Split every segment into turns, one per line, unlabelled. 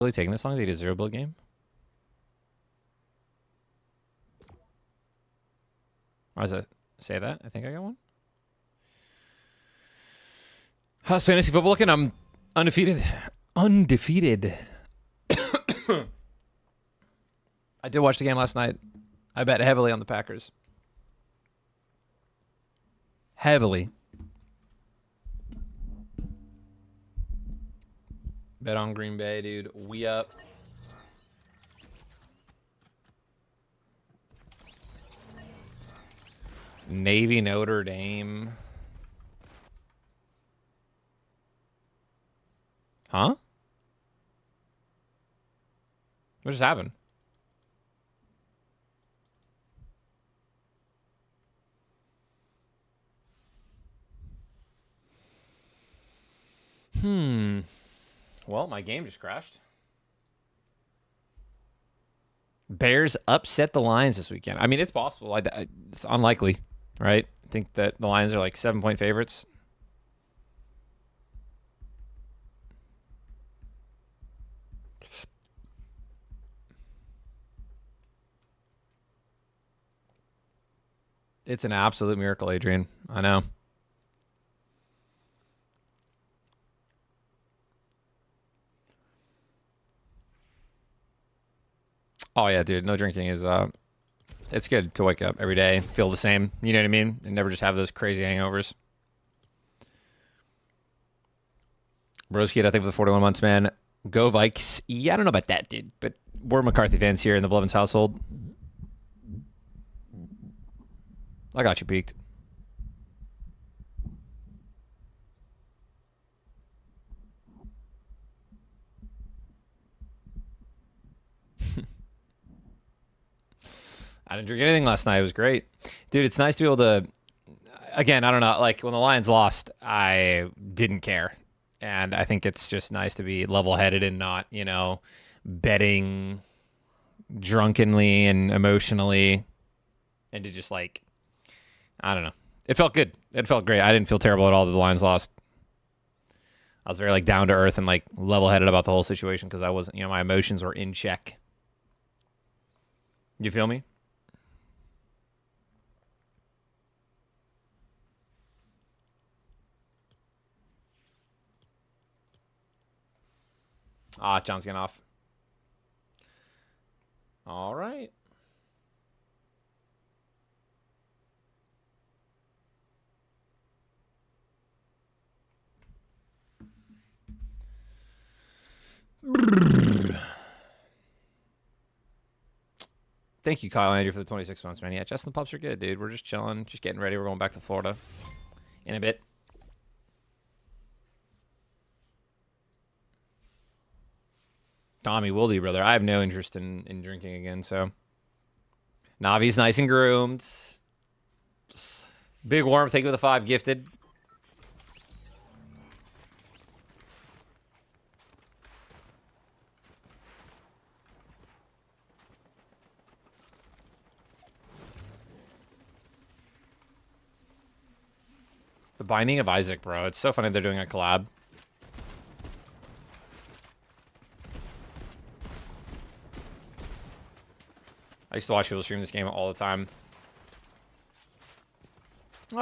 Really taking this long to get a 0 build game? Why does it say that? I think I got one. How's fantasy football looking? I'm undefeated. Undefeated. I did watch the game last night. I bet heavily on the Packers. Heavily. Bet on Green Bay, dude. We up. Navy, Notre Dame. Huh? What just happened? Well, my game just crashed. Bears upset the Lions this weekend. I mean, it's possible. It's unlikely, right? I think that the Lions are like 7-point favorites. It's an absolute miracle, Adrian. I know. Oh yeah, dude. No drinking is it's good to wake up every day, feel the same. You know what I mean? And never just have those crazy hangovers. Broski, I think, for the 41 months, man. Go Vikes. Yeah, I don't know about that, dude. But we're McCarthy fans here in the Belvins household. I got you peaked. I didn't drink anything last night. It was great. Dude, it's nice to be able to... Again, I don't know. Like, when the Lions lost, I didn't care. And I think it's just nice to be level-headed and not, you know, betting drunkenly and emotionally. And to just, like... I don't know. It felt good. It felt great. I didn't feel terrible at all that the Lions lost. I was very, like, down-to-earth and, like, level-headed about the whole situation because I wasn't... You know, my emotions were in check. You feel me? Ah, John's getting off. All right. Thank you, Kyle Andrew, for the 26 months, man. Yeah, Jess and the pups are good, dude. We're just chilling, just getting ready. We're going back to Florida in a bit. Tommy, will do, brother. I have no interest in drinking again, so. Navi's nice and groomed. Big Worm, thank you for the 5 gifted. The Binding of Isaac, bro. It's so funny they're doing a collab. I used to watch people stream this game all the time.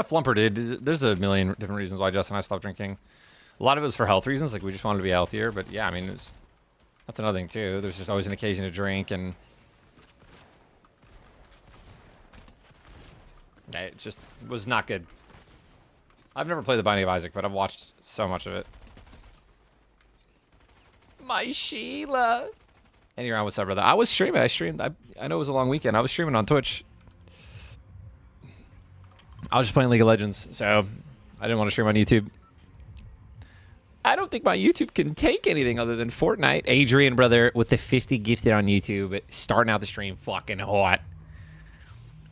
Flumper, dude. There's a million different reasons why Justin and I stopped drinking. A lot of it was for health reasons. Like, we just wanted to be healthier. But, yeah, I mean, that's another thing, too. There's just always an occasion to drink. And it just was not good. I've never played The Binding of Isaac, but I've watched so much of it. My Sheila. Any round, what's up, brother? I was streaming. I streamed. I know it was a long weekend. I was streaming on Twitch. I was just playing League of Legends, so I didn't want to stream on YouTube. I don't think my YouTube can take anything other than Fortnite. Adrian, brother, with the 50 gifted on YouTube, starting out the stream fucking hot.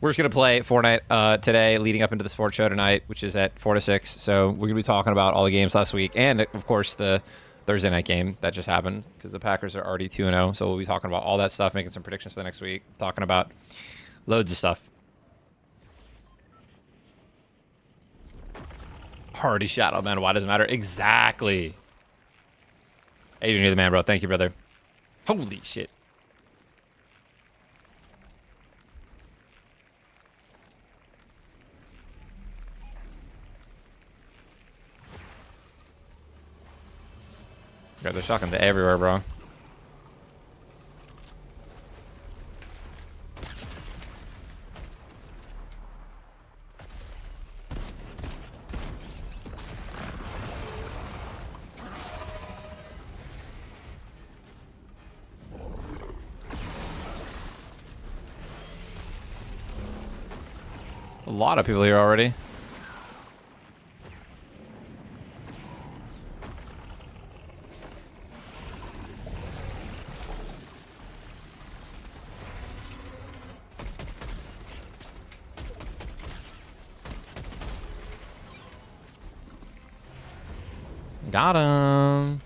We're just going to play Fortnite today, leading up into the sports show tonight, which is at 4 to 6. So we're going to be talking about all the games last week. And, of course, the Thursday night game that just happened because the Packers are already 2-0. So we'll be talking about all that stuff, making some predictions for the next week, talking about loads of stuff. Hardy Shadow, man. Why does it matter? Exactly. Adrian, you're the man, bro. Thank you, brother. Holy shit. Got the shotgun to everywhere, bro. A lot of people here already. Got him.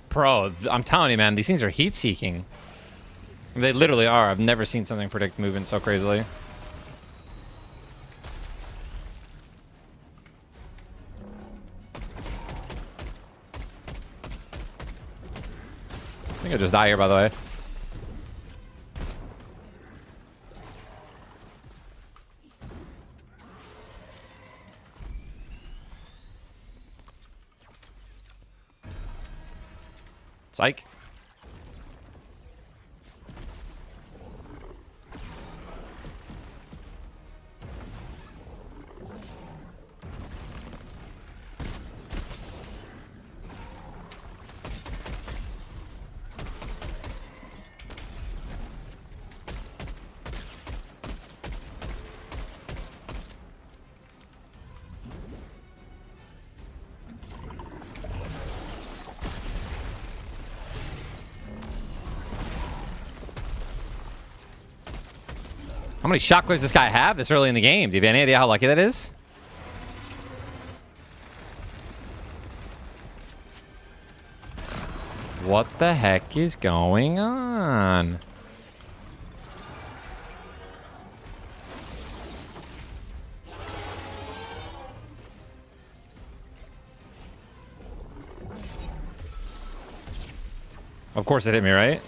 Bro, I'm telling you, man, these things are heat-seeking. They literally are. I've never seen something predict movement so crazily. I think I just die here, by the way. Psych. How many shockwaves does this guy have this early in the game? Do you have any idea how lucky that is? What the heck is going on? Of course it hit me, right?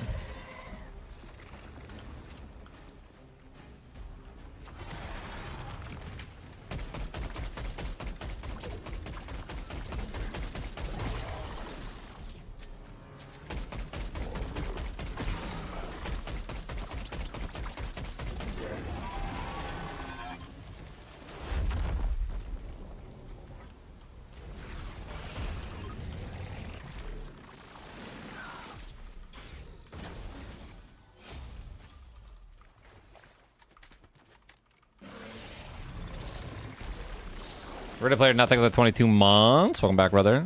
Ready player, nothing with 22 months. Welcome back, brother.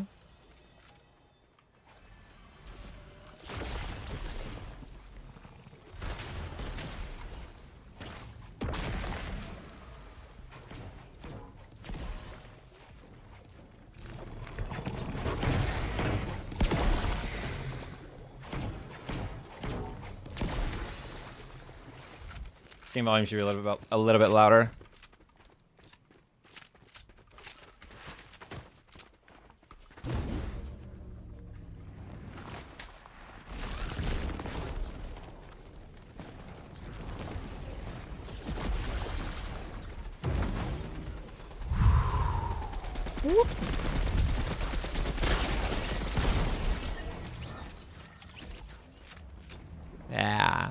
Game volume should be a little bit louder. Yeah.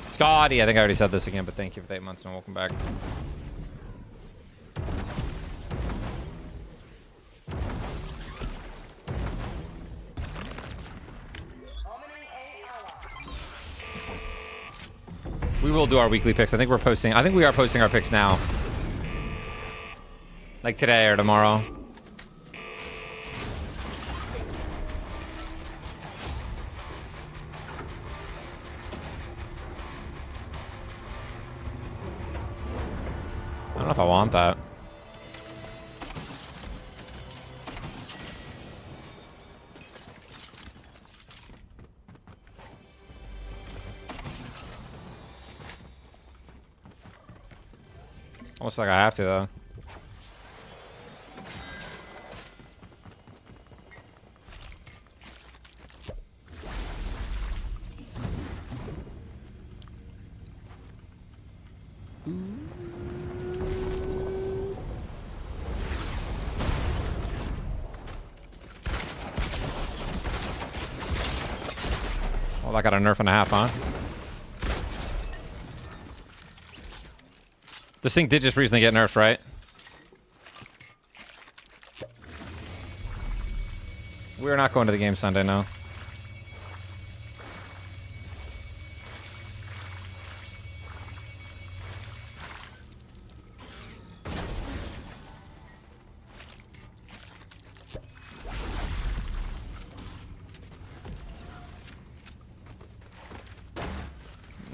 Scotty, I think I already said this again, but thank you for the 8 months and welcome back. We will do our weekly picks. I think we are posting our picks now. Like today or tomorrow. I don't know if I want that. Almost like I have to, though. Well, I got a nerf and a half, huh? This thing did just recently get nerfed, right? We're not going to the game Sunday, no.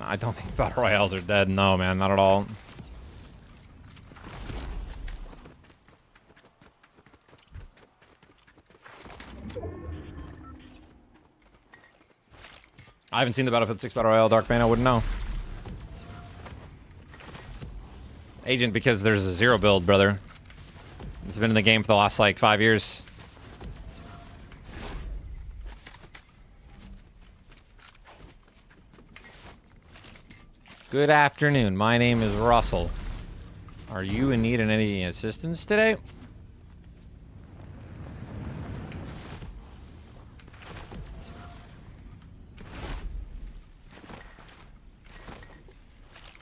I don't think Battle Royales are dead. No, man, not at all. I haven't seen the Battlefield 6 Battle Royale Dark Bane. I wouldn't know. Agent, because there's a zero build, brother. It's been in the game for the last, like, 5 years. Good afternoon. My name is Russell. Are you in need of any assistance today?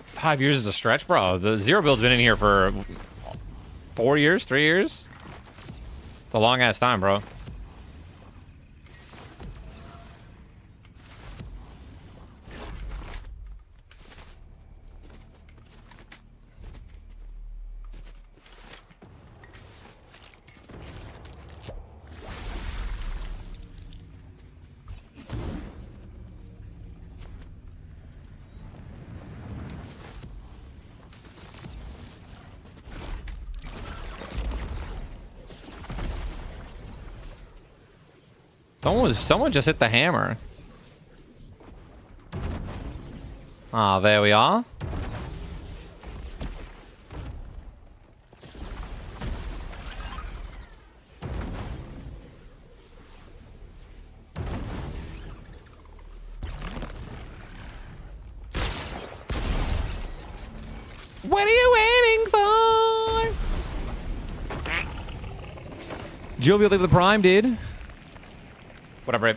Five years is a stretch, bro. The zero build's been in here for 4 years, 3 years. It's a long ass time, bro. Someone just hit the hammer. Ah, there we are. What are you waiting for? Jovial, leave the prime, dude. Whatever.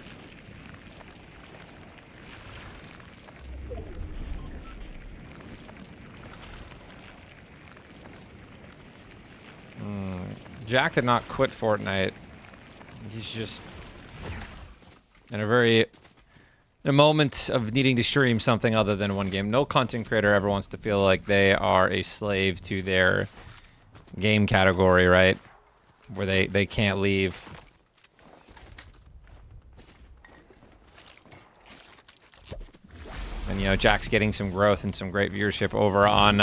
Jack did not quit Fortnite. He's just in a moment of needing to stream something other than one game. No content creator ever wants to feel like they are a slave to their game category, right? Where they can't leave. And, you know, Jack's getting some growth and some great viewership over on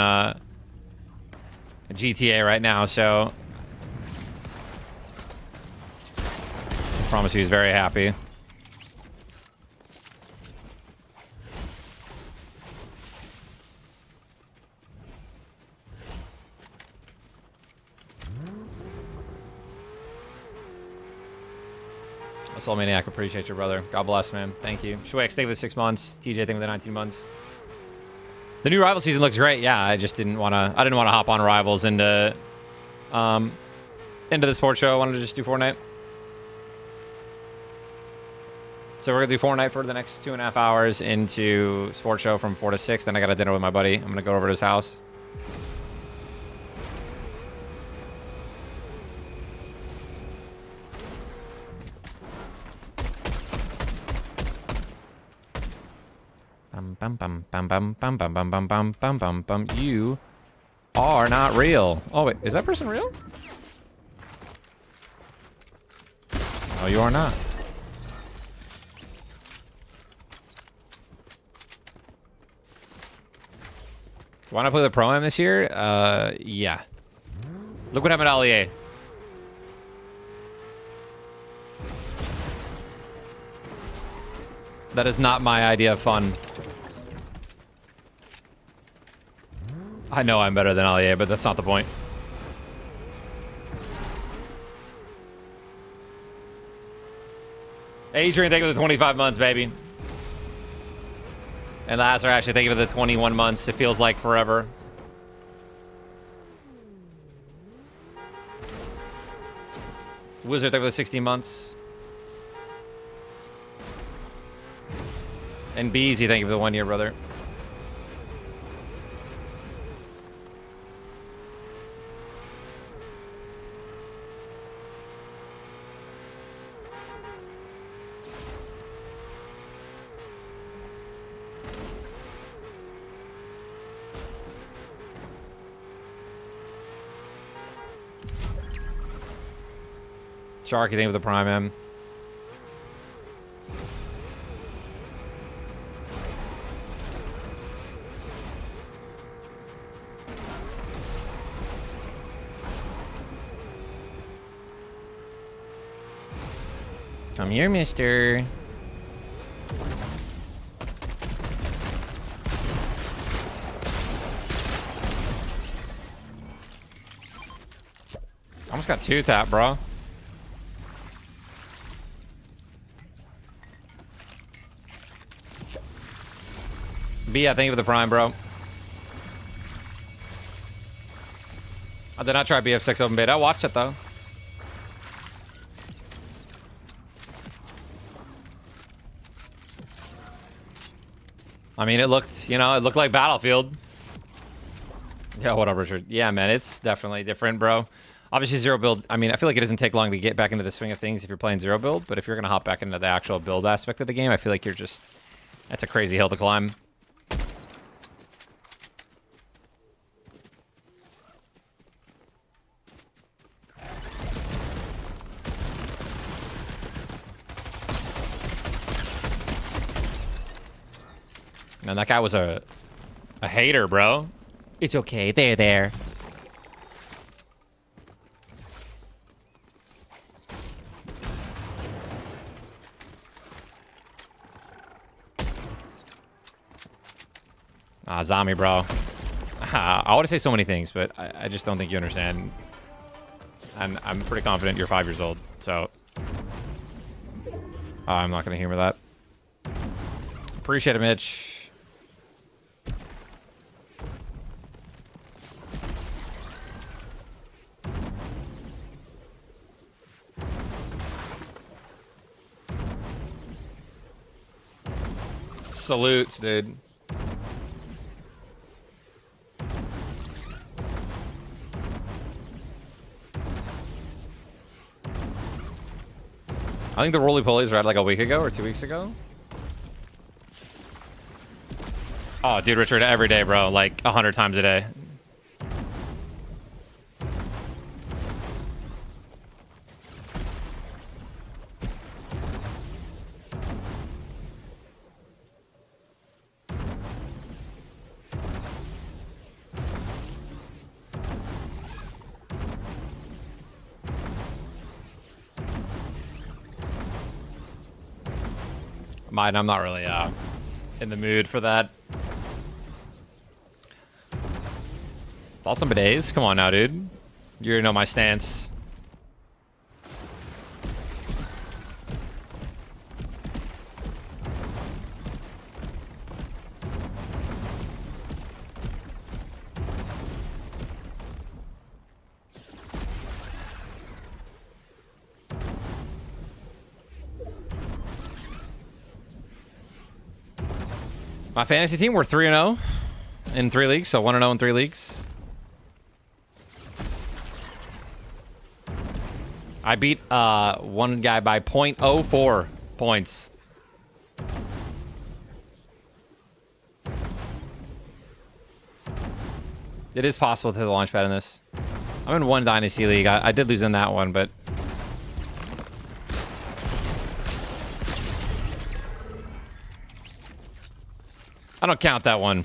GTA right now, so I promise you he's very happy. Soul Maniac, appreciate your brother. God bless, man. Thank you. Shwek, stay with the 6 months. TJ, thank you for the 19 months. The new Rival season looks great. Yeah, I just didn't want to. I didn't want to hop on Rivals into the sports show. I wanted to just do Fortnite. So we're gonna do Fortnite for the next 2.5 hours into sports show from 4 to 6. Then I got a dinner with my buddy. I'm gonna go over to his house. Bum bum bum bum bum bum bum bum bum bum bum bum. You are not real. Oh wait, is that person real? No, you are not. Want to play the Pro-Am this year? Yeah. Look what happened to Allier. That is not my idea of fun. I know I'm better than Allier, but that's not the point. Adrian, thank you for the 25 months, baby. And Lazar, actually, thank you for the 21 months. It feels like forever. Wizard, thank you for the 16 months. And Beezy, thank you for the 1 year, brother. Sharky, thank you for the Prime M. Come here, mister. Almost got 2-tap, bro. B, I thank you for the Prime, bro. I did not try BF6 open beta. I watched it, though. I mean, it looked, you know, it looked like Battlefield. Yeah, what up, Richard? Yeah, man, it's definitely different, bro. Obviously, zero build. I mean, I feel like it doesn't take long to get back into the swing of things if you're playing zero build. But if you're going to hop back into the actual build aspect of the game, I feel like you're just... That's a crazy hill to climb. Man, that guy was a hater, bro. It's okay. They're there. Zombie, bro. I want to say so many things, but I just don't think you understand. And I'm pretty confident you're 5 years old, so... I'm not going to humor that. Appreciate it, Mitch. Salutes, dude. I think the roly-polies were out like a week ago or 2 weeks ago. Oh, dude, Richard, every day, bro. Like 100 times a day. Mine, I'm not really in the mood for that. Thoughts on bidets? Come on now, dude. You know my stance. My fantasy team, we're 3-0 in 3 leagues, so 1-0 in 3 leagues. I beat one guy by 0.04 points. It is possible to hit the launch pad in this. I'm in one Dynasty League. I did lose in that one, but... I don't count that one.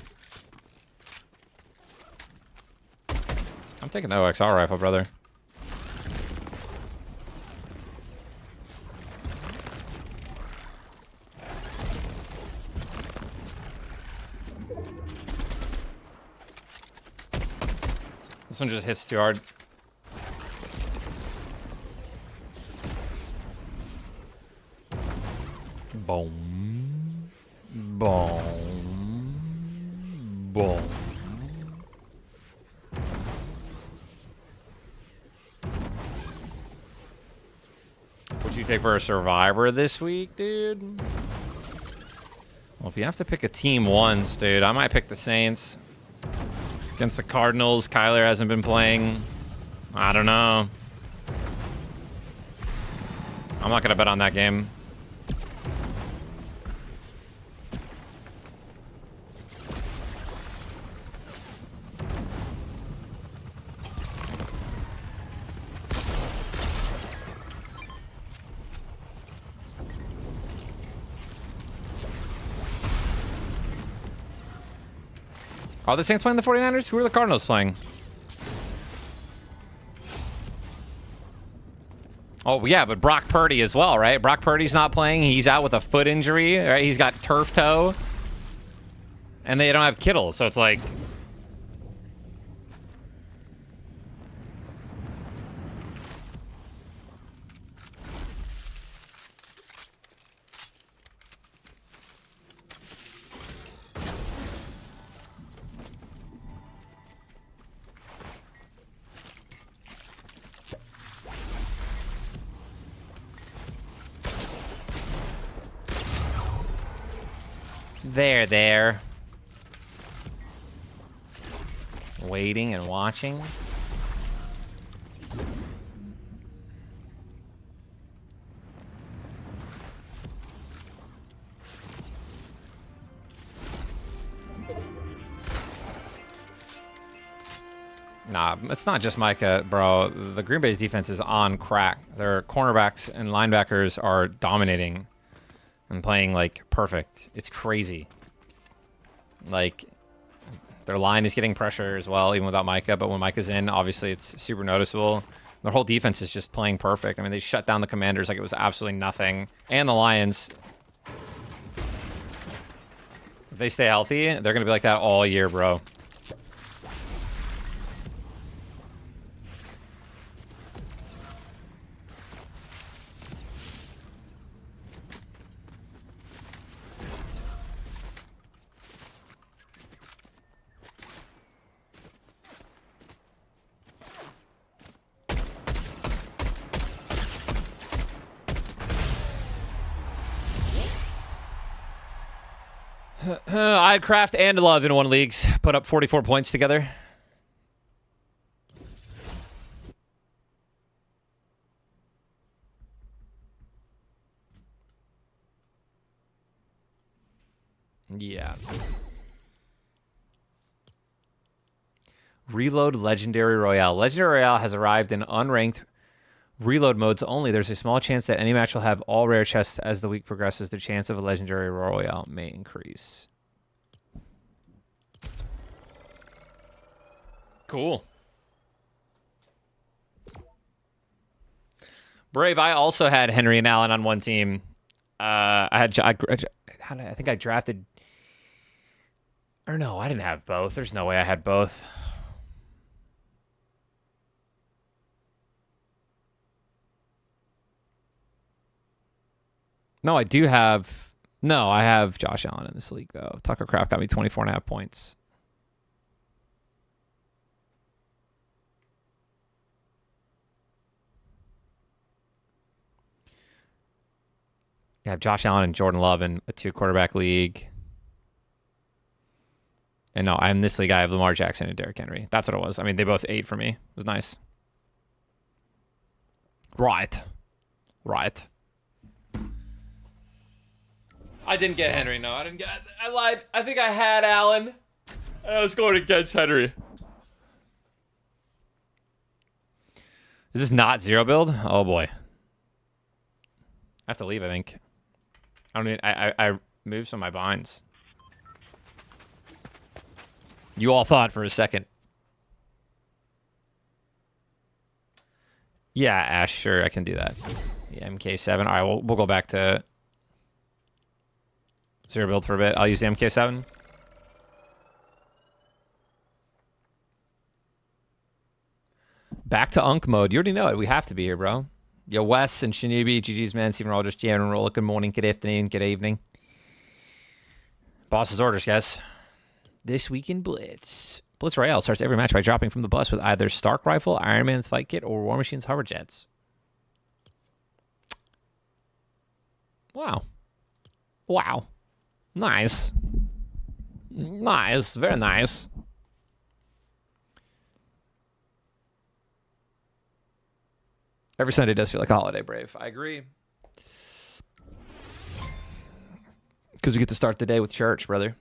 I'm taking the OXR rifle, brother. This one just hits too hard. Boom. Boom. Boom. What'd you take for a survivor this week, dude? Well, if you have to pick a team once, dude, I might pick the Saints. Against the Cardinals, Kyler hasn't been playing. I don't know. I'm not going to bet on that game. Are the Saints playing the 49ers? Who are the Cardinals playing? Oh, yeah, but Brock Purdy as well, right? Brock Purdy's not playing. He's out with a foot injury, right? He's got turf toe. And they don't have Kittle, so it's like... There. Waiting and watching. Nah, it's not just Micah, bro. The Green Bay's defense is on crack. Their cornerbacks and linebackers are dominating and playing, like, perfect. It's crazy. Like, their line is getting pressure as well, even without Micah. But when Micah's in, obviously, it's super noticeable. Their whole defense is just playing perfect. I mean, they shut down the Commanders like it was absolutely nothing. And the Lions. If they stay healthy, they're going to be like that all year, bro. I had Kraft and Love in one leagues. Put up 44 points together. Yeah. Reload Legendary Royale. Legendary Royale has arrived in unranked reload modes only. There's a small chance that any match will have all rare chests as the week progresses. The chance of a Legendary Royale may increase. Cool. Brave, I also had Henry and Allen on one team. I think I drafted... Or no, I didn't have both. There's no way I had both. No, I do have... No, I have Josh Allen in this league, though. Tucker Kraft got me 24.5 points. I have Josh Allen and Jordan Love in a 2-quarterback league. And no, I'm this league. I have Lamar Jackson and Derrick Henry. That's what it was. I mean, they both 8 for me. It was nice. Right. I didn't get Henry. No, I didn't get... I lied. I think I had Allen. I was going against Henry. Is this not zero build? Oh, boy. I have to leave, I think. I moved some of my binds. You all thought for a second. Yeah, Ash, sure, I can do that. The MK7. All right, we'll go back to zero build for a bit. I'll use the MK7. Back to Unk mode. You already know it. We have to be here, bro. Yo, Wes and Shinobi, GG's, man. Steven Roll, just jamming and roll. Good morning, good afternoon, good evening. Boss's orders, guys. This week in Blitz. Blitz Royale starts every match by dropping from the bus with either Stark Rifle, Iron Man's Fight Kit, or War Machine's Hover Jets. Wow. Wow. Nice. Nice. Very nice. Every Sunday does feel like a holiday, Brave. I agree. Because we get to start the day with church, brother.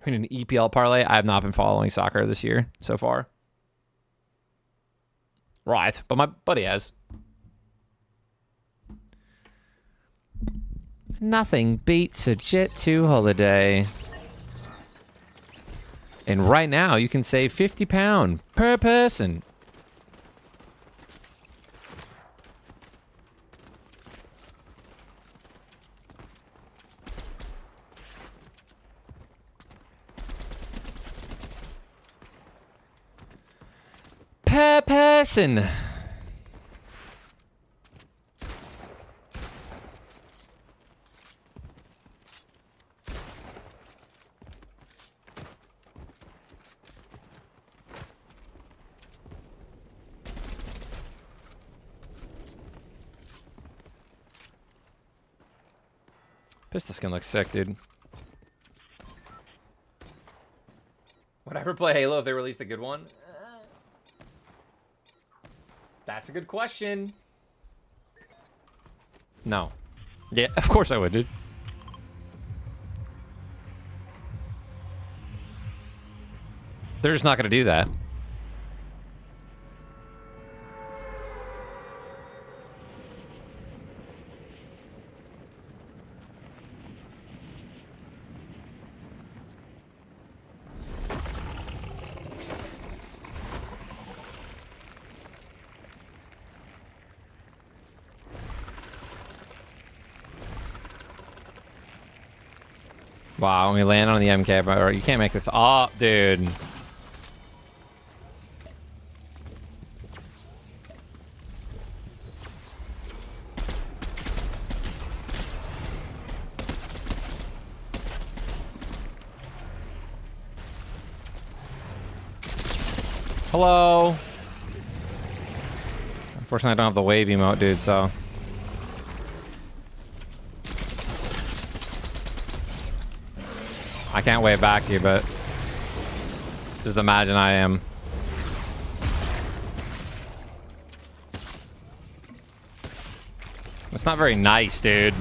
I mean, an EPL parlay. I have not been following soccer this year so far. Right. But my buddy has. Nothing beats a Jet 2 holiday. And right now, you can save £50 per person. Per person. Pistol skin looks sick, dude. Would I ever play Halo if they released a good one? That's a good question. No. Yeah, of course I would, dude. They're just not going to do that. Wow, when we land on the MK, bro, you can't make this up, dude. Hello. Unfortunately, I don't have the wave emote, dude, so. I can't wave back to you, but just imagine I am. That's not very nice, dude.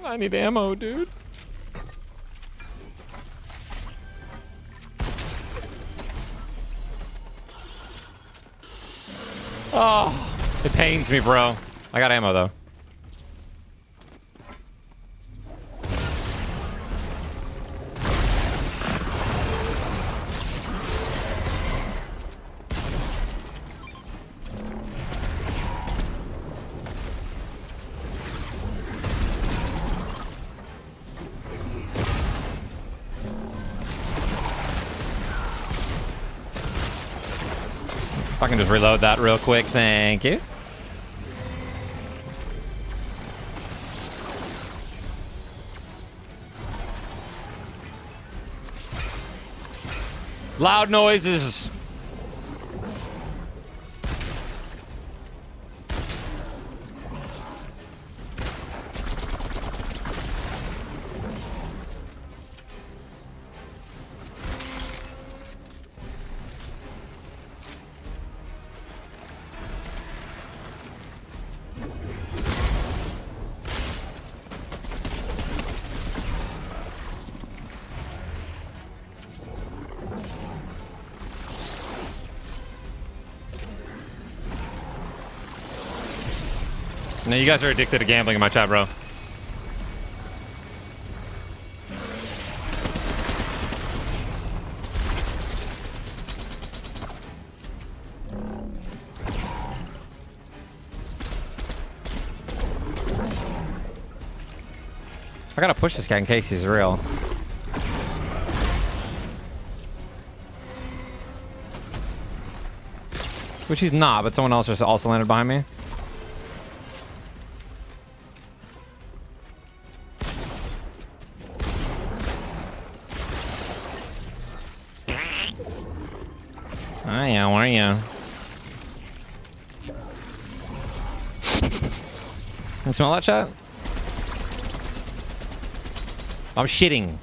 I need ammo, dude. Oh, it pains me, bro. I got ammo, though. If I can just reload that real quick, thank you. Loud noises. No, you guys are addicted to gambling in my chat, bro. I gotta push this guy in case he's real. Which he's not, but someone else just also landed behind me. Hiya, where are you? You smell that shit? I'm shitting.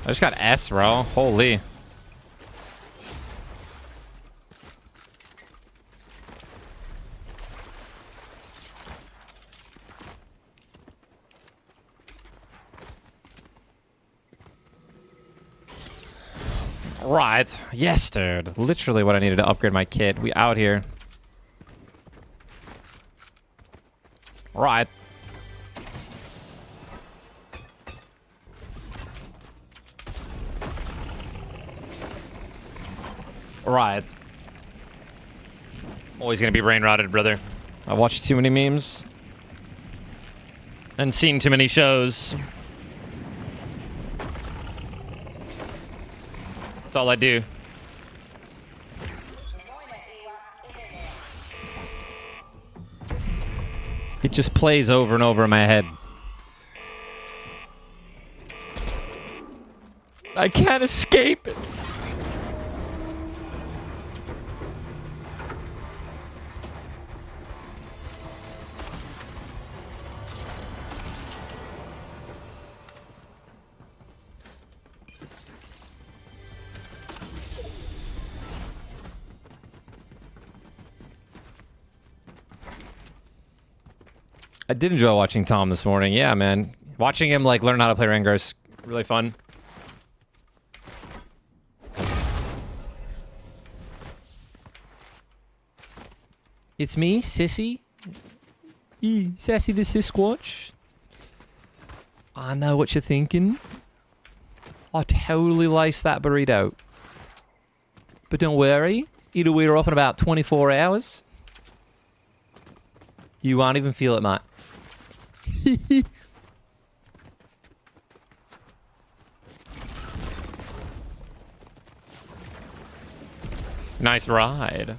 I just got S, bro. Holy. Right. Yes, dude. Literally what I needed to upgrade my kit. We out here. Right. Right. Always gonna be brain rotted, brother. I watched too many memes. And seen too many shows. That's all I do. It just plays over and over in my head. I can't escape it. I did enjoy watching Tom this morning. Yeah, man. Watching him like learn how to play Rengar is really fun. It's me, Sissy. Sassy the Sisquatch. I know what you're thinking. I totally laced that burrito. But don't worry. It'll wear off in about 24 hours. You won't even feel it, mate. Nice ride.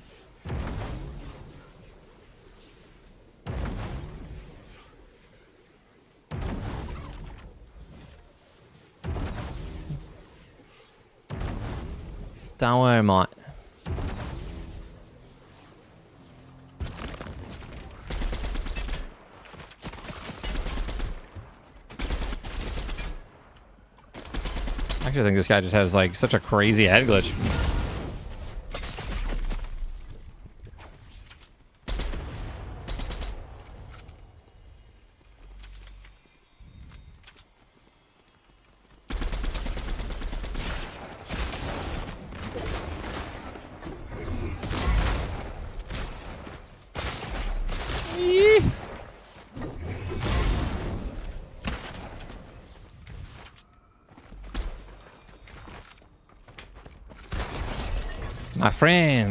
Don't worry, mate. I actually think this guy just has like such a crazy head glitch.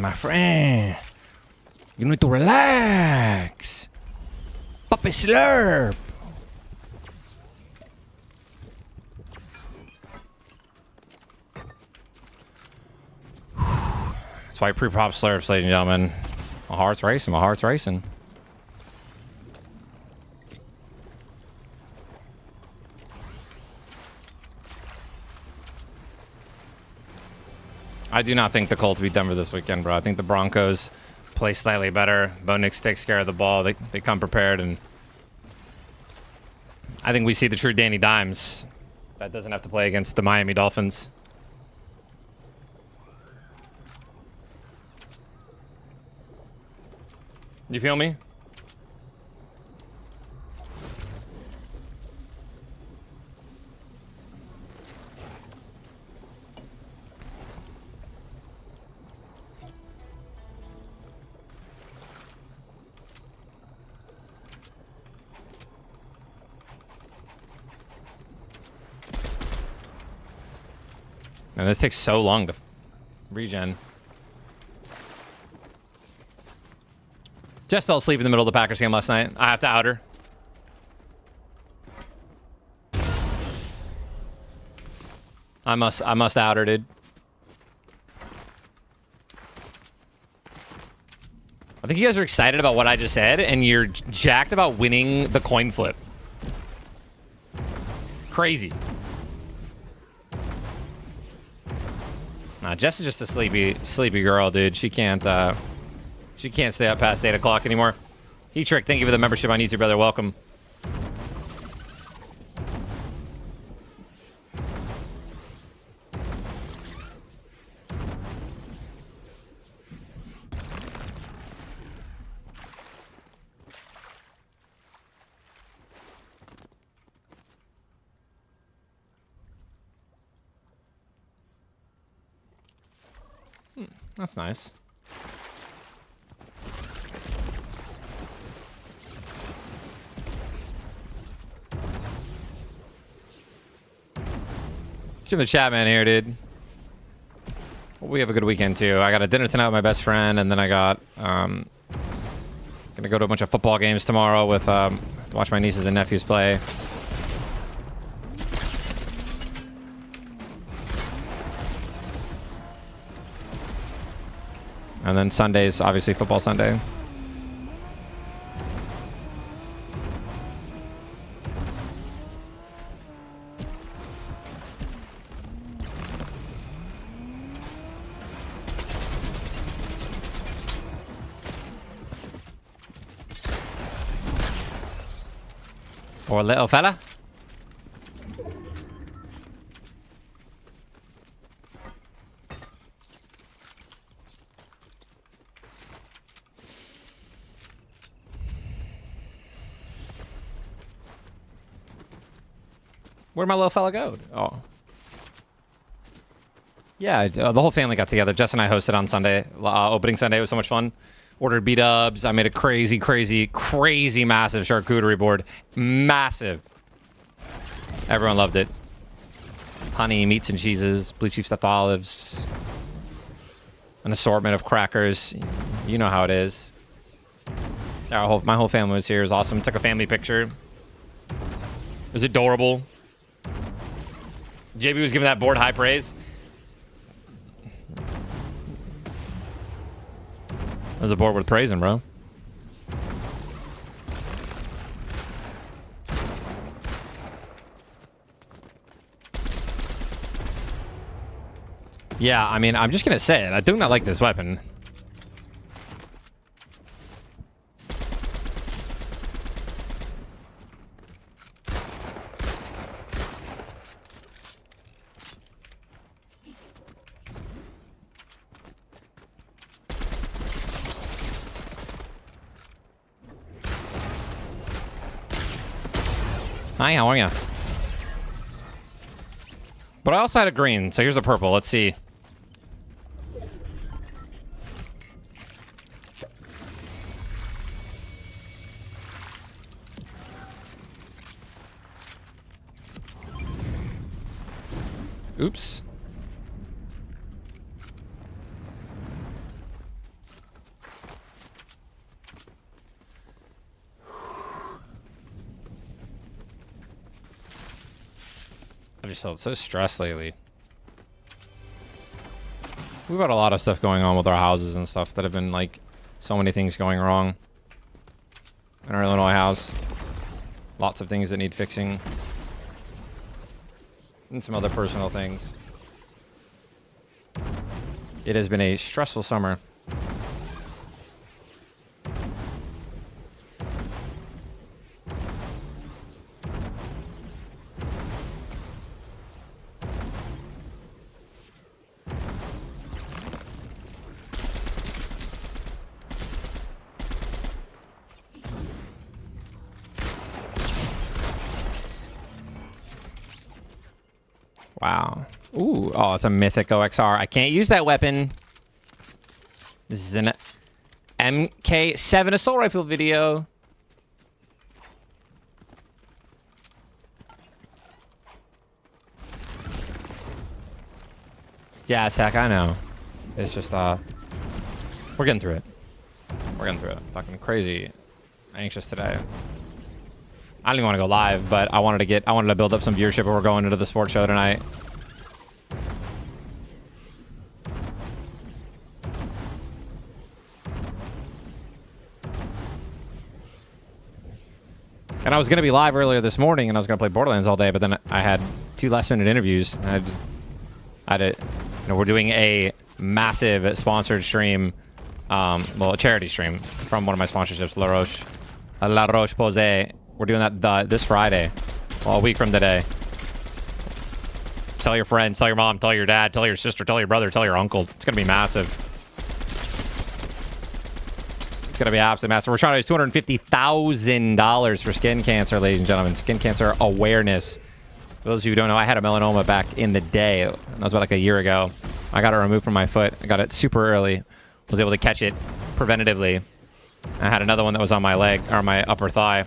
My friend, you need to relax. Puppy slurp. That's why pre-prop slurps, ladies and gentlemen. My heart's racing, my heart's racing. I do not think the Colts beat Denver this weekend, bro. I think the Broncos play slightly better. Bo Nix takes care of the ball. They come prepared, and I think we see the true Danny Dimes that doesn't have to play against the Miami Dolphins. You feel me? And this takes so long to regen. Jess fell asleep in the middle of the Packers game last night. I have to out her. I must out her, dude. I think you guys are excited about what I just said, and you're jacked about winning the coin flip. Crazy. Nah, Jess is just a sleepy girl, dude. She can't stay up past 8 o'clock anymore. Heatrick, thank you for the membership on YouTube, brother. Welcome. That's nice. Jim the Chatman here, dude. Well, we have a good weekend too. I got a dinner tonight with my best friend, and then I got gonna go to a bunch of football games tomorrow with to watch my nieces and nephews play. And then Sundays, obviously football Sunday. Or little fella. Where'd my little fella go? Oh. Yeah, the whole family got together. Jess and I hosted on Sunday. Opening Sunday. It was so much fun. Ordered B-dubs. I made a crazy massive charcuterie board. Massive. Everyone loved it. Honey, meats and cheeses, blue cheese stuffed olives, an assortment of crackers. You know how it is. My whole family was here. It was awesome. Took a family picture. It was adorable. JB was giving that board high praise. It was a board worth praising, bro. Yeah, I mean, I'm just gonna say it. I do not like this weapon. Hi, how are you? But I also had a green, so here's a purple. Let's see. Oops. I've just felt so stressed lately. We've got a lot of stuff going on with our houses and stuff that have been like so many things going wrong in our Illinois house. Lots of things that need fixing. And some other personal things. It has been a stressful summer. Wow. Ooh. Oh, it's a mythic OXR. I can't use that weapon. This is an MK7 assault rifle video. Yeah, Zach, I know. It's just, we're getting through it. We're getting through it. Fucking crazy anxious today. I don't even want to go live, but I wanted to build up some viewership when we're going into the sports show tonight. And I was going to be live earlier this morning, and I was going to play Borderlands all day, but then I had 2 last-minute interviews. And we're doing a massive sponsored stream, well, a charity stream from one of my sponsorships, La Roche-Posay. We're doing that this Friday, well, a week from today. Tell your friends, tell your mom, tell your dad, tell your sister, tell your brother, tell your uncle. It's going to be massive. It's going to be absolutely massive. We're trying to raise $250,000 for skin cancer, ladies and gentlemen. Skin cancer awareness. For those of you who don't know, I had a melanoma back in the day. That was about like a year ago. I got it removed from my foot. I got it super early. Was able to catch it preventatively. I had another one that was on my leg, or my upper thigh.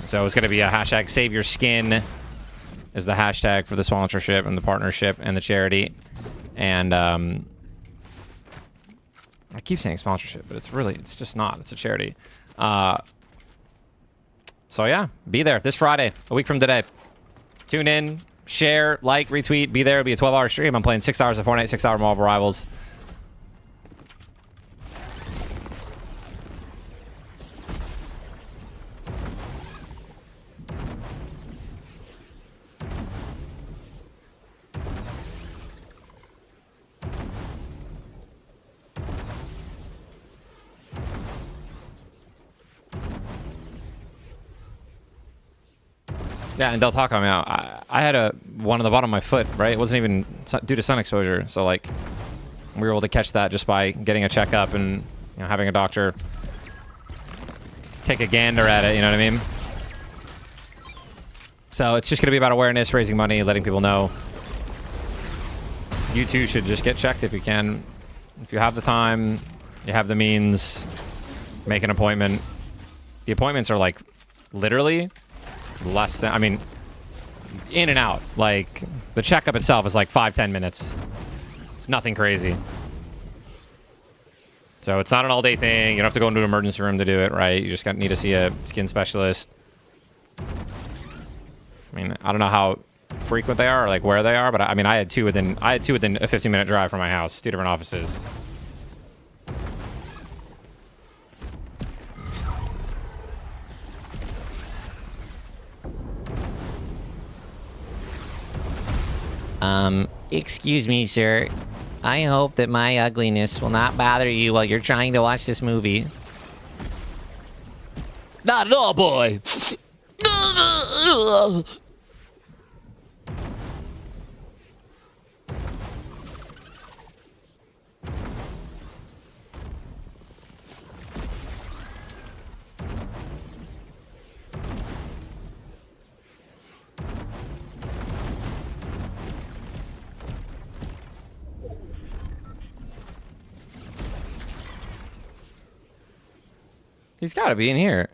So it's going to be a hashtag Save Your Skin is the hashtag for the sponsorship and the partnership and the charity. And I keep saying sponsorship, but it's just not. It's a charity. So yeah, be there this Friday, a week from today. Tune in, share, like, retweet, be there. It'll be a 12-hour stream. I'm playing 6 hours of Fortnite, 6-hour Marvel Rivals. Yeah, and Del Taco, I mean, I had one on the bottom of my foot, right? It wasn't even due to sun exposure. So, like, we were able to catch that just by getting a checkup and having a doctor take a gander at it, you know what I mean? So it's just going to be about awareness, raising money, letting people know. You too should just get checked if you can. If you have the time, you have the means, make an appointment. The appointments are, like, literally less than, I mean, in and out. Like, the checkup itself is like 5-10 minutes. It's nothing crazy. So it's not an all-day thing. You don't have to go into an emergency room to do it, right? You just need to see a skin specialist. I mean, I don't know how frequent they are or like where they are, but I mean, I had two within a 15-minute drive from my house, 2 different offices.
Excuse me, sir. I hope that my ugliness will not bother you while you're trying to watch this movie.
Not at all, boy. He's got to be in here.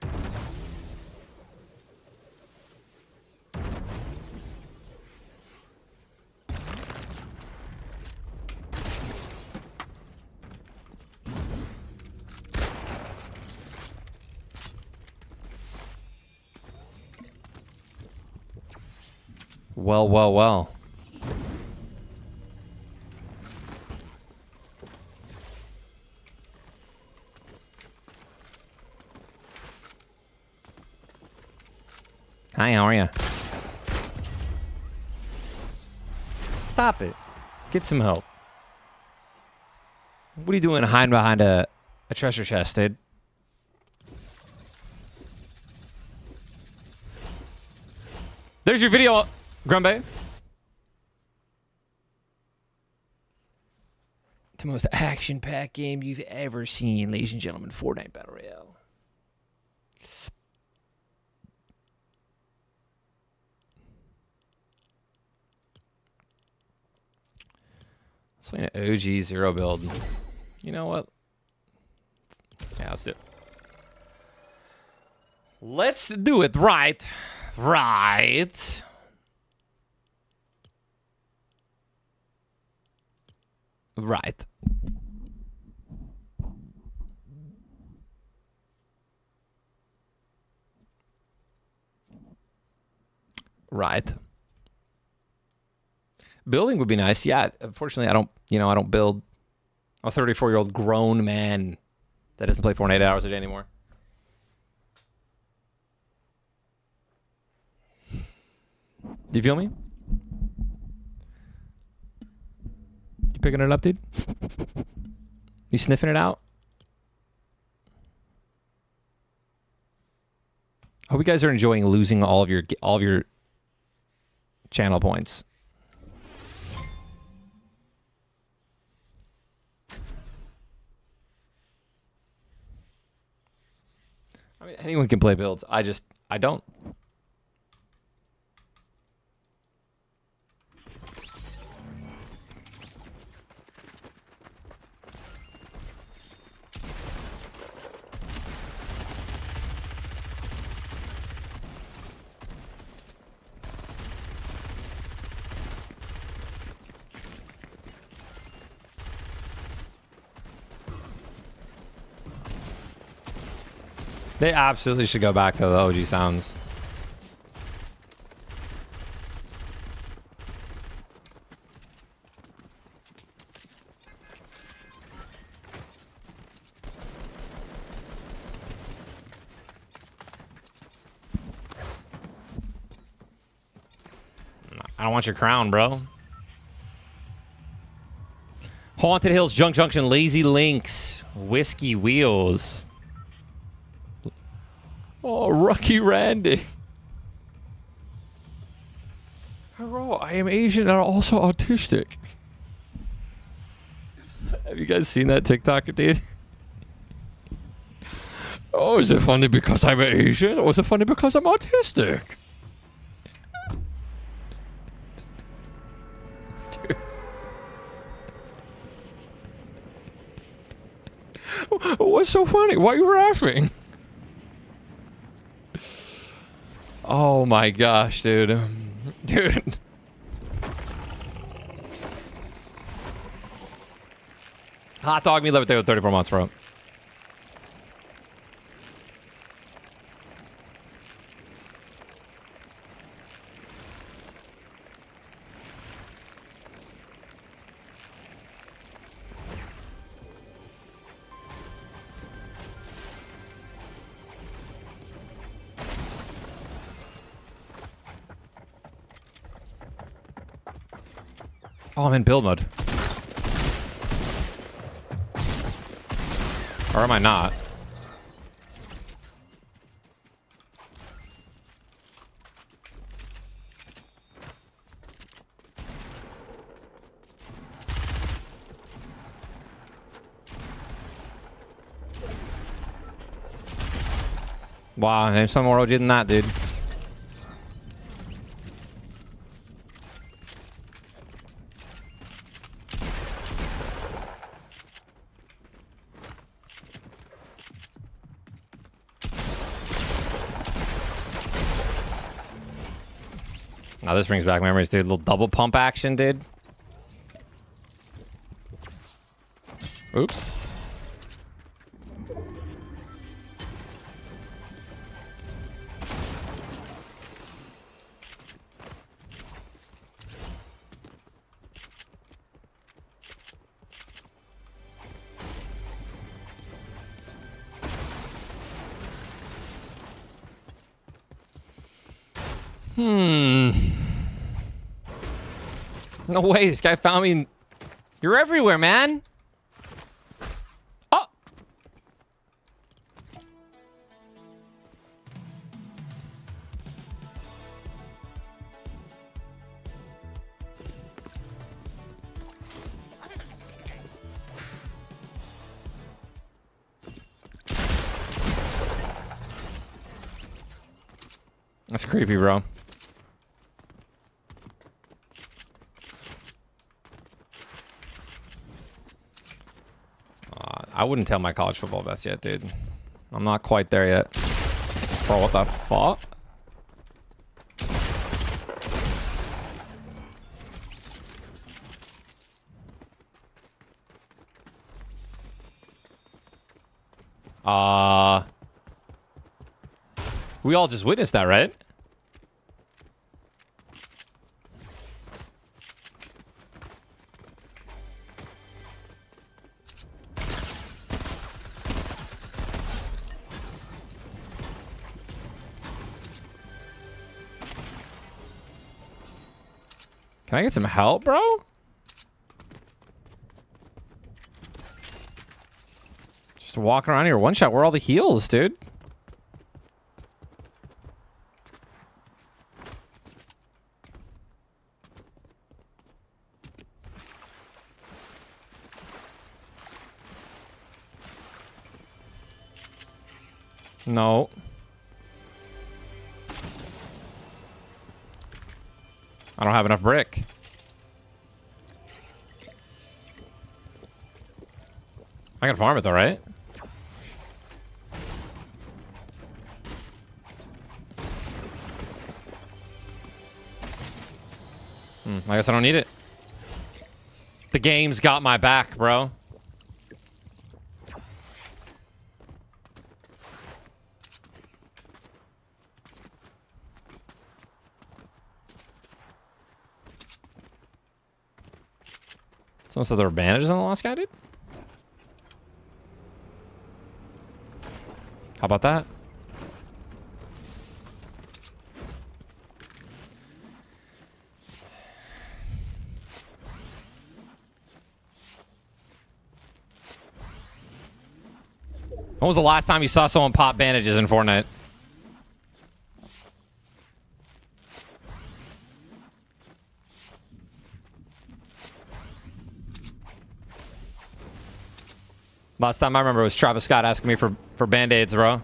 Well, well, well.
Hi, how are you?
Stop it. Get some help. What are you doing hiding behind a treasure chest, dude? There's your video, Grumbe. The most action-packed game you've ever seen, ladies and gentlemen. Fortnite Battle Royale. Let's play an OG zero build. You know what? Yeah, let's do it. Let's do it right. Right. Right. Right. Building would be nice. Yeah. Unfortunately, I don't build. I'm a 34-year-old grown man that doesn't play Fortnite 8 hours a day anymore. Do you feel me? You picking it up, dude? You sniffing it out? I hope you guys are enjoying losing all of your channel points. I mean, anyone can play builds. I don't. They absolutely should go back to the OG sounds. I don't want your crown, bro. Haunted Hills, Junk Junction, Lazy Links, Whiskey Wheels. Oh, Rocky Randy. Hello, I am Asian and also autistic. Have you guys seen that TikTok, dude? Oh, is it funny because I'm Asian or is it funny because I'm autistic? Dude. What's so funny? Why are you laughing? Oh my gosh, dude. Dude. Hot dog me levitate with 34 months, bro. Oh, I'm in build mode. Or am I not? Wow, there's some more OG than that, dude. Now this brings back memories, dude. Little double pump action, dude. Oops. No way, this guy found me. You're everywhere, man. Oh. That's creepy, bro. I wouldn't tell my college football bets yet, dude. I'm not quite there yet. Bro, what the fuck? We all just witnessed that, right? Can I get some help, bro? Just walking around here, one shot. Where are all the heals, dude? No. I don't have enough brick. I can farm it though, right? I guess I don't need it. The game's got my back, bro. Someone said there were bandages on the last guy, dude? How about that? When was the last time you saw someone pop bandages in Fortnite? Last time I remember was Travis Scott asking me for band-aids, bro.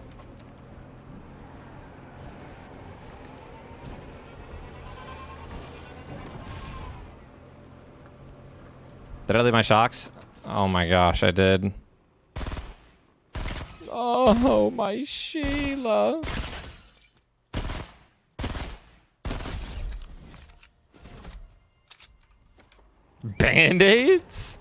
Did I leave my shocks? Oh my gosh, I did. Oh, my Sheila. Band-aids?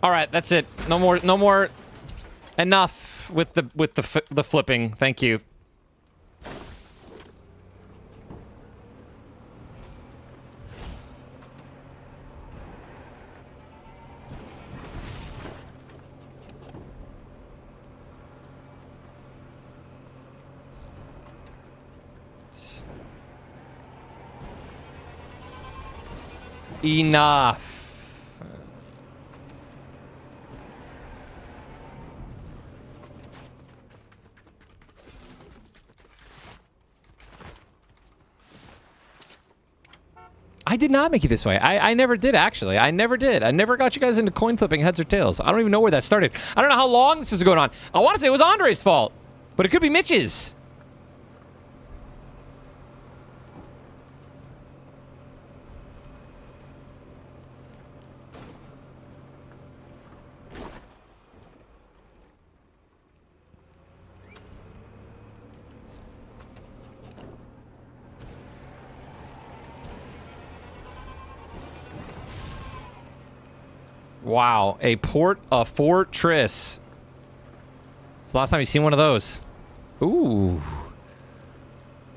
All right, that's it. No more. Enough with the flipping. Thank you. Enough. I did not make it this way. I never did, actually. I never did. I never got you guys into coin flipping heads or tails. I don't even know where that started. I don't know how long this is going on. I want to say it was Andre's fault, but it could be Mitch's. Wow, a fortress. It's the last time you've seen one of those. Ooh.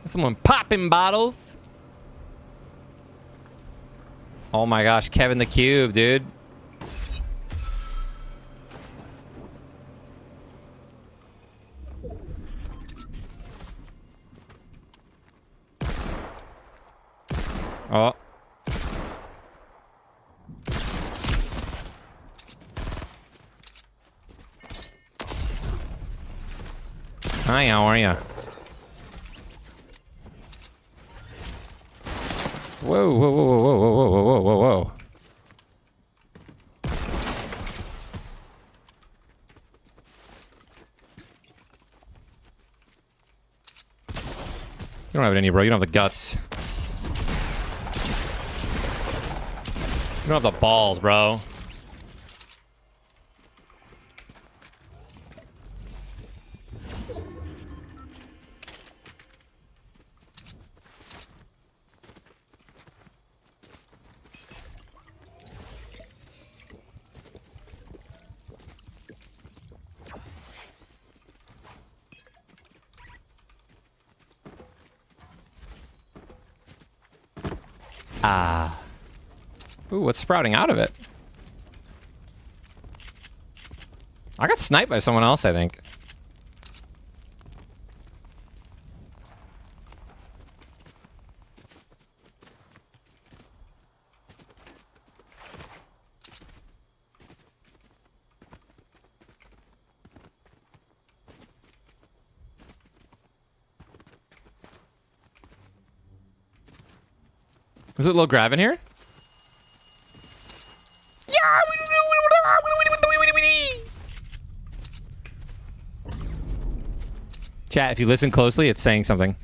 Someone popping bottles. Oh my gosh, Kevin the Cube, dude. Oh. Hi, how are ya? Whoa, whoa, whoa, whoa, whoa, whoa, whoa, whoa, whoa. You don't have it in you, bro. You don't have the guts. You don't have the balls, bro. Ah. Ooh, what's sprouting out of it? I got sniped by someone else, I think. Is it low grav in here? Chat, if you listen closely, it's saying something.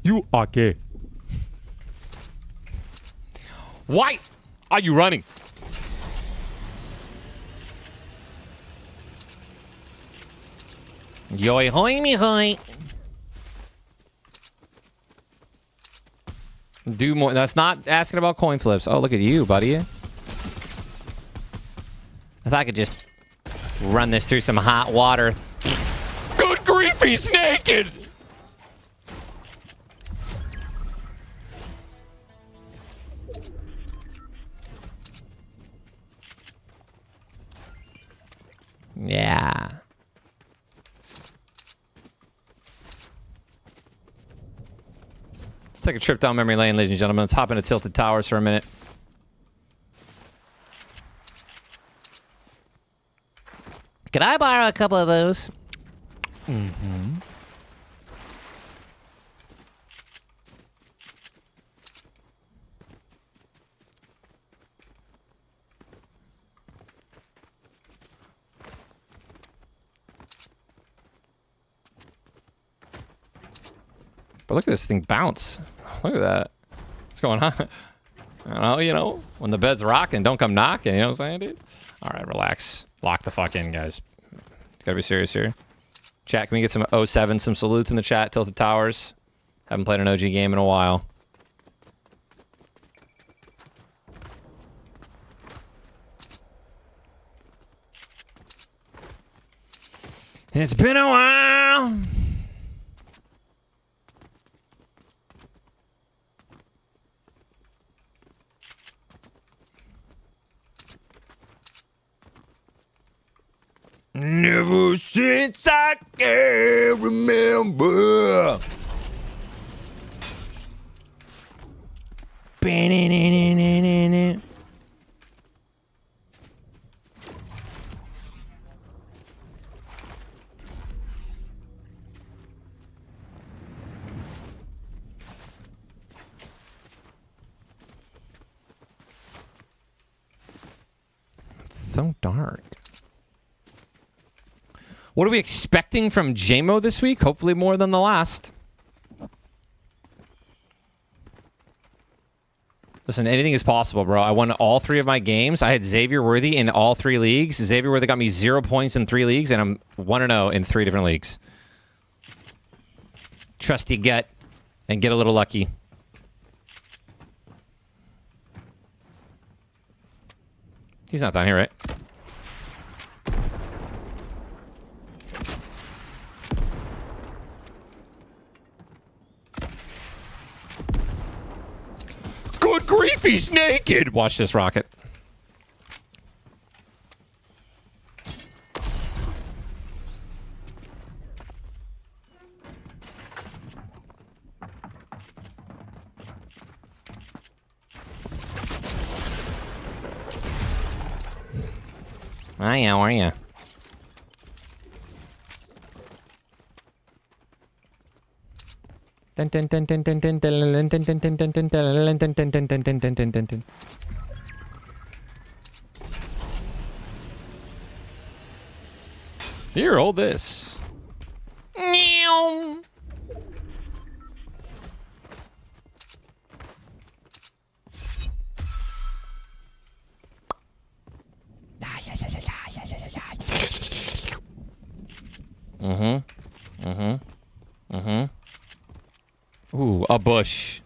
You are gay. Why are you running?
Yoy hoy me hoy.
Do more. That's not asking about coin flips. Oh, look at you, buddy.
I thought I could just run this through some hot water.
Good grief, he's naked!
Yeah.
Let's take a trip down memory lane, ladies and gentlemen. Let's hop into Tilted Towers for a minute.
Could I borrow a couple of those?
Mm-hmm. But look at this thing bounce. Look at that. What's going on? I don't know, you know, when the bed's rocking, don't come knocking. You know what I'm saying, dude? All right, relax. Lock the fuck in, guys. Gotta be serious here. Chat, can we get some 07, some salutes in the chat? Tilted Towers. Haven't played an OG game in a while. It's been a while. Never since I can remember. It's so dark. What are we expecting from JMO this week? Hopefully more than the last. Listen, anything is possible, bro. I won all 3 of my games. I had Xavier Worthy in all 3 leagues. Xavier Worthy got me 0 points in 3 leagues, and I'm 1-0 in 3 different leagues. Trust your gut and get a little lucky. He's not down here, right? Good grief, he's naked! Watch this rocket.
Hi, how are you?
Here, hold this.
Meow.
Ooh, a bush.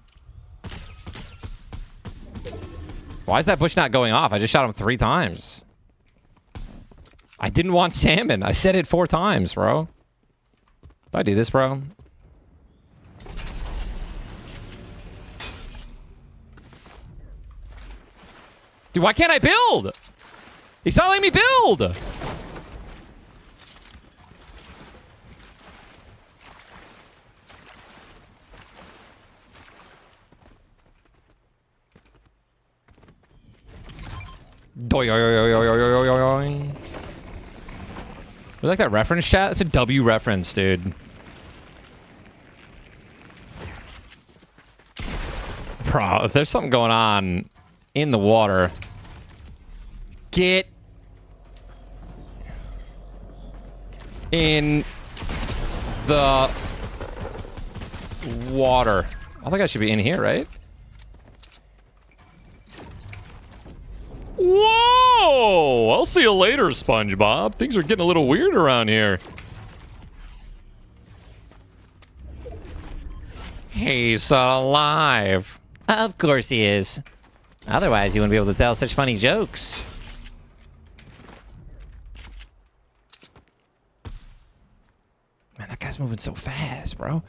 Why is that bush not going off? I just shot him 3 times. I didn't want salmon. I said it 4 times, bro. Do I do this, bro? Dude, why can't I build? He's not letting me build. You like that reference, chat? It's a W reference, dude. Bro, if there's something going on in the water, get in the water. I think I should be in here, right? Whoa! I'll see you later, SpongeBob. Things are getting a little weird around here. He's alive.
Of course he is. Otherwise, you wouldn't be able to tell such funny jokes.
Man, that guy's moving so fast, bro.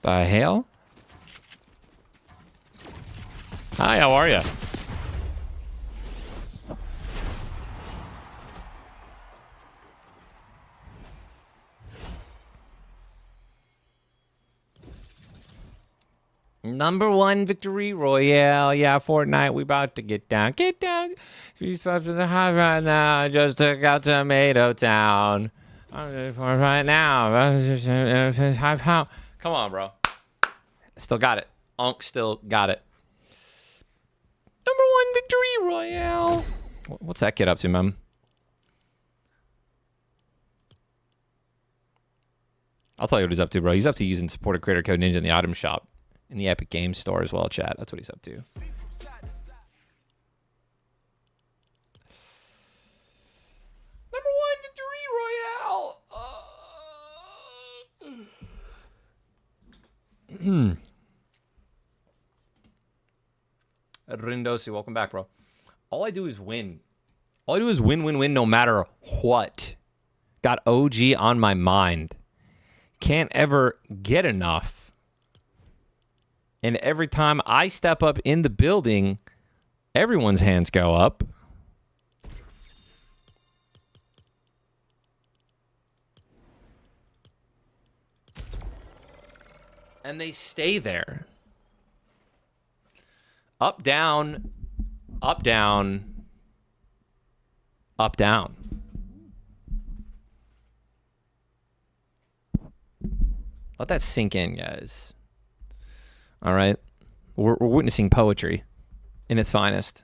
The hell? Hi, how are you?
#1 victory royale. Yeah, Fortnite, we about to get down. Get down. She's up to the high right now. Just took out Tomato Town. I'm for right now.
Come on, bro. Still got it. Unk still got it. #1 victory royale. What's that kid up to, man? I'll tell you what he's up to, bro. He's up to using supported creator code Ninja in the item shop in the Epic Games Store as well, chat. That's what he's up to. #1 victory royale. Rindosi, welcome back, bro. All I do is win. All I do is win, win, win, no matter what. Got OG on my mind. Can't ever get enough. And every time I step up in the building, everyone's hands go up. And they stay there. Up, down, up, down, up, down. Let that sink in, guys. All right? We're witnessing poetry in its finest.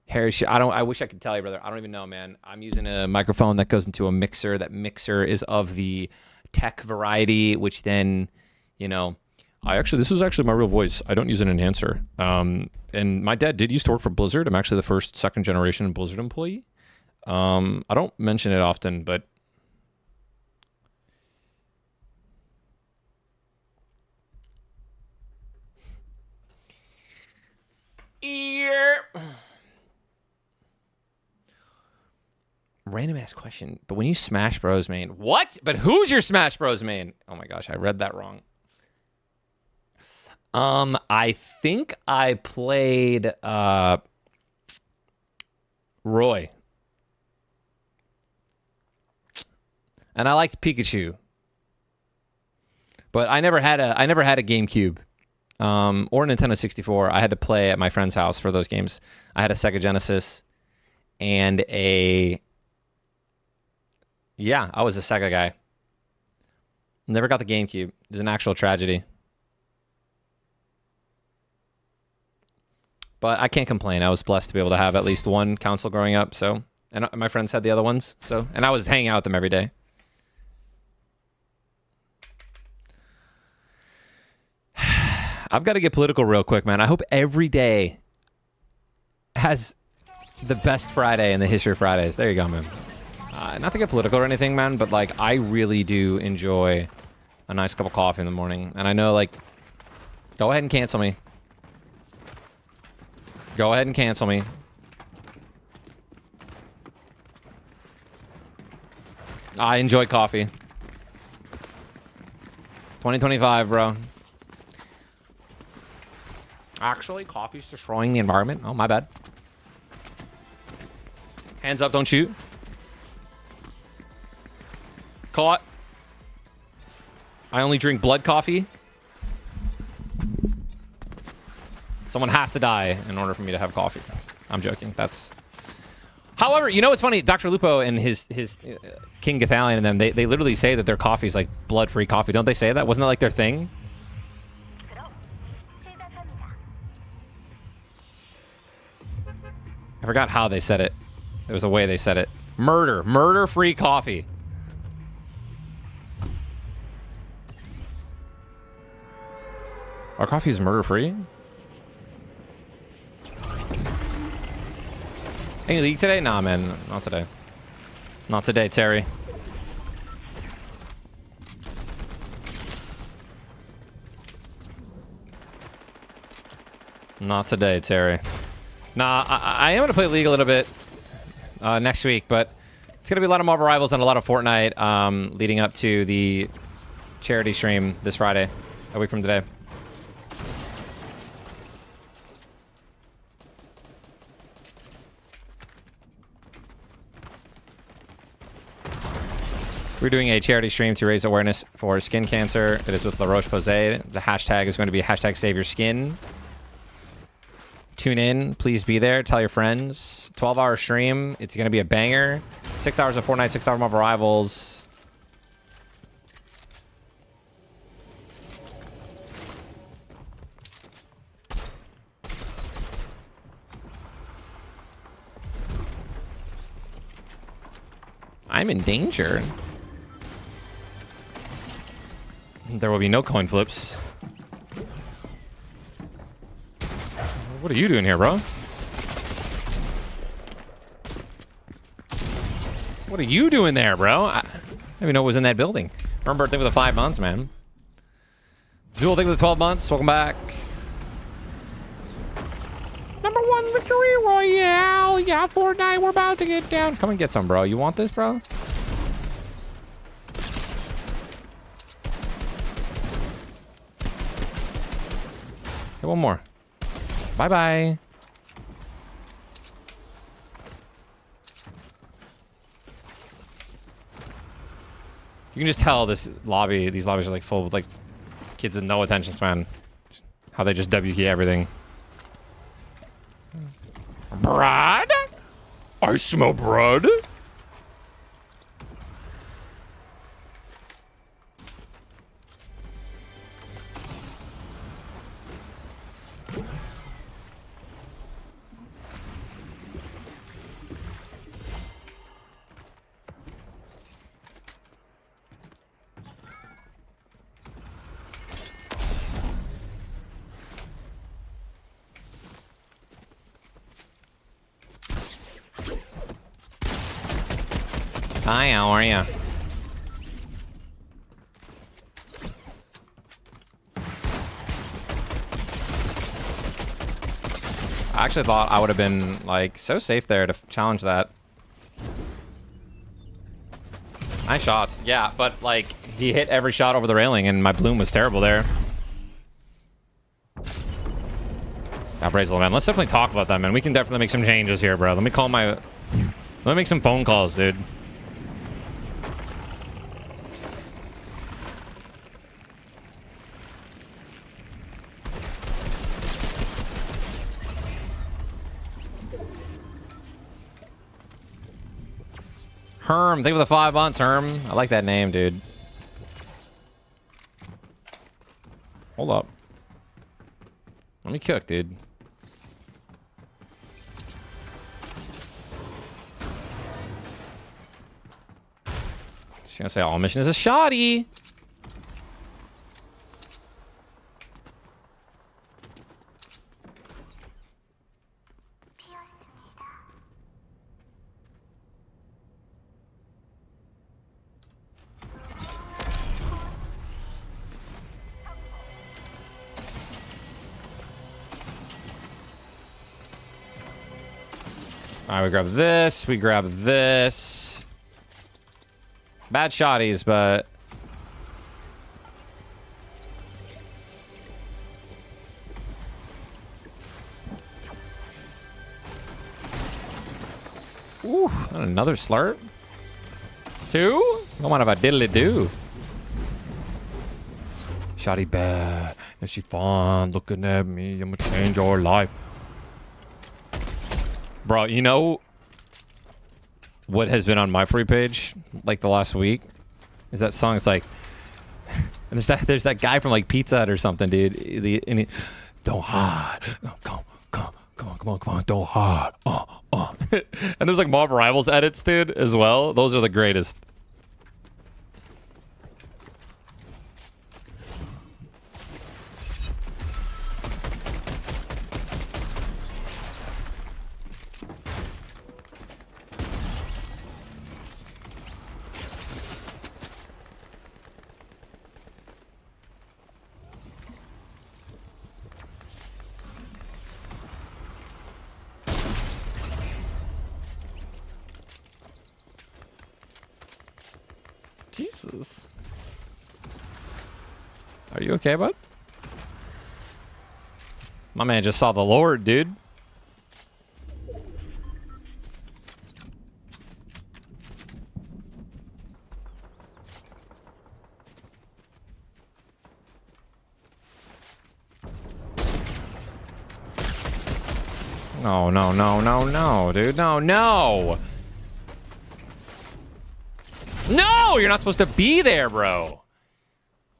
Harry, I wish I could tell you, brother. I don't even know, man. I'm using a microphone that goes into a mixer. That mixer is of the tech variety, which then, you know, this is actually my real voice. I don't use an enhancer. And my dad did used to work for Blizzard. I'm actually the first second generation Blizzard employee. I don't mention it often, but random ass question. But when you Smash Bros main, what? But who's your Smash Bros main? Oh my gosh, I read that wrong. I think I played Roy. And I liked Pikachu. But I never had a GameCube. Or Nintendo 64. I had to play at my friend's house for those games. I had a Sega Genesis and I was a Sega guy. Never got the GameCube. It was an actual tragedy. But I can't complain. I was blessed to be able to have at least one console growing up. So, and my friends had the other ones. So, and I was hanging out with them every day. I've got to get political real quick, man. I hope every day has The best Friday in the history of Fridays. There you go, man. Not to get political or anything, man, but like I really do enjoy a nice cup of coffee in the morning. And I know, like, go ahead and cancel me. Go ahead and cancel me. I enjoy coffee. 2025, bro. Actually, coffee's destroying the environment. Oh, my bad. Hands up, don't shoot. Caught. I only drink blood coffee. Someone has to die in order for me to have coffee. I'm joking. That's... However, you know what's funny? Dr. Lupo and his King Gathalion and them, they literally say that their coffee is like blood-free coffee. Don't they say that? Wasn't that like their thing? I forgot how they said it. There was a way they said it. Murder. Murder-free coffee. Our coffee is murder-free? Any league today? Nah, man. Not today. Not today, Terry. Not today, Terry. Nah, I am going to play League a little bit next week, but it's going to be a lot of Marvel Rivals and a lot of Fortnite leading up to the charity stream this Friday, a week from today. We're doing a charity stream to raise awareness for skin cancer. It is with La Roche-Posay. The hashtag is going to be hashtag Save Your Skin. Tune in. Please be there. Tell your friends. 12-hour stream. It's going to be a banger. 6 hours of Fortnite, 6 hours of Marvel Rivals. I'm in danger. There will be no coin flips. What are you doing here, bro? What are you doing there, bro? I didn't even know what was in that building. Remember, thing with the 5 months, man. Zool, thing with the 12 months. Welcome back. Number 1 victory royale. Yeah, Fortnite, we're about to get down. Come and get some, bro. You want this, bro? Hey, one more. Bye-bye. You can just tell this lobby, these lobbies are like full with like kids with no attention span. How they just WK everything. Brad? I smell blood. Hi, how are you? I actually thought I would have been like so safe there to challenge that. Nice shots. Yeah, but like he hit every shot over the railing and my bloom was terrible there. Appraisal, man. Let's definitely talk about that, man. We can definitely make some changes here, bro. Let me make some phone calls, dude. Herm, think of the 5 months, Herm. I like that name, dude. Hold up. Let me cook, dude. Just gonna say all mission is a shoddy. All right, we grab this. We grab this. Bad shotties, but... Ooh, another slurp. 2? Don't mind if I diddly do. Shotty bad. And she fun looking at me. I'm gonna change your life. Bro, you know what has been on my free page like the last week? Is that song? It's like, and there's that guy from like Pizza Hut or something, dude. Don't hide. Come on, don't hide. And there's like Mob Rivals edits, dude, as well. Those are the greatest. Jesus. Are you okay, bud? My man just saw the Lord, dude. No, no, no, no, no, dude. No, no. No, you're not supposed to be there, bro.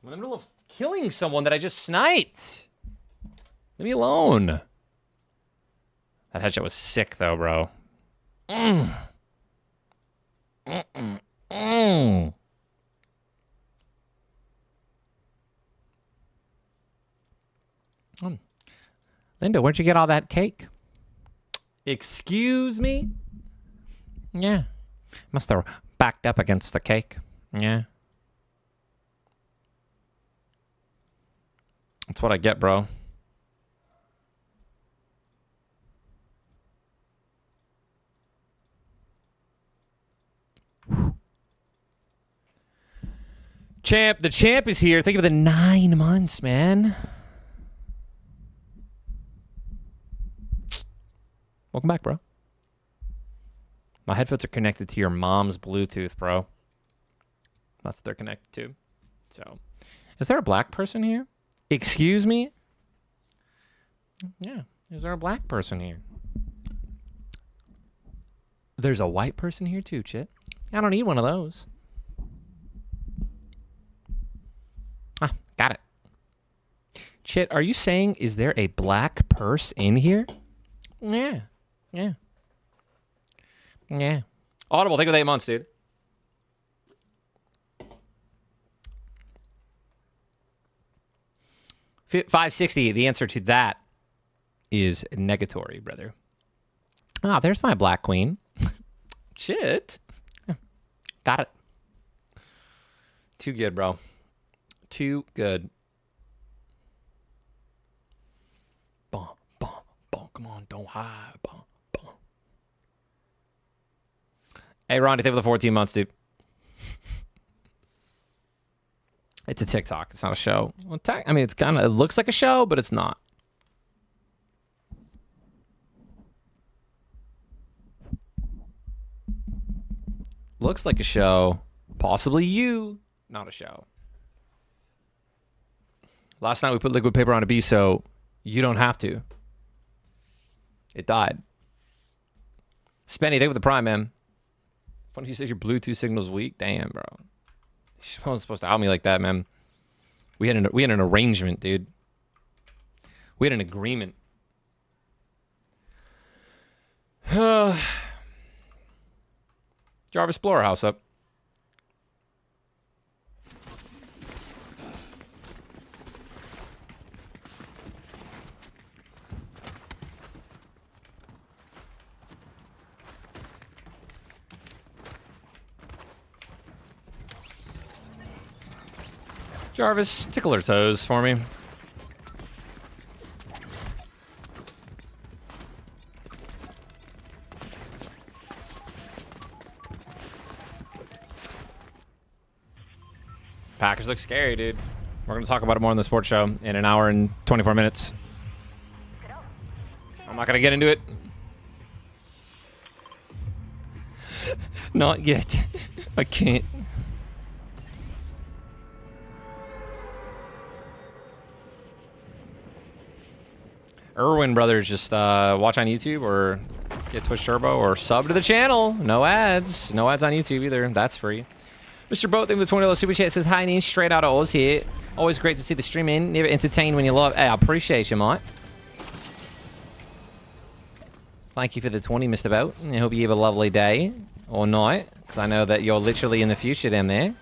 I'm in the middle of killing someone that I just sniped. Leave me alone. That headshot was sick, though, bro. Linda, where'd you get all that cake? Excuse me? Yeah. Must have backed up against the cake. Yeah. That's what I get, bro. Champ, the champ is here. Thank you for the 9 months, man. Welcome back, bro. My headphones are connected to your mom's Bluetooth, bro. That's what they're connected to. So, is there a black person here? Excuse me? Yeah. Is there a black person here? There's a white person here too, Chit. I don't need one of those. Ah, got it. Chit, are you saying, is there a black purse in here? Yeah. Yeah. Yeah. Audible, thank you for the 8 months, dude. $560. The answer to that is negatory, brother. Ah, there's my black queen. Shit. Got it. Too good, bro. Too good. Bum, bum, bum. Come on, don't hide. Bum, bum. Hey, Ron, thank you for the 14 months, dude. It's a TikTok. It's not a show. Well, I mean, it looks like a show, but it's not. Looks like a show. Possibly you. Not a show. Last night we put liquid paper on a bee, so you don't have to. It died. Spenny, thank you for the prime, man. Funny you said your Bluetooth signal's weak. Damn, bro. She wasn't supposed to out me like that, man. We had an arrangement, dude. We had an agreement. Jarvis, blow our house up. Jarvis, tickle her toes for me. Packers look scary, dude. We're going to talk about it more on the sports show in an hour and 24 minutes. I'm not going to get into it. Not yet. I can't. Irwin Brothers, just watch on YouTube or get Twitch Turbo or sub to the channel. No ads. No ads on YouTube either. That's free. Mr. Boat, with the $20 super chat says, hi, Neen, straight out of Oz here. Always great to see the streaming. Never entertained when you love. Hey, I appreciate you, mate. Thank you for the 20, Mr. Boat. I hope you have a lovely day or night, because I know that you're literally in the future down there.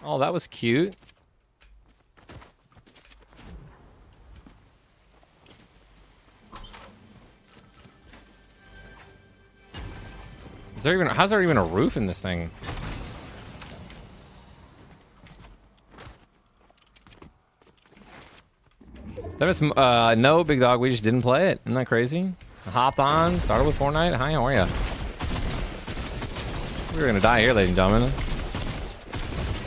Oh, that was cute. How's there even a roof in this thing? That was no, big dog. We just didn't play it. Isn't that crazy? I hopped on, started with Fortnite. Hi, how are ya? We were gonna die here, ladies and gentlemen.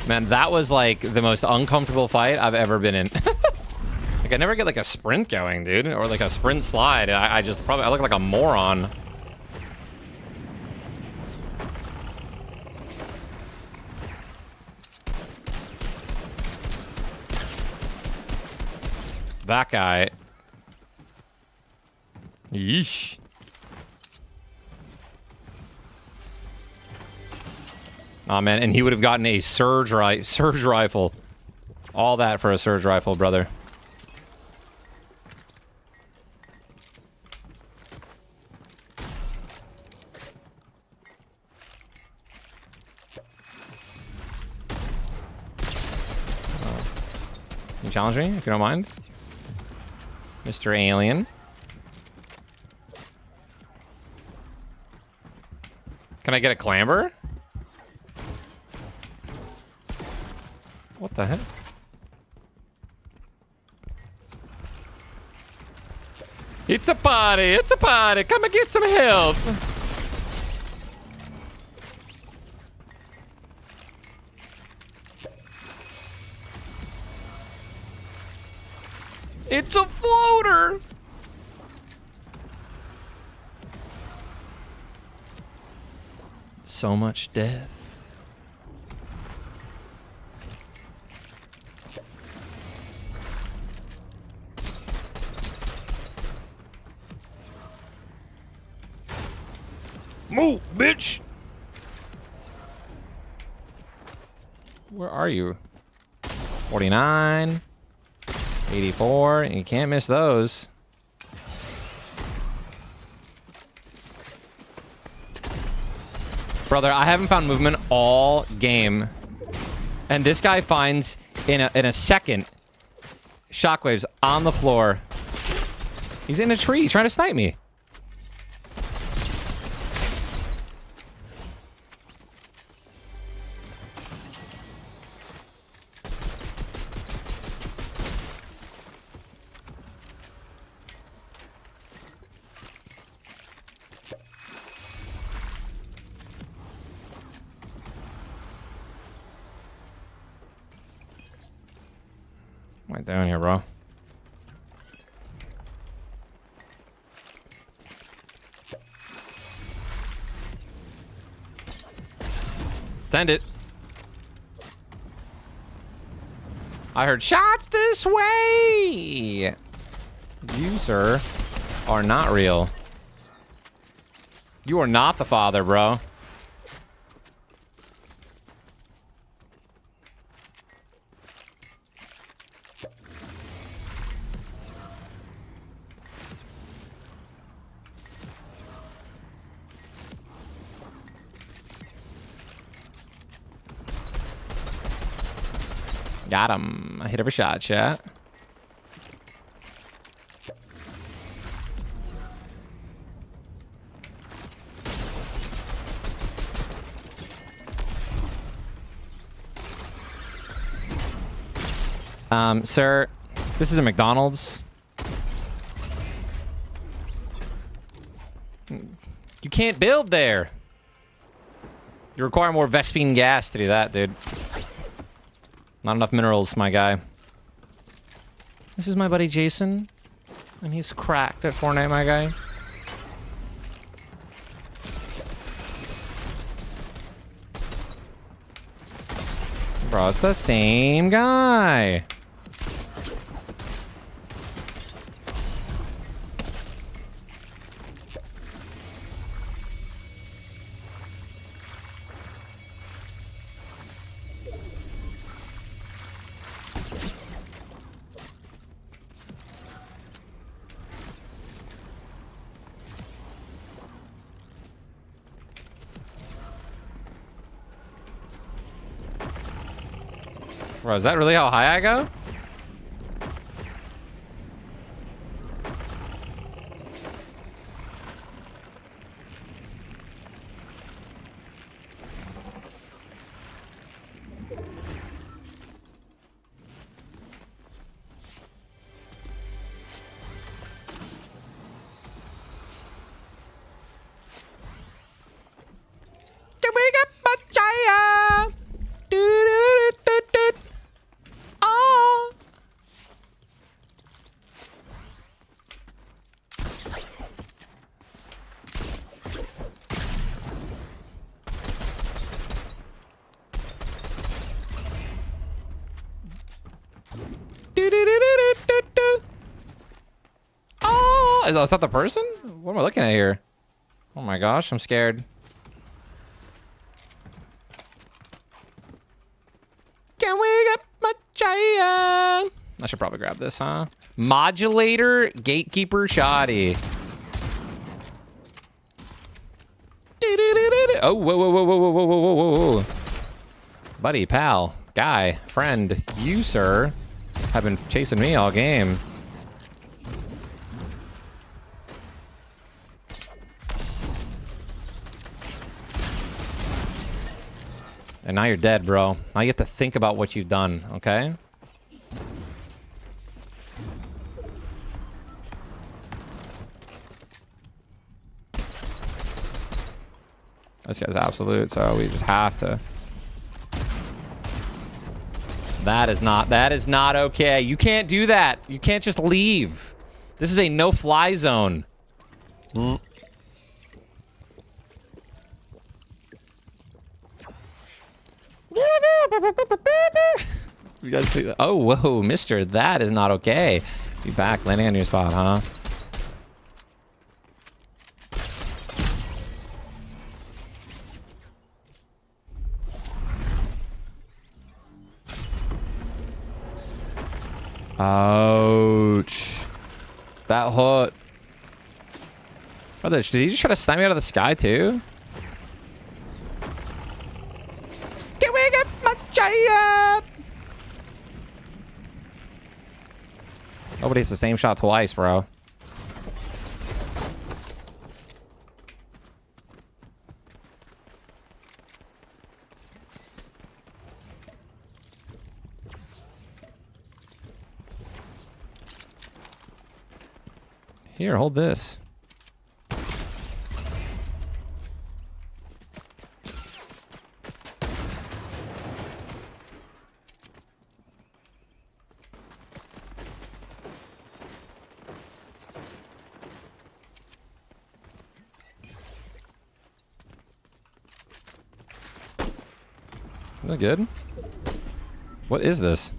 Man, that was like the most uncomfortable fight I've ever been in. Like, I never get like a sprint going, dude, or like a sprint slide. I look like a moron. That guy. Yeesh. Oh man, and he would have gotten a surge rifle. All that for a surge rifle, brother. Can you challenge me if you don't mind? Mr. Alien. Can I get a clamber? What the heck? It's a party! It's a party! Come and get some help! It's a floater! So much death. Move, bitch! Where are you? 49. 84. You can't miss those. Brother, I haven't found movement all game. And this guy finds, in a second, shockwaves on the floor. He's in a tree. He's trying to snipe me. Right down here, bro. Send it. I heard shots this way. You, sir, are not real. You are not the father, bro. Got him. I hit every shot, chat. Sir, this is a McDonald's. You can't build there. You require more Vespine gas to do that, dude. Not enough minerals, my guy. This is my buddy Jason. And he's cracked at Fortnite, my guy. Bro, it's the same guy. Bro, is that really how high I go? Can we get much higher? Do-do-do-do-do. Oh. Do-do-do-do-do-do. Oh, is that the person? What am I looking at here? Oh my gosh, I'm scared. Can we get much higher? I should probably grab this, huh? Modulator, gatekeeper, shoddy. Oh, whoa, whoa, whoa, whoa, whoa, whoa, whoa, whoa, whoa. Buddy, pal, guy, friend, you, sir, have been chasing me all game. And now you're dead, bro. Now you have to think about what you've done, okay? This guy's absolute, so we just have to. That is not okay. You can't do that. You can't just leave. This is a no-fly zone. You guys see that? Oh, whoa, mister, that is not okay. Be back, landing on your spot, huh? Ouch. That hurt. Oh, did he just try to snipe me out of the sky, too? Can we get much higher? Nobody hits the same shot twice, bro. Here, hold this. That's good. What is this?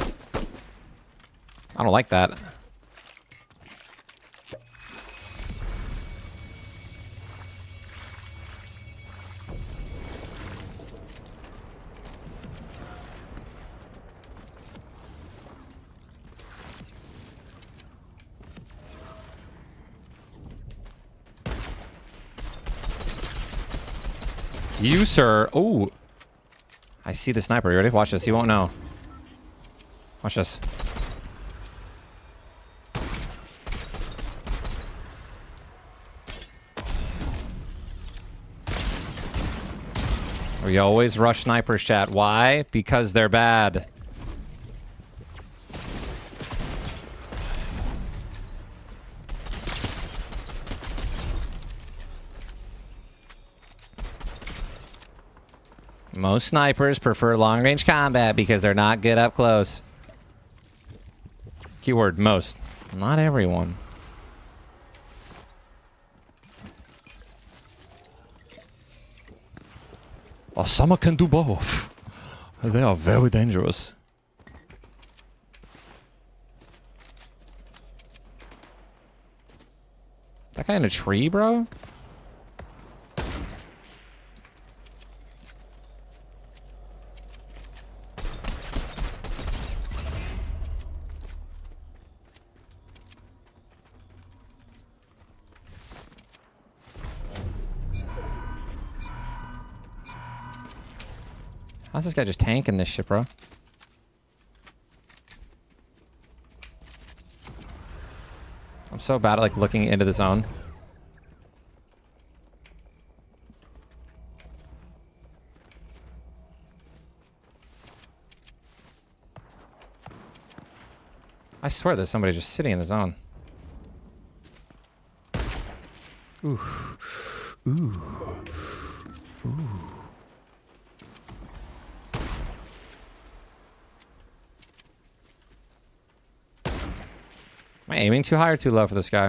I don't like that. You, sir. Oh. I see the sniper. You ready? Watch this. He won't know. Watch this. We always rush snipers, chat. Why? Because they're bad. Most snipers prefer long-range combat because they're not good up close. Keyword most. Not everyone. Well, some can do both. They are very dangerous. That guy in a tree, bro? How's this guy just tanking this shit, bro? I'm so bad at like looking into the zone. I swear there's somebody just sitting in the zone. Ooh. Ooh. Ooh. Am I aiming too high or too low for this guy?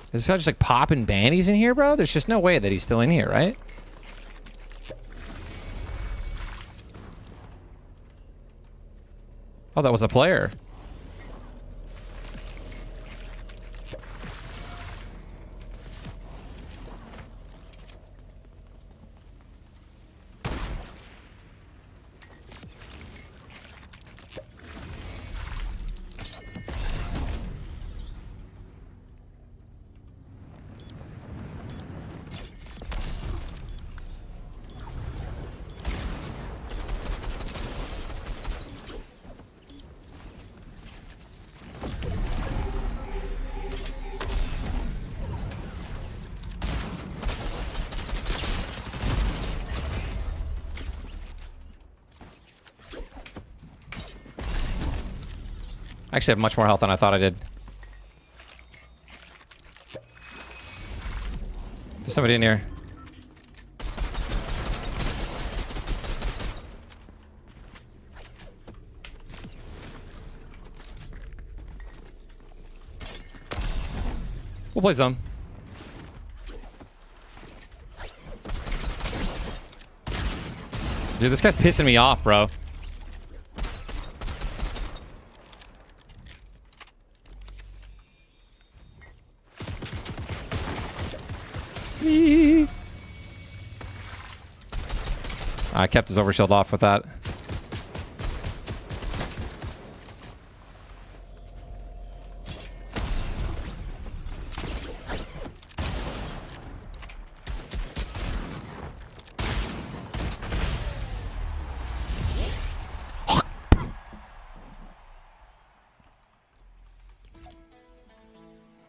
Is this guy just like popping bandies in here, bro? There's just no way that he's still in here, right? Oh, that was a player. I actually have much more health than I thought I did. There's somebody in here. We'll play some. Dude, this guy's pissing me off, bro. I kept his overshield off with that.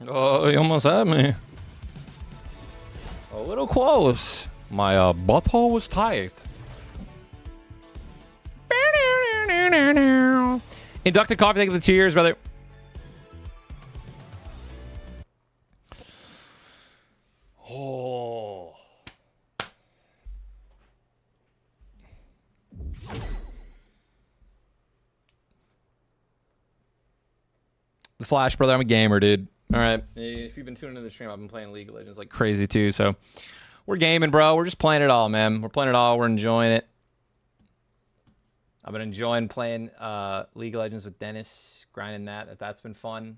Oh, he almost had me. A little close. My butthole was tight. Inducted coffee, thank you for the 2 years, brother. Oh. The Flash, brother. I'm a gamer, dude. All right. If you've been tuning into the stream, I've been playing League of Legends like crazy, too. So we're gaming, bro. We're just playing it all, man. We're playing it all. We're enjoying it. I've been enjoying playing League of Legends with Dennis, grinding that. That's been fun.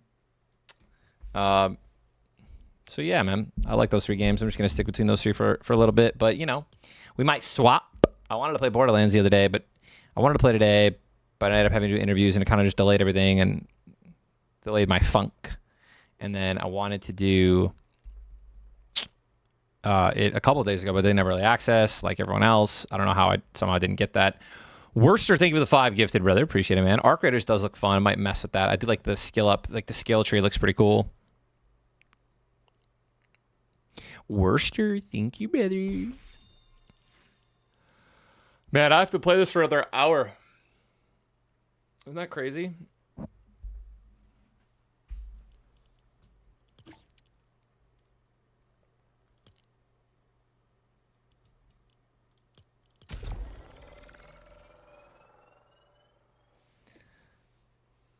So yeah, man, I like those 3 games. I'm just gonna stick between those 3 for a little bit. But you know, we might swap. I wanted to play Borderlands the other day, but I wanted to play today, but I ended up having to do interviews, and it kind of just delayed everything and delayed my funk. And then I wanted to do it a couple of days ago, but they never really access like everyone else. I don't know how I somehow didn't get that. Worcester, thank you for the 5 gifted, brother. Appreciate it, man. Arc Raiders does look fun. I might mess with that. I do like the skill up, like the skill tree looks pretty cool. Worcester, thank you, brother. Man, I have to play this for another hour. Isn't that crazy?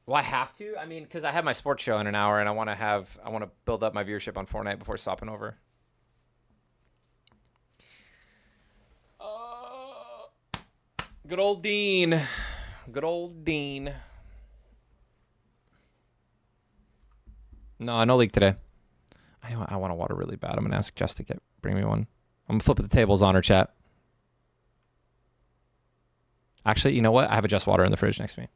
Well, I have to. I mean, because I have my sports show in an hour, and I want to build up my viewership on Fortnite before stopping over. Good old Dean. Good old Dean. No leak today. I want a water really bad. I'm gonna ask Jess to bring me one. I'm gonna flip the tables on her chat. Actually, you know what? I have a Just water in the fridge next to me.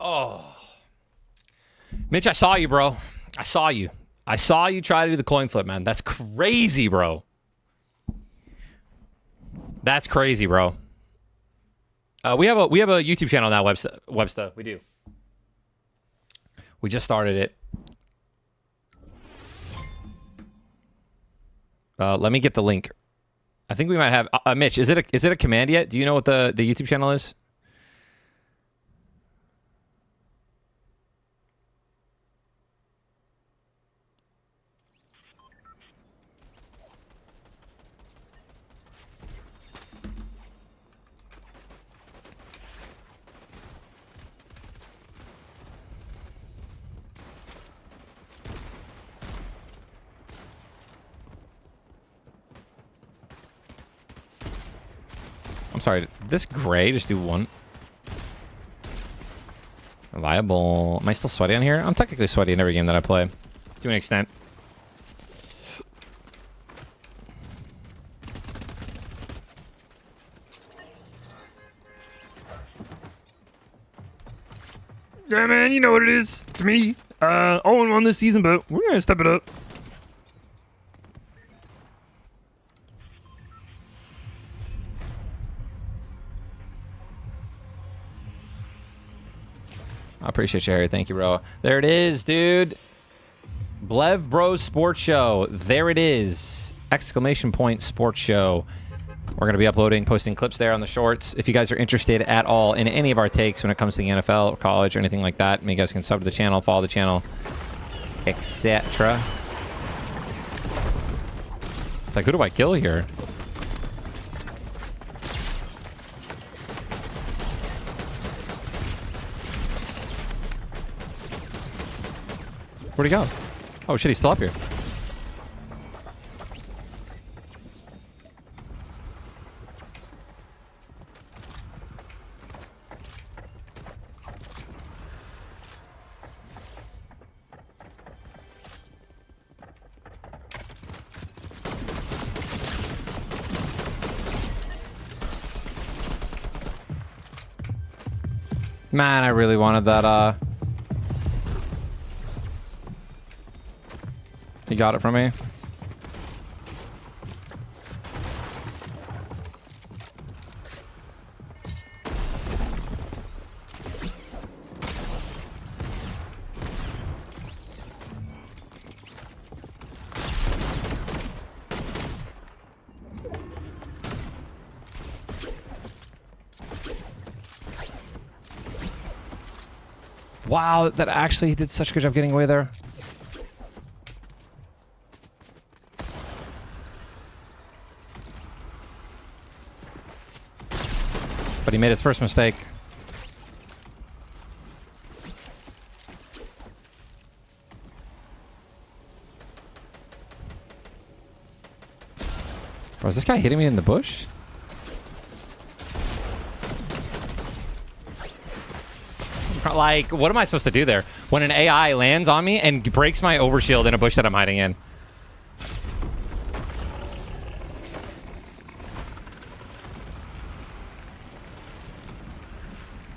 Oh. Mitch, I saw you, bro. I saw you. I saw you try to do the coin flip, man. That's crazy, bro. That's crazy, bro. We have a YouTube channel now, Websta. We do. We just started it. Let me get the link. I think we might have Mitch, is it a command yet? Do you know what the YouTube channel is? I'm sorry, did this gray just do one? Viable. Am I still sweaty on here? I'm technically sweaty in every game that I play, to an extent.
Yeah, man, you know what it is. It's me. 0-1 this season, but we're gonna step it up.
I appreciate you, Harry. Thank you, bro. There it is, dude. Blev Bros Sports Show. There it is. Exclamation point Sports Show. We're going to be posting clips there on the shorts. If you guys are interested at all in any of our takes when it comes to the NFL or college or anything like that, you guys can sub to the channel, follow the channel, etc. It's like, who do I kill here? Where'd he go? Oh shit, he's still up here. Man, I really wanted that, He got it from me. Wow, that actually did such a good job getting away there. But he made his first mistake. Bro, is this guy hitting me in the bush? Like, what am I supposed to do there? When an AI lands on me and breaks my overshield in a bush that I'm hiding in.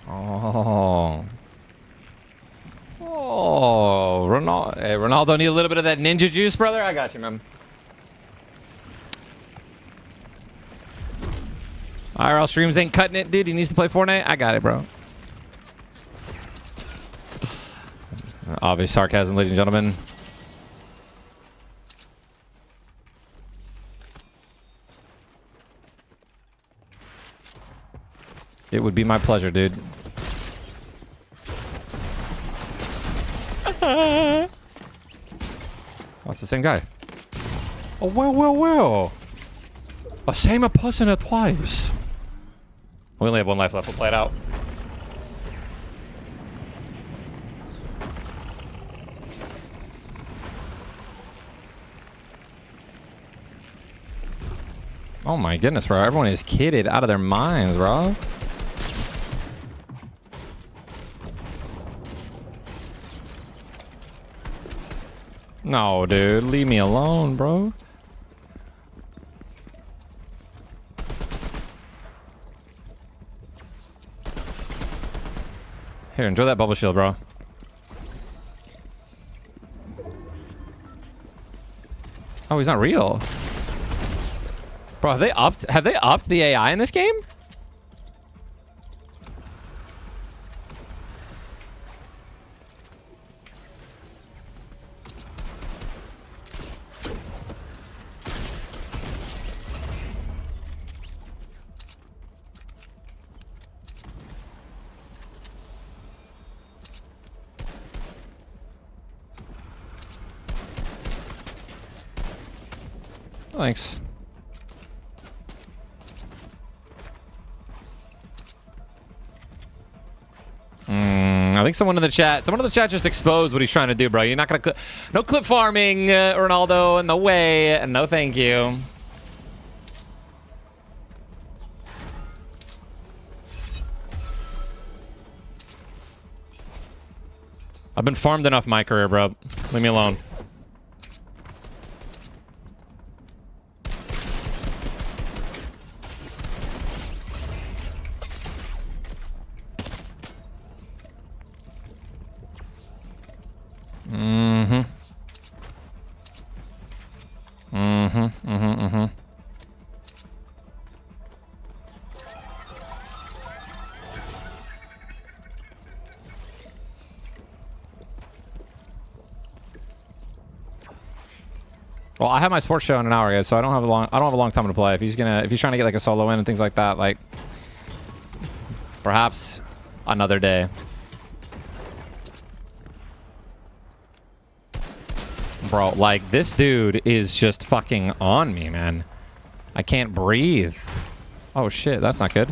Oh, Ronaldo. Hey, Ronaldo need a little bit of that ninja juice, brother? I got you, man. IRL streams ain't cutting it, dude. He needs to play Fortnite. I got it, bro. Obvious sarcasm, ladies and gentlemen. It would be my pleasure, dude. Oh, it's the same guy. Oh, well. A same a person at twice. We only have one life left. We'll play it out. Oh my goodness, bro. Everyone is kidded out of their minds, bro. No, dude. Leave me alone, bro. Here, enjoy that bubble shield, bro. Oh, he's not real. Bro, have they upped the AI in this game? Thanks. I think someone in the chat just exposed what he's trying to do, bro. You're not gonna no clip farming, Ronaldo, no way, no thank you. I've been farmed enough in my career, bro. Leave me alone. Well, I have my sports show in an hour, guys, so I don't have a long time to play. If he's trying to get like a solo win and things like that, like perhaps another day. Bro, like this dude is just fucking on me, man. I can't breathe. Oh shit, that's not good.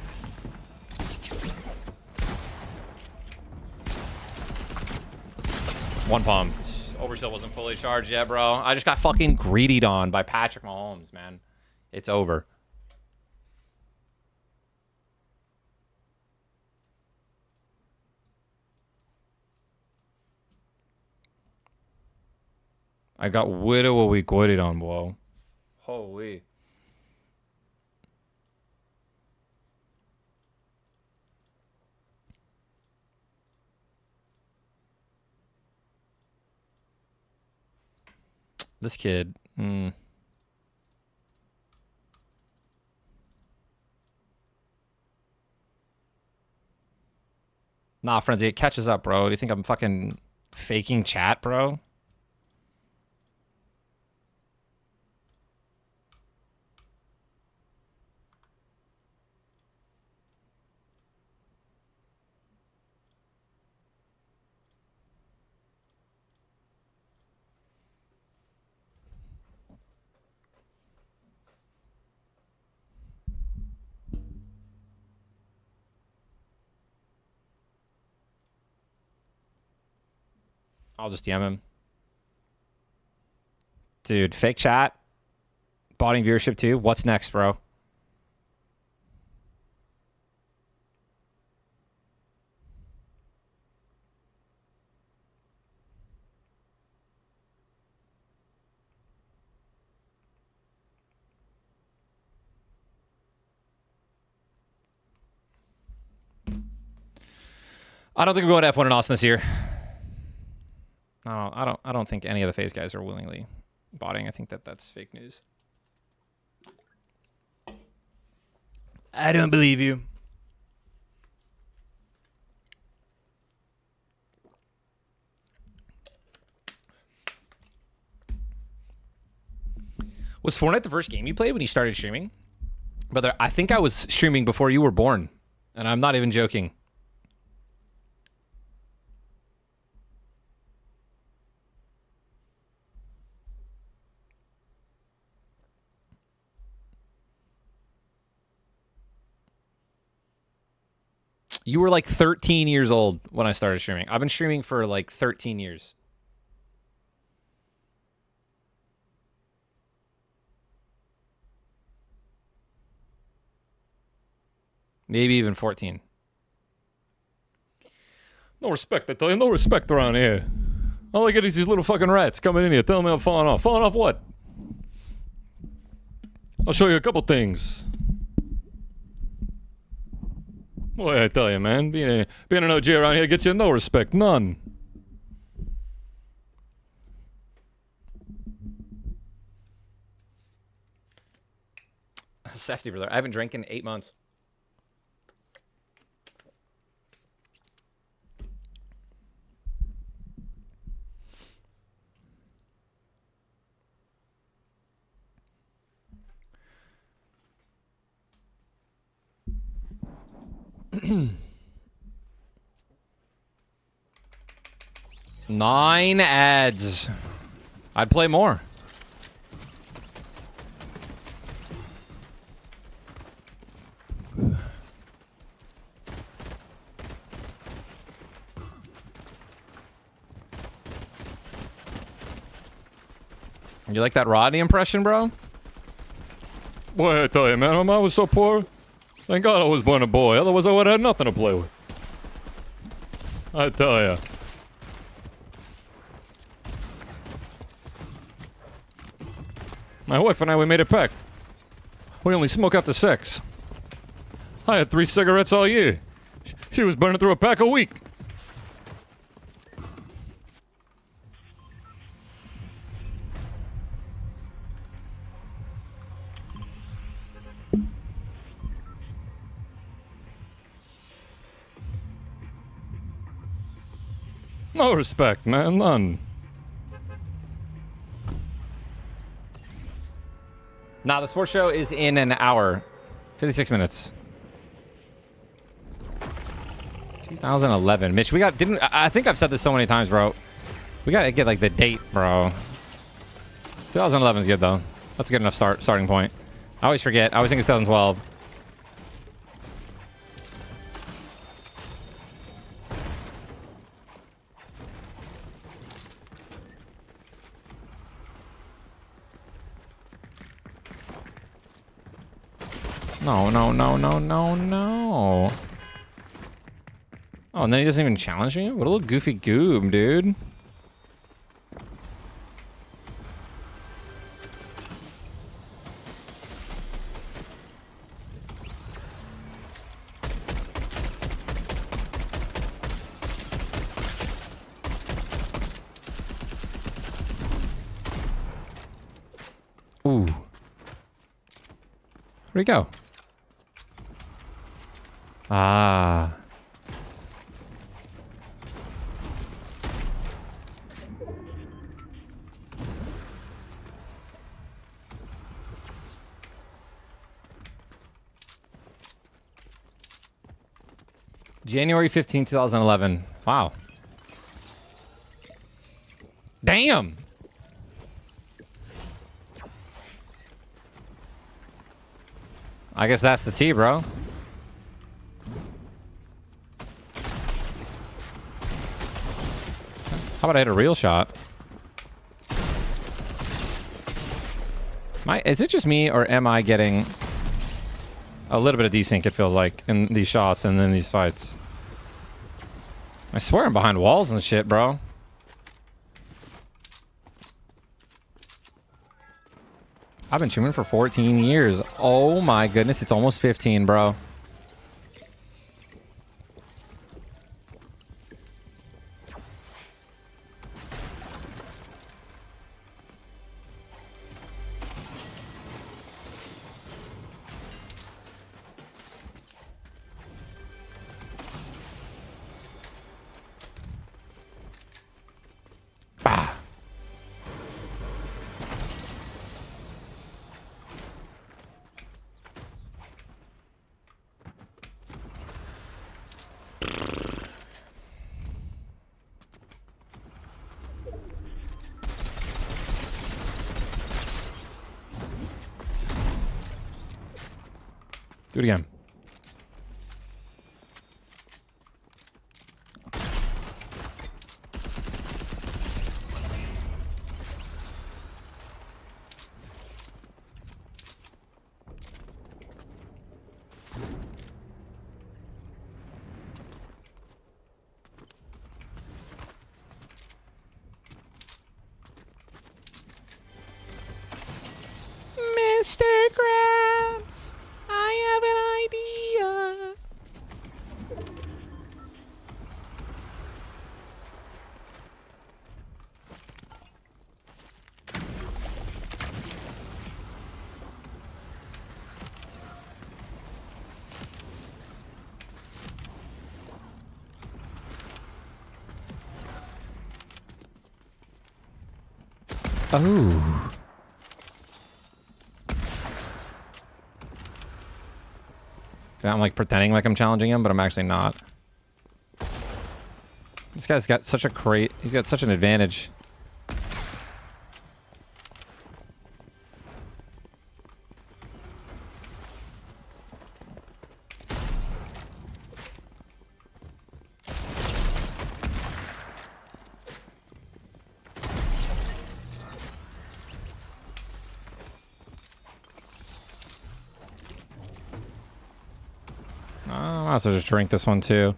One pump. Overstill wasn't fully charged yet, bro. I just got fucking greedied on by Patrick Mahomes, man. It's over. I got widow a week greedied on, bro. Holy. This kid. Nah, Frenzy, it catches up, bro. Do you think I'm fucking faking chat, bro? I'll just DM him. Dude, fake chat. Botting viewership too. What's next, bro? I don't think we're going to F1 in Austin this year. No, I don't think any of the FaZe guys are willingly botting. I think that's fake news.
I don't believe you.
Was Fortnite the first game you played when you started streaming? Brother, I think I was streaming before you were born. And I'm not even joking. You were like 13 years old when I started streaming. I've been streaming for like 13 years. Maybe even 14.
No respect, I tell you. No respect around here. All I get is these little fucking rats coming in here telling me I'm falling off. Falling off what? I'll show you a couple things. Boy, I tell you, man. Being an OG around here gets you no respect. None.
Safety, brother. I haven't drank in 8 months. Nine ads. I'd play more. You like that Rodney impression, bro?
Boy, I tell you, man. I was so poor. Thank God I was born a boy. Otherwise, I would have had nothing to play with. I tell ya. My wife and I, we made a pact. We only smoke after sex. I had 3 cigarettes all year. She was burning through a pack a week. No respect, man. None.
Nah, the sports show is in an hour. 56 minutes. 2011. Mitch, we got... I think I've said this so many times, bro. We gotta get, like, the date, bro. 2011 is good, though. That's a good enough starting point. I always forget. I always think it's 2012. No, no, no, no, no, no. Oh, and then he doesn't even challenge me? What a little goofy goob, dude. Ooh. Where'd he go? Ah. January 15, 2011. Wow. Damn. I guess that's the T, bro. How about I hit a real shot? Is it just me, or am I getting a little bit of desync, it feels like, in these shots and then these fights? I swear I'm behind walls and shit, bro. I've been streaming for 14 years. Oh my goodness, it's almost 15, bro.
Do it again.
Mr. Krabs, I have an idea. Oh.
I'm like pretending like I'm challenging him, but I'm actually not. This guy's got such a he's got such an advantage. I'll also just drink this one too.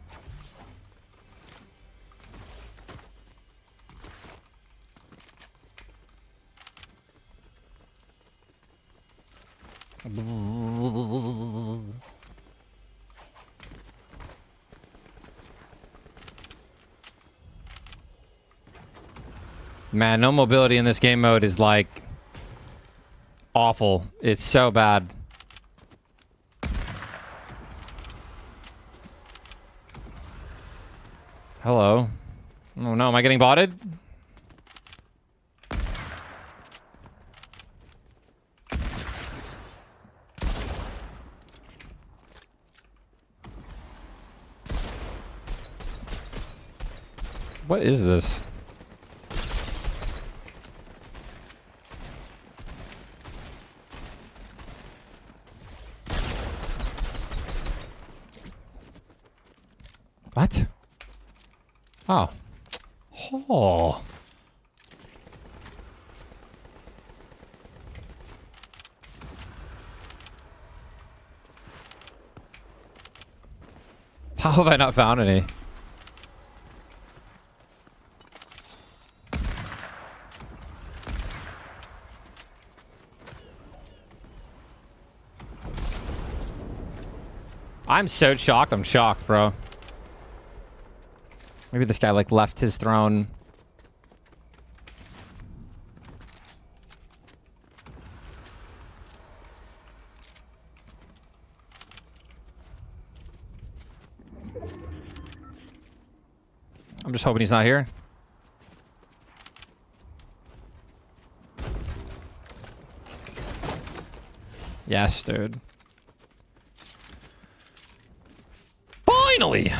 Man, no mobility in this game mode is like awful. It's so bad. Hello. Oh no, am I getting botted? What is this? What? Oh. Oh. How have I not found any? I'm so shocked. I'm shocked, bro. Maybe this guy like left his throne. I'm just hoping he's not here. Yes, dude. Finally!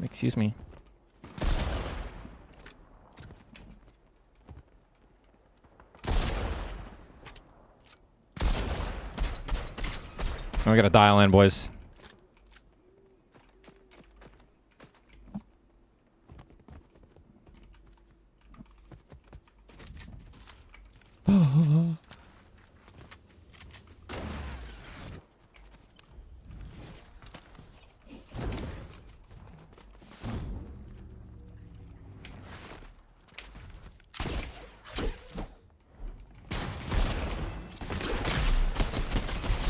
Excuse me. We gotta dial in, boys.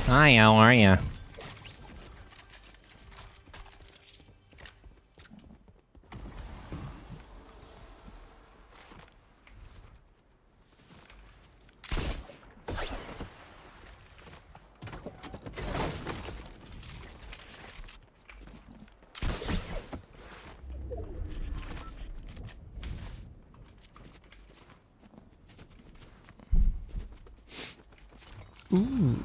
Hi, how are you? Ooh.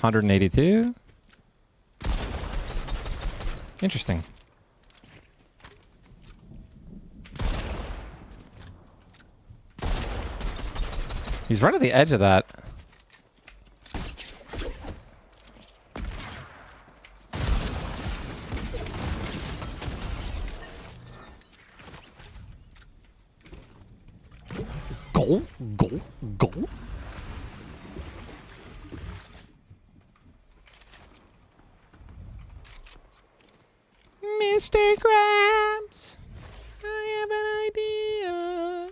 182. Interesting.
He's right at the edge of that. Goal, goal, goal. Mr. Krabs, I have an idea.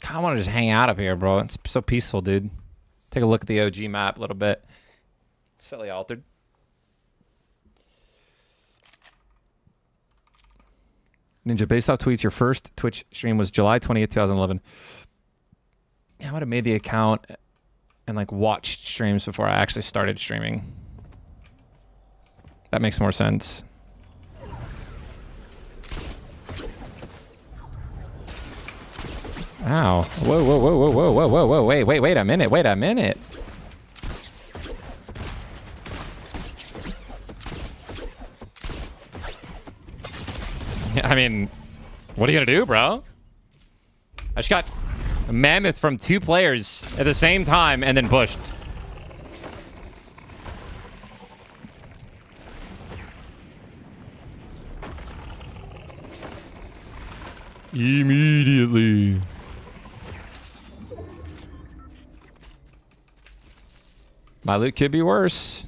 I want to just hang out up here, bro. It's so peaceful, dude. Take a look at the OG map a little bit. Slightly altered. Ninja, based off tweets, your first Twitch stream was July 20th, 2011. Yeah, I would have made the account and like watched streams before I actually started streaming. That makes more sense. Ow. Whoa, whoa, whoa, whoa, whoa, whoa, whoa, whoa, wait a minute, wait a minute. I mean, what are you gonna do, bro? I just got a mammoth from 2 players at the same time and then pushed.
Immediately.
My loot could be worse.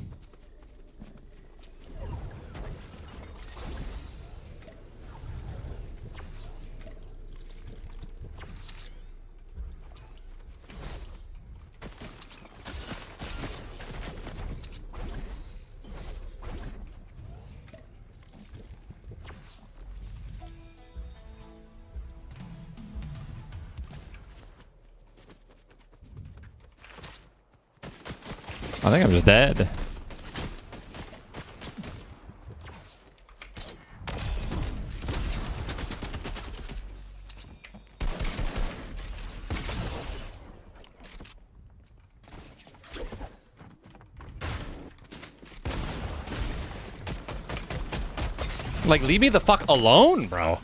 I think I'm just dead. Like, leave me the fuck alone, bro.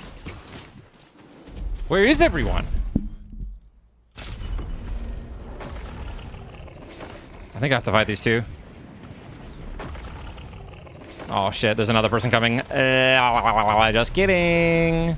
Where is everyone? I think I have to fight these 2. Oh shit, there's another person coming. Just kidding.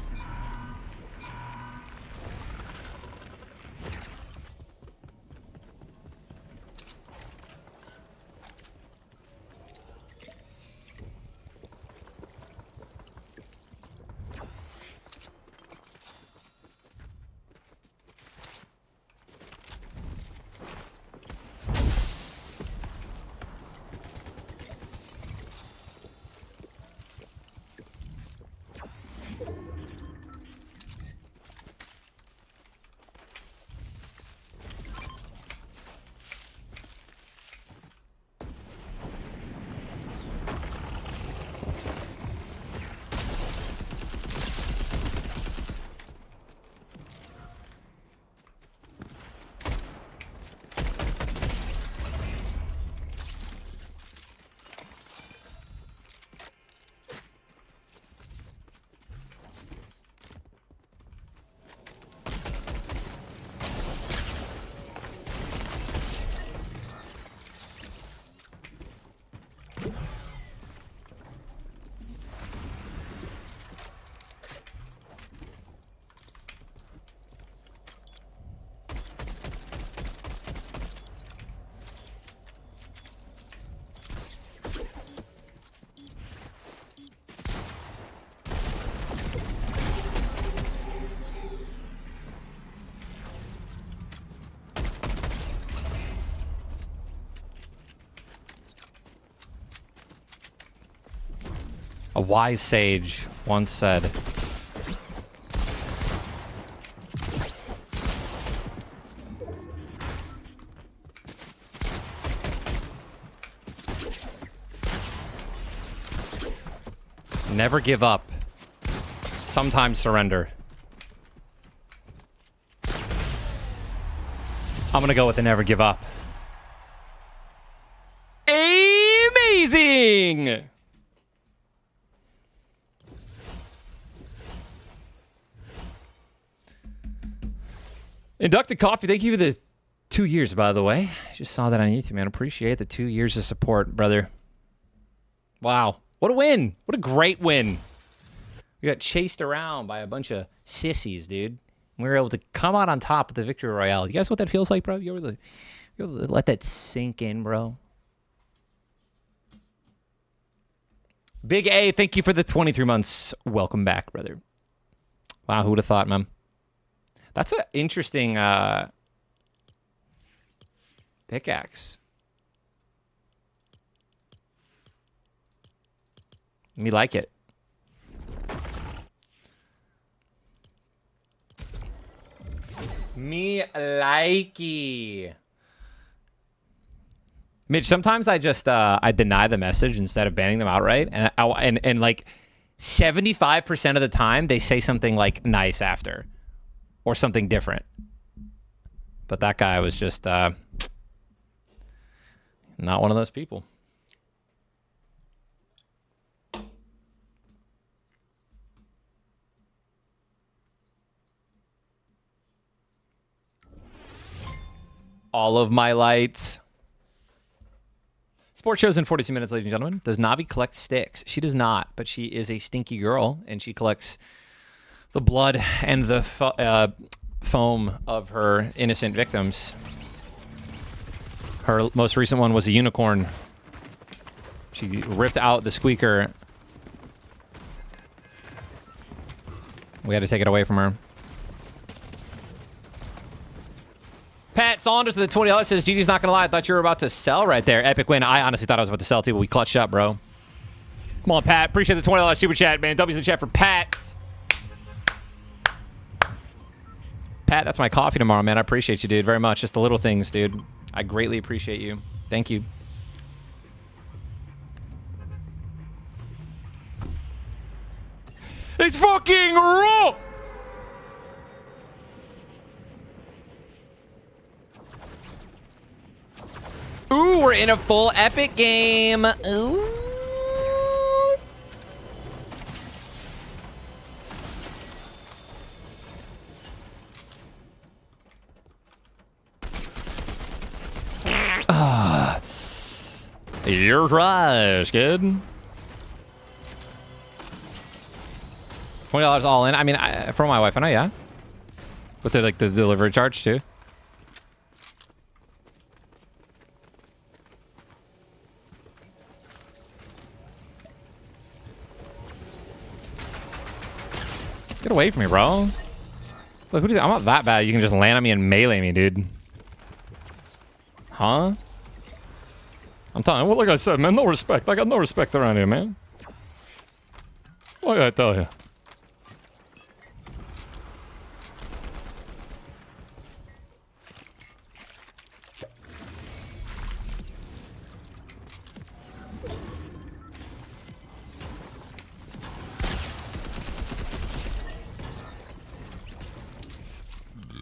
A wise sage once said, never give up. Sometimes surrender.
I'm going to go with the never give up. Amazing! Inducted Coffee, thank you for the 2 years, by the way. I just saw that on YouTube, man. Appreciate the 2 years of support, brother. Wow. What a win. What a great win. We got chased around by a bunch of sissies, dude. We were able to come out on top with the victory royale. You guys know what that feels like, bro? You ever let that sink in, bro? Big A, thank you for the 23 months. Welcome back, brother. Wow, who would have thought, man? That's an interesting pickaxe. Me like it. Me likey. Mitch, sometimes I just I deny the message instead of banning them outright, and like 75% of the time they say something like nice after, or something different. But that guy was just not one of those people. All of my lights. Sports shows in 42 minutes, ladies and gentlemen. Does Navi collect sticks? She does not, but she is a stinky girl, and she collects the blood and the foam of her innocent victims. Her most recent one was a unicorn. She ripped out the squeaker. We had to take it away from her. Pat Saunders with the $20 says, GG's not going to lie. I thought you were about to sell right there. Epic win. I honestly thought I was about to sell too, but we clutched up, bro. Come on, Pat. Appreciate the $20 super chat, man. W's in the chat for Pat. Pat, that's my coffee tomorrow, man. I appreciate you, dude, very much. Just the little things, dude. I greatly appreciate you. Thank you. It's fucking raw! Ooh, we're in a full epic game. Ooh. You're trash, kid. $20 all in. I mean, for my wife, I know, yeah. With the the delivery charge too. Get away from me, bro. Look, who do you, I'm not that bad. You can just land on me and melee me, dude. Huh? I'm telling you, well, like I said, man, no respect. I got no respect around here, man. What did I tell you?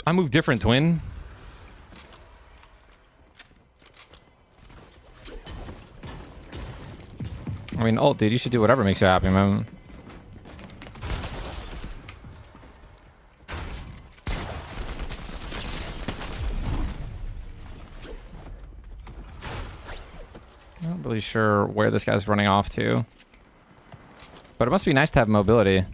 I move different, twin. I mean, dude, you should do whatever makes you happy, man. I'm not really sure where this guy's running off to. But it must be nice to have mobility.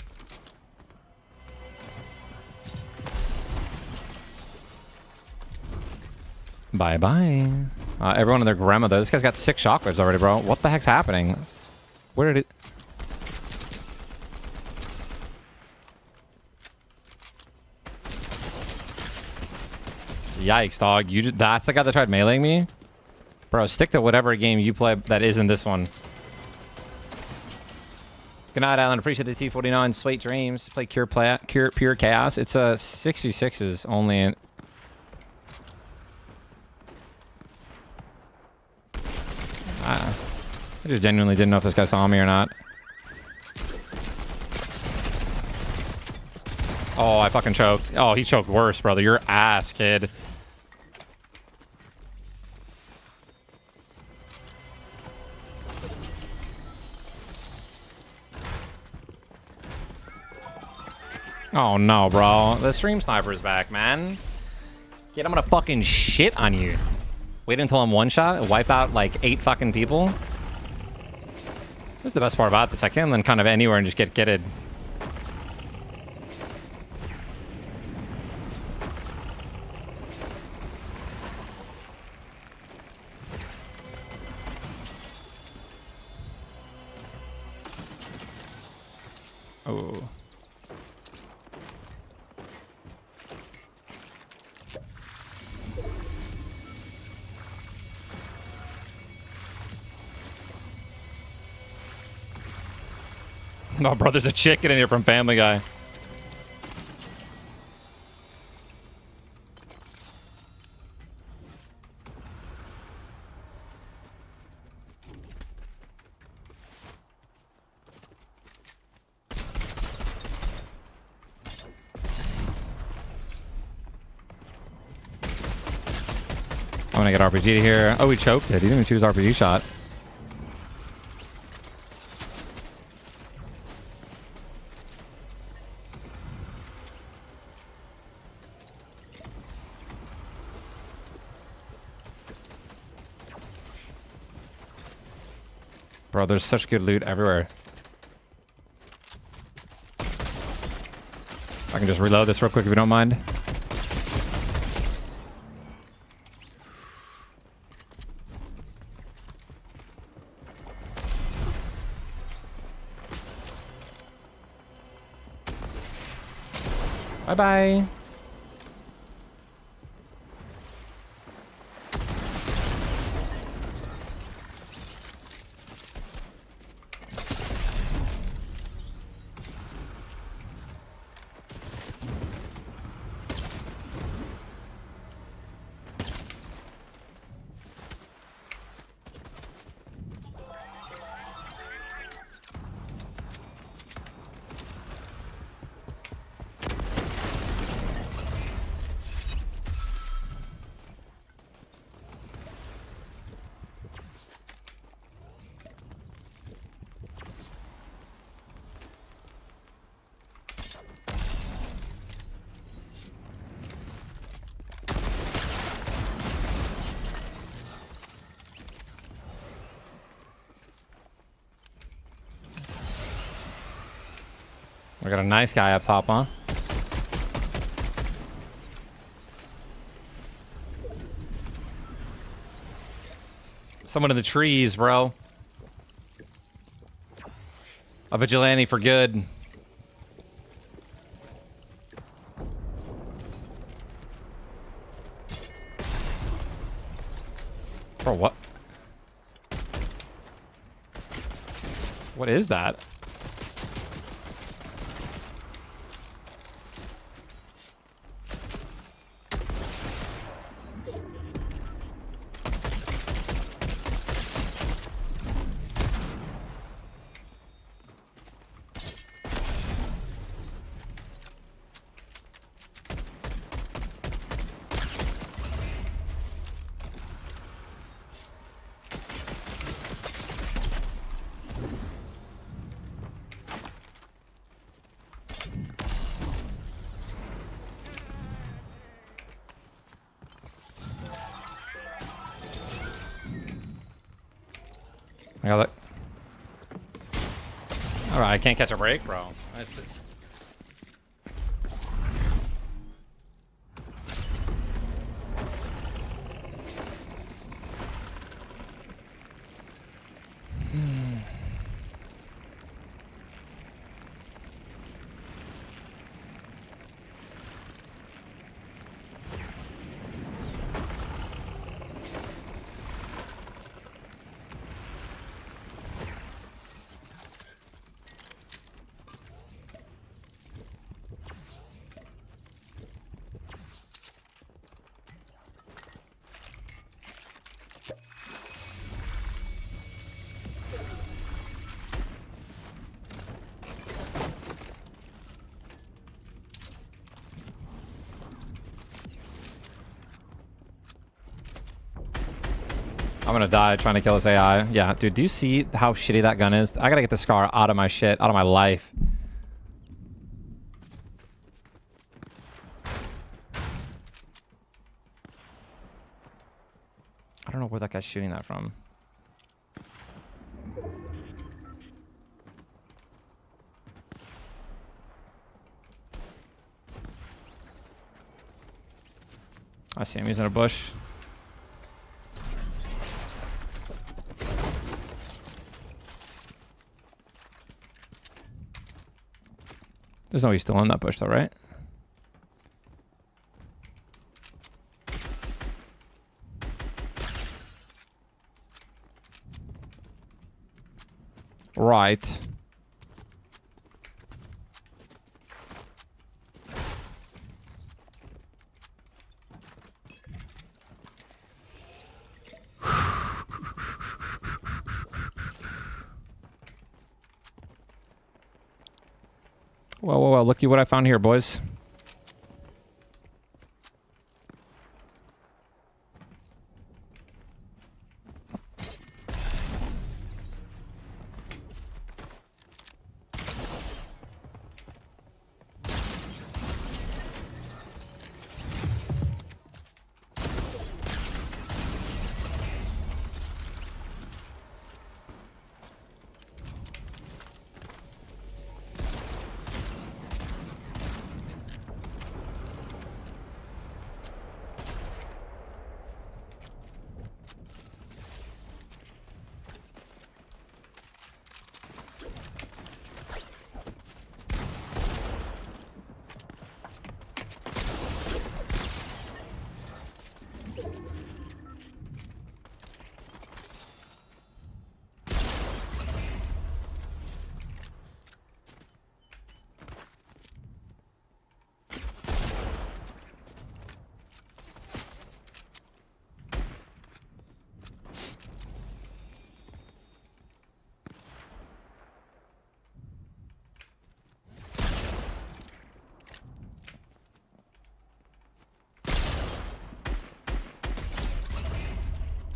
Bye-bye. Everyone and their grandmother. This guy's got 6 chocolates already, bro. What the heck's happening? Where did it... Yikes, dog. That's the guy that tried meleeing me? Bro, stick to whatever game you play that isn't this one. Good night, Alan. Appreciate the T49. Sweet dreams. Play Pure Chaos. It's a 6v6s only. I just genuinely didn't know if this guy saw me or not. Oh, I fucking choked. Oh, he choked worse, brother. Your ass, kid. Oh no, bro. The stream sniper is back, man. Kid, I'm gonna fucking shit on you. Wait until I'm one shot and wipe out like 8 fucking people. That's the best part about this. I can land kind of anywhere and just get kitted. Oh. No, bro, there's a chicken in here from Family Guy. I'm gonna get RPG here. Oh, he choked it. He didn't even choose RPG shot. Bro, there's such good loot everywhere. I can just reload this real quick if you don't mind. Bye-bye. We got a nice guy up top, huh? Someone in the trees, bro. A vigilante for good. Bro, what? What is that? I got it. All right, I can't catch a break, bro. I'm gonna die trying to kill this AI. Yeah, dude, do you see how shitty that gun is? I gotta get the scar out of my shit, out of my life. I don't know where that guy's shooting that from. I see him. He's in a bush. There's no way he's still in that bush, though, right? Right. Whoa, whoa, whoa. Looky what I found here, boys.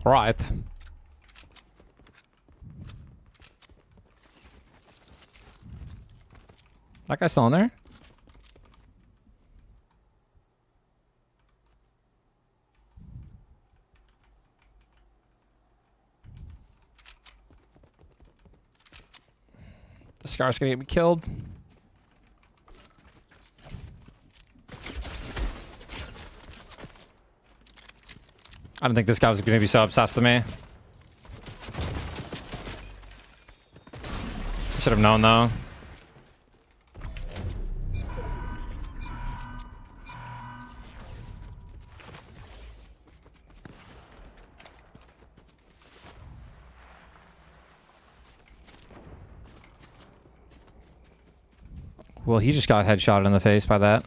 Right. That guy's still in there? The Scar's gonna get me killed. I don't think this guy was gonna be so obsessed with me. Should have known though. Well, he just got headshotted in the face by that.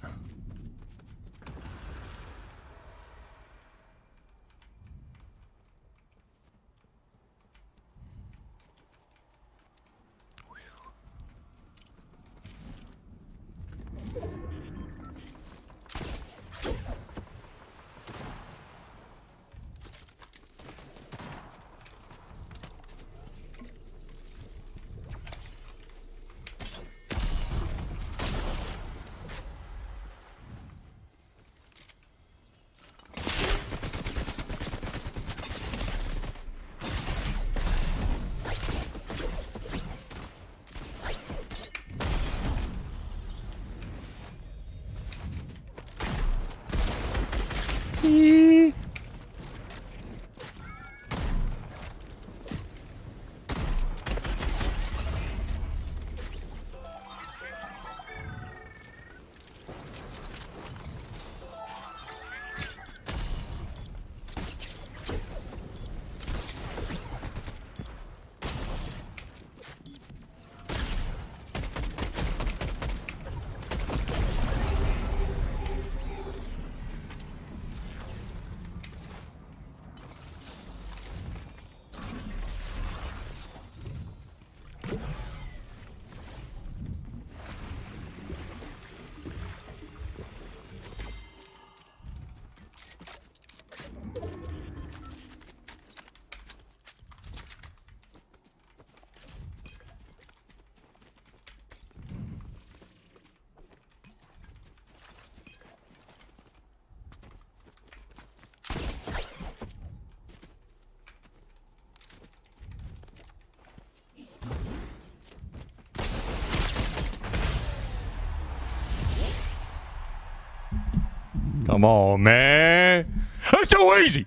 Come on, man. That's too easy.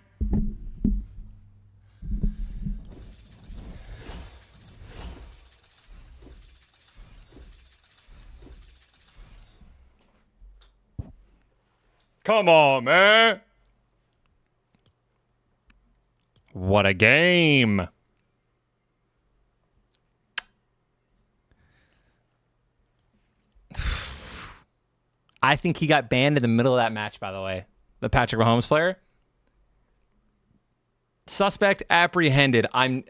Come on, man. What a game.
I think he got banned in the middle of that match, by the way. The Patrick Mahomes player. Suspect apprehended. I'm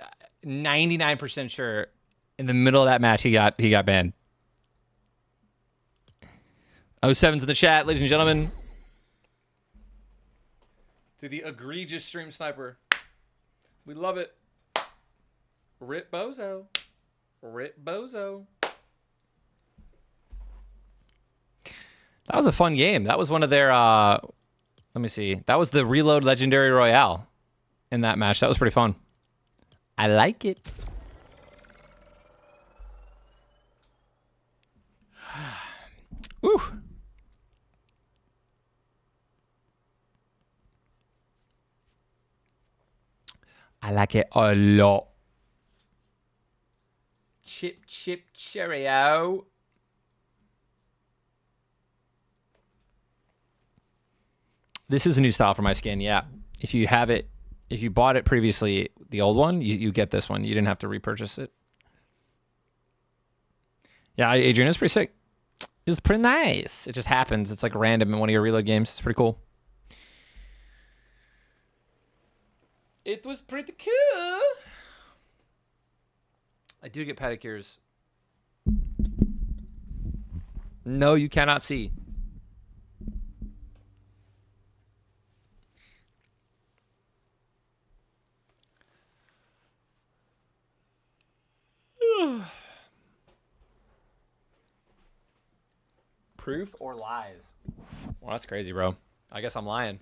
99% sure in the middle of that match he got banned. 07's in the chat, ladies and gentlemen. To the egregious stream sniper. We love it. Rip Bozo. Rip Bozo. That was a fun game. That was one of their, let me see. That was the Reload Legendary Royale in that match. That was pretty fun. I like it. Woo. I like it a lot. Chip, chip, Cheerio. This is a new style for my skin, yeah. If you have it, if you bought it previously, the old one, you get this one. You didn't have to repurchase it. Yeah, Adrian, it's pretty sick. It's pretty nice. It just happens. It's like random in one of your reload games. It's pretty cool. It was pretty cool. I do get pedicures. No, you cannot see. Proof or lies? Well, that's crazy, bro. I guess I'm lying.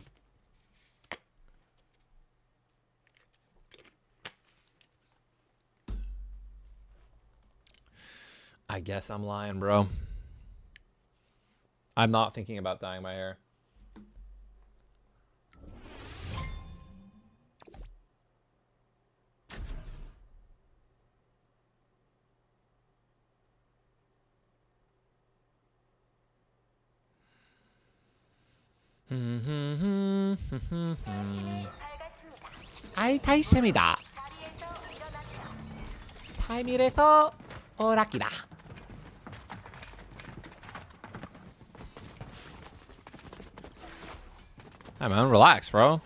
I guess I'm lying, bro. I'm not thinking about dyeing my hair. 아이 타이셉니다. 타이밀에서 오락기다. Hey man, relax, bro.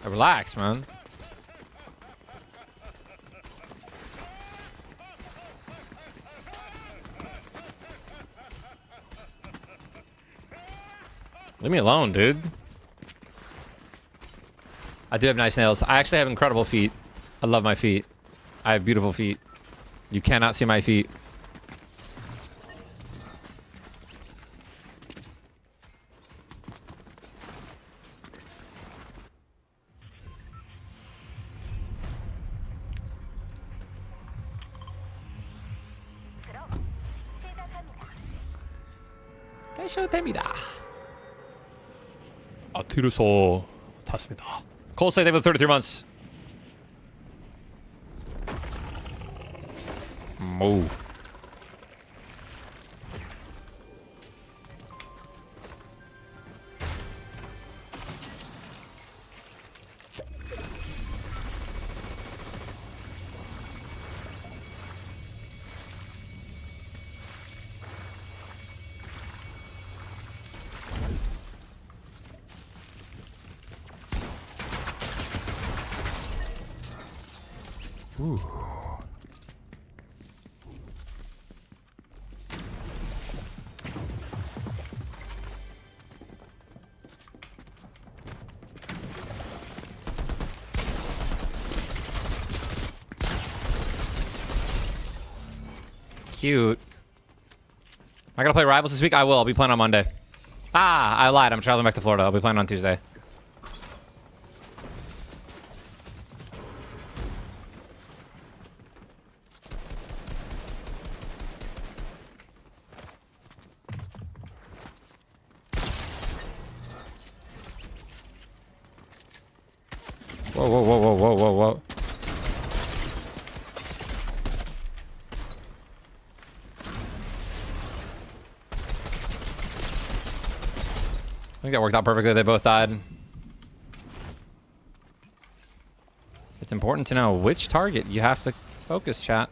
Relax, man. Leave me alone, dude. I do have nice nails. I actually have incredible feet. I love my feet. I have beautiful feet. You cannot see my feet. 대쇼됩니다.
아티르소 탔습니다.
Cole say they have 33 months.
Move.
Ooh. Cute. Am I gonna play Rivals this week? I will. I'll be playing on Monday. Ah, I lied. I'm traveling back to Florida. I'll be playing on Tuesday.
Whoa, whoa, whoa, whoa, whoa, whoa, whoa.
I think that worked out perfectly. They both died. It's important to know which target you have to focus, chat.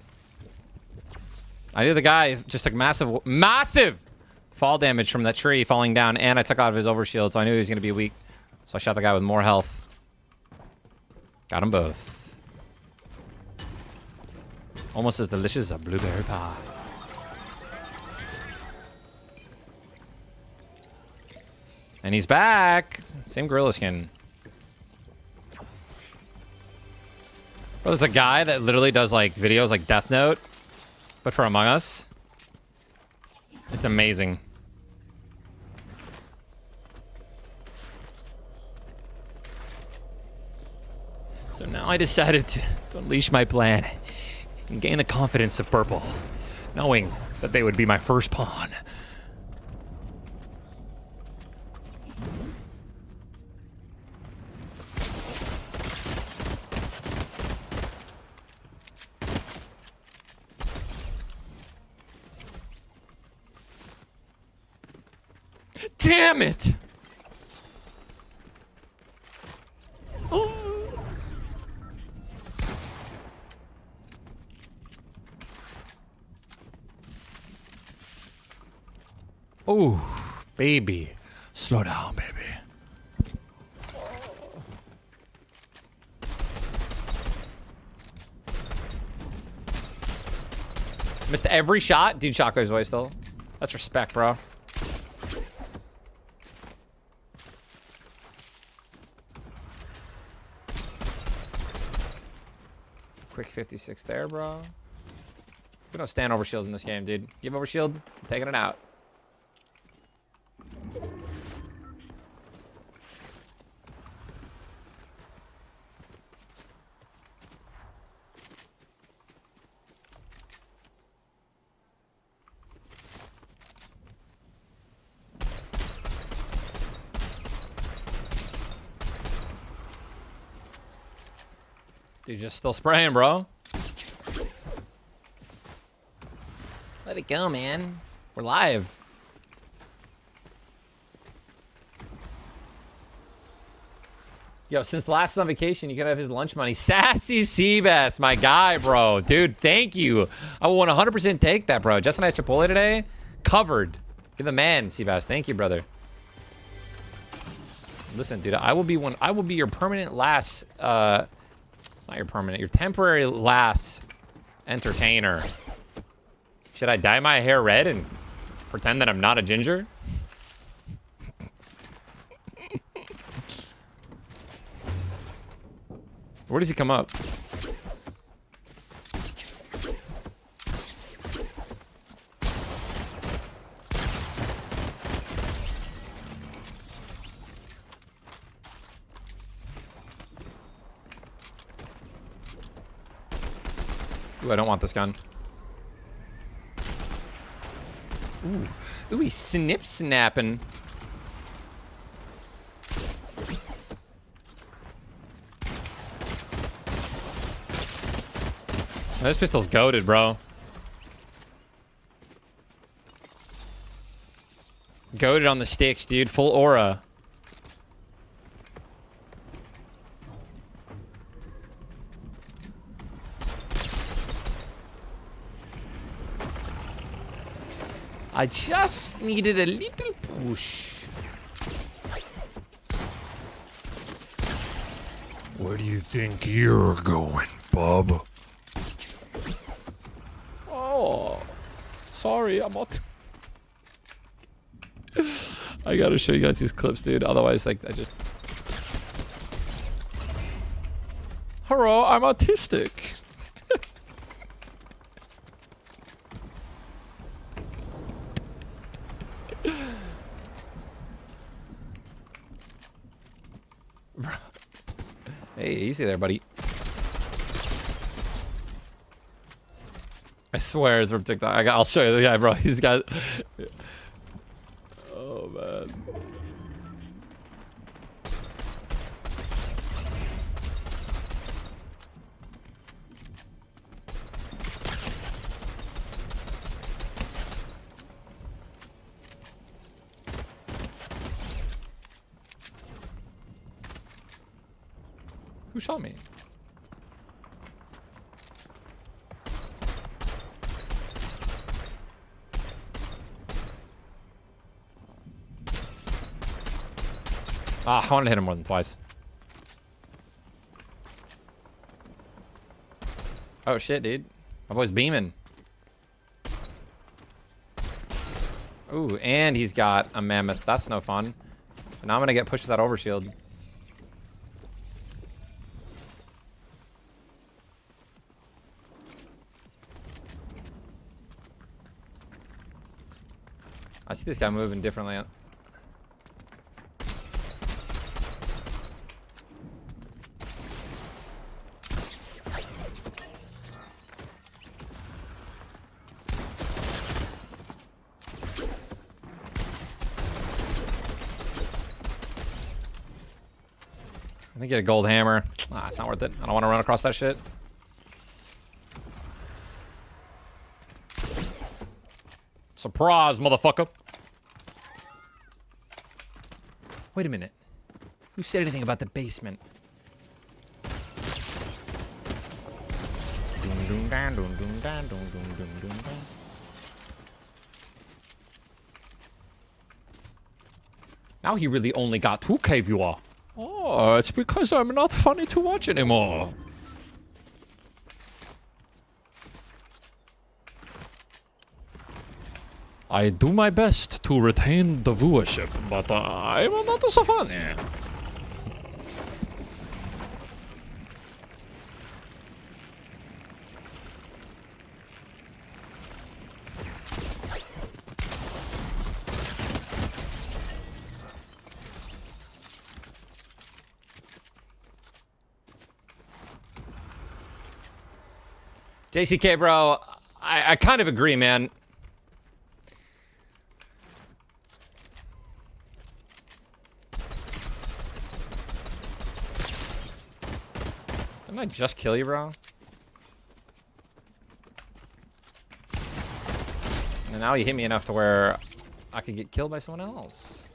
I knew the guy just took massive fall damage from that tree falling down, and I took out of his overshield, so I knew he was going to be weak. So I shot the guy with more health. Got them both. Almost as delicious as a blueberry pie. And he's back. Same gorilla skin. Bro, there's a guy that literally does like videos like Death Note, but for Among Us. It's amazing. So now I decided to unleash my plan and gain the confidence of Purple, knowing that they would be my first pawn. Damn it! Oh, baby. Slow down, baby. Missed every shot? Dude, Shockwave's away still. That's respect, bro. Quick 56 there, bro. We don't stand over shields in this game, dude. Give over shield, I'm taking it out. Dude, just still spraying, bro. Let it go, man. We're live. Yo, since last on vacation, you could have his lunch money. Sassy Seabass, my guy, bro. Dude, thank you. I will 100% take that, bro. Justin had Chipotle today. Covered. Give the man, Seabass. Thank you, brother. Listen, dude, I will be your permanent last, not your permanent, your temporary last entertainer. Should I dye my hair red and pretend that I'm not a ginger? Where does he come up? Ooh, I don't want this gun. Ooh, he's snapping. This pistol's goated, bro. Goated on the sticks, dude. Full aura. I just needed a little push.
Where do you think you're going, bub?
Oh, sorry, I'm not. I gotta show you guys these clips, dude. Otherwise, like, I just. Hello, I'm autistic. Hey, easy there, buddy. I swear it's from TikTok. I'll show you the guy, bro. He's got. Oh man. Who shot me? Ah, I wanted to hit him more than twice. Oh shit, dude. My boy's beaming. Ooh, and he's got a mammoth. That's no fun. But now I'm gonna get pushed with that overshield. I see this guy moving differently. I think get a gold hammer. Ah, it's not worth it. I don't want to run across that shit.
Surprise, motherfucker.
Wait a minute. Who said anything about the basement? Now he really only got 2K viewer.
Oh, it's because I'm not funny to watch anymore. I do my best to retain the viewership, but I'm not so funny.
JCK, bro, I kind of agree, man. Didn't I just kill you, bro? And now you hit me enough to where I could get killed by someone else.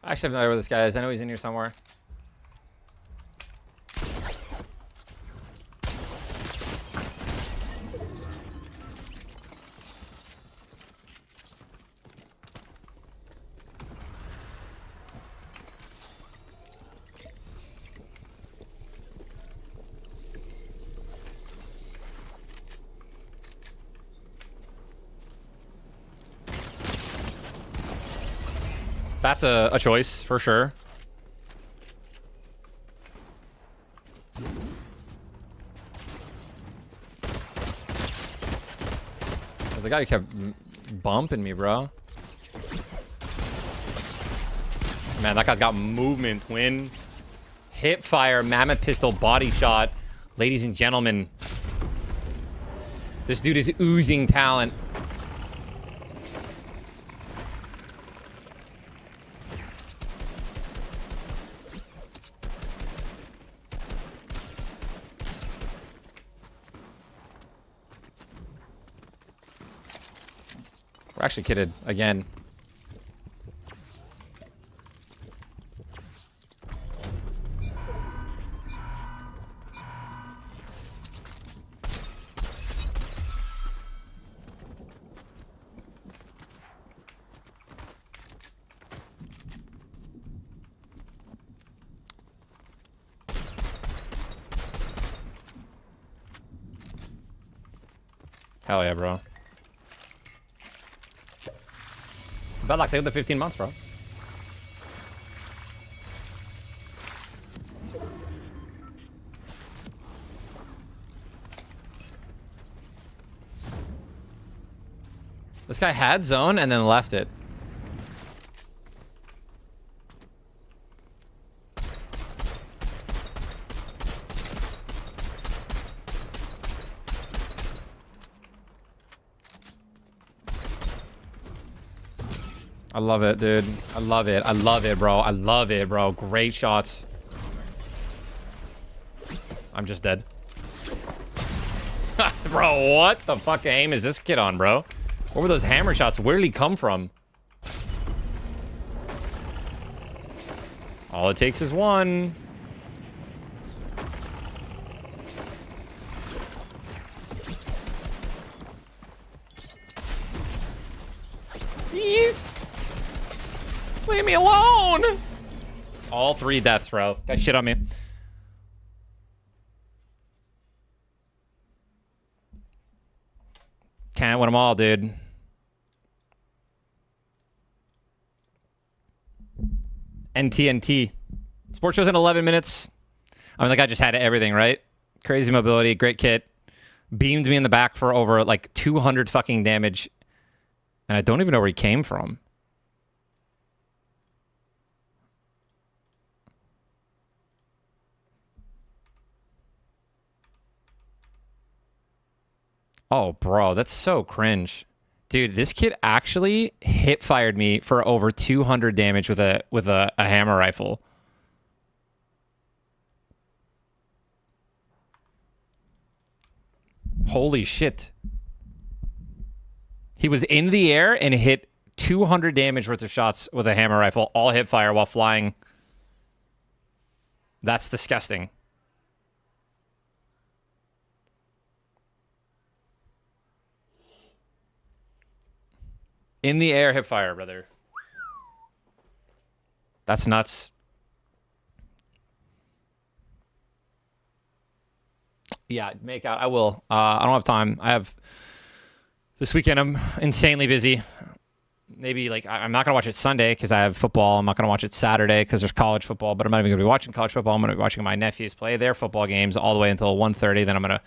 I actually have no idea where this guy is. I know he's in here somewhere. That's a choice, for sure. There's the guy who kept bumping me, bro. Man, that guy's got movement, twin. Hip fire, mammoth pistol, body shot. Ladies and gentlemen, this dude is oozing talent. We're actually kitted again. Hell yeah, bro. Bad luck, save the 15 months, bro. This guy had zone and then left it.
I love it, dude. I love it. I love it, bro. I love it, bro. Great shots. I'm just dead. Bro, what the fuck aim is this kid on, bro? What were those hammer shots? Where did he come from? All it takes is one. Leave me alone. All 3 deaths, bro. Got shit on me. Can't win them all, dude. NTNT. Sports show's in 11 minutes. I mean, the guy just had everything, right? Crazy mobility, great kit. Beamed me in the back for over like 200 fucking damage. And I don't even know where he came from. Oh, bro, that's so cringe. Dude, this kid actually hip-fired me for over 200 damage with a hammer rifle. Holy shit. He was in the air and hit 200 damage worth of shots with a hammer rifle, all hip-fire while flying. That's disgusting. In the air, hip fire, brother. That's nuts. Yeah, make out. I will. I don't have time. This weekend, I'm insanely busy. Maybe, like, I'm not going to watch it Sunday because I have football. I'm not going to watch it Saturday because there's college football, but I'm not even going to be watching college football. I'm going to be watching my nephews play their football games all the way until 1:30. Then I'm going to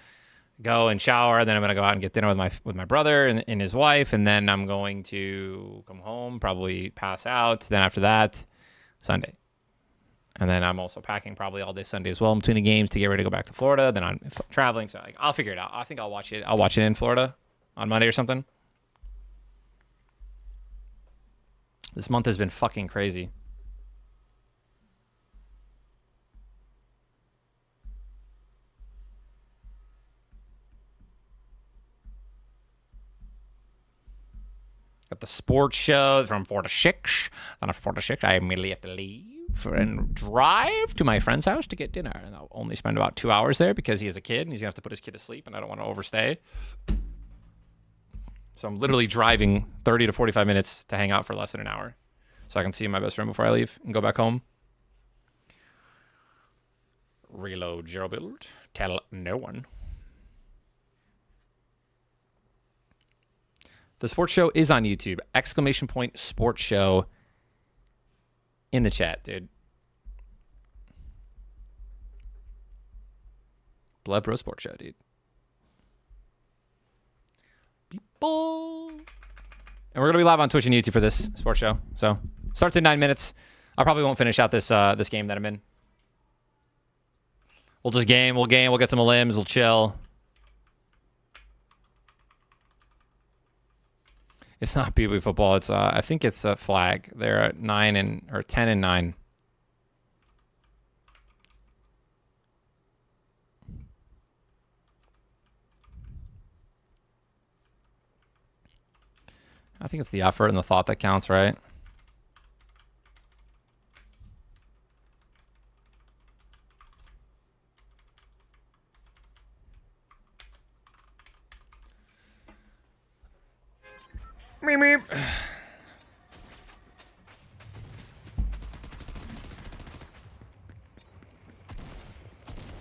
go and shower, then I'm going to go out and get dinner with my brother and his wife, and then I'm going to come home, probably pass out. Then after that, Sunday. And then I'm also packing probably all day Sunday as well in between the games to get ready to go back to Florida. Then I'm traveling, so I'll figure it out. I think I'll watch it. I'll watch it in Florida on Monday or something. This month has been fucking crazy. Got the sports show from 4 to 6. Then after 4 to 6, I immediately have to leave and drive to my friend's house to get dinner. And I'll only spend about 2 hours there because he has a kid and he's going to have to put his kid to sleep and I don't want to overstay. So I'm literally driving 30 to 45 minutes to hang out for less than an hour so I can see my best friend before I leave and go back home. Reload zero build. Tell no one. The sports show is on YouTube. Exclamation point sports show in the chat, dude. Blood Bro Sports Show, dude. People. And we're going to be live on Twitch and YouTube for this sports show. So, starts in 9 minutes. I probably won't finish out this this game that I'm in. We'll just game. We'll get some limbs. We'll chill. It's not Pee Wee football. It's I think it's a flag. They're at 10 and 9. I think it's the effort and the thought that counts, right? Meep, meep.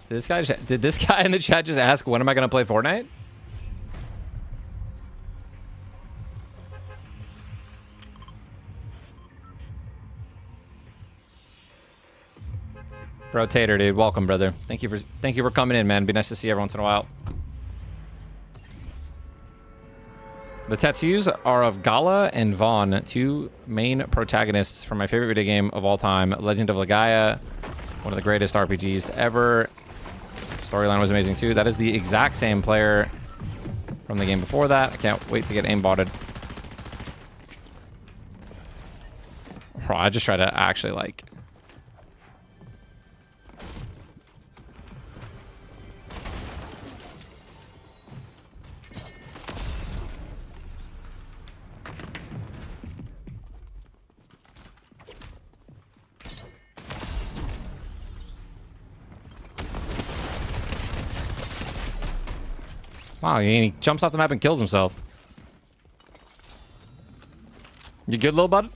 Did this guy in the chat just ask, when am I going to play Fortnite? Bro Tater, dude, welcome, brother. Thank you for coming in, man. It'd be nice to see you every once in a while. The tattoos are of Gala and Vaughn, 2 main protagonists from my favorite video game of all time, Legend of Legaia, one of the greatest RPGs ever. Storyline was amazing too. That is the exact same player from the game before that. I can't wait to get aimbotted.
Bro, I just try to actually, like...
Wow, he jumps off the map and kills himself. You good, little bud?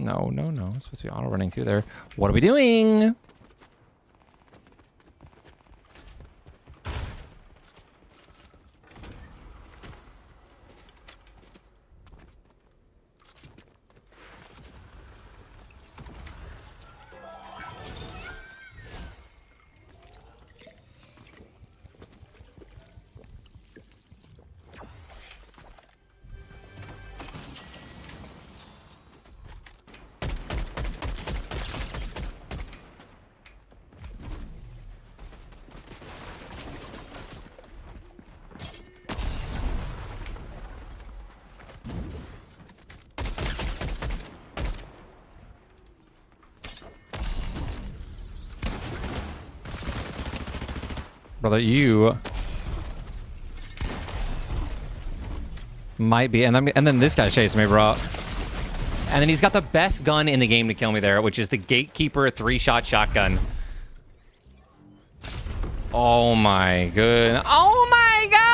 No, no, no. It's supposed to be auto running through there. What are we doing? Brother, you might be, and then this guy chasing me, bro. And then he's got the best gun in the game to kill me there, which is the Gatekeeper 3-shot shotgun. Oh my goodness. Oh my god!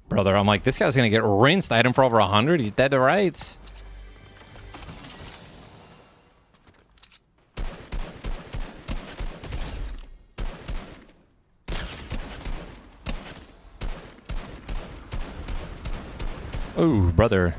Brother, I'm like, this guy's gonna get rinsed. I had him for over 100. He's dead to rights. Ooh, brother.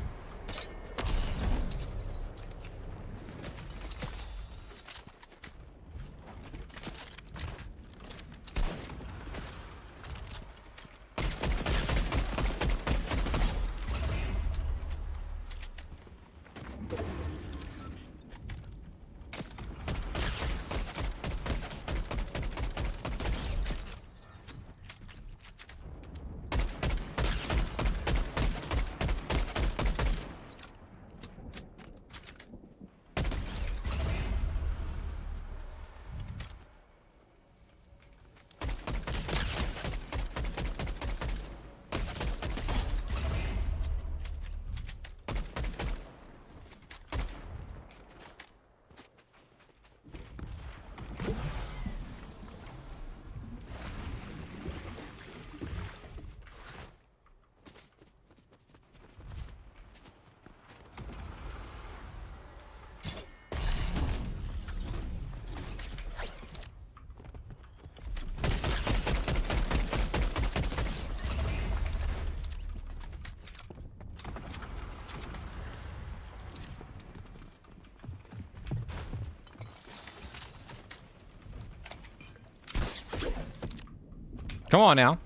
Come on now.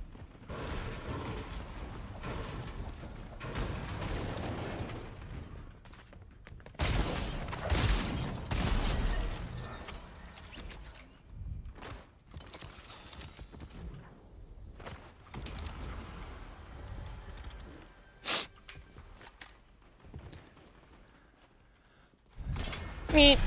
Meep.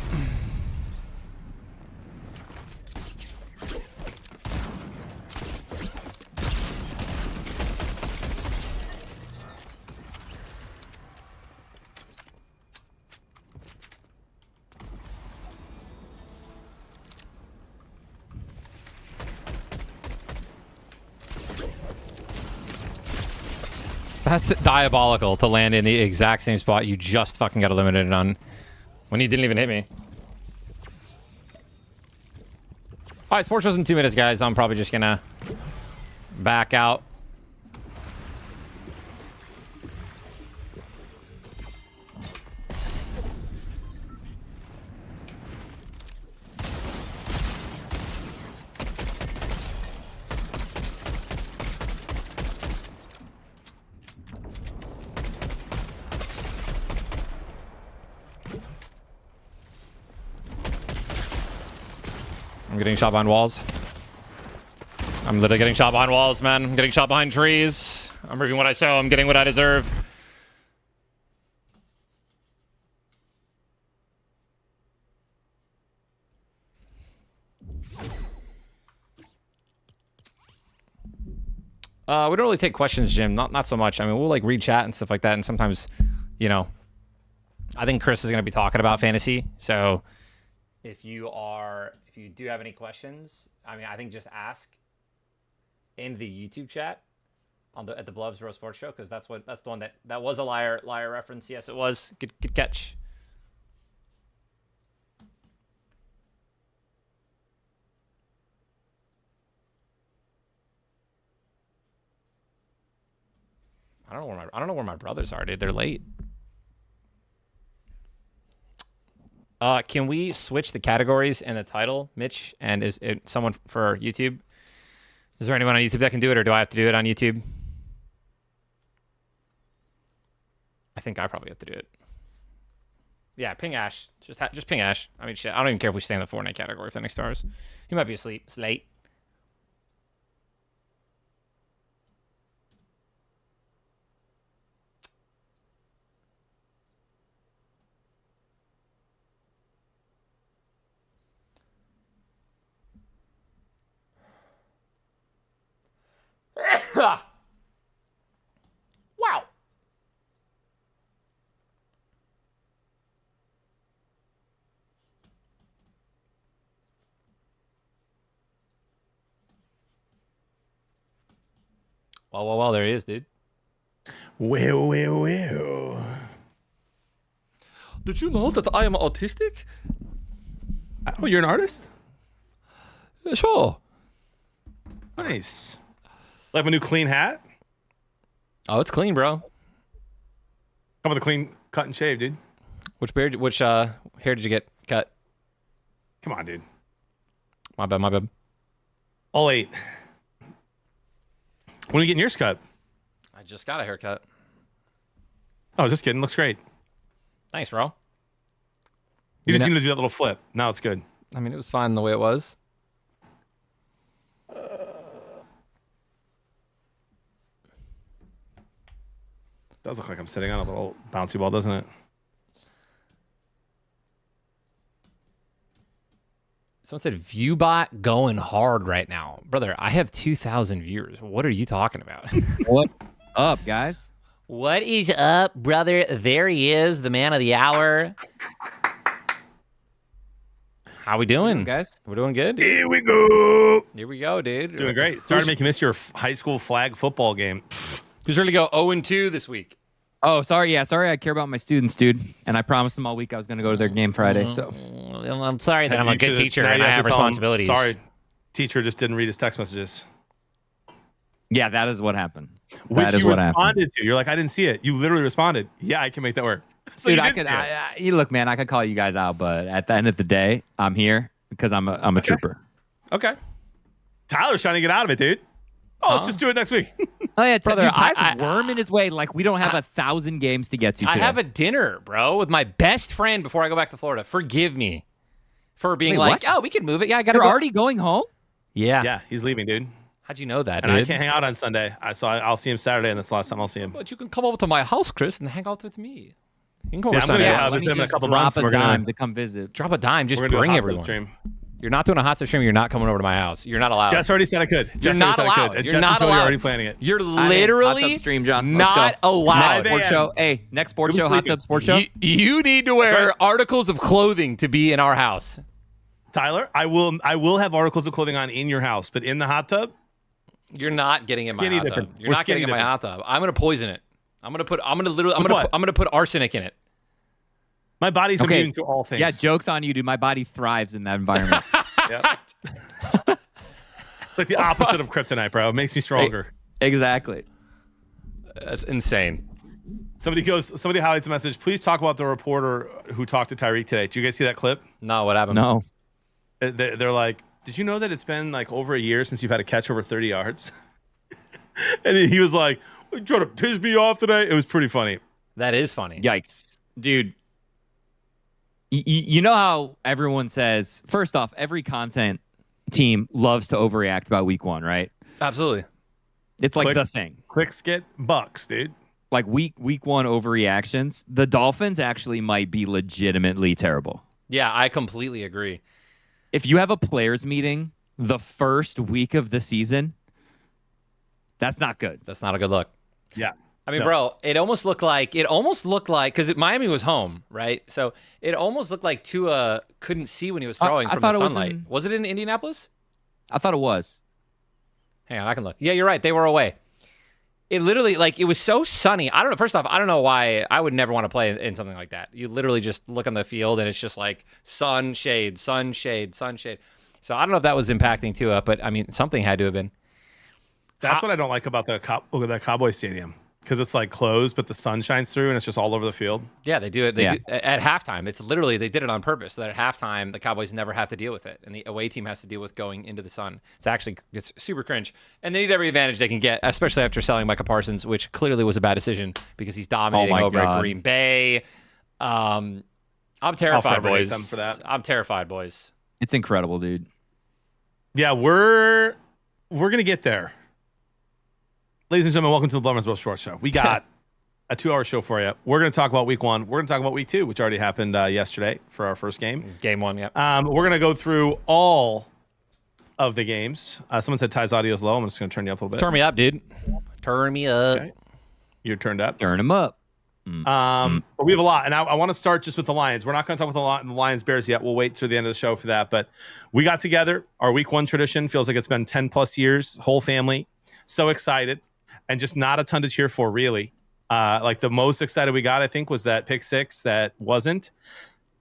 That's diabolical to land in the exact same spot you just fucking got eliminated on when he didn't even hit me. All right, sports show's in 2 minutes, guys. I'm probably just gonna back out. I'm getting shot behind walls. I'm literally getting shot behind walls, man. I'm getting shot behind trees. I'm reaping what I sow. I'm getting what I deserve. We don't really take questions, Jim. Not so much. I mean, we'll like read chat and stuff like that. And sometimes, you know, I think Chris is going to be talking about fantasy. So if you do have any questions, I mean, I think just ask in the YouTube chat at the Belvins Bro Sports Show, because that's the one that was a liar reference. Yes, it was. Good catch. I don't know where my brothers are, dude. They're late. Can we switch the categories and the title, Mitch? And is it someone for YouTube? Is there anyone on YouTube that can do it, or do I have to do it on YouTube? I think I probably have to do it. Yeah, ping Ash. Just ping Ash. I mean, shit. I don't even care if we stay in the Fortnite category for the next stars. He might be asleep. It's late. Wow. Well, there he is, dude.
Well.
Did you know that I am autistic?
Oh, you're an artist?
Yeah, sure.
Nice. Like my new clean hat?
Oh, it's clean, bro.
Come with a clean cut and shave, dude.
Which hair did you get cut?
Come on, dude.
My bad.
All 8. When are you getting yours cut?
I just got a haircut.
Oh, just kidding. Looks great.
Thanks, bro.
You just need to do that little flip. Now it's good.
I mean, it was fine the way it was.
Does look like I'm sitting on a little bouncy ball, doesn't it?
Someone said ViewBot going hard right now. Brother, I have 2,000 viewers. What are you talking about?
What up, guys?
What is up, brother? There he is, the man of the hour. How we doing,
guys?
We're doing good, dude.
Here we go.
Here we go, dude.
Doing great. Started making this your high school flag football game.
Who's ready to go 0-2 this week?
Oh, sorry. Yeah, sorry. I care about my students, dude. And I promised them all week I was going to go to their game Friday. So
I'm sorry that I'm a good teacher and I have responsibilities.
Sorry, teacher just didn't read his text messages.
yeah, that is what happened.
Which
That is
you
what happened.
responded to. You're like, I didn't see it. You literally responded. Yeah, I can make that work. So
Dude,
you
I
did
could.
see it.
You look, man. I could call you guys out, but at the end of the day, I'm here because I'm a trooper.
Okay. Tyler's trying to get out of it, dude. Oh, let's just do it next week.
Oh yeah,
Brother,
dude, Ty's
I-
worm in his way. Like we don't have 1,000 games to get to.
I
today.
have a dinner, bro, with my best friend before I go back to Florida. Forgive me for being
Wait,
like,
what?
oh, we can move it. Yeah, I got to
You're
go.
already going home?
Yeah.
Yeah, he's leaving, dude.
How'd you know that,
And I
dude?
can't hang out on Sunday. I'll see him Saturday, and that's the last time I'll see him.
But you can come over to my house, Chris, and hang out with me. You can come
Yeah,
over
I'm gonna
Sunday.
get
Yeah,
out
let
with
me
him in a
just
couple
drop
months.
a
We're gonna
dime to come visit.
Drop a dime. Just
we're gonna do a
bring
hot tub
everyone.
stream.
You're not doing a hot tub stream. You're not coming over to my house. You're not allowed.
Jess already said I could. Jess
not
already said I
allowed.
could. And
You're
Jess
not
told you
allowed.
already planning it.
You're
I'm in. Hot
literally
tub stream, John. Let's
not
go.
allowed.
Five
Sports
a.m.
show. Hey, next sports
Who's
show, hot
sleeping?
tub sports show.
You need to wear
right.
articles of clothing to be in our house.
Tyler, I will have articles of clothing on in your house, but in the hot tub,
You're not getting in my
Skinny
hot tub.
dipping.
You're
We're
not getting in
skinny
my hot tub. I'm gonna poison it.
I'm gonna put arsenic in it.
My body's
Okay.
immune to all things.
Yeah, joke's on you, dude. My body thrives in that environment.
Yep. Like the opposite of kryptonite, bro. It makes me stronger.
Exactly.
That's insane.
Somebody highlights a message. Please talk about the reporter who talked to Tyreek today. Did you guys see that clip?
No, what happened?
No.
They're like, did you know that it's been like over a year since you've had a catch over 30 yards? And he was like, you trying to piss me off today? It was pretty funny.
That is funny.
Yikes. Dude. You know how everyone says, first off, every content team loves to overreact about week 1, right?
Absolutely.
It's like
Click.
the thing.
Clicks get bucks, dude.
Like week 1 overreactions. The Dolphins actually might be legitimately terrible.
Yeah, I completely agree.
If you have a players meeting the first week of the season, that's not good.
That's not a good look.
Yeah.
I mean,
No.
bro, it almost looked like because Miami was home, right? So it almost looked like Tua couldn't see when he was throwing
I
from
thought
the
it was
sunlight. Was it in Indianapolis?
I thought it was.
Hang on, I can look. Yeah, you're right. They were away. It literally, it was so sunny. I don't know. First off, I don't know why I would never want to play in something like that. You literally just look on the field and it's just like sun, shade, sun, shade, sun, shade. So I don't know if that was impacting Tua, but I mean, something had to have been.
That's what I don't like about that Cowboy Stadium. Because it's like closed, but the sun shines through and it's just all over the field.
Yeah, they do it. They
Yeah.
do at halftime. It's literally they did it on purpose so that at halftime the Cowboys never have to deal with it, and the away team has to deal with going into the sun. It's super cringe, and they need every advantage they can get, especially after selling Micah Parsons, which clearly was a bad decision because he's dominating over at Green Bay. I'm terrified,
forever hate
boys.
them for that.
I'm terrified, boys.
It's incredible, dude.
Yeah, we're gonna get there. Ladies and gentlemen, welcome to the Belvins Sports Show. We got a 2-hour show for you. We're going to talk about week 1. We're going to talk about week 2, which already happened yesterday for our first game.
Game 1, yeah.
We're going to go through all of the games. Someone said Ty's audio is low. I'm just going to turn you up a little bit.
Turn me up, dude. Turn me up.
Okay. You're turned up.
Turn him up.
But we have a lot, and I want to start just with the Lions. We're not going to talk about the Lions Bears yet. We'll wait till the end of the show for that. But we got together. Our week 1 tradition feels like it's been 10 plus years. Whole family, so excited, and just not a ton to cheer for, really. Like the most excited we got, I think, was that pick 6 that wasn't.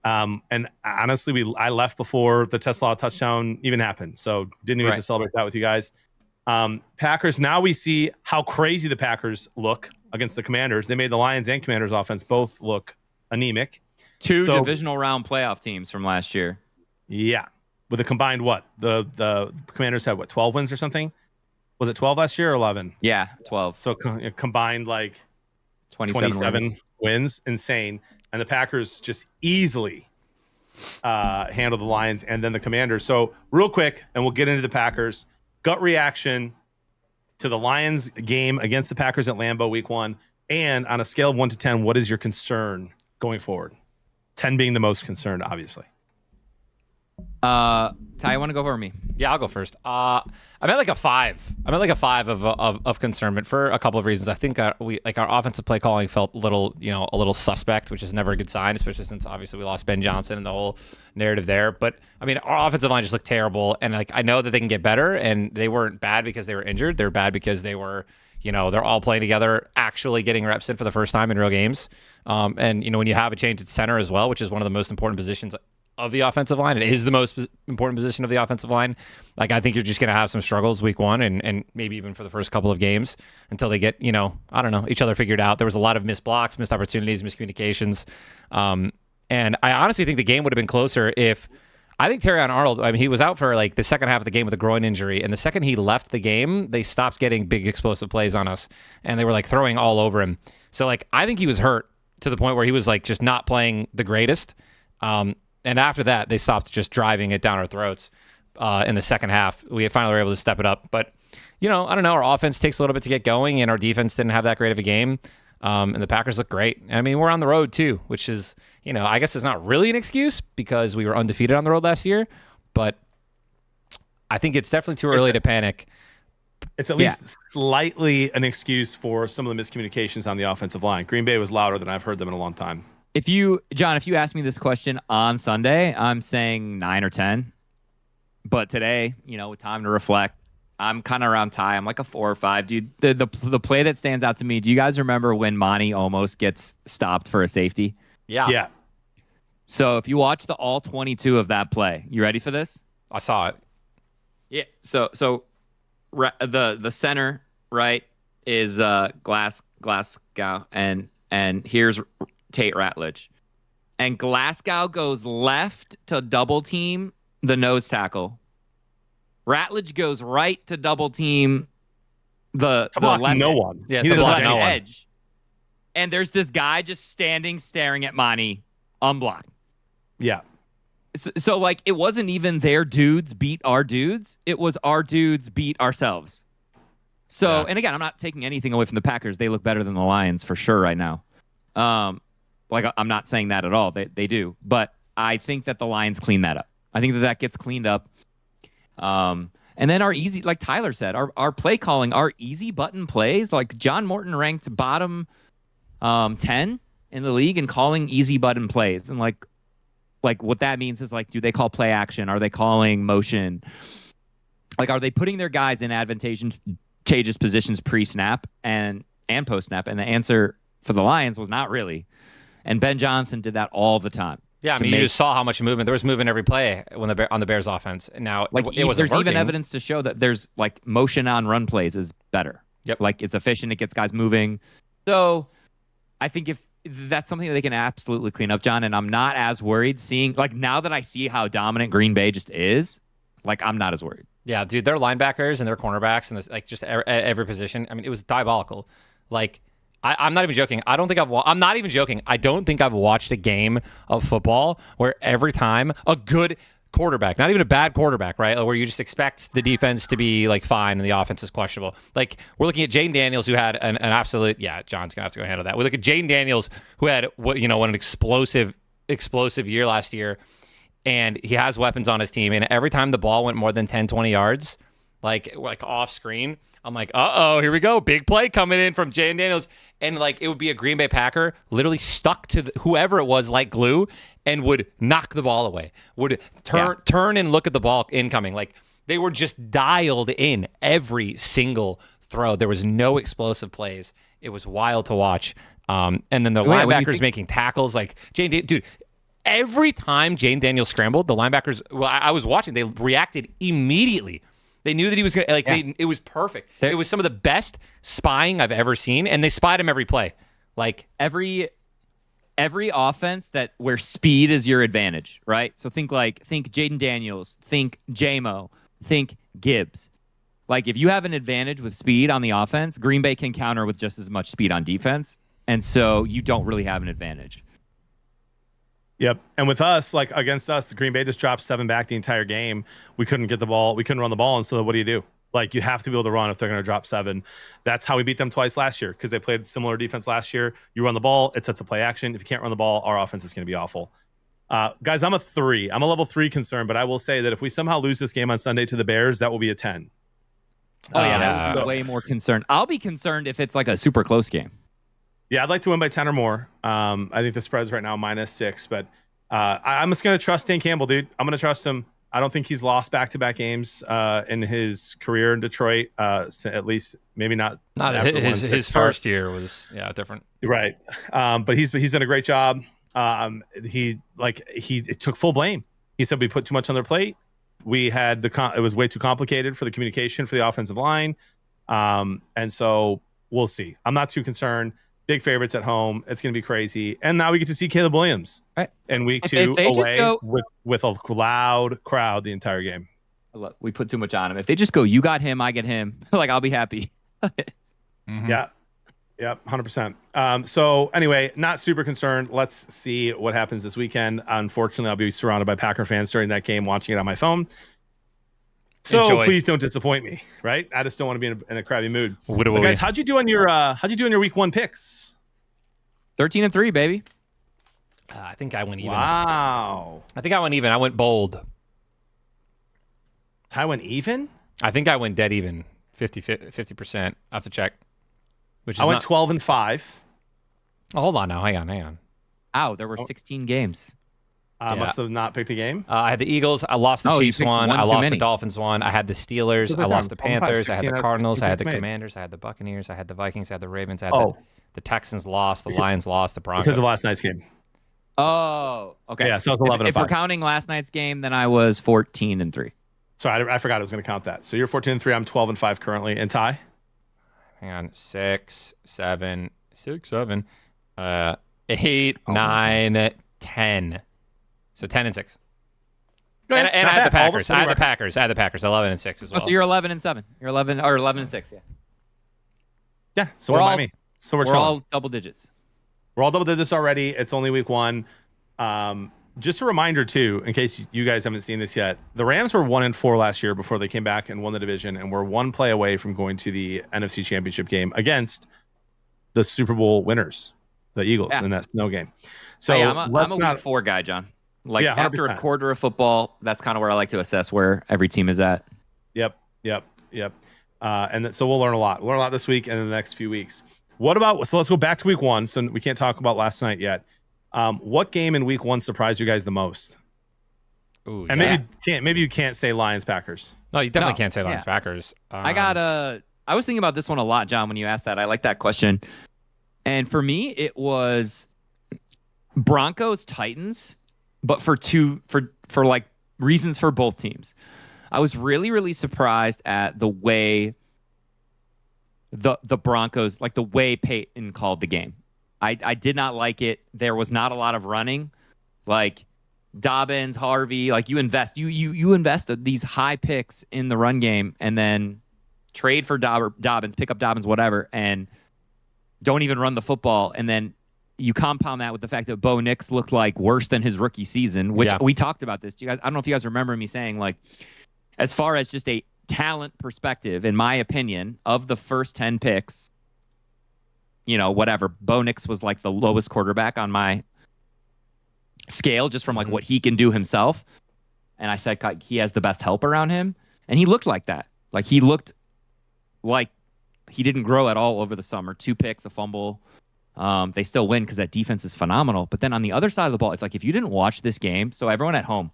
And honestly, I left before the Tesla touchdown even happened, so didn't even get to celebrate that with you guys. Packers. Now we see how crazy the Packers look against the Commanders. They made the Lions and Commanders offense both look anemic.
2 divisional round playoff teams from last year.
Yeah, with a combined what? The Commanders had 12 wins or something? Was it 12 last year or 11?
Yeah, 12.
So combined 27 wins. Insane. And the Packers just easily handled the Lions and then the Commanders. So real quick, and we'll get into the Packers. Gut reaction to the Lions game against the Packers at Lambeau week 1. And on a scale of 1 to 10, what is your concern going forward? 10 being the most concerned, obviously.
Ty, you want to go over me?
Yeah, I'll go first. I'm at a 5. I'm at a 5 of concernment for a couple of reasons. I think our offensive play calling felt a little suspect, which is never a good sign, especially since obviously we lost Ben Johnson and the whole narrative there. But I mean, our offensive line just looked terrible, and I know that they can get better, and they weren't bad because they were injured. They're bad because they were, they're all playing together, actually getting reps in for the first time in real games. And when you have a change at center as well, which is one of the most important positions of the offensive line. It is the most important position of the offensive line. I think you're just going to have some struggles week 1 and maybe even for the first couple of games until they get, each other figured out. There was a lot of missed blocks, missed opportunities, miscommunications. And I honestly think the game would have been closer if I think Terrion Arnold, he was out for the second half of the game with a groin injury. And the second he left the game, they stopped getting big explosive plays on us. And they were throwing all over him. So I think he was hurt to the point where he was just not playing the greatest. And after that, they stopped just driving it down our throats in the second half. We finally were able to step it up. But, I don't know. Our offense takes a little bit to get going, and our defense didn't have that great of a game. And the Packers look great. And, I mean, we're on the road, too, which is, I guess it's not really an excuse because we were undefeated on the road last year. But I think it's definitely too early to panic.
It's at least slightly an excuse for some of the miscommunications on the offensive line. Green Bay was louder than I've heard them in a long time.
John, if you ask me this question on Sunday, I'm saying 9 or 10. But today, with time to reflect, I'm kind of around tie. I'm like a 4 or 5, dude. The play that stands out to me. Do you guys remember when Monty almost gets stopped for a safety?
Yeah.
Yeah.
So if you watch the all 22 of that play, you ready for this?
I saw it.
Yeah. So the center right is Glasgow and here's Tate Ratledge, and Glasgow goes left to double team the nose tackle. Ratledge goes right to double team the
block
left
no one.
Yeah,
He
to
doesn't
block
have
no
any
one.
edge. And there's this guy just staring at Monty unblocked.
Yeah.
So like, it wasn't even their dudes beat our dudes. It was our dudes beat ourselves. So,
Yeah.
and again, I'm not taking anything away from the Packers. They look better than the Lions for sure right now. Like, I'm not saying that at all. They do. But I think that the Lions clean that up. I think that gets cleaned up. And then our easy, like Tyler said, our play calling, our easy button plays, like John Morton ranked bottom 10 in the league in calling easy button plays. And like what that means is, like, do they call play action? Are they calling motion? Like, are they putting their guys in advantageous positions pre-snap and post-snap? And the answer for the Lions was not really. And Ben Johnson did that all the time.
Yeah, I mean, you just saw how much movement. There was movement every play when on the Bears offense. And now
like,
it wasn't
there's
working.
even evidence to show that there's like motion on run plays is better.
Yep.
Like, it's efficient. It gets guys moving. So I think if that's something that they can absolutely clean up, John, and I'm not as worried seeing, like, now that I see how dominant Green Bay just is, like, I'm not as worried.
Yeah, dude, their linebackers and their cornerbacks and this, like, just at every position. I mean, it was diabolical. Like, I'm not even joking. I'm not even joking. I don't think I've watched a game of football where every time a good quarterback, not even a bad quarterback, right? Where you just expect the defense to be like fine and the offense is questionable. Like, we're looking at Jaden Daniels, who had an absolute, John's gonna have to go handle that. We look at Jaden Daniels, who had what an explosive year last year, and he has weapons on his team. And every time the ball went more than 10, 20 yards, like off screen, I'm like, here we go. Big play coming in from Jaden Daniels. And like, it would be a Green Bay Packer literally stuck to whoever it was like glue and would knock the ball away, would turn and look at the ball incoming. Like, they were just dialed in every single throw. There was no explosive plays. It was wild to watch. And then the linebackers making tackles, like dude, every time Jaden Daniels scrambled, the linebackers, I was watching, they reacted immediately. They knew that he was going to, it was perfect. It was some of the best spying I've ever seen, and they spied him every play. Like,
every offense where speed is your advantage, right? So think Jaden Daniels, think JMO, think Gibbs. Like, if you have an advantage with speed on the offense, Green Bay can counter with just as much speed on defense, and so you don't really have an advantage.
Yep. And with us, like against us, the Green Bay just dropped 7 back the entire game. We couldn't get the ball. We couldn't run the ball. And so what do? Like, you have to be able to run if they're going to drop 7. That's how we beat them twice last year, because they played similar defense last year. You run the ball, it sets a play action. If you can't run the ball, our offense is going to be awful. Guys, I'm a 3. I'm a level 3 concern, but I will say that if we somehow lose this game on Sunday to the Bears, that will be a 10.
Oh, yeah, that would be way more concerned. I'll be concerned if it's like a super close game.
Yeah, I'd like to win by 10 or more. I think the spread's right now -6, but I'm just going to trust Dan Campbell, dude. I'm going to trust him. I don't think he's lost back-to-back games in his career in Detroit. At least, maybe not.
His first year was different,
right? But he's done a great job. He took full blame. He said we put too much on their plate. We had it was way too complicated for the communication for the offensive line, and so we'll see. I'm not too concerned. Big favorites at home. It's going to be crazy. And now we get to see Caleb Williams in week 2 away with a loud crowd the entire game.
Look, we put too much on him. If they just go, you got him, I get him, like, I'll be happy.
Mm-hmm.
Yeah. Yep, 100%. So anyway, not super concerned. Let's see what happens this weekend. Unfortunately, I'll be surrounded by Packer fans during that game, watching it on my phone. So please don't disappoint me, right? I just don't want to be in a crabby mood. Guys, how'd you do on your week 1 picks?
13-3, baby.
I think I went even.
Wow.
I think I went even. I went bold.
Ty went even?
I think I went dead even. 50%. I have to check.
I went 12-5.
Oh, hold on now. Hang on.
Ow, there were 16 games.
I must have not picked a game.
I had the Eagles. I lost the
Oh, you
Chiefs
picked
one.
one
I
too
lost
many.
the Dolphins one. I had the Steelers.
Look
I
at
lost the
them. 1, 5,
Panthers. I had
16
the
out of
Cardinals. I had the
2 picks made.
Commanders. I had the Buccaneers. I had the Vikings. I had the Ravens. I had
Oh,
the Texans lost. The Lions lost. The Broncos.
because of last night's game.
Oh, okay.
Yeah, so it's 11
If
and
we're
5.
counting last night's game, then I was 14-3.
Sorry, I forgot I was going to count that. So you're 14-3. I'm 12-5 currently. And Ty?
Hang on. 6, 7, 8, 9, 10. So 10 and 6. And I had the Packers. I had the Packers. 11 and 6 as well.
Oh, so you're 11-7. You're 11-6. Yeah.
Yeah, so
We're
what about
all-
me? So we're
We're
chilling.
all double digits.
We're all double digits already. It's only week 1. Just a reminder too, in case you guys haven't seen this yet, the Rams were 1-4 last year before they came back and won the division, and we're 1 play away from going to the NFC Championship game against the Super Bowl winners, the Eagles, in that snow game. So
I'm a
let's
week
not.
4 guy, John. Like
Yeah,
after a
100%.
quarter of football, that's kind of where I like to assess where every team is at.
Yep. So we'll learn a lot. We'll learn a lot this week and in the next few weeks. What about? So let's go back to week 1. So we can't talk about last night yet. What game in week 1 surprised you guys the most?
Ooh,
And maybe you can't say Lions Packers.
No, you definitely
No,
can't say Lions
yeah.
Packers.
I was thinking about this one a lot, John, when you asked that. I like that question. And for me, it was Broncos Titans, but for like reasons for both teams. I was really, really surprised at the way the Broncos, like the way Peyton called the game. I did not like it. There was not a lot of running. Like Dobbins, Harvey, like you invest these high picks in the run game and then trade for Dobbins, pick up Dobbins, whatever, and don't even run the football. And then you compound that with the fact that Bo Nix looked like worse than his rookie season, which we talked about this. I don't know if you guys remember me saying, like, as far as just a talent perspective, in my opinion, of the first 10 picks, whatever, Bo Nix was like the lowest quarterback on my scale, just from like what he can do himself. And I said he has the best help around him. And he looked like that. Like he looked like he didn't grow at all over the summer. 2 picks, a fumble. They still win because that defense is phenomenal. But then on the other side of the ball, if you didn't watch this game, so everyone at home,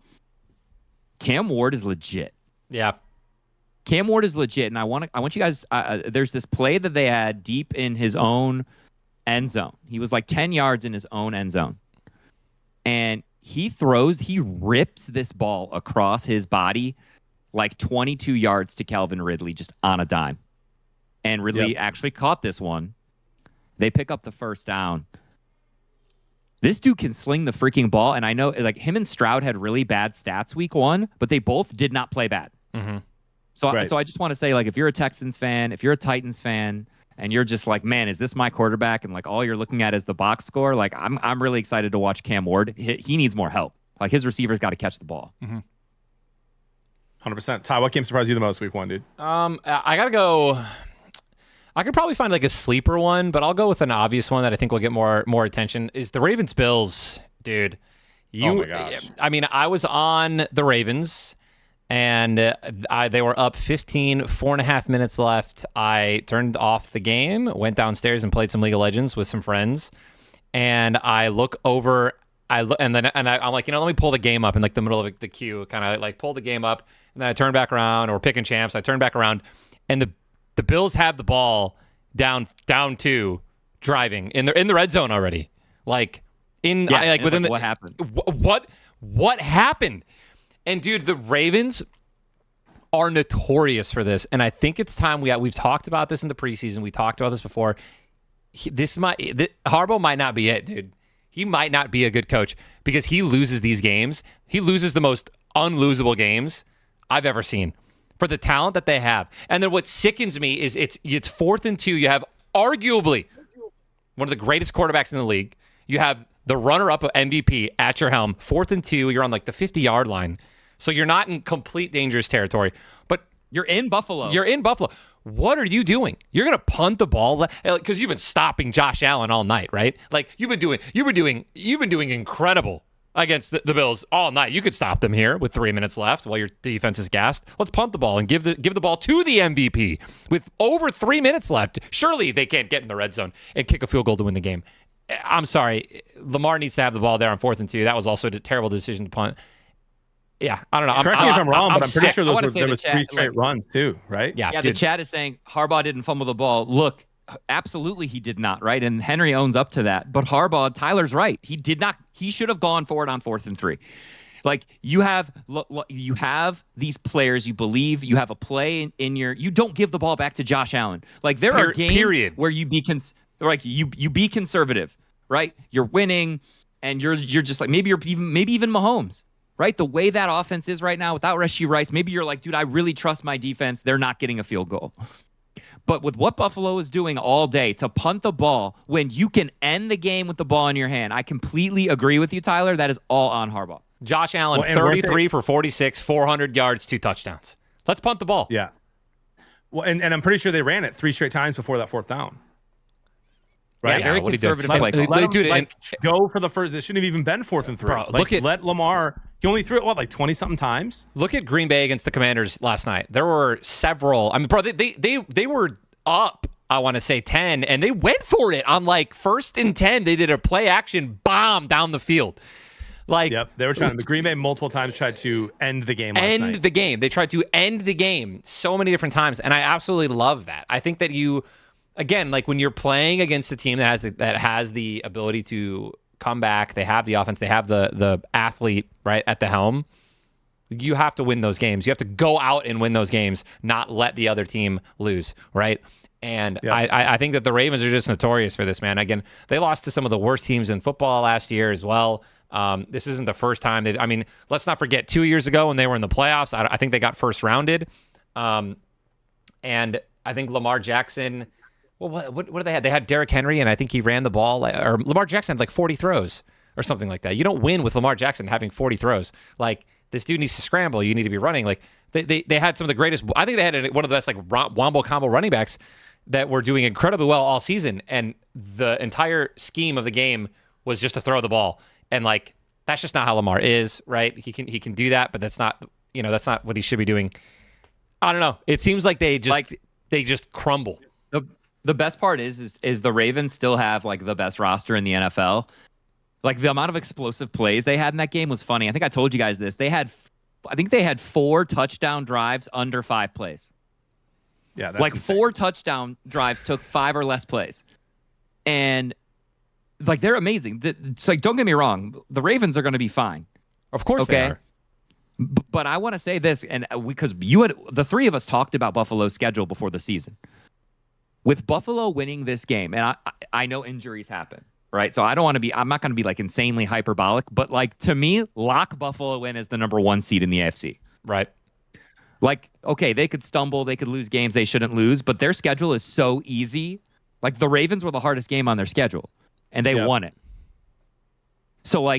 Cam Ward is legit.
Yeah.
Cam Ward is legit, and I want you guys. There's this play that they had deep in his own end zone. He was like 10 yards in his own end zone, and he rips this ball across his body like 22 yards to Calvin Ridley just on a dime, and Ridley actually caught this one. They pick up the first down. This dude can sling the freaking ball, and I know like him and Stroud had really bad stats week 1, but they both did not play bad.
Mm-hmm.
So I just want to say, like, if you're a Texans fan, if you're a Titans fan, and you're just like, man, is this my quarterback? And like all you're looking at is the box score. Like I'm really excited to watch Cam Ward. He needs more help. Like his receivers got to catch the ball.
100%. Ty, what game surprised you the most week 1, dude?
I gotta go. I could probably find like a sleeper one, but I'll go with an obvious one that I think will get more attention. Is the Ravens Bills, dude?
Oh my gosh.
I mean, I was on the Ravens, and they were up 15, 4.5 minutes left. I turned off the game, went downstairs and played some League of Legends with some friends, and I look over. I'm like, let me pull the game up in like the middle of the queue, kind of like pull the game up, and then I turn back around, or picking champs. I turn back around, and the Bills have the ball down 2, driving in the red zone already. Like within
what happened?
What happened? And dude, the Ravens are notorious for this, and I think it's time we've talked about this in the preseason. We talked about this before. Harbaugh might not be it, dude. He might not be a good coach because he loses these games. He loses the most unlosable games I've ever seen for the talent that they have. And then what sickens me is it's 4th and 2. You have arguably one of the greatest quarterbacks in the league. You have the runner-up of MVP at your helm. 4th and 2. You're on like the 50-yard line. So you're not in complete dangerous territory. But
You're in Buffalo.
What are you doing? You're gonna punt the ball because you've been stopping Josh Allen all night, right? Like you've been doing incredible against the Bills all night. You could stop them here with 3 minutes left while your defense is gassed. Let's punt the ball and give the ball to the MVP with over 3 minutes left. Surely they can't get in the red zone and kick a field goal to win the game. I'm sorry. Lamar needs to have the ball there on 4th and 2. That was also a terrible decision to punt. Yeah, I don't know.
Correct me if I'm wrong, but I'm pretty
sick.
sure
I wanna
there
say the
was
chat,
3 straight runs too, right?
Yeah,
Yeah,
dude.
the chat is saying Harbaugh didn't fumble the ball. Look, absolutely he did not, right? And Henry owns up to that. But Harbaugh, Tyler's right. He did not. He should have gone for it on 4th and 3. Like you have these players, you believe you have a play in your. You don't give the ball back to Josh Allen. Like there are games where you be you be conservative, right? You're winning, and you're just like maybe even Mahomes. Right? The way that offense is right now without Rashee Rice, maybe you're like, dude, I really trust my defense. They're not getting a field goal. But with what Buffalo is doing all day to punt the ball when you can end the game with the ball in your hand, I completely agree with you, Tyler. That is all on Harbaugh.
Josh Allen, 33 for 46, 400 yards, 2 touchdowns. Let's punt the ball.
Yeah. Well, and I'm pretty sure they ran it 3 straight times before that 4th down. Right?
Yeah, very conservative play call.
Let him, go for the first. It shouldn't have even been 4th and 3.
Bro,
let Lamar. He only threw it 20-something times.
Look at Green Bay against the Commanders last night. There were several. I mean, bro, they were up. I want to say 10, and they went for it on 1st and 10. They did a play action bomb down the field.
Yep, they were trying. The Green Bay multiple times tried to end the game.
The game. They tried to end the game so many different times, and I absolutely love that. I think that again, when you're playing against a team that has the ability to come back, they have the offense, they have the athlete right at the helm. You have to win those games. You have to go out and win those games, not let the other team lose, right? And I think that the Ravens are just notorious for this, man. Again, they lost to some of the worst teams in football last year as well. This isn't the first time. Let's not forget 2 years ago when they were in the playoffs. I think they got first rounded. And I think Lamar Jackson... Well, what do they have? They had Derrick Henry, and I think he ran the ball. Or Lamar Jackson had 40 throws or something like that. You don't win with Lamar Jackson having 40 throws. This dude needs to scramble. You need to be running. They had some of the greatest. I think they had one of the best wombo combo running backs that were doing incredibly well all season. And the entire scheme of the game was just to throw the ball. And that's just not how Lamar is, right? He can do that, but that's not what he should be doing. I don't know. It seems like they just crumble.
The best part is the Ravens still have the best roster in the NFL. The amount of explosive plays they had in that game was funny. I think I told you guys this. I think they had 4 touchdown drives under 5 plays.
Yeah, that's insane.
4 touchdown drives took 5 or less plays. And they're amazing. It's don't get me wrong, the Ravens are going to be fine.
Of course they are.
But I want to say this, and because the 3 of us talked about Buffalo's schedule before the season. With Buffalo winning this game, and I know injuries happen, right? So I'm not going to be insanely hyperbolic, but to me, lock Buffalo in as the number 1 seed in the AFC.
Right.
Okay, they could stumble, they could lose games they shouldn't lose, but their schedule is so easy. The Ravens were the hardest game on their schedule, and they won it. So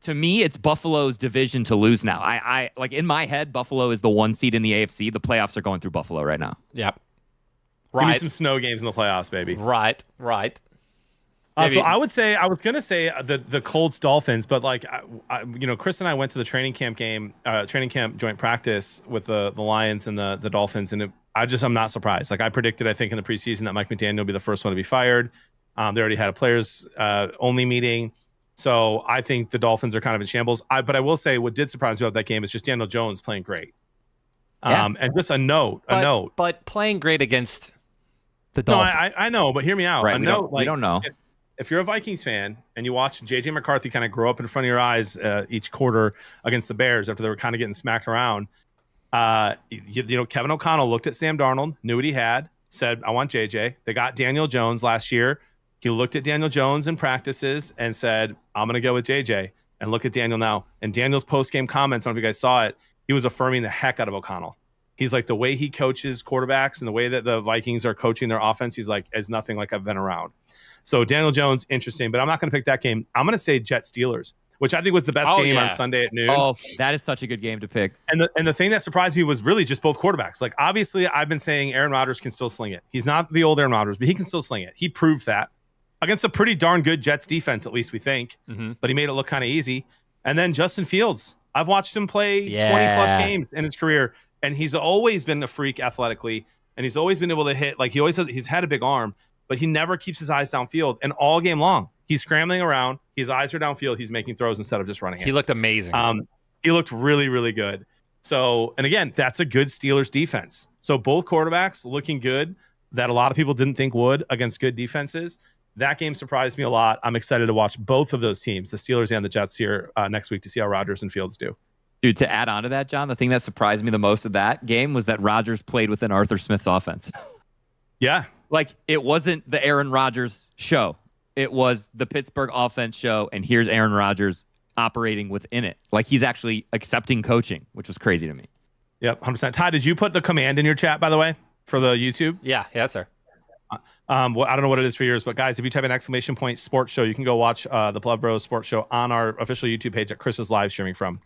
to me, it's Buffalo's division to lose now. I in my head, Buffalo is the 1 seed in the AFC. The playoffs are going through Buffalo right now.
Yep.
Give me some snow games in the playoffs, baby.
Right.
So I was going to say the Colts Dolphins, but Chris and I went to the training camp joint practice with the Lions and the Dolphins, and I'm not surprised. I predicted, I think in the preseason that Mike McDaniel would be the first one to be fired. They already had a players only meeting, so I think the Dolphins are kind of in shambles. But I will say what did surprise me about that game is just Daniel Jones playing great. And just a note.
But playing great against the Dolphins.
No, I know, but hear me out.
Right, we don't know.
If you're a Vikings fan and you watch J.J. McCarthy kind of grow up in front of your eyes each quarter against the Bears after they were kind of getting smacked around, Kevin O'Connell looked at Sam Darnold, knew what he had, said, I want J.J. They got Daniel Jones last year. He looked at Daniel Jones in practices and said, I'm going to go with J.J. And look at Daniel now. And Daniel's post-game comments, I don't know if you guys saw it, he was affirming the heck out of O'Connell. He's the way he coaches quarterbacks and the way that the Vikings are coaching their offense, he's is nothing like I've been around. So Daniel Jones, interesting, but I'm not going to pick that game. I'm going to say Jets Steelers, which I think was the best game on Sunday at noon.
Oh, that is such a good game to pick.
And the thing that surprised me was really just both quarterbacks. Obviously, I've been saying Aaron Rodgers can still sling it. He's not the old Aaron Rodgers, but he can still sling it. He proved that against a pretty darn good Jets defense, at least we think. Mm-hmm. But he made it look kind of easy. And then Justin Fields. I've watched him play 20-plus games in his career, and he's always been a freak athletically, and he's always been able to hit. He's had a big arm. but he never keeps his eyes downfield. And all game long, he's scrambling around. His eyes are downfield. He's making throws instead of just running it.
He looked amazing.
He looked really, really good. So, and again, that's a good Steelers defense. So both quarterbacks looking good that a lot of people didn't think would against good defenses. That game surprised me a lot. I'm excited to watch both of those teams, the Steelers and the Jets, here next week to see how Rodgers and Fields do.
Dude, to add on to that, John, the thing that surprised me the most of that game was that Rodgers played within Arthur Smith's offense.
Yeah.
Like, it wasn't the Aaron Rodgers show. It was the Pittsburgh offense show, and here's Aaron Rodgers operating within it. Like, he's actually accepting coaching, which was crazy to me.
Yep, 100%. Ty, did you put the command in your chat, by the way, for the YouTube?
Yeah, sir.
Well, I don't know what it is for yours, but guys, if you type in ! Sports Show, you can go watch the Pleb Bros Sports Show on our official YouTube page that Chris is live streaming from,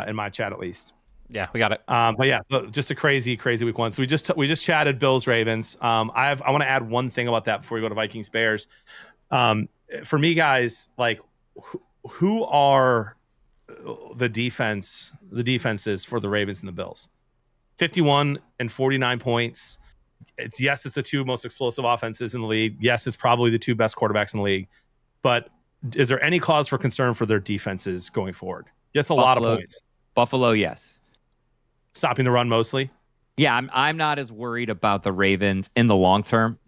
in my chat at least.
Yeah, we got it.
But yeah, just a crazy week one. So we just chatted Bills Ravens. I want to add one thing about that before we go to Vikings Bears. For me, guys, like who are the defenses for the Ravens and the Bills? 51 and 49 points. It's the two most explosive offenses in the league. Yes, it's probably the two best quarterbacks in the league. But is there any cause for concern for their defenses going forward? That's a lot of points.
Buffalo, yes.
Stopping the run mostly.
Yeah, I'm not as worried about the Ravens in the long term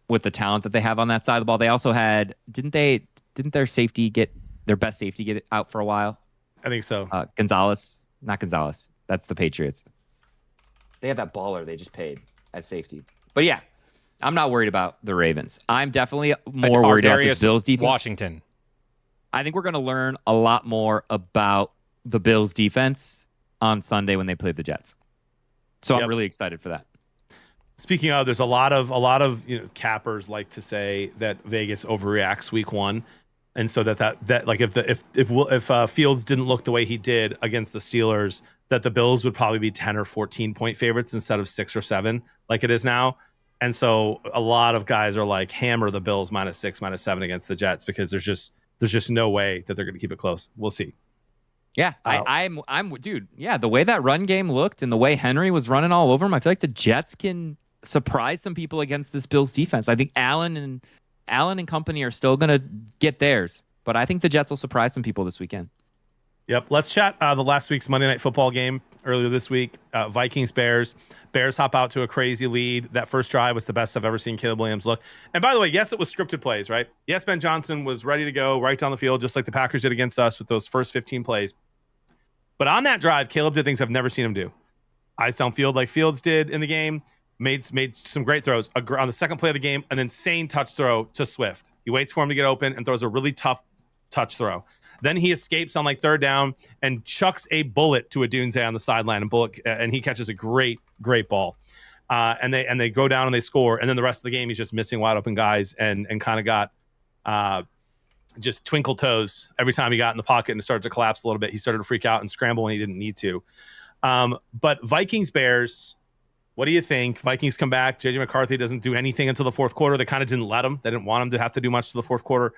with the talent that they have on that side of the ball. They also had didn't their best safety get out for a while?
I think so.
Not Gonzalez. That's the Patriots. They had that baller they just paid at safety. But yeah, I'm not worried about the Ravens. I'm definitely more worried about this Bills defense.
Washington.
I think we're going to learn a lot more about the Bills defense on Sunday when they play the Jets. So I'm really excited for that.
Speaking of, there's a lot of cappers like to say that Vegas overreacts week one, and so that like if Fields didn't look the way he did against the Steelers, that the Bills would probably be 10 or 14 point favorites instead of 6 or 7 like it is now. And so a lot of guys are like hammer the Bills -6, -7 against the Jets because there's just no way that they're going to keep it close. We'll see.
Yeah, I'm dude. Yeah, the way that run game looked and the way Henry was running all over him, I feel like the Jets can surprise some people against this Bills defense. I think Allen and company are still going to get theirs, but I think the Jets will surprise some people this weekend.
Yep. Let's chat the last week's Monday Night Football game earlier this week. Vikings Bears. Bears hop out to a crazy lead. That first drive was the best I've ever seen Caleb Williams look. And by the way, yes, it was scripted plays, right? Yes, Ben Johnson was ready to go right down the field, just like the Packers did against us with those first 15 plays. But on that drive, Caleb did things I've never seen him do. Eyes downfield like Fields did in the game. Made some great throws. On the second play of the game, an insane touch throw to Swift. He waits for him to get open and throws a really tough touch throw. Then he escapes on like third down and chucks a bullet to Adunze on the sideline, and he catches a great ball. And they go down and they score. And then the rest of the game, he's just missing wide open guys and kind of got just twinkle toes every time he got in the pocket and started to collapse a little bit. He started to freak out and scramble when he didn't need to. But Vikings Bears, what do you think? Vikings come back. JJ McCarthy doesn't do anything until the fourth quarter. They kind of didn't let him. They didn't want him to have to do much to the fourth quarter.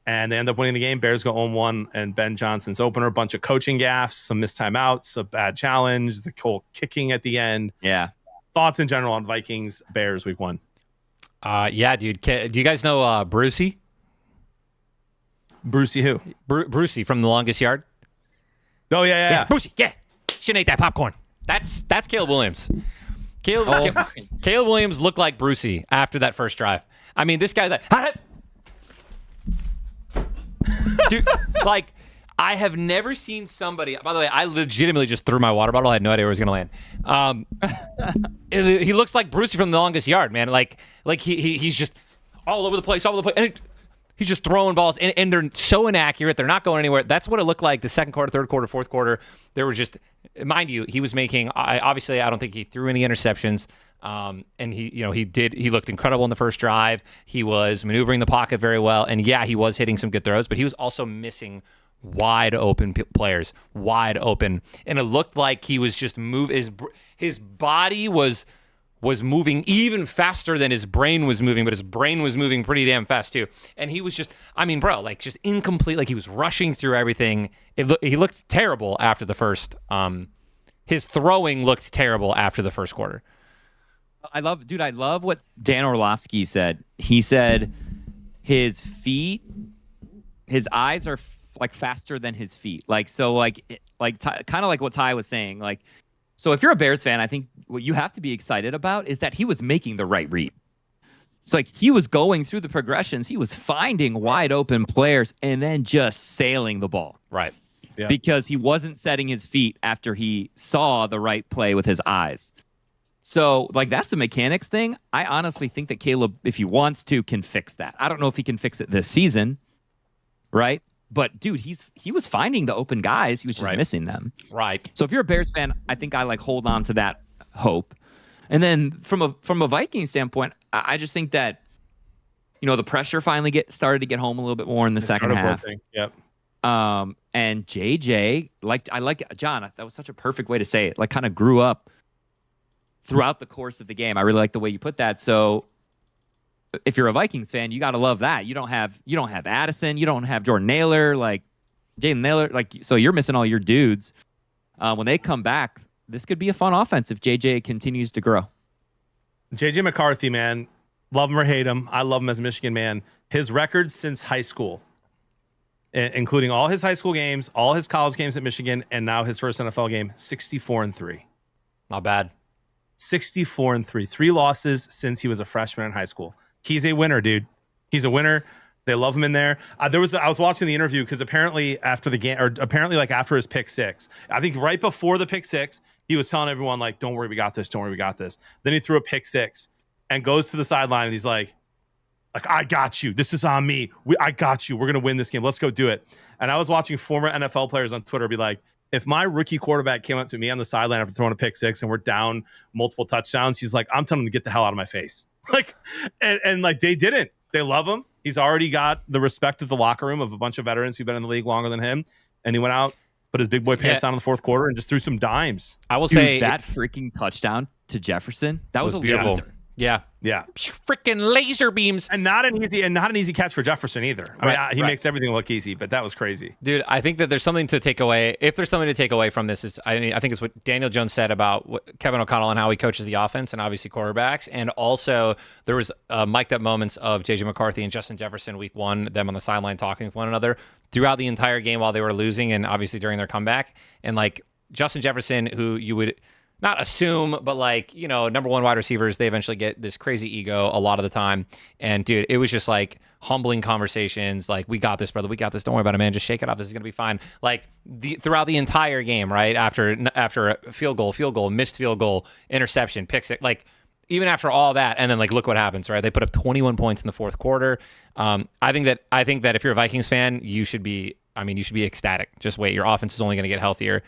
And they end up winning the game. Bears go 0-1, and Ben Johnson's opener, a bunch of coaching gaffes, some missed timeouts, a bad challenge, the whole kicking at the end.
Yeah.
Thoughts in general on Vikings Bears week one?
Yeah, dude. Do you guys know Brucey?
Brucey who?
Brucey from The Longest Yard.
Oh yeah.
Brucey, yeah. Shouldn't ate that popcorn. That's Caleb Williams. Caleb Williams looked like Brucey after that first drive. I mean, this guy's like, dude, like, I have never seen somebody. By the way, I legitimately just threw my water bottle. I had no idea where it was going to land. He looks like Brucey from The Longest Yard, man. Like he's just all over the place, and he's just throwing balls, and they're so inaccurate. They're not going anywhere. That's what it looked like the second quarter, third quarter, fourth quarter. There was just, mind you, he was making. Obviously, I don't think he threw any interceptions. And he looked incredible in the first drive. He was maneuvering the pocket very well. And yeah, he was hitting some good throws, but he was also missing wide open players, wide open. And it looked like he was just his body was moving even faster than his brain was moving, but his brain was moving pretty damn fast too. And he was just, just incomplete. Like he was rushing through everything. He looked terrible after the first, his throwing looked terrible after the first quarter.
I love what Dan Orlovsky said. He said his eyes are like faster than his feet. Like, so like kind of like what Ty was saying. Like, so if you're a Bears fan, I think what you have to be excited about is that he was making the right read. It's like he was going through the progressions. He was finding wide open players and then just sailing the ball.
Right.
Yeah.
Because he wasn't setting his feet after he saw the right play with his eyes. So, like, that's a mechanics thing. I honestly think that Caleb, if he wants to, can fix that. I don't know if he can fix it this season, right? But, dude, he was finding the open guys. He was just missing them.
Right.
So if you're a Bears fan, I think I, like, hold on to that hope. And then from a Viking standpoint, I just think that, you know, the pressure finally started to get home a little bit more in the second half.
Yep.
And JJ, I like John, that was such a perfect way to say it, like kind of grew up throughout the course of the game. I really like the way you put that. So if you're a Vikings fan, you got to love that. You don't have Addison, you don't have Jordan Naylor, like Jalen Naylor, like, so you're missing all your dudes. When they come back, this could be a fun offense if JJ continues to grow.
JJ McCarthy, man, love him or hate him. I love him as a Michigan man. His records since high school, including all his high school games, all his college games at Michigan, and now his first NFL game, 64-3.
Not bad.
64-3. 3 losses since he was a freshman in high school. He's a winner, dude. He's a winner. They love him in there. I was watching the interview because apparently after the game, or apparently like after his pick 6, I think right before the pick 6, he was telling everyone like, "Don't worry, we got this. Don't worry, we got this." Then he threw a pick 6 and goes to the sideline and he's like, I got you. This is on me. I got you. We're gonna win this game. Let's go do it. And I was watching former NFL players on Twitter be like, if my rookie quarterback came up to me on the sideline after throwing a pick 6 and we're down multiple touchdowns, he's like, I'm telling him to get the hell out of my face. Like, and like they didn't. They love him. He's already got the respect of the locker room of a bunch of veterans who've been in the league longer than him. And he went out, put his big boy pants on in the fourth quarter, and just threw some dimes.
I will
Dude,
say
that freaking touchdown to Jefferson, that was a
beautiful.
laser.
Yeah.
Yeah.
Freaking laser beams.
And not an easy catch for Jefferson either. I mean, he makes everything look easy, but that was crazy.
Dude, I think that there's something to take away. If there's something to take away from this, I think it's what Daniel Jones said about Kevin O'Connell and how he coaches the offense and obviously quarterbacks. And also there was mic'd up moments of JJ McCarthy and Justin Jefferson week 1, them on the sideline talking with one another throughout the entire game while they were losing and obviously during their comeback. And like Justin Jefferson, who you would not assume, but like, you know, number 1 wide receivers, they eventually get this crazy ego a lot of the time. And dude, it was just like humbling conversations. Like, we got this, brother. We got this. Don't worry about it, man. Just shake it off. This is going to be fine. Like throughout the entire game, right? After a field goal, missed field goal, interception, pick six, like even after all that. And then like, look what happens, right? They put up 21 points in the fourth quarter. I think that if you're a Vikings fan, you should be ecstatic. Just wait. Your offense is only going to get healthier.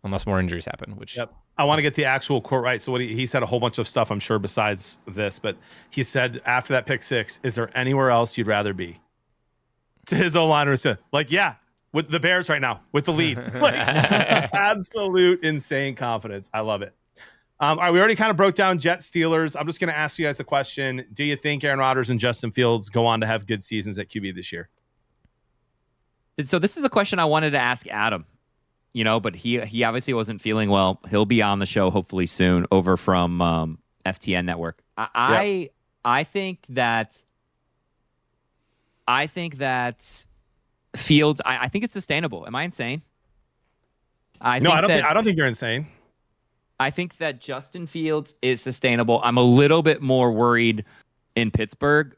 Unless more injuries happen, which...
Yep. I want to get the actual quote right. So what he said a whole bunch of stuff, I'm sure, besides this, but he said after that pick 6, is there anywhere else you'd rather be? To his O-liner, said, like, yeah, with the Bears right now, with the lead. Like, absolute insane confidence. I love it. All right, we already kind of broke down Jets Steelers. I'm just going to ask you guys a question. Do you think Aaron Rodgers and Justin Fields go on to have good seasons at QB this year?
So this is a question I wanted to ask Adam. You know, but he obviously wasn't feeling well. He'll be on the show hopefully soon over from FTN Network. I think that Fields. I think it's sustainable. Am I insane? I
don't think you're insane.
I think that Justin Fields is sustainable. I'm a little bit more worried in Pittsburgh,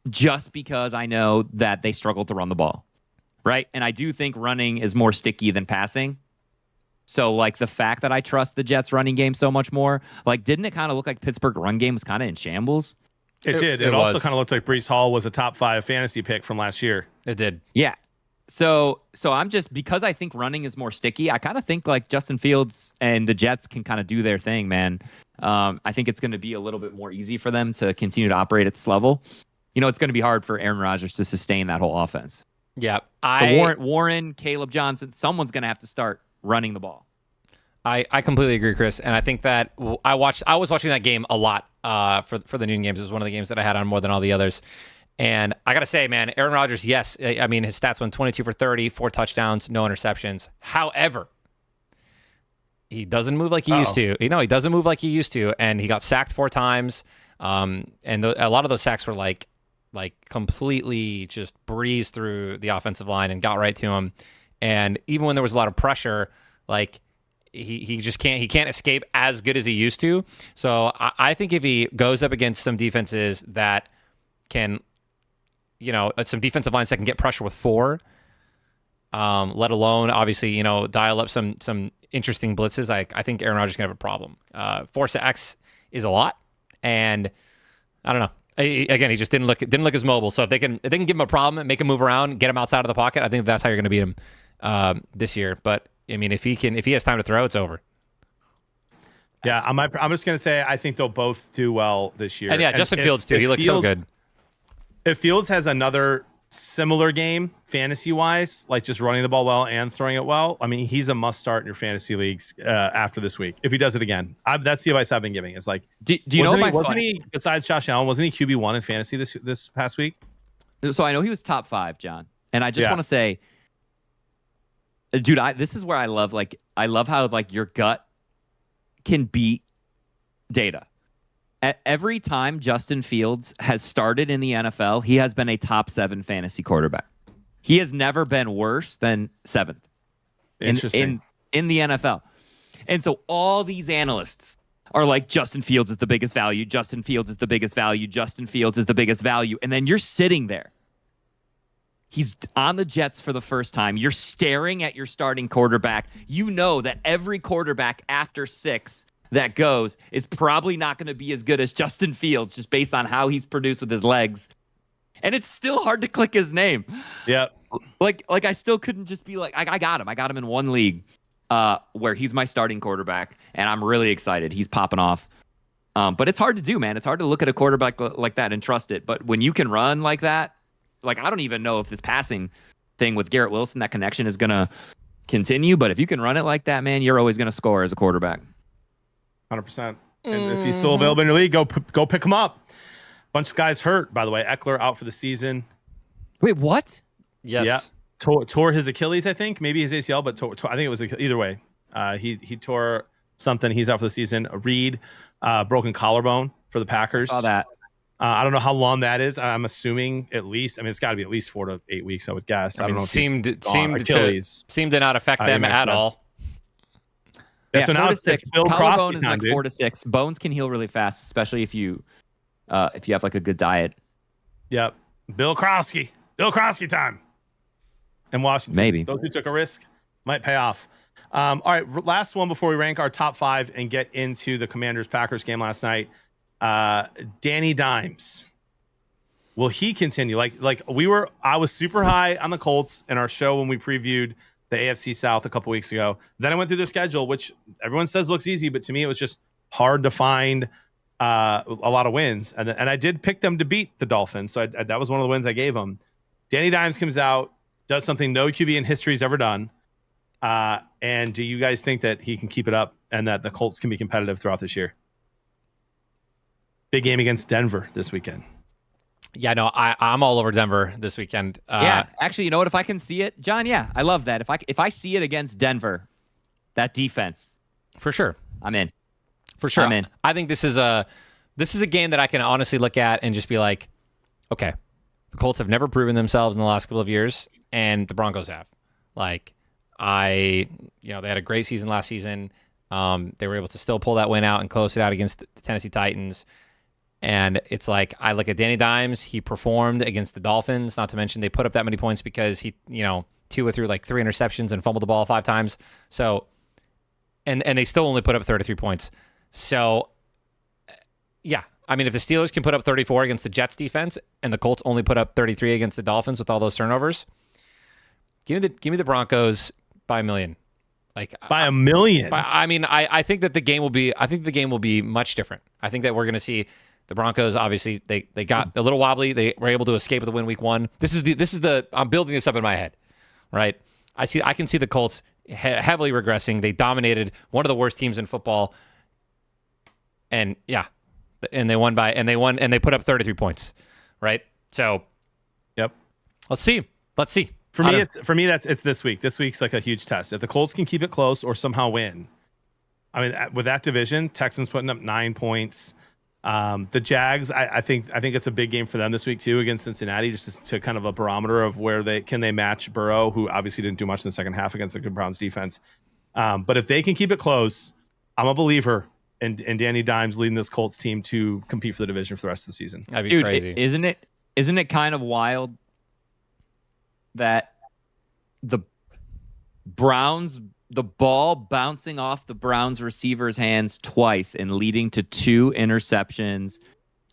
just because I know that they struggle to run the ball. Right. And I do think running is more sticky than passing. So, like, the fact that I trust the Jets running game so much more, like, didn't it kind of look like Pittsburgh run game was kind of in shambles?
It did. It also kind of looked like Breece Hall was a top 5 fantasy pick from last year.
It did.
Yeah. So I'm just, because I think running is more sticky, I kind of think like Justin Fields and the Jets can kind of do their thing, man. I think it's going to be a little bit more easy for them to continue to operate at this level. You know, it's going to be hard for Aaron Rodgers to sustain that whole offense.
Yeah.
So Warren, Caleb Johnson, someone's going to have to start running the ball.
I completely agree, Chris. And I think that I was watching that game a lot for the noon games. It was one of the games that I had on more than all the others. And I got to say, man, Aaron Rodgers, yes. I mean, his stats went 22 for 30, 4 touchdowns, no interceptions. However, he doesn't move like he used to. You know, he doesn't move like he used to, and he got sacked 4 times. And a lot of those sacks were like completely just breezed through the offensive line and got right to him. And even when there was a lot of pressure, like he just can't escape as good as he used to. So I think if he goes up against some defenses that can, you know, some defensive lines that can get pressure with 4, let alone obviously, you know, dial up some interesting blitzes, I think Aaron Rodgers can have a problem. 4 sacks is a lot, and I don't know. Again, he just didn't look as mobile. So if they can give him a problem, make him move around, get him outside of the pocket, I think that's how you're going to beat him this year. But I mean, if he has time to throw, it's over.
Yeah, I'm just gonna say I think they'll both do well this year.
And yeah, Justin Fields too. He looks so good.
If Fields has another similar game fantasy wise, like just running the ball well and throwing it well, I mean, he's a must start in your fantasy leagues after this week. If he does it again, that's the advice I've been giving. It's like,
do you know
wasn't he besides Josh Allen? Wasn't he QB1 in fantasy this past week?
So I know he was top 5, John, and I just want to say, dude, this is where I love how like your gut can beat data. Every time Justin Fields has started in the NFL, he has been a top 7 fantasy quarterback. He has never been worse than 7th in the NFL. And so all these analysts are like, Justin Fields is the biggest value. Justin Fields is the biggest value. Justin Fields is the biggest value. And then you're sitting there. He's on the Jets for the first time. You're staring at your starting quarterback. You know that every quarterback after 6 that goes is probably not going to be as good as Justin Fields just based on how he's produced with his legs. And it's still hard to click his name.
Yeah.
Like I still couldn't just be like, I got him. I got him in one league where he's my starting quarterback, and I'm really excited. He's popping off. But it's hard to do, man. It's hard to look at a quarterback like that and trust it. But when you can run like that, like I don't even know if this passing thing with Garrett Wilson, that connection is going to continue. But if you can run it like that, man, you're always going to score as a quarterback.
100%. And if he's still available in your league, go pick him up. Bunch of guys hurt, by the way. Eckler out for the season.
Wait, what?
Yes.
Yeah. Tore his Achilles, I think. Maybe his ACL, but I think it was either way. He tore something. He's out for the season. Reed, broken collarbone for the Packers.
I saw that.
I don't know how long that is. I'm assuming at least. I mean, it's got to be at least 4 to 8 weeks, I would guess. I don't know.
Seemed to not affect them at all.
Yeah, so now it's Bill
Collarbone
Crosby
is
time,
like
dude.
4 to 6. Bones can heal really fast, especially if you have like a good diet.
Yep. Bill Crosby time. In Washington.
Maybe.
Those who took a risk might pay off. All right, last one before we rank our top 5 and get into the Commanders-Packers game last night. Danny Dimes. Will he continue? I was super high on the Colts in our show when we previewed the AFC South a couple weeks ago. Then I went through their schedule, which everyone says looks easy, but to me it was just hard to find a lot of wins. And I did pick them to beat the Dolphins, so that was one of the wins I gave them. Danny Dimes comes out, does something no QB in history has ever done. And do you guys think that he can keep it up and that the Colts can be competitive throughout this year? Big game against Denver this weekend.
Yeah, no, I'm all over Denver this weekend.
Yeah, actually, you know what? If I can see it, John, yeah, I love that. If I see it against Denver, that defense,
for sure,
I'm in.
For sure,
I'm in.
I think this is a game that I can honestly look at and just be like, okay, the Colts have never proven themselves in the last couple of years, and the Broncos have. They had a great season last season. They were able to still pull that win out and close it out against the Tennessee Titans. And it's like, I look at Danny Dimes. He performed against the Dolphins, not to mention they put up that many points because he, Tua threw like 3 interceptions and fumbled the ball 5 times. So, and they still only put up 33 points. So, yeah. I mean, if the Steelers can put up 34 against the Jets defense and the Colts only put up 33 against the Dolphins with all those turnovers, give me the Broncos by a million.
By a million.
I think that the game will be much different. I think that we're going to see the Broncos. Obviously, they got a little wobbly. They were able to escape with the win week 1. This is the I'm building this up in my head, right? I can see the Colts heavily regressing. They dominated one of the worst teams in football, and they won and they put up 33 points, right? So,
yep.
Let's see.
For me, it's this week. This week's like a huge test. If the Colts can keep it close or somehow win, I mean, with that division, Texans putting up 9 points. The Jags, I think it's a big game for them this week too against Cincinnati, just to kind of a barometer of where they match Burrow, who obviously didn't do much in the second half against the good Browns defense. But if they can keep it close, I'm a believer in Danny Dimes leading this Colts team to compete for the division for the rest of the season.
That'd be crazy.
Isn't it kind of wild that the Browns, the ball bouncing off the Browns receiver's hands twice and leading to 2 interceptions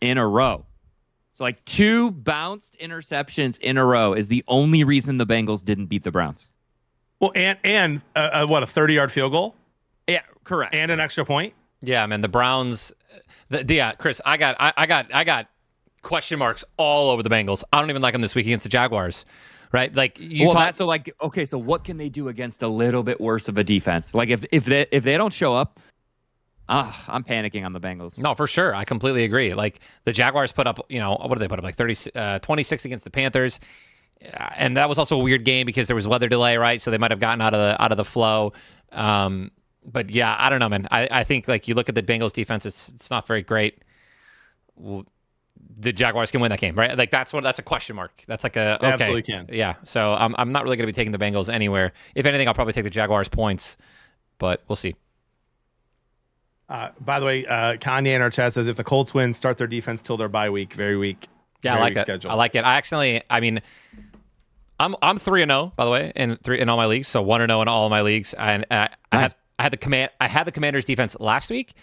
in a row? So like 2 bounced interceptions in a row is the only reason the Bengals didn't beat the Browns.
Well, and what, a 30-yard field goal?
Yeah, correct.
And an extra point?
Yeah, man, the Browns. Yeah, Chris, I got question marks all over the Bengals. I don't even like them this week against the Jaguars, right? Like
so what can they do against a little bit worse of a defense? Like if they don't show up, I'm panicking on the Bengals.
No, for sure. I completely agree. Like the Jaguars put up, what did they put up? Like 26 against the Panthers. And that was also a weird game because there was weather delay, right? So they might have gotten out of the flow. But yeah, I don't know, man. I think like you look at the Bengals defense, it's not very great. Well, the Jaguars can win that game, right? Like that's a question mark. That's like a okay.
They absolutely can.
Yeah. So I'm not really going to be taking the Bengals anywhere. If anything, I'll probably take the Jaguars points, but we'll see.
By the way, Kanye in our chat says if the Colts win, start their defense till their bye week. Very weak.
Yeah, I like it. Schedule. I like it. I'm 3-0 by the way in all my leagues, so 1-0 in all of my leagues. And I had the Commanders defense last week,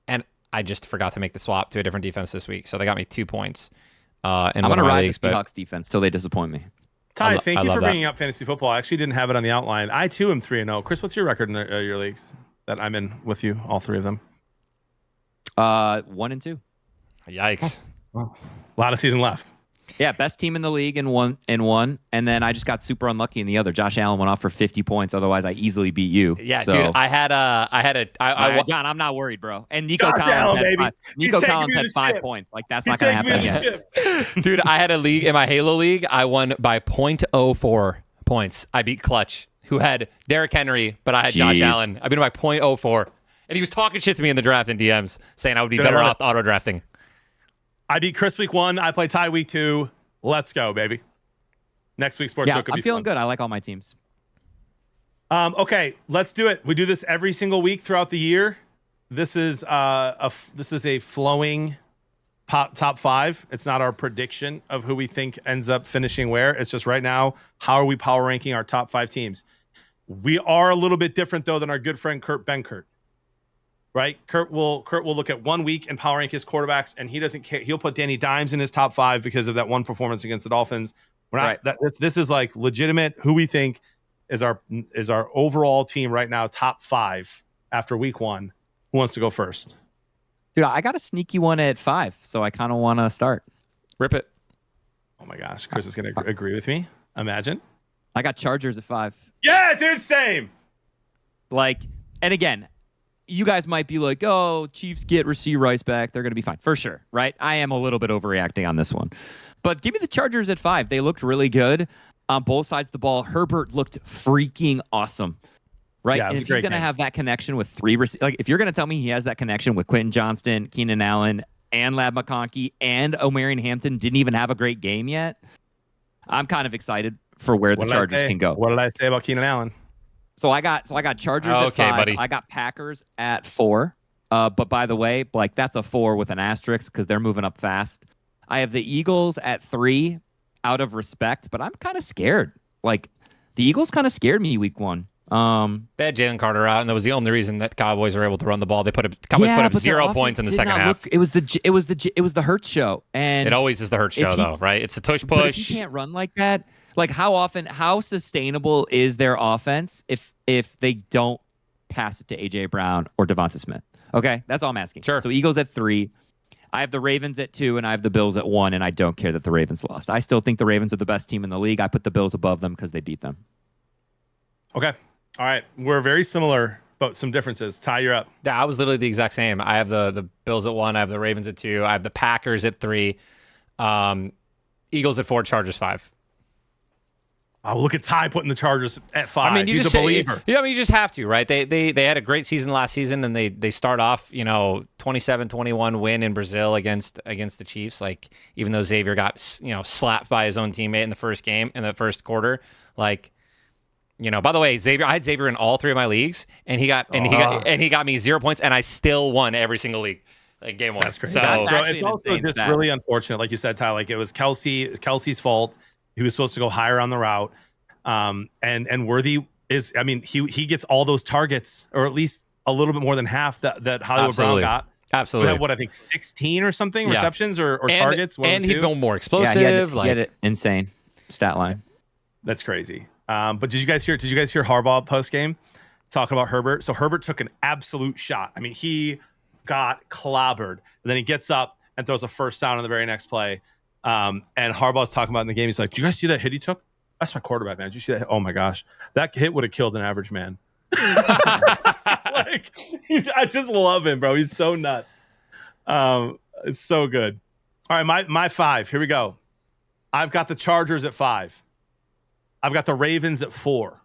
and I just forgot to make the swap to a different defense this week, so they got me 2 points. I'm
gonna ride the Seahawks defense till they disappoint me.
Ty, thank you for bringing up fantasy football. I actually didn't have it on the outline. I too am 3-0. Chris, what's your record in your leagues that I'm in with you? All 3 of them.
1 and 2.
Yikes!
A lot of season left.
Yeah, best team in the league in one, and then I just got super unlucky in the other. Josh Allen went off for 50 points. Otherwise, I easily beat you.
Yeah,
so.
Dude,
John, I'm not worried, bro. And Nico Collins had 5 points. Like that's not gonna happen again.
Dude, I had a league in my Halo league. I won by 0.04 points. I beat Clutch, who had Derrick Henry, but I had Josh Allen. I beat him by 0.04, and he was talking shit to me in the draft in DMs, saying I would be better off auto drafting.
I beat Chris week 1. I play Ty week 2. Let's go, baby. Next week's sports show could be
I'm feeling
fun.
good. I like all my teams.
Okay, let's do it. We do this every single week throughout the year. This is a flowing top 5. It's not our prediction of who we think ends up finishing where. It's just right now, how are we power ranking our top 5 teams? We are a little bit different though than our good friend Kurt Benkert. Right, Kurt will look at 1 week and power rank his quarterbacks, and he doesn't care. He'll put Danny Dimes in his top 5 because of that one performance against the Dolphins. We're not. Right. This is like legitimate. Who we think is our overall team right now, top 5 after week 1. Who wants to go first?
Dude, I got a sneaky one at 5, so I kind of want to start.
Rip it.
Oh my gosh, Chris is going to agree with me. Imagine.
I got Chargers at 5.
Yeah, dude, same.
Like, and again. You guys might be like, oh, Chiefs get Rasheed Rice back. They're going to be fine. For sure, right? I am a little bit overreacting on this one. But give me the Chargers at 5. They looked really good on both sides of the ball. Herbert looked freaking awesome, right?
Yeah,
and if he's going to have that connection with 3 like if you're going to tell me he has that connection with Quentin Johnston, Keenan Allen, and Lab McConkey, and Omarion Hampton didn't even have a great game yet, I'm kind of excited for where the Chargers can go.
What did I say about Keenan Allen?
So I got Chargers at 5.
Buddy.
I got Packers at 4. But by the way, like that's a 4 with an asterisk because they're moving up fast. I have the Eagles at 3 out of respect, but I'm kind of scared. Like the Eagles kind of scared me week 1.
They had Jalen Carter out, and that was the only reason that Cowboys were able to run the ball. Cowboys put up 0 points in the second half.
It was the Hurts show, and
it always is the Hurts show, though, right? It's a tush push.
But if you can't run like that, like how sustainable is their offense if they don't pass it to AJ Brown or Devonta Smith? Okay, that's all I'm asking.
Sure.
So Eagles at 3. I have the Ravens at 2, and I have the Bills at 1, and I don't care that the Ravens lost. I still think the Ravens are the best team in the league. I put the Bills above them because they beat them.
Okay. All right. We're very similar, but some differences. Ty, you're up.
Yeah, I was literally the exact same. I have the Bills at 1. I have the Ravens at 2. I have the Packers at 3. Eagles at 4. Chargers 5.
Oh, look at Ty putting the Chargers at 5.
I mean,
He's a believer.
Yeah, I mean, you just have to, right? They had a great season last season, and they start off, 27-21 win in Brazil against the Chiefs. Like, even though Xavier got slapped by his own teammate in the first game, in the first quarter, like. By the way, I had Xavier in all 3 of my leagues, and he got me 0 points, and I still won every single league, like game 1.
That's great.
So,
It's also just really unfortunate, like you said, Ty. Like, it was Kelsey's fault. He was supposed to go higher on the route, and Worthy is. I mean, he gets all those targets, or at least a little bit more than half that Hollywood Brown got.
Absolutely.
What I think 16 or something receptions or targets.
And he'd been more explosive.
He had an insane stat line.
That's crazy. But did you guys hear Harbaugh post game talking about Herbert? So Herbert took an absolute shot. I mean, he got clobbered, and then he gets up and throws a first down on the very next play. And Harbaugh's talking about in the game. He's like, "Did you guys see that hit he took? That's my quarterback, man. Did you see that? Oh my gosh, that hit would have killed an average man." I just love him, bro. He's so nuts. It's so good. All right, my 5. Here we go. I've got the Chargers at 5. I've got the Ravens at 4.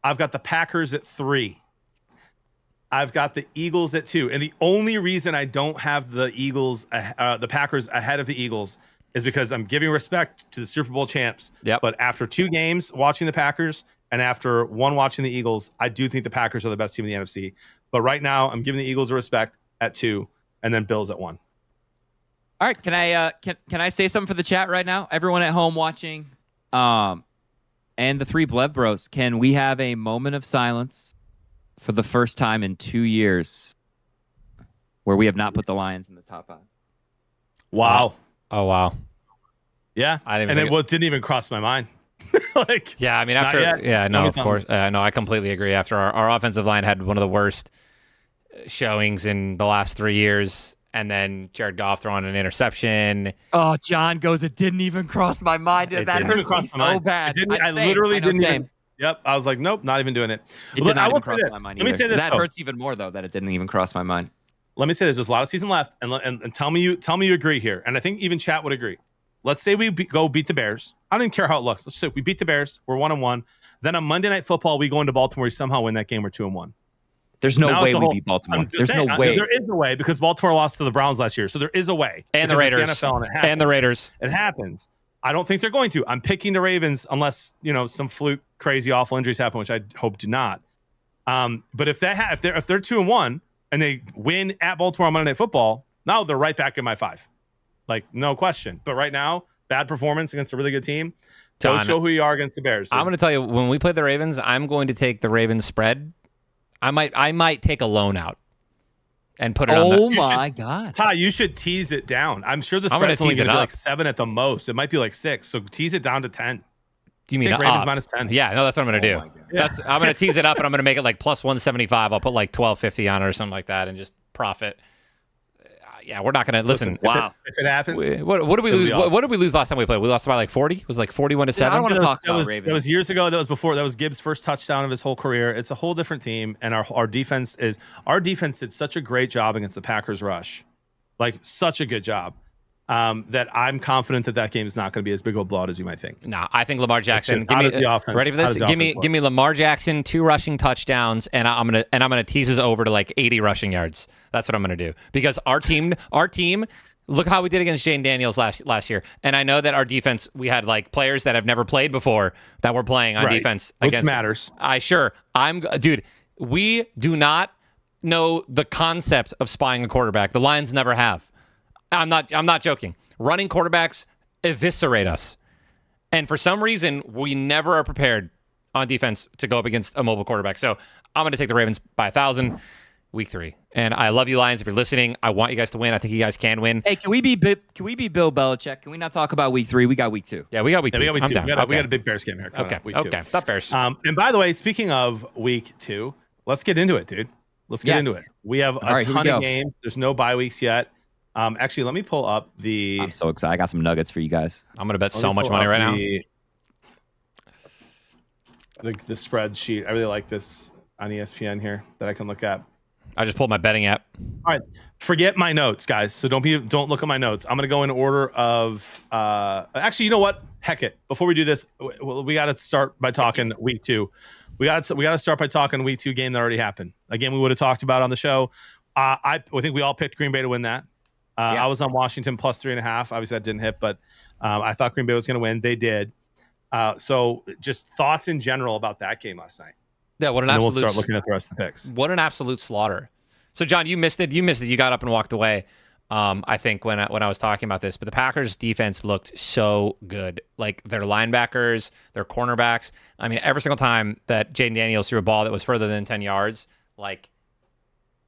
I've got the Packers at 3. I've got the Eagles at 2. And the only reason I don't have the Packers ahead of the Eagles is because I'm giving respect to the Super Bowl champs.
Yep.
But after 2 games watching the Packers and after 1 watching the Eagles, I do think the Packers are the best team in the NFC. But right now, I'm giving the Eagles a respect at 2, and then Bills at 1.
All right, can I say something for the chat right now? Everyone at home watching, and the 3 Blev Bros, can we have a moment of silence for the first time in 2 years where we have not put the Lions in the top 5?
Wow.
Oh wow.
Yeah. It didn't even cross my mind.
Yeah, I mean, of course. No, I completely agree. After our offensive line had one of the worst showings in the last 3 years, and then Jared Goff throwing an interception.
Oh, John goes, it didn't even cross my mind. That hurts me so bad.
I literally didn't even. Yep. I was like, nope, not even doing it.
It did not even cross my mind.
Let me say this.
That hurts even more, though, that it didn't even cross my mind.
Let me say this. There's a lot of season left, and tell me you agree here. And I think even chat would agree. Let's say we go beat the Bears. I don't even care how it looks. Let's say we beat the Bears. We're 1-1. Then on Monday Night Football, we go into Baltimore. We somehow win that game. We're 2-1.
There's no way we beat Baltimore. There's no way.
There is a way because Baltimore lost to the Browns last year. So there is a way.
And the Raiders.
It's the NFL, and it happens.
And the Raiders.
It happens. I don't think they're going to. I'm picking the Ravens unless, some fluke, crazy, awful injuries happen, which I hope do not. But if they're 2-1 and they win at Baltimore on Monday Night Football, now they're right back in my 5. Like, no question. But right now, bad performance against a really good team. Don't show who you are against the Bears.
I'm going to tell you, when we play the Ravens, I'm going to take the Ravens spread. I might take a loan out and put it on.
Oh my God.
Ty, you should tease it down. I'm sure the spread's only going to be like 7 at the most. It might be like 6. So tease it down to 10.
Do you mean
take Ravens minus 10?
Yeah, no, that's what I'm going to do. I'm going to tease it up, and I'm going to make it like plus 175. I'll put like 1250 on it or something like that and just profit. Yeah, we're not going to listen.
Wow.
If it happens,
what did we lose? What did we lose last time we played? We lost by like 40. It was like 41-7.
I don't want to talk about Ravens.
That was years ago. That was before. That was Gibbs' first touchdown of his whole career. It's a whole different team, and our defense did such a great job against the Packers rush, like such a good job. That I'm confident that game is not going to be as big of a blowout as you might think.
No, I think Lamar Jackson.
Ready for this?
Give me Lamar Jackson, 2 rushing touchdowns, and I'm gonna tease us over to like 80 rushing yards. That's what I'm gonna do because our team. Look how we did against Jane Daniels last year, and I know that our defense. We had like players that have never played before that were playing on defense against.
Matters.
Dude. We do not know the concept of spying a quarterback. The Lions never have. I'm not joking. Running quarterbacks eviscerate us. And for some reason, we never are prepared on defense to go up against a mobile quarterback. So I'm going to take the Ravens by 1,000 week 3. And I love you, Lions. If you're listening, I want you guys to win. I think you guys can win.
Hey, can we be Bill Belichick? Can we not talk about week 3? We got week 2.
Yeah, we got week 2.
We got week 2.
I'm down.
We got a big Bears game here. Week 2.
Okay. Stop Bears.
And by the way, speaking of week 2, let's get into it, dude. Let's get into it. We have a ton of games. There's no bye weeks yet. Actually, let me pull up the.
I'm so excited. I got some nuggets for you guys.
I'm gonna bet so much money right now.
The spread sheet. I really like this on ESPN here that I can look at.
I just pulled my betting app.
All right, forget my notes, guys. So don't look at my notes. I'm gonna go in order of. Actually, you know what? Heck it. Before we do this, we got to start by talking week 2. We got to start by talking week 2 game that already happened. Again, we would have talked about on the show. I think we all picked Green Bay to win that. I was on Washington plus 3.5. Obviously, that didn't hit, but I thought Green Bay was going to win. They did. So, just thoughts in general about that game last night.
Yeah, what an
And then
absolute.
we'll start looking at the rest of the picks.
What an absolute slaughter. So, John, you missed it. You got up and walked away. I think when I was talking about this, but the Packers defense looked so good. Like their linebackers, their cornerbacks. I mean, every single time that Jaden Daniels threw a ball that was further than 10 yards, like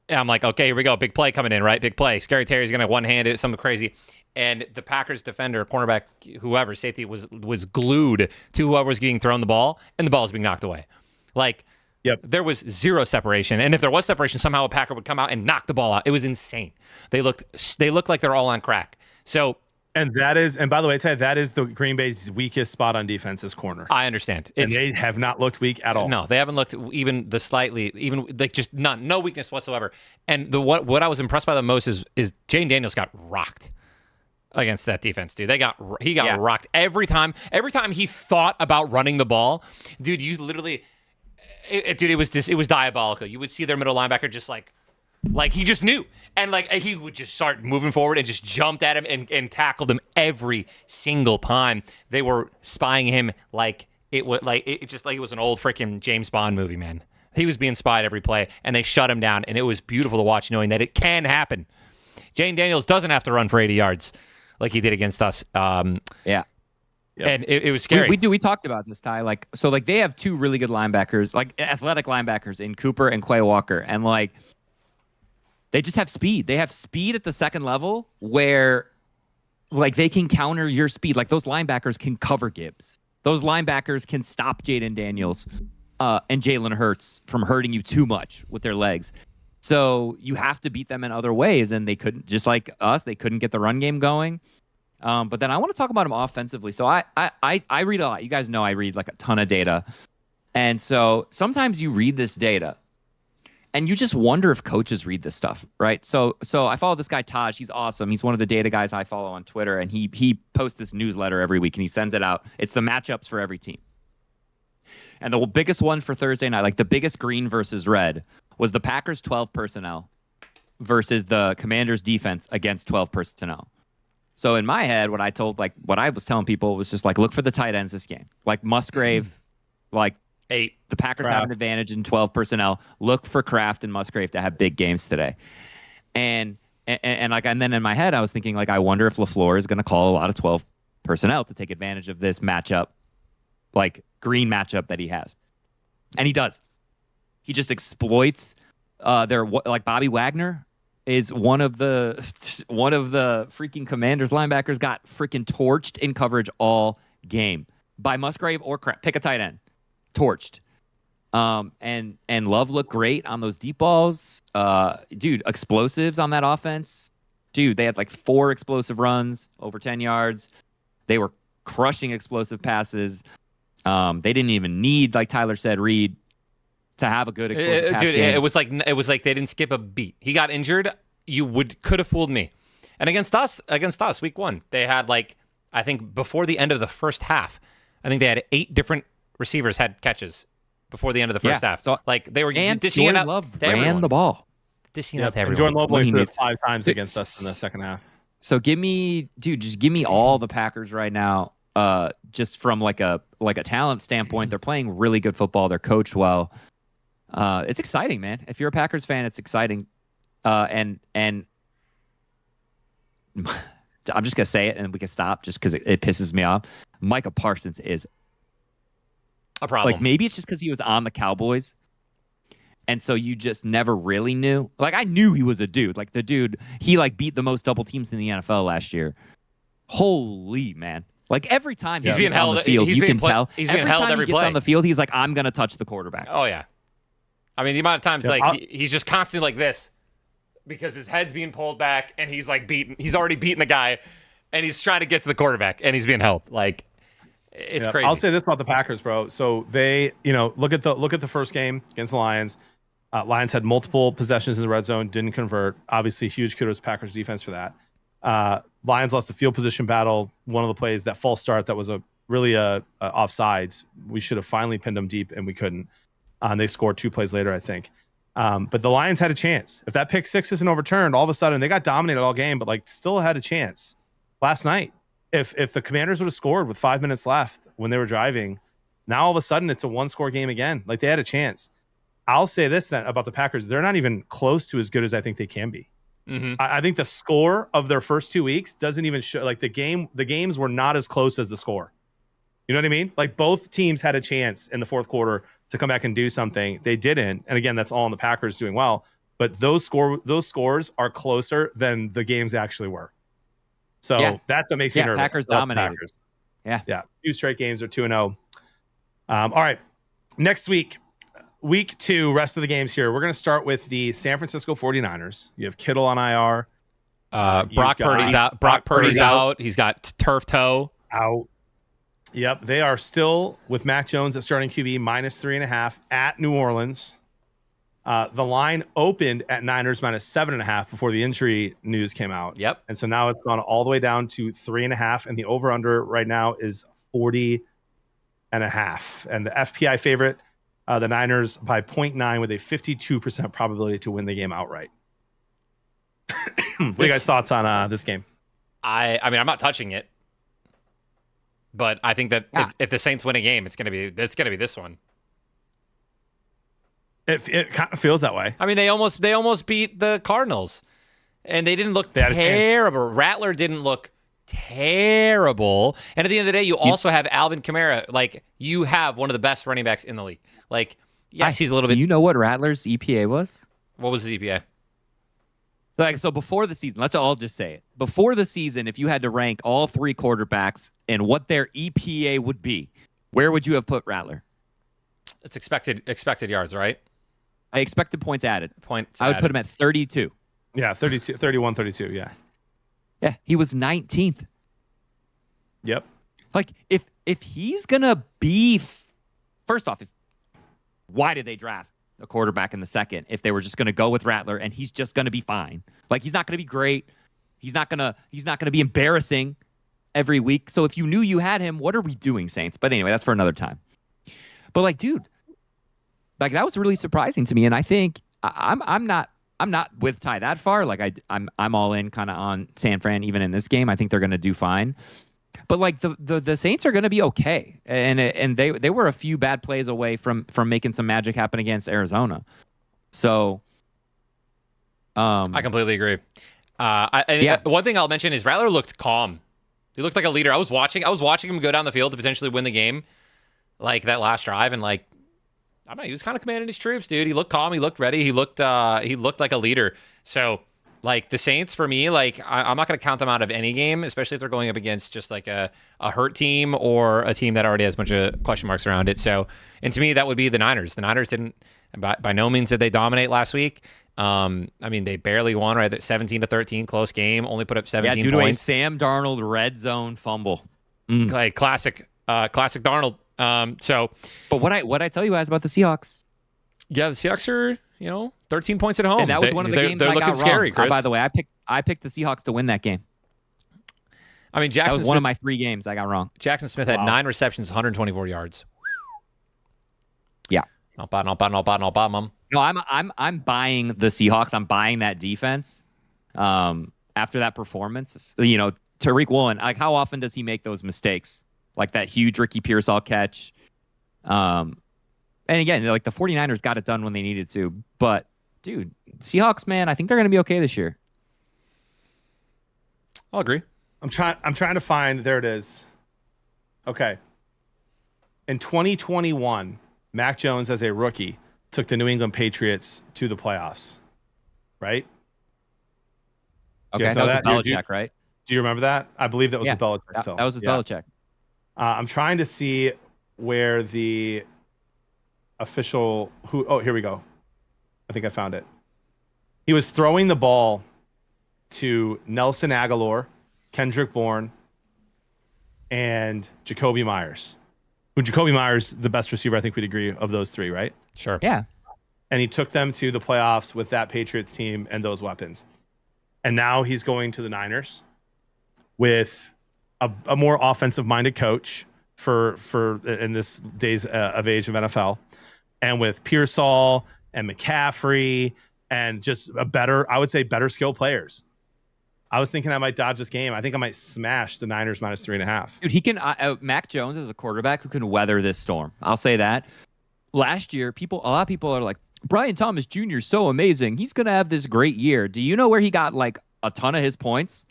I'm like, okay, here we go. Big play coming in, right? Big play. Scary Terry's going to one-hand it, something crazy. And the Packers defender, cornerback, whoever, safety was glued to whoever was getting thrown the ball, and the ball was being knocked away. Like, there was zero separation. And if there was separation, somehow a Packer would come out and knock the ball out. It was insane. They looked like they're all on crack. So,
and by the way, Ted, that is the Green Bay's weakest spot on defense is corner.
I understand.
And they have not looked weak at all.
No, they haven't looked even like just none, no weakness whatsoever. And what I was impressed by the most is Jane Daniels got rocked against that defense, dude. He got rocked every time. Every time he thought about running the ball, dude, you literally, it was diabolical. You would see their middle linebacker just like he just knew, and like he would just start moving forward and just jumped at him and tackled him every single time. They were spying him like it was an old freaking James Bond movie, man. He was being spied every play, and they shut him down, and it was beautiful to watch, knowing that it can happen. Jane Daniels doesn't have to run for 80 yards like he did against us. And it was scary.
We talked about this, Ty. Like, so like they have two really good linebackers, like athletic linebackers in Cooper and Quay Walker, and like they just have speed. They have speed at the second level where like they can counter your speed. Like those linebackers can cover Gibbs. Those linebackers can stop Jaden Daniels and Jalen Hurts from hurting you too much with their legs. So you have to beat them in other ways, and they couldn't, just like us, they couldn't get the run game going. But then I want to talk about them offensively. So I read a lot. You guys know I read like a ton of data. And so sometimes you read this data and you just wonder if coaches read this stuff, right? So I follow this guy, Taj. He's awesome. He's one of the data guys I follow on Twitter, and he posts this newsletter every week, and he sends it out. It's the matchups for every team. And the biggest one for Thursday night, like the biggest green versus red, was the Packers 12 personnel versus the Commanders defense against 12 personnel. So in my head, what I was telling people was just like, look for the tight ends this game. Like Musgrave, like
8.
The Packers have an advantage in 12 personnel. Look for Kraft and Musgrave to have big games today. And then in my head, I was thinking, like, I wonder if LaFleur is going to call a lot of 12 personnel to take advantage of this matchup, like green matchup that he has. And he does. He just exploits their, like Bobby Wagner is one of the freaking Commanders linebackers got freaking torched in coverage all game by Musgrave or Kraft. Pick a tight end. Torched. And Love looked great on those deep balls. Dude, explosives on that offense. Dude, they had like 4 explosive runs over 10 yards. They were crushing explosive passes. They didn't even need, like Tyler said, Reed to have a good explosive pass game.
It was like they didn't skip a beat. He got injured. Could have fooled me. And against us, week 1, they had like, I think before the end of the first half, I think they had 8 different receivers had catches before the end of the first half. So like they were dishing it out.
Love ran the ball.
Dishing out to
everyone.
everyone.
Jordan Love threw it 5 times against us in the second half.
So give me all the Packers right now. Just from like a talent standpoint, they're playing really good football. They're coached well. It's exciting, man. If you're a Packers fan, it's exciting. And I'm just gonna say it, and we can stop just because it pisses me off. Micah Parsons is
a problem.
Like maybe it's just because he was on the Cowboys, and so you just never really knew. Like I knew he was a dude. Like the dude, he like beat the most double teams in the NFL last year. Holy man! Like every time
he's being held
on the field, you can tell.
He's being held every
play. He gets on the field, he's like, I'm gonna touch the quarterback.
Oh yeah. I mean, the amount of times he's just constantly like this because his head's being pulled back and he's like beaten. He's already beaten the guy, and he's trying to get to the quarterback and he's being held. Like it's crazy.
I'll say this about the Packers, bro. So they, look at the first game against the Lions. Lions had multiple possessions in the red zone, didn't convert. Obviously, huge kudos to Packers defense for that. Lions lost the field position battle. One of the plays, that false start, that was a offsides. We should have finally pinned them deep, and we couldn't. And they scored 2 plays later, I think. But the Lions had a chance. If that pick six isn't overturned, all of a sudden they got dominated all game, but like still had a chance last night. If the Commanders would have scored with 5 minutes left when they were driving, now all of a sudden it's a 1-score game again. Like they had a chance. I'll say this then about the Packers: they're not even close to as good as I think they can be.
Mm-hmm.
I think the score of their first 2 weeks doesn't even show. Like the games were not as close as the score. You know what I mean? Like both teams had a chance in the fourth quarter to come back and do something. They didn't. And again, that's all in the Packers doing well. But those scores are closer than the games actually were. So that's what makes me nervous.
Packers dominated.
Yeah. 2 straight games are 2-0. All right. Next week, week 2, rest of the games here. We're going to start with the San Francisco 49ers. You have Kittle on IR.
Brock Purdy's out. Brock Purdy's out. He's got turf toe.
Out. Yep. They are still with Mac Jones at starting QB -3.5 at New Orleans. The line opened at Niners -7.5 before the injury news came out.
Yep.
And so now it's gone all the way down to 3.5. And the over-under right now is 40.5. And the FPI favorite, the Niners by 0.9 with a 52% probability to win the game outright. What are you guys' thoughts on this game?
I mean, I'm not touching it, but I think that if the Saints win a game, it's gonna be this one.
It kind of feels that way.
I mean, they almost beat the Cardinals, and they didn't look terrible. Rattler didn't look terrible, and at the end of the day, you also have Alvin Kamara. Like, you have one of the best running backs in the league. Like, yes, he's a little bit.
Do you know what Rattler's EPA was?
What was his EPA?
Like, so before the season, let's all just say it. Before the season, if you had to rank all 3 quarterbacks and what their EPA would be, where would you have put Rattler?
It's expected yards, right?
I expected points added.
Points
I would
added.
put him at 32.
Yeah, 32, 31, 32. Yeah.
Yeah, he was 19th.
Yep.
Like, if he's gonna be, first off, why did they draft a quarterback in the second if they were just gonna go with Rattler and he's just gonna be fine? Like, he's not gonna be great. He's not gonna be embarrassing every week. So if you knew you had him, what are we doing, Saints? But anyway, that's for another time. But like, dude, like that was really surprising to me, and I think I'm not with Ty that far. Like I'm all in kind of on San Fran even in this game. I think they're gonna do fine. But like the Saints are going to be okay, and they were a few bad plays away from making some magic happen against Arizona. So,
I completely agree. One thing I'll mention is Rattler looked calm. He looked like a leader. I was watching him go down the field to potentially win the game, like that last drive, and like I don't know, he was kind of commanding his troops, dude. He looked calm. He looked ready. He looked like a leader. So. Like the Saints, for me, like I'm not going to count them out of any game, especially if they're going up against just like a hurt team or a team that already has a bunch of question marks around it. So, and to me, that would be the Niners. The Niners didn't, by no means did they dominate last week. I mean, they barely won, right? 17-13, close game, only put up 17
points. Yeah, due to a
Sam
Darnold red zone fumble.
Like classic Darnold.
But what I tell you guys about the Seahawks?
Yeah, the Seahawks are, 13 points at home.
And that was one of the games
they're
I
looking
got
scary,
wrong.
Chris.
By the way, I picked the Seahawks to win that game.
I mean,
that was one of my 3 games I got wrong.
Jackson Smith had 9 receptions, 124 yards.
Yeah.
Not bad, Mom.
No, I'm buying the Seahawks. I'm buying that defense. After that performance, Tariq Woolen, like how often does he make those mistakes? Like that huge Ricky Pearsall catch. And again, like the 49ers got it done when they needed to. But, dude, Seahawks, man, I think they're going to be okay this year.
I'll agree.
I'm trying to find. There it is. Okay. In 2021, Mac Jones, as a rookie, took the New England Patriots to the playoffs. Right?
Okay, that was with Belichick, right?
Do you remember that? I believe that was with Belichick.
That was with Belichick.
I'm trying to see where the official here we go. I think I found it. He was throwing the ball to Nelson Aguilar, Kendrick Bourne, and Jacoby Myers. Jacoby Myers, the best receiver, I think we'd agree, of those 3, right?
Sure.
Yeah.
and he took them to the playoffs with that Patriots team and those weapons. And now he's going to the Niners with a more offensive-minded coach for in this days of age of NFL, and with Pearsall and McCaffrey and just I would say better skilled players. I was thinking I might dodge this game. I think I might smash the Niners minus 3.5.
Dude, he can. Mac Jones is a quarterback who can weather this storm. I'll say that. Last year, a lot of people are like, Brian Thomas Jr. is so amazing. He's gonna have this great year. Do you know where he got like a ton of his points?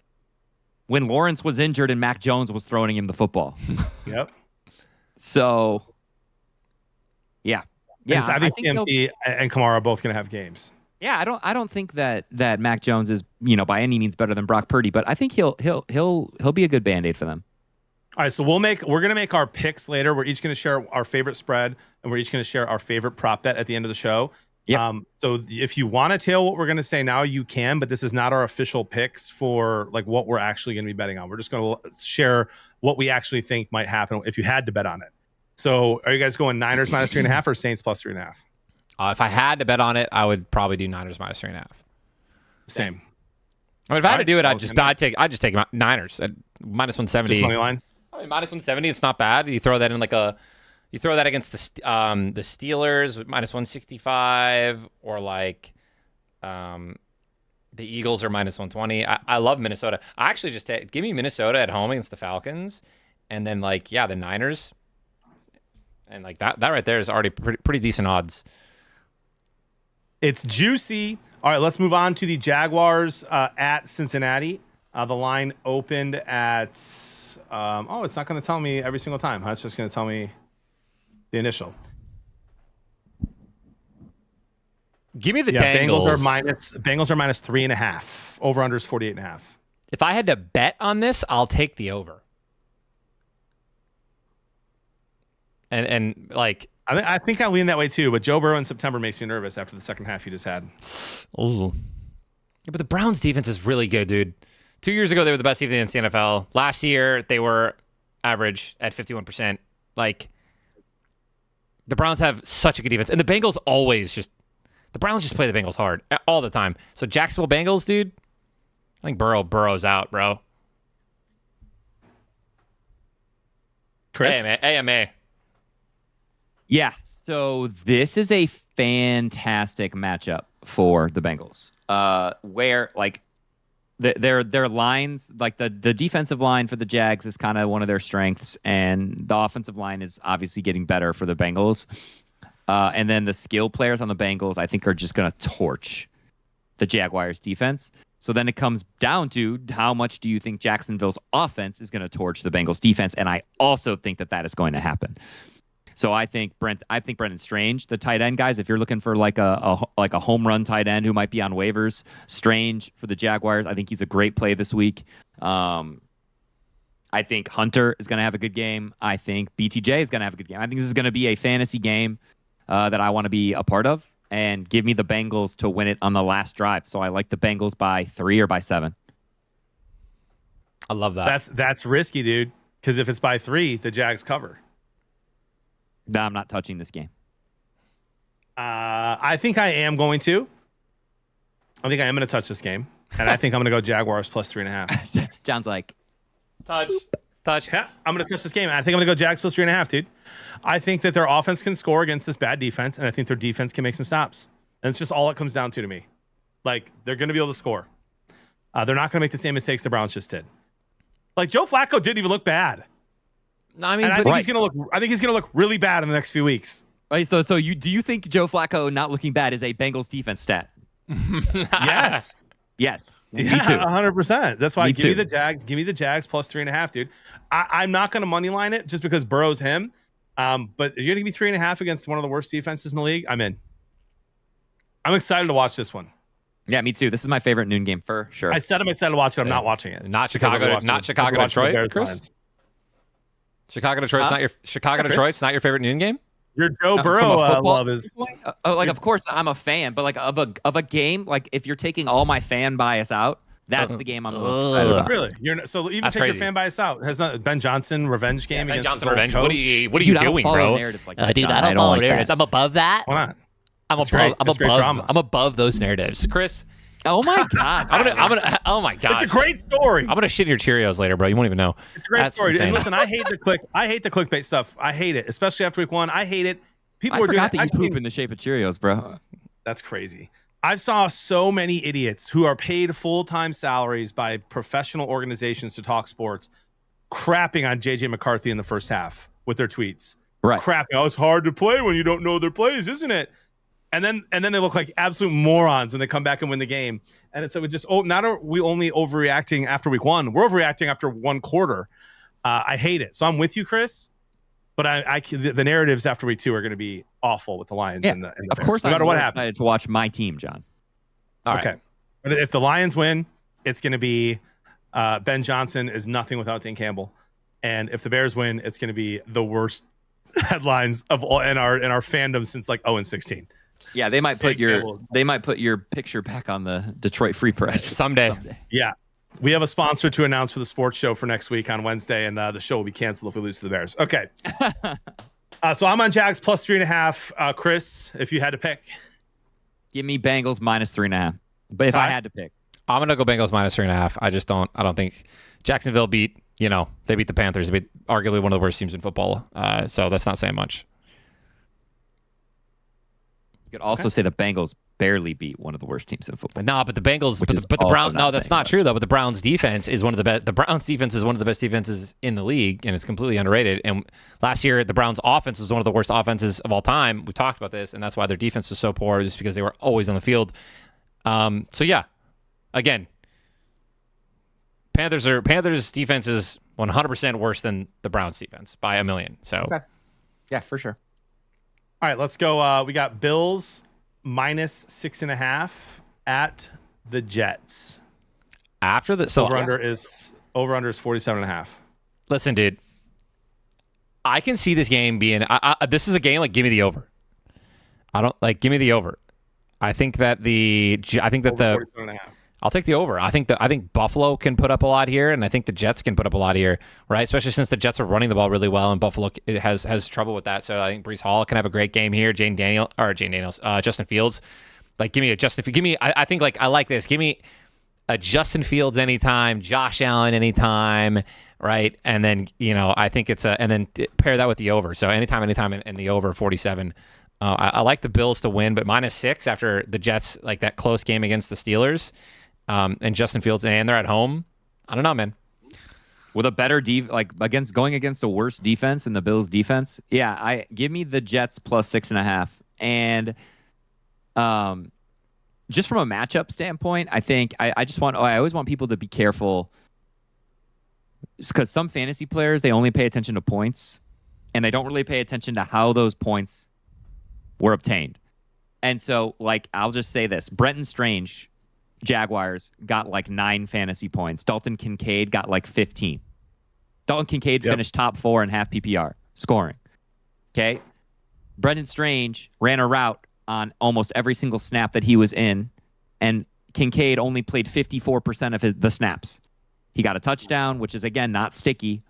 When Lawrence was injured and Mac Jones was throwing him the football.
Yep.
So, yeah.
I think CMC and Kamara are both going to have games.
Yeah, I don't think that Mac Jones is, by any means better than Brock Purdy, but I think he'll be a good Band-Aid for them.
All right, so we're going to make our picks later. We're each going to share our favorite spread, and we're each going to share our favorite prop bet at the end of the show.
Yep.
So if you want to tail what we're going to say now, you can, but this is not our official picks for like what we're actually going to be betting on. We're just going to share what we actually think might happen if you had to bet on it. So are you guys going Niners minus 3.5 or Saints plus 3.5?
If I had to bet on it, I would probably do Niners minus 3.5.
Same.
I mean, if I had to do it, I'd just take Niners at minus 170.
Just money line.
I mean, minus 170, it's not bad. You throw that in you throw that against the Steelers minus 165, or like the Eagles are minus 120. I love Minnesota. I actually just give me Minnesota at home against the Falcons, and then the Niners, and like that right there is already pretty decent odds.
It's juicy. All right, let's move on to the Jaguars at Cincinnati. The line opened at it's not going to tell me every single time. It's just going to tell me the initial.
Give me the Bengals.
Bengals are minus 3.5. Over under is 48.5.
If I had to bet on this, I'll take the over. And
I think I lean that way too, but Joe Burrow in September makes me nervous after the second half he just had.
Oh, yeah, but the Browns defense is really good, dude. 2 years ago, they were the best defense in the NFL. Last year, they were average at 51%. The Browns have such a good defense. And the Bengals the Browns just play the Bengals hard all the time. So Jacksonville Bengals, dude, I think Burrow's out, bro.
Chris?
AMA.
Yeah, so this is a fantastic matchup for the Bengals. Where their lines, like the defensive line for the Jags is kind of one of their strengths, and the offensive line is obviously getting better for the Bengals. And then the skill players on the Bengals, I think, are just going to torch the Jaguars defense. So then it comes down to how much do you think Jacksonville's offense is going to torch the Bengals defense? And I also think that is going to happen. So I think Brendan Strange, the tight end guys, if you're looking for like a home run tight end who might be on waivers, Strange for the Jaguars, I think he's a great play this week. I think Hunter is going to have a good game. I think BTJ is going to have a good game. I think this is going to be a fantasy game that I want to be a part of, and give me the Bengals to win it on the last drive. So I like the Bengals by 3 or by 7.
I love that.
That's risky, dude, because if it's by 3, the Jags cover.
No, I'm not touching this game.
I think I am going to. I think I am going to touch this game, and I think I'm going to go Jaguars plus 3.5.
John's like,
touch.
Yeah, I'm going to touch this game. I think I'm going to go Jags plus 3.5, dude. I think that their offense can score against this bad defense, and I think their defense can make some stops. And it's just all it comes down to me. Like, they're going to be able to score. They're not going to make the same mistakes the Browns just did. Like, Joe Flacco didn't even look bad.
No, I mean,
and I think he's going to look really bad in the next few weeks.
Right, so do you think Joe Flacco not looking bad is a Bengals defense stat?
Yes.
Yes.
Yeah,
me too.
100%. That's why give
too.
me the Jags. Give me the Jags plus 3.5, dude. I'm not going to money line it just because Burrow's him. But if you're going to give me 3.5 against one of the worst defenses in the league, I'm in. I'm excited to watch this one.
Yeah, me too. This is my favorite noon game for sure.
I said I'm excited to watch it. I'm not watching it.
Not Chicago, Detroit, Chris. Chicago, Detroit's not your Detroit's not your favorite noon game.
Your Joe Burrow love is
of course I'm a fan, but like of a game, like if you're taking all my fan bias out, that's the game I'm the most excited about.
Really? Even
That's
take
crazy.
your fan bias out. Has not Ben Johnson revenge game
Ben
against
Johnson
his old
revenge.
coach?
What are you
Dude, I don't
doing,
follow
bro?
narratives like that,
Dude,
John.
I don't follow
like
narratives.
that.
I'm above that.
Why not?
I'm above those narratives, Chris.
Oh my God.
Oh my god.
It's a great story.
I'm gonna shit in your Cheerios later, bro. You won't even know.
It's a great
That's
story.
insane.
And listen, I hate the clickbait stuff. I hate it, especially after week 1. I hate it. People
I
are doing
forgot that you
I've
poop
seen-
in the shape of Cheerios, bro.
That's crazy. I've saw so many idiots who are paid full-time salaries by professional organizations to talk sports crapping on JJ McCarthy in the first half with their tweets.
Right.
Crapping. Oh, it's hard to play when you don't know their plays, isn't it? And then they look like absolute morons when they come back and win the game. And it's just not are we only overreacting after week 1. We're overreacting after one quarter. I hate it. So I'm with you, Chris. But the narratives after week 2 are going to be awful with the Lions.
Yeah,
and the
of
Bears,
course,
no
I'm
matter what
excited
happens.
to watch my team, John.
All right.
Okay. But if the Lions win, it's going to be Ben Johnson is nothing without Dan Campbell. And if the Bears win, it's going to be the worst headlines of all in our fandom since like 0-16.
Yeah, they might put your picture back on the Detroit Free Press
Someday.
Yeah. We have a sponsor to announce for the sports show for next week on Wednesday, and the show will be canceled if we lose to the Bears. Okay. So I'm on Jags plus 3.5. Chris, if you had to pick.
Give me Bengals minus 3.5. But if I had to pick,
I'm gonna go Bengals minus 3.5. I don't think Jacksonville beat they beat the Panthers. They beat arguably one of the worst teams in football. So that's not saying much.
you could also say the Bengals barely beat one of the worst teams in football.
No, but the Bengals,
Which is
but the
also
Browns.
not
No, that's
saying
not
much.
true though. But the Browns defense is one of the best. The Browns defense is one of the best defenses in the league, and it's completely underrated. And last year, the Browns offense was one of the worst offenses of all time. We talked about this, and that's why their defense was so poor, just because they were always on the field. So yeah, again, Panthers defense is 100% worse than the Browns defense by a million. So
Okay. Yeah, for sure.
All right, let's go. We got Bills minus 6.5 at the Jets.
after the
Over under is 47.5.
Listen, dude, I can see this game being. This is a game like give me the over. I don't like give me the over. I think that the. I'll take the over. I think Buffalo can put up a lot here, and I think the Jets can put up a lot here, right? Especially since the Jets are running the ball really well, and Buffalo has trouble with that. So I think Breece Hall can have a great game here. Justin Fields, like give me a Justin. Give me. I think like I like this. Give me a Justin Fields anytime, Josh Allen anytime, right? And then I think it's and then pair that with the over. So anytime, and the over 47. I like the Bills to win, but -6 after the Jets like that close game against the Steelers. And Justin Fields, and they're at home. I don't know, man.
With a better going against a worse defense in the Bills defense. Yeah, give me the Jets plus 6.5. And just from a matchup standpoint, I think I always want people to be careful because some fantasy players, they only pay attention to points and they don't really pay attention to how those points were obtained. And so I'll just say this, Brenton Strange, Jaguars got 9 fantasy points. Dalton Kincaid got 15. Dalton Kincaid finished top 4 in half PPR scoring. Okay. Brendan Strange ran a route on almost every single snap that he was in, and Kincaid only played 54% of the snaps. He got a touchdown, which is again not sticky.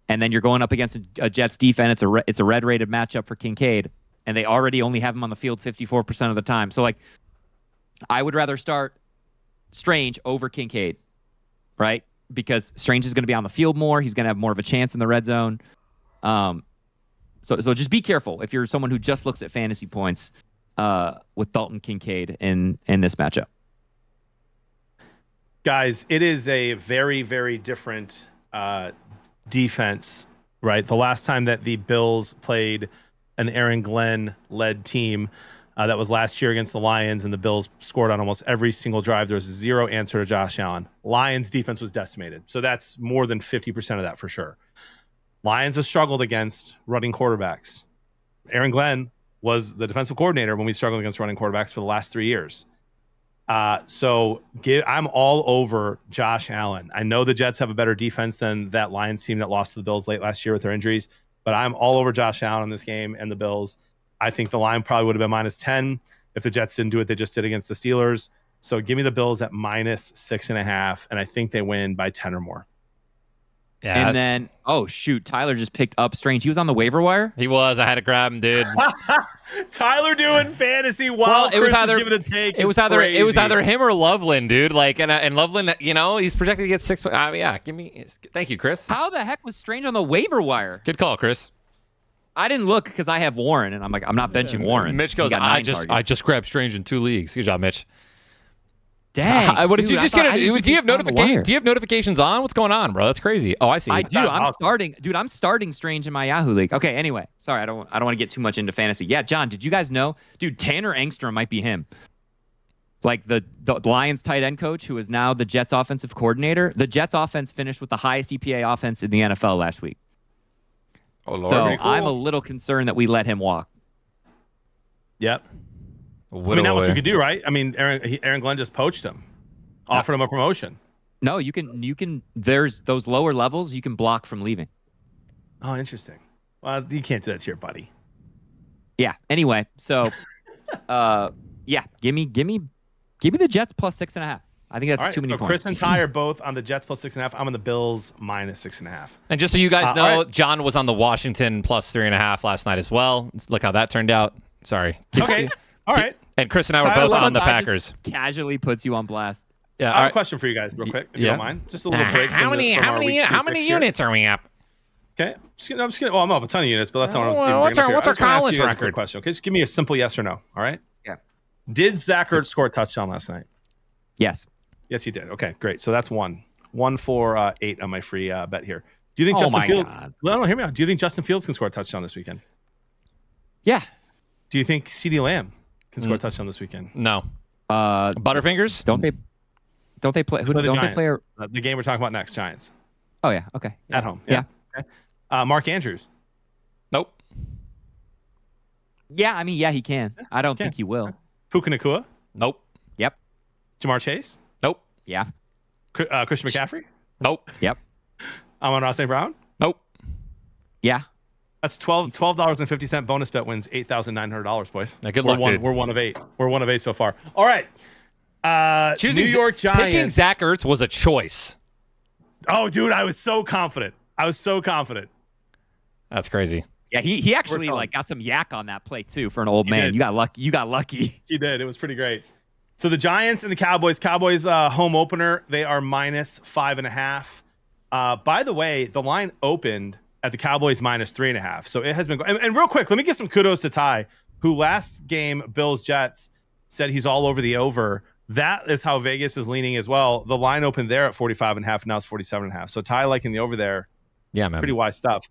And then you're going up against a Jets defense. It's a red rated matchup for Kincaid, and they already only have him on the field 54% of the time. So I would rather start Strange over Kincaid, right? Because Strange is going to be on the field more. He's going to have more of a chance in the red zone. So just be careful if you're someone who just looks at fantasy points with Dalton Kincaid in this matchup.
Guys, it is a very, very different defense, right? The last time that the Bills played an Aaron Glenn-led team, that was last year against the Lions, and the Bills scored on almost every single drive. There was 0 answer to Josh Allen. Lions defense was decimated. So that's more than 50% of that for sure. Lions have struggled against running quarterbacks. Aaron Glenn was the defensive coordinator when we struggled against running quarterbacks for the last 3 years. I'm all over Josh Allen. I know the Jets have a better defense than that Lions team that lost to the Bills late last year with their injuries, but I'm all over Josh Allen in this game and the Bills. I think the line probably would have been -10 if the Jets didn't do what they just did against the Steelers. So give me the Bills at -6.5, and I think they win by 10 or more.
Yeah,
And then, oh shoot, Tyler just picked up Strange. He was on the waiver wire.
he was. I had to grab him, dude.
Tyler doing fantasy while
it was
Chris
either
is giving a take.
it was either him or Loveland, dude. Like, and Loveland, he's projected to get 6. Yeah, thank you, Chris.
How the heck was Strange on the waiver wire?
Good call, Chris.
I didn't look because I have Warren, and I'm like, I'm not benching Warren.
Mitch
He
goes,
got 9 targets.
I just grabbed Strange in 2 leagues. Good job, Mitch.
Dang.
What did
dude,
you
I
just
thought-
get?
I didn't
Do you have
think he was on the wire.
notifications? Do you have notifications on? What's going on, bro? That's crazy. Oh, I see.
I do.
That's
I'm
awesome.
starting, dude. I'm starting Strange in my Yahoo league. Okay. Anyway, sorry. I don't want to get too much into fantasy. Yeah, John. Did you guys know, dude? Tanner Engstrom might be him. Like the Lions tight end coach, who is now the Jets offensive coordinator. The Jets offense finished with the highest EPA offense in the NFL last week.
Oh Lord.
So
pretty cool.
I'm a little concerned that we let him walk.
Yep. I mean, not much we could do, right? I mean, Aaron Glenn just poached him, offered him a promotion.
No, you can. There's those lower levels you can block from leaving.
Oh, interesting. Well, you can't do that to your buddy.
Yeah. Anyway, so, yeah, give me the Jets plus 6.5. I think that's
All right,
too many
so
points.
Chris and Ty are both on the Jets plus 6.5. I'm on the Bills minus 6.5.
And just so you guys know,
all right.
John was on the Washington plus 3.5 last night as well. Look how that turned out. Sorry.
Okay. All right.
And Chris and I were
Tyler,
both on the
I just
Packers.
Casually puts you on blast.
Yeah.
I
all
have a
right.
question for you guys, real quick, if you
Yeah.
don't mind. Just a little break.
How
from
many
our week 2 picks here.
units are we up?
Okay. I'm just kidding. Well, I'm up a ton of units, but that's not what
Well,
I'm
what's our
I just wanna ask
college
you guys a quick
record?
question. Okay, just give me a simple yes or no. All right.
Yeah.
Did Zach Ertz score a touchdown last night?
Yes.
Yes, he did. Okay, great. So that's one for 8 on my free bet here. Do you think
Oh
Justin
my
Fields?
God.
Well, no, hear me out. Do you think Justin Fields can score a touchdown this weekend?
Yeah.
Do you think CeeDee Lamb can score a touchdown this weekend?
No.
Uh,
Butterfingers?
don't they play? Who
Play the
don't they
Giants.
play?
The game we're talking about next, Giants
Oh yeah. Okay. Yeah.
at home.
Yeah.
Okay. Mark Andrews.
Nope.
Yeah. I mean, yeah, he can. I don't
can.
think he will.
Puka Nacua.
Nope.
Yep.
Jamar Chase.
Nope.
Yeah.
Christian McCaffrey.
Nope.
Yep.
Amon-Ra St. Brown.
Nope.
Yeah.
That's $12.50 bonus bet wins $8,900, boys.
Yeah, good
We're
luck,
one,
dude.
We're 1 of 8. We're 1 of 8 so far. All right.
Choosing
New York Giants.
Picking Zach Ertz was a choice.
Oh, dude, I was so confident.
That's crazy.
Yeah. He actually
We're
like got some yak on that play too for an old
He
man.
did.
You got lucky. You got lucky.
He did. It was pretty great. So the Giants and the Cowboys. Cowboys home opener. They are minus 5.5. By the way, the line opened at the Cowboys minus 3.5. So it has been. And real quick, let me give some kudos to Ty, who last game Bills Jets said he's all over the over. That is how Vegas is leaning as well. The line opened there at 45.5. Now it's 47.5. So Ty liking the over there.
Yeah, man.
Pretty wise stuff.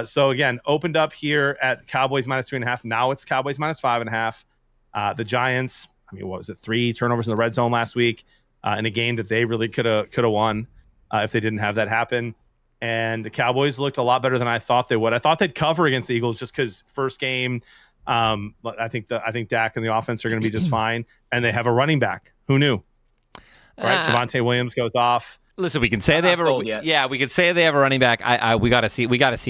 So again, opened up here at Cowboys minus 3.5. Now it's Cowboys minus 5.5. The Giants. I mean, what was it? 3 turnovers in the red zone last week in a game that they really could have won if they didn't have that happen. And the Cowboys looked a lot better than I thought they would. I thought they'd cover against the Eagles just because first game. I think Dak and the offense are going to be just fine, and they have a running back. Who knew? Right, Javonte Williams goes off.
Listen, we can say they have we could say they have a running back. We got to see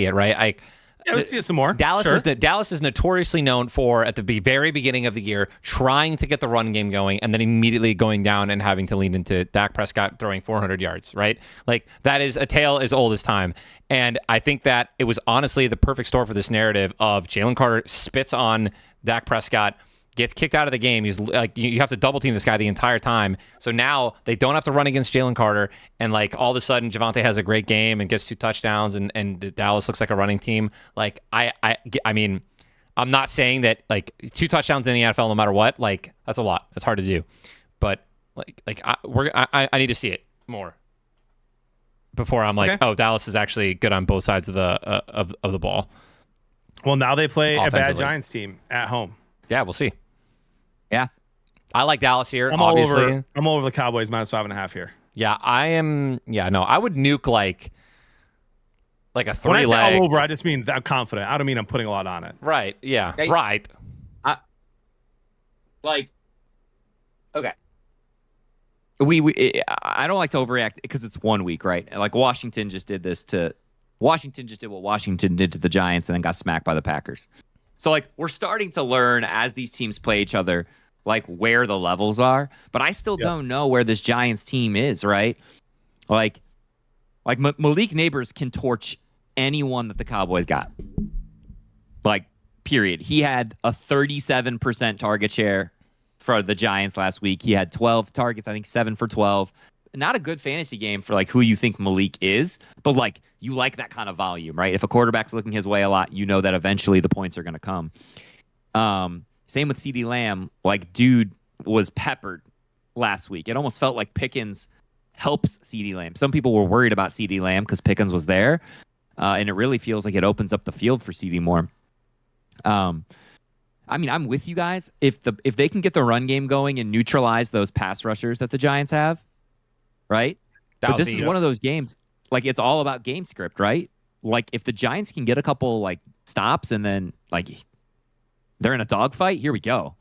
it, right?
Yeah, let's see some more.
Dallas is notoriously known for at the very beginning of the year trying to get the run game going and then immediately going down and having to lean into Dak Prescott throwing 400 yards, right? Like that is a tale as old as time. And I think that it was honestly the perfect store for this narrative of Jalen Carter spits on Dak Prescott, gets kicked out of the game. He's like, you have to double team this guy the entire time. So now they don't have to run against Jalen Carter. And like all of a sudden Javonte has a great game and gets 2 touchdowns and Dallas looks like a running team. Like I mean, I'm not saying that like 2 touchdowns in the NFL, no matter what, like that's a lot. That's hard to do. But I need to see it more before I'm like,
Okay.
oh, Dallas is actually good on both sides of the ball.
Well, now they play a bad
Offensively.
Giants team at home.
Yeah, we'll see.
Yeah.
I like Dallas here,
I'm
obviously.
all over the Cowboys minus 5.5 here.
Yeah, I am. Yeah, no, I would nuke like a 3
When I say
leg.
all over, I just mean that I'm confident. I don't mean I'm putting a lot on it.
Right. Yeah.
Hey.
Right.
Like, okay. I don't like to overreact because it's 1 week, right? Like Washington just did what Washington did to the Giants and then got smacked by the Packers. So like we're starting to learn as these teams play each other, like where the levels are. But I still don't know where this Giants team is, right? Like Like Malik Neighbors can torch anyone that the Cowboys got. Like, period. He had a 37% target share for the Giants last week. He had 12 targets, I think 7 for 12. Not a good fantasy game for like who you think Malik is, but like you like that kind of volume, right? If a quarterback's looking his way a lot, you know that eventually the points are going to come. Same with CeeDee Lamb. Like, dude was peppered last week. It almost felt like Pickens helps CeeDee Lamb. Some people were worried about CeeDee Lamb because Pickens was there, and it really feels like it opens up the field for CeeDee more. I mean, I'm with you guys. If they can get the run game going and neutralize those pass rushers that the Giants have, right? But this is one of those games. Like, it's all about game script, right? Like, if the Giants can get a couple like stops and then like they're in a dogfight, here we go.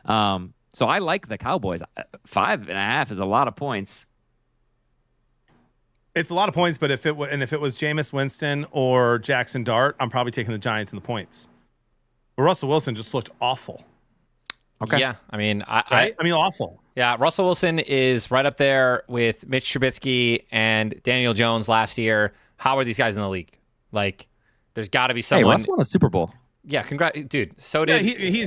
So I like the Cowboys. 5.5 is a lot of points.
It's a lot of points, but if it was Jameis Winston or Jackson Dart, I'm probably taking the Giants in the points. But Russell Wilson just looked awful.
Okay. Yeah, I mean,
I mean, awful.
Yeah, Russell Wilson is right up there with Mitch Trubisky and Daniel Jones last year. How are these guys in the league? Like, there's got to be someone.
Hey, Russ won a Super Bowl.
Yeah, dude. So did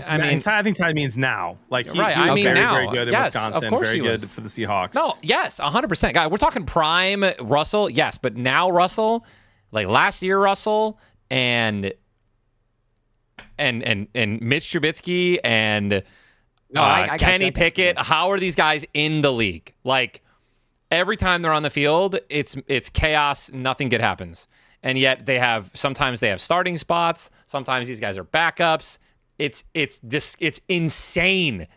I think Ty means now. Like,
right. I mean,
very,
now.
very good in Wisconsin.
Of course
very
he
good
was.
for the Seahawks.
No, yes, 100%. Guy, we're talking prime Russell. Yes, but now Russell, like last year Russell, and Mitch Trubisky and Kenny Pickett. How are these guys in the league? Like, every time they're on the field, it's chaos. Nothing good happens. And yet sometimes they have starting spots. Sometimes these guys are backups. It's insane.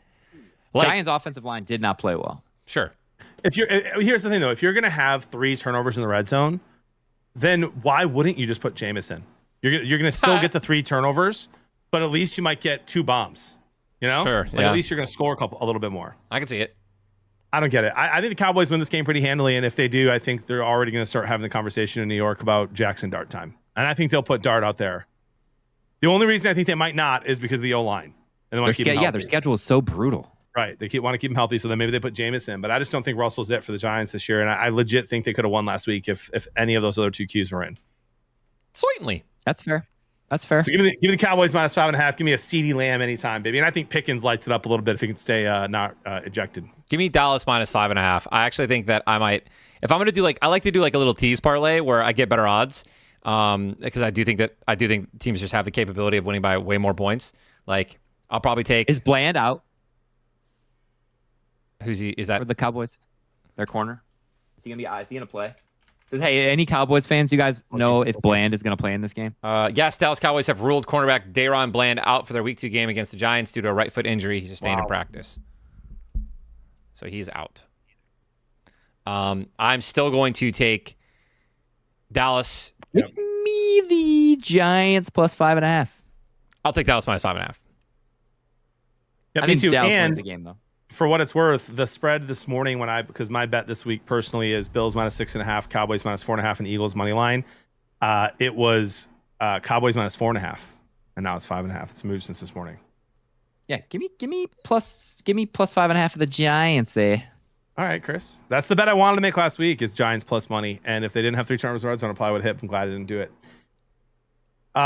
Like,
Giants' offensive line did not play well.
Sure.
Here's the thing though, if you're gonna have 3 turnovers in the red zone, then why wouldn't you just put Jameis in? You're gonna still get the 3 turnovers, but at least you might get 2 bombs. You know?
Sure.
Like, at least you're gonna score a little bit more.
I can see it.
I don't get it. I think the Cowboys win this game pretty handily, and if they do, I think they're already going to start having the conversation in New York about Jackson Dart time. And I think they'll put Dart out there. The only reason I think they might not is because of the O-line. And they want to keep him healthy.
Their schedule is so brutal.
Right. They want to keep him healthy, so then maybe they put Jameis in. But I just don't think Russell's it for the Giants this year, and I legit think they could have won last week if any of those other 2 Qs were in.
Certainly.
That's fair. So
give me the Cowboys minus 5.5. Give me a CeeDee Lamb anytime, baby. And I think Pickens lights it up a little bit if he can stay not ejected.
Give me Dallas minus 5.5. I actually think that I might, if I'm going to do I like to do like a little tease parlay where I get better odds, because I do think teams just have the capability of winning by way more points. Like, I'll probably take.
Is Bland out?
Is that
for the Cowboys? Their corner. Is he gonna play? Hey, any Cowboys fans, you guys know if Bland is going to play in this game?
Yes, Dallas Cowboys have ruled cornerback Dayron Bland out for their Week 2 game against the Giants due to a right foot injury he sustained in practice. So he's out. I'm still going to take Dallas.
Give me the Giants plus 5.5.
I'll take Dallas minus 5.5.
Yeah,
I
me
think
too.
Dallas
And
wins the game, though.
For what it's worth, the spread this morning because my bet this week personally is Bills minus 6.5, Cowboys minus 4.5, and Eagles money line. It was Cowboys minus 4.5, and now it's 5.5. It's moved since this morning.
Yeah, give me plus 5.5 for the Giants there.
All right, Chris. That's the bet I wanted to make last week is Giants plus money. And if they didn't have 3 turnovers in the red zone, I probably would have hit. I'm glad I didn't do it.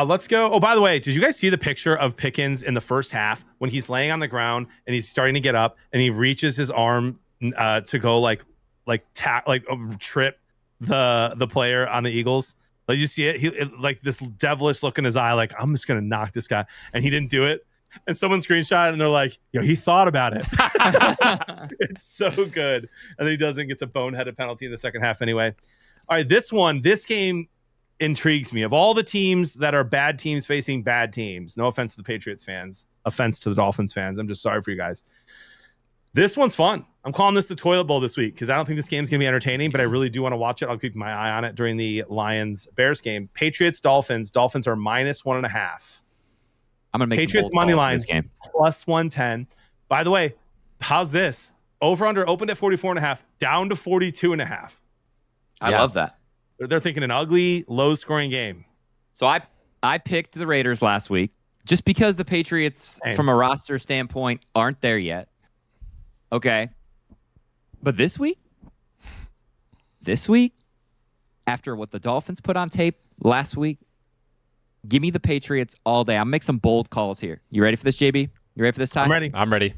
Let's go. Oh, by the way, did you guys see the picture of Pickens in the first half when he's laying on the ground and he's starting to get up and he reaches his arm to go trip the player on the Eagles? Like, you see it? Like this devilish look in his eye, like, I'm just gonna knock this guy, and he didn't do it. And someone screenshot it and they're like, yo, he thought about it. It's so good. And then he doesn't, gets a boneheaded penalty in the second half anyway. All right, this game intrigues me. Of all the teams that are bad teams facing bad teams, no offense to the Patriots fans, offense to the Dolphins fans, I'm just sorry for you guys. This one's fun. I'm calling this the toilet bowl this week because I don't think this game's going to be entertaining, but I really do want to watch it. I'll keep my eye on it during the Lions-Bears game. Patriots-Dolphins. Dolphins are minus 1.5.
I'm going to make
Patriots money line this game plus 110. By the way, how's this? Over under opened at 44.5, down to 42.5.
I love that.
They're thinking an ugly, low-scoring game.
So I picked the Raiders last week just because the Patriots, from a roster standpoint, aren't there yet. Okay. But this week, after what the Dolphins put on tape last week, give me the Patriots all day. I'll make some bold calls here. You ready for this, JB? You ready for this, Ty?
I'm ready.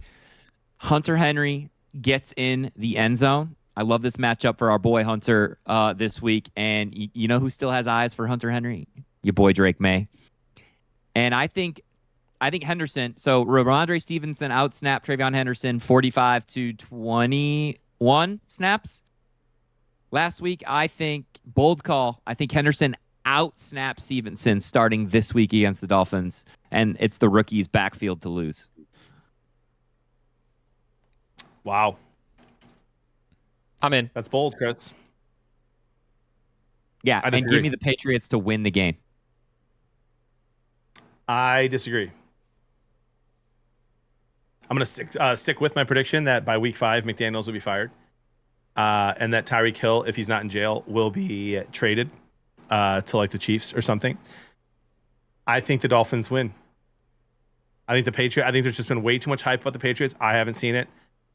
Hunter Henry gets in the end zone. I love this matchup for our boy Hunter this week. And you know who still has eyes for Hunter Henry? Your boy Drake May. And I think Henderson. So Ramondre Stevenson out-snapped Travion Henderson 45-21 snaps last week. I think bold call. I think Henderson out-snap Stevenson starting this week against the Dolphins, and it's the rookie's backfield to lose.
Wow.
I'm in.
That's bold, Chris.
Yeah,
I
and
disagree.
give me the Patriots to win the game.
I disagree. I'm going to stick with my prediction that by week 5, McDaniels will be fired. And that Tyreek Hill, if he's not in jail, will be traded to like the Chiefs or something. I think the Dolphins win. I think there's just been way too much hype about the Patriots. I haven't seen it.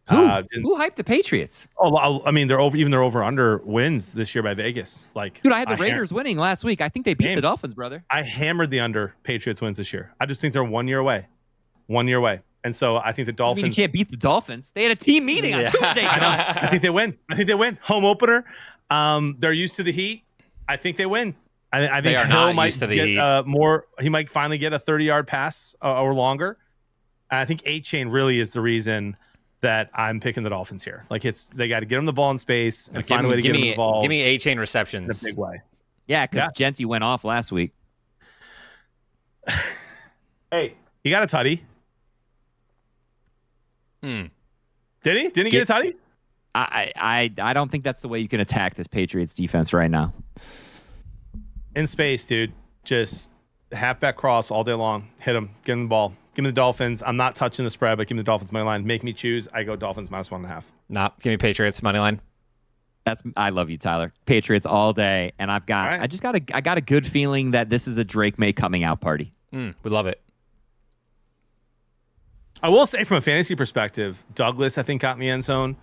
Who hyped the Patriots?
Oh, I mean, they're over under wins this year by Vegas. Like,
Dude, I had the Raiders winning last week. I think they beat the Dolphins, brother.
I hammered the under Patriots wins this year. I just think they're 1 year away. 1 year away. And so I think the Dolphins.
I mean, you can't beat the Dolphins. They had a team meeting on Tuesday.
I think they win. Home opener. They're used to the heat. I think they win. I think Hill might get more. He might finally get a 30-yard pass or longer. And I think A-Chain really is the reason that I'm picking the Dolphins here. Like, they got to get him the ball in space and find a way to get him involved.
Give me A-Chain receptions
in a big way.
Yeah, because Genty went off last week.
Hey, he got a tutty. Did he? Didn't he get a tutty?
I don't think that's the way you can attack this Patriots defense right now.
In space, dude. Just halfback cross all day long. Hit him. Get him the ball. Give me the Dolphins. I'm not touching the spread, but give me the Dolphins money line. Make me choose. I go Dolphins -1.5.
Nah, give me Patriots money line.
I love you, Tyler. Patriots all day, and I got a good feeling that this is a Drake May coming out party.
We love it.
I will say, from a fantasy perspective, Douglas, I think, got in the end zone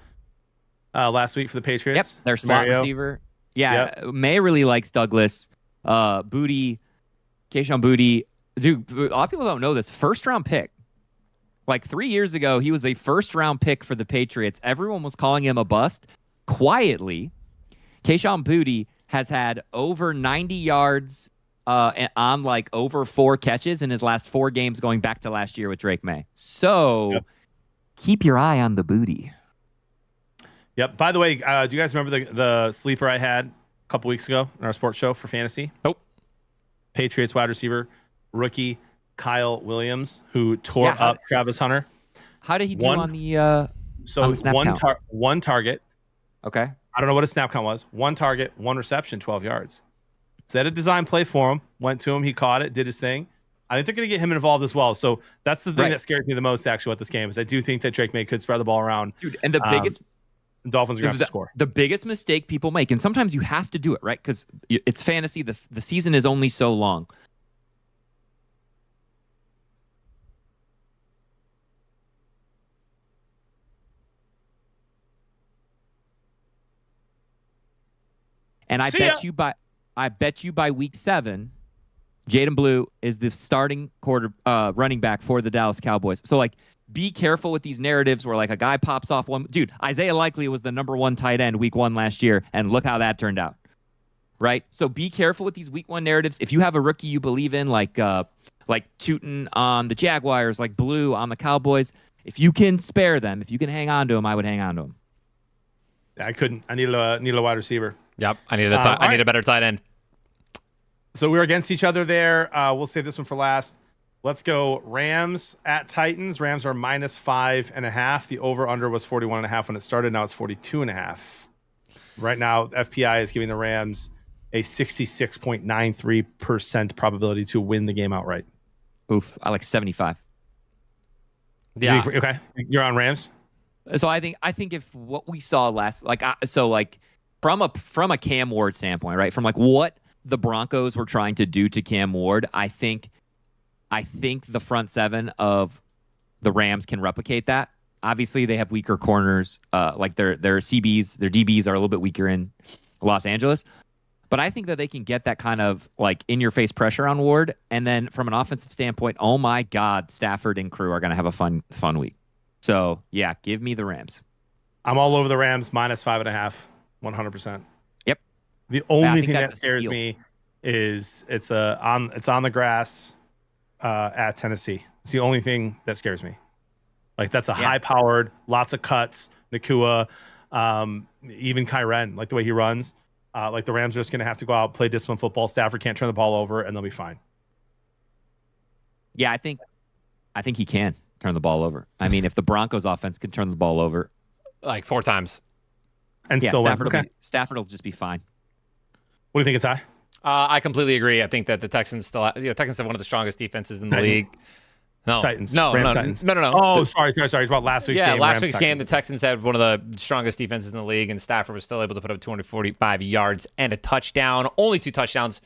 last week for the Patriots.
Yep, their slot receiver. Yeah, May really likes Douglas. Booty, Kayshon Booty. Dude, a lot of people don't know this. First-round pick. Like 3 years ago, he was a first-round pick for the Patriots. Everyone was calling him a bust. Quietly, Kayshon Booty has had over 90 yards on like over 4 catches in his last 4 games going back to last year with Drake May. So keep your eye on the Booty.
Yep. By the way, do you guys remember the sleeper I had a couple weeks ago in our sports show for fantasy?
Nope.
Patriots wide receiver, rookie Kyle Williams, who tore up Travis Hunter.
How did he do on the snap count?
One target.
Okay.
I don't know what his snap count was. 1 target, 1 reception, 12 yards. So they had a design play for him. Went to him. He caught it, did his thing. I think they're going to get him involved as well. So that's the thing that scares me the most, actually, with this game, is I do think that Drake May could spread the ball around.
Dude, and the biggest...
Dolphins are going to have to score.
The biggest mistake people make, and sometimes you have to do it, right? Because it's fantasy. The season is only so long. And I bet you by week 7, Jaden Blue is the starting running back for the Dallas Cowboys. So like, be careful with these narratives where like a guy pops off one. Dude, Isaiah Likely was the number 1 tight end week 1 last year, and look how that turned out. Right? So be careful with these week 1 narratives. If you have a rookie you believe in, like Tootin on the Jaguars, like Blue on the Cowboys, if you can spare them, if you can hang on to them, I would hang on to them.
I couldn't. I need a wide receiver.
Yep, I need a better tight end.
So we're against each other there. We'll save this one for last. Let's go Rams at Titans. Rams are -5.5. The over/under was 41.5 when it started. Now it's 42.5. Right now, FPI is giving the Rams a 66.93% probability to win the game outright.
Oof, I like 75.
Yeah.
Okay, you're on Rams.
So I think if what we saw from a Cam Ward standpoint, right? From like what the Broncos were trying to do to Cam Ward, I think the front 7 of the Rams can replicate that. Obviously, they have weaker corners. Like their CBs, their DBs are a little bit weaker in Los Angeles. But I think that they can get that kind of like in-your-face pressure on Ward, and then from an offensive standpoint, oh my God, Stafford and crew are going to have a fun week. So yeah, give me the Rams.
I'm all over the Rams -5.5, 100%.
Yep.
The only
think
thing
that's
that
a
scares
steal.
me is it's on the grass at Tennessee. It's the only thing that scares me. Like that's a high-powered, lots of cuts. Nakua, even Kyren, like the way he runs. Like the Rams are just going to have to go out, play disciplined football. Stafford can't turn the ball over, and they'll be fine.
Yeah, I think he can turn the ball over. I mean, if the Broncos offense can turn the ball over,
Like 4 times.
And
yeah,
still win.
Stafford,
Okay.
Stafford will just be fine.
What do you think, it's high?
I completely agree. I think that the Texans Texans have one of the strongest defenses in the
Titans.
league. No,
Titans.
No,
Rams,
no,
Titans.
no.
Oh, sorry. It's about last week's game.
Last
Rams,
week's game, the
Texans.
Texans had one of the strongest defenses in the league, and Stafford was still able to put up 245 yards and a touchdown, only 2 touchdowns.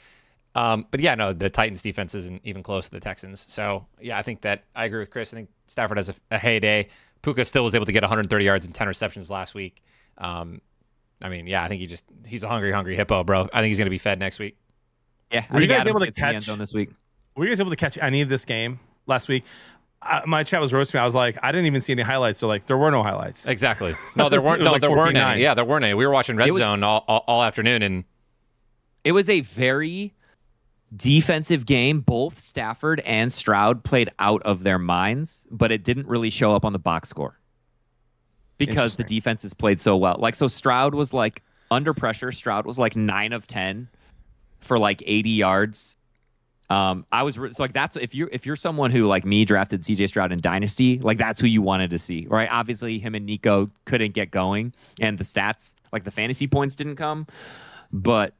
But yeah, no, the Titans defense isn't even close to the Texans. So yeah, I think that I agree with Chris. I think Stafford has a heyday. Puka still was able to get 130 yards and 10 receptions last week. I mean, yeah, I think he's a hungry hippo, bro. I think he's going to be fed next week.
Yeah,
Were you guys
Adams
able to
gets in the end
catch-
zone this week?
Were you guys able to catch any of this game last week? My chat was roasting me. I was like, I didn't even see any highlights. They're like, there were no highlights.
Exactly. No, there weren't.
It was
No,
like
there weren't
14-9.
any. Yeah, there weren't any. We were watching Red
It was-
Zone all afternoon, and
It was a very defensive game. Both Stafford and Stroud played out of their minds, but it didn't really show up on the box score because the
Interesting.
defenses played so well. Like, so Stroud was like under pressure. Stroud was like 9 of 10 for like 80 yards. So like that's if you're someone who like me drafted CJ Stroud in Dynasty, like that's who you wanted to see, right? Obviously, him and Nico couldn't get going, and the stats, like the fantasy points, didn't come. But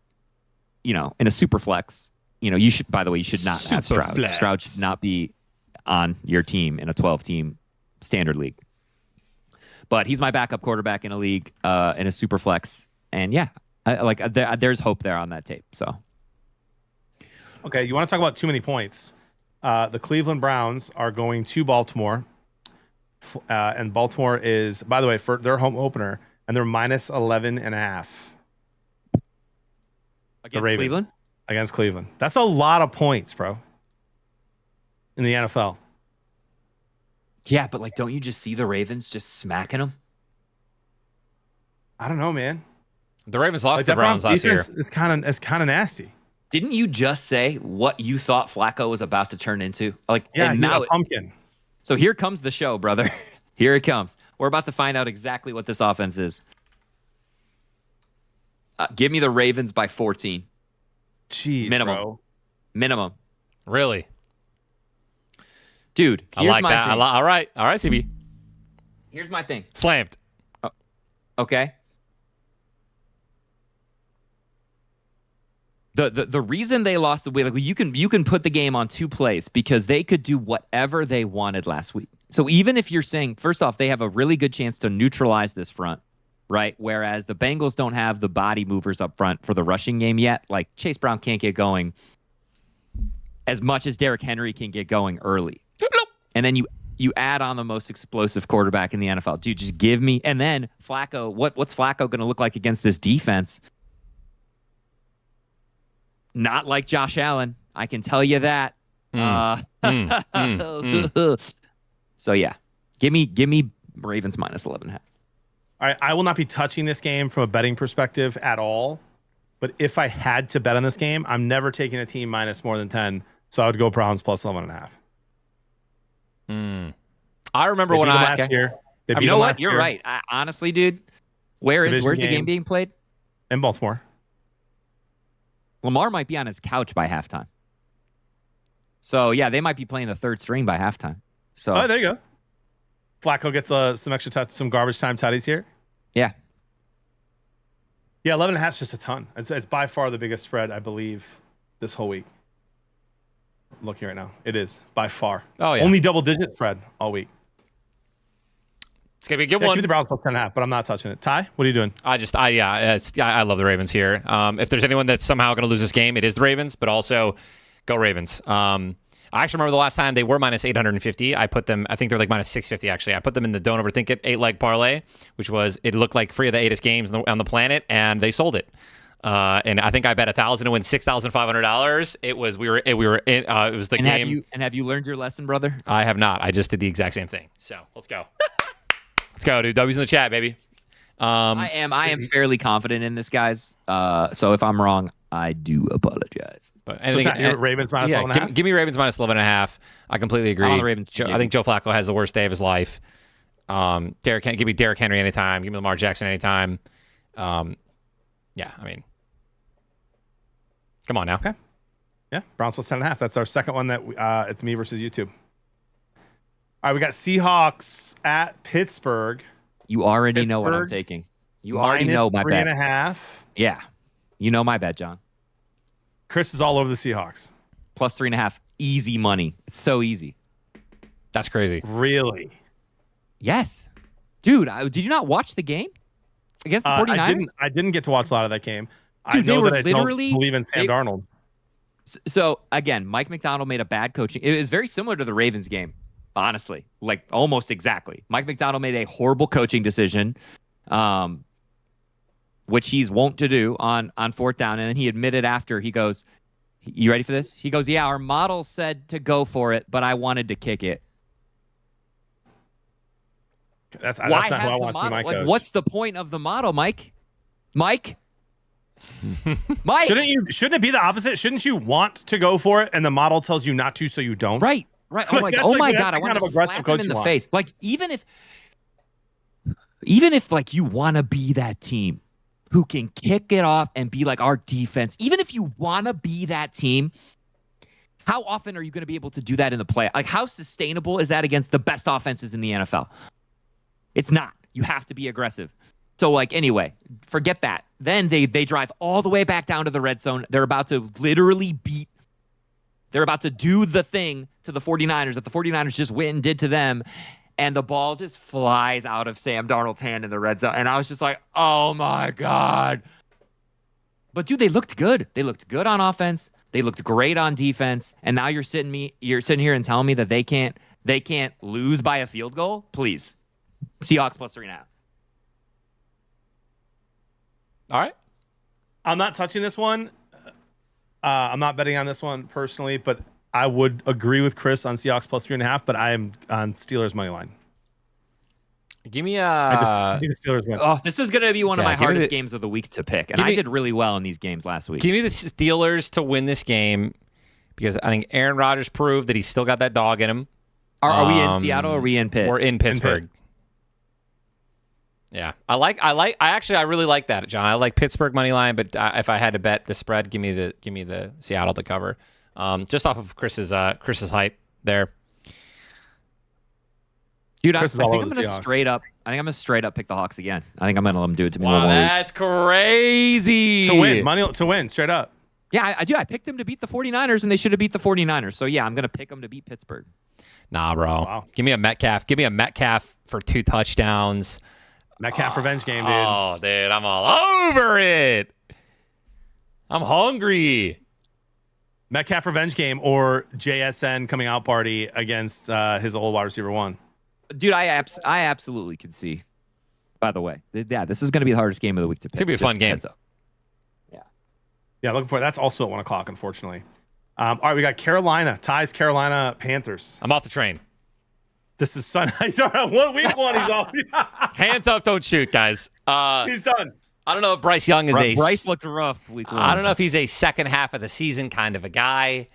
in a super flex, you should. By the way, you should not have Stroud.
Superflex.
Stroud should not be on your team in a 12-team standard league. But he's my backup quarterback in a league, in a super flex, and yeah, there's hope there on that tape. So.
Okay, you want to talk about too many points. The Cleveland Browns are going to Baltimore. And Baltimore is, by the way, for their home opener, and they're -11.5
Against
Ravens.
Cleveland?
against Cleveland. That's a lot of points, bro, in the NFL.
Yeah, but like, don't you just see the Ravens just smacking them?
I don't know, man.
The Ravens lost
Like,
the
that
Browns last year.
defense is kind of nasty.
Didn't you just say what you thought Flacco was about to turn into? Like,
Yeah,
and
he's
now
a pumpkin.
So here comes the show, brother. Here it comes. We're about to find out exactly what this offense is. Give me the Ravens by 14.
Jeez,
Minimum.
bro.
Minimum.
Really?
Dude,
I
here's
like
my
that.
thing.
All right, CB.
Here's my thing.
Slammed.
Okay. The reason they lost the way, like, you can put the game on two plays because they could do whatever they wanted last week. So even if you're saying, first off, they have a really good chance to neutralize this front, right? Whereas the Bengals don't have the body movers up front for the rushing game yet. Like, Chase Brown can't get going as much as Derrick Henry can get going early. And then you add on the most explosive quarterback in the NFL. Dude, just give me. And then Flacco, what's Flacco going to look like against this defense? Not like Josh Allen. I can tell you that. So yeah, give me Ravens minus 11.5.
All right, I will not be touching this game from a betting perspective at all. But if I had to bet on this game, I'm never taking a team minus more than 10. So I would go Browns plus 11.5.
I remember
They
when
beat them
I
last year. They beat
You know
them
what?
last
You're
year
right. Honestly, dude, where's
Division
the game
game.
being played?
in Baltimore.
Lamar might be on his couch by halftime. So yeah, they might be playing the third string by halftime. So
Oh, there you go. Flacco gets some extra touch, some garbage time tutties here.
yeah,
Yeah, 11.5 is just a ton. It's by far the biggest spread, I believe, this whole week. I'm looking right now. It is by far.
Oh, yeah.
Only double-digit spread all week.
it's gonna be a good
Yeah,
one.
give me the Browns plus 10.5, but I'm not touching it. Ty, what are you doing?
I love the Ravens here. If there's anyone that's somehow going to lose this game, it is the Ravens, but also go Ravens. I actually remember the last time they were minus 850. I think they're like minus 650 actually. I put them in the don't overthink it 8-leg parlay, which was, it looked like 3 of the 8est games on the planet, and they sold it. And I think I bet 1,000 to win $6,500. It was it was the
And
game.
have you learned your lesson, brother?
I have not. I just did the exact same thing. So let's go. Let's go, dude. W's in the chat, baby.
I am fairly confident in this, guys. So if I'm wrong, I do apologize.
But
So Ravens minus 11.5?
give me Ravens minus 11.5. I completely agree.
I'm on the Ravens.
I think Joe Flacco has the worst day of his life. Give me Derrick Henry anytime. Give me Lamar Jackson anytime. Yeah, I mean, come on now.
Okay. Yeah, Browns plus 10.5. That's our second one that it's me versus YouTube. All right, we got Seahawks at Pittsburgh.
You already know what I'm taking. You already know my bet.
-3.5.
Yeah. You know my bet, John.
Chris is all over the Seahawks.
Plus 3.5. Easy money. It's so easy.
That's crazy.
Really?
Yes. Dude, did you not watch the game against the 49ers?
I didn't get to watch a lot of that game.
Dude,
I know
they were
that I
literally-
don't believe in Sam Darnold.
So, again, Mike McDonald made a bad coaching. It was very similar to the Ravens game, honestly. Like, almost exactly. Mike McDonald made a horrible coaching decision, which he's wont to do on fourth down. And then he admitted after, he goes, you ready for this? He goes, yeah, our model said to go for it, but I wanted to kick it.
That's
Why
not who
have
I
the
want to be
model?
my
Like,
coach.
what's the point of the model, Mike? Mike? Mike?
Shouldn't it be the opposite? Shouldn't you want to go for it and the model tells you not to, so you don't?
Right. I'm like,
That's
oh
like-
my
that's
God,
the
I want
kind
to
of aggressive
slap him
coach
in
you
the
want.
face. Like, even if like you want to be that team who can kick it off and be like our defense, even if you want to be that team, how often are you going to be able to do that in the play? Like, how sustainable is that against the best offenses in the NFL? It's not. You have to be aggressive. So, like, anyway, forget that. Then they drive all the way back down to the red zone. They're about to literally they're about to do the thing to the 49ers that the 49ers just went and did to them. And the ball just flies out of Sam Darnold's hand in the red zone. And I was just like, oh my God. But dude, they looked good. They looked good on offense. They looked great on defense. And now you're sitting here and telling me that they can't lose by a field goal? Please. Seahawks plus 3.5.
All right.
I'm not touching this one. I'm not betting on this one personally, but I would agree with Chris on Seahawks plus 3.5, but I am on Steelers money line.
Give me
I think the Steelers win.
Oh, this is going to be one of
Yeah,
my
give me
hardest
the-
games of the week to pick. And
give
I
me-
did really well in these games last week.
give me the Steelers to win this game because I think Aaron Rodgers proved that he's still got that dog in him.
Are we in Seattle or are we in Pitt?
Or in Pittsburgh. Yeah, I really like that, John. I like Pittsburgh money line, but if I had to bet the spread, give me the Seattle to cover. Just off of Chris's hype there.
Dude, I
Chris is
think
all
I'm
over the
going to
Seahawks.
straight up pick the Hawks again. I think I'm going to let them do it to me
Wow,
one more week.
that's crazy.
To win, money to win, straight up.
Yeah, I do. I picked them to beat the 49ers, and they should have beat the 49ers. So, yeah, I'm going to pick them to beat Pittsburgh.
Nah, bro.
Wow.
Give me a Metcalf. Give me a Metcalf for 2 touchdowns.
Metcalf revenge game, dude.
Oh, dude, I'm all over it. I'm hungry.
Metcalf revenge game or JSN coming out party against his old wide receiver one.
Dude, I absolutely could see. By the way, yeah, this is going to be the hardest game of the week to pick.
It's gonna be a fun
Just
game.
heads up.
Yeah, looking for it. That's also at 1 o'clock, unfortunately. All right, we got Carolina. Ties Carolina Panthers.
I'm off the train.
This is Sunday. He's on one week one. He's off.
Hands up, don't shoot, guys.
He's done.
I don't know if Bryce Young is
Bryce looked rough week one.
I don't know if he's a second half of the season kind of a guy,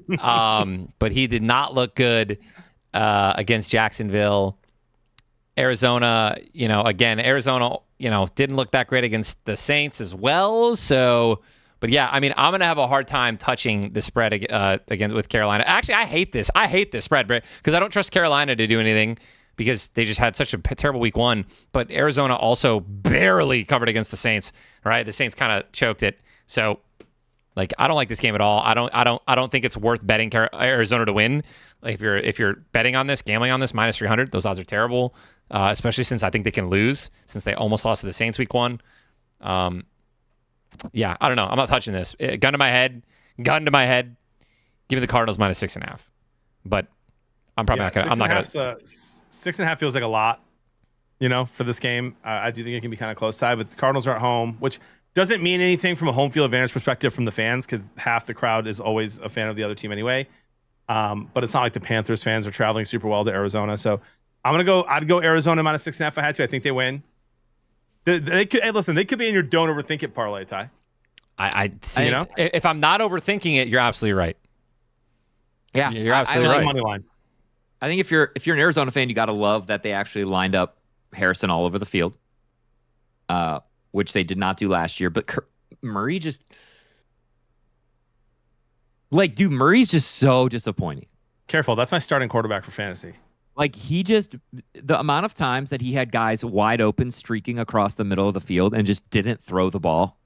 but he did not look good against Jacksonville. Arizona, Arizona, didn't look that great against the Saints as well. So, but yeah, I mean, I'm going to have a hard time touching the spread again with Carolina. Actually, I hate this. I hate this spread, because I don't trust Carolina to do anything because they just had such a terrible week one. But Arizona also barely covered against the Saints, right? The Saints kind of choked it. So, like, I don't like this game at all. I don't think it's worth betting Arizona to win. Like, if you're betting on this, gambling on this, minus 300, those odds are terrible. Especially since I think they can lose, since they almost lost to the Saints week one. Yeah, I don't know. I'm not touching this. Gun to my head. Give me the Cardinals minus 6.5. But I'm probably not gonna. I'm not gonna.
6.5 feels like a lot, for this game. I do think it can be kind of close side, but the Cardinals are at home, which Doesn't mean anything from a home field advantage perspective from the fans because half the crowd is always a fan of the other team anyway. But it's not like the Panthers fans are traveling super well to Arizona. So I'd go Arizona minus 6.5 if I had to. I think they win. They could, hey, listen, they could be in your don't overthink it parlay, Ty.
I see. If I'm not overthinking it, you're absolutely right.
Yeah,
you're absolutely
I
right.
Money line.
I think if you're an Arizona fan, you got to love that they actually lined up Harrison all over the field, which they did not do last year. But Murray just Murray's just so disappointing.
Careful, that's my starting quarterback for fantasy.
Like the amount of times that he had guys wide open streaking across the middle of the field and just didn't throw the ball.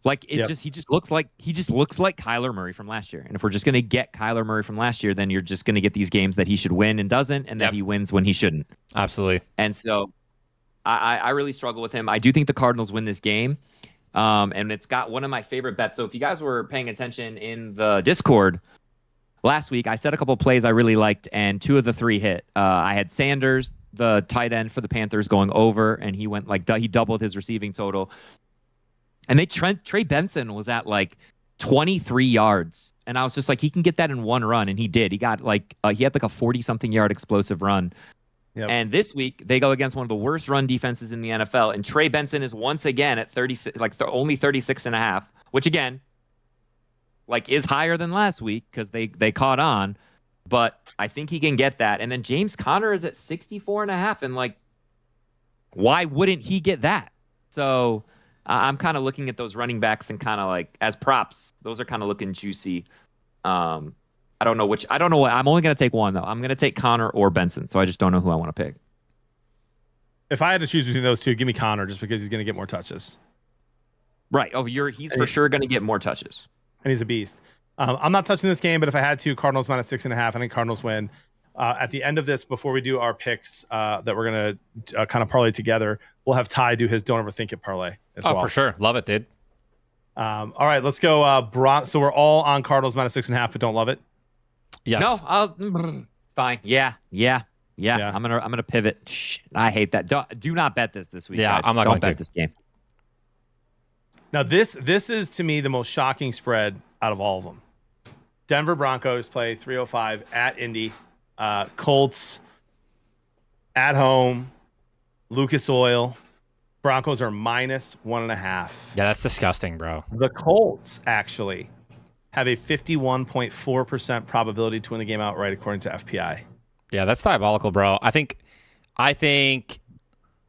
Like he just looks like Kyler Murray from last year. And if we're just gonna get Kyler Murray from last year, then you're just gonna get these games that he should win and doesn't, and that he wins when he shouldn't.
Absolutely.
And so I really struggle with him. I do think the Cardinals win this game. And it's got one of my favorite bets. So if you guys were paying attention in the Discord last week, I said a couple of plays I really liked, and 2 of the 3 hit. I had Sanders, the tight end for the Panthers, going over, and he went he doubled his receiving total. And Trey Benson was at 23 yards, and I was just like, he can get that in one run, and he did. He got he had a 40-something yard explosive run. Yep. And this week they go against one of the worst run defenses in the NFL, and Trey Benson is once again at 36, only 36.5, which again, is higher than last week because they caught on, but I think he can get that. And then James Conner is at 64.5, and why wouldn't he get that? So I'm kind of looking at those running backs and kind of as props. Those are kind of looking juicy. I don't know what. I'm only going to take one though. I'm going to take Conner or Benson. So I just don't know who I want to pick.
If I had to choose between those two, give me Conner just because he's going to get more touches.
Right. Oh, he's for sure going to get more touches.
And he's a beast. I'm not touching this game, but if I had to, Cardinals minus 6.5. I think Cardinals win. At the end of this, before we do our picks that we're going to kind of parlay together, we'll have Ty do his don't overthink it parlay as well.
For sure. Love it, dude.
All right, let's go. So we're all on Cardinals minus 6.5, but don't love it.
Yes.
No, fine. Yeah. I'm gonna pivot. Shh, I hate that. Do not bet this week.
Yeah,
guys.
I'm not
don't
going
bet
to
this game.
Now this is to me the most shocking spread out of all of them. Denver Broncos play 305 at Indy. Colts at home. Lucas Oil. Broncos are minus 1.5.
Yeah, that's disgusting, bro.
The Colts actually have a 51.4% probability to win the game outright, according to FPI.
Yeah, that's diabolical, bro. I think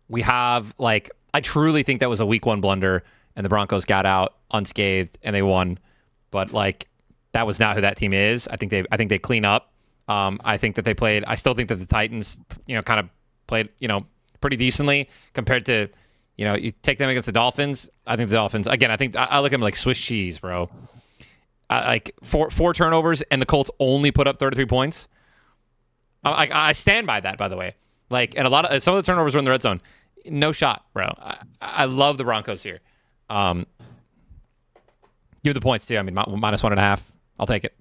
we have I truly think that was a week 1 blunder, and the Broncos got out unscathed and they won. But that was not who that team is. I think they clean up. I think that they played. I still think that the Titans, kind of played, pretty decently compared to, you take them against the Dolphins. I think the Dolphins again. I think I look at them like Swiss cheese, bro. Four turnovers, and the Colts only put up 33 points. I stand by that, by the way. And some of the turnovers were in the red zone. No shot, bro. I love the Broncos here. Give the points too. I mean, minus 1.5. I'll take it.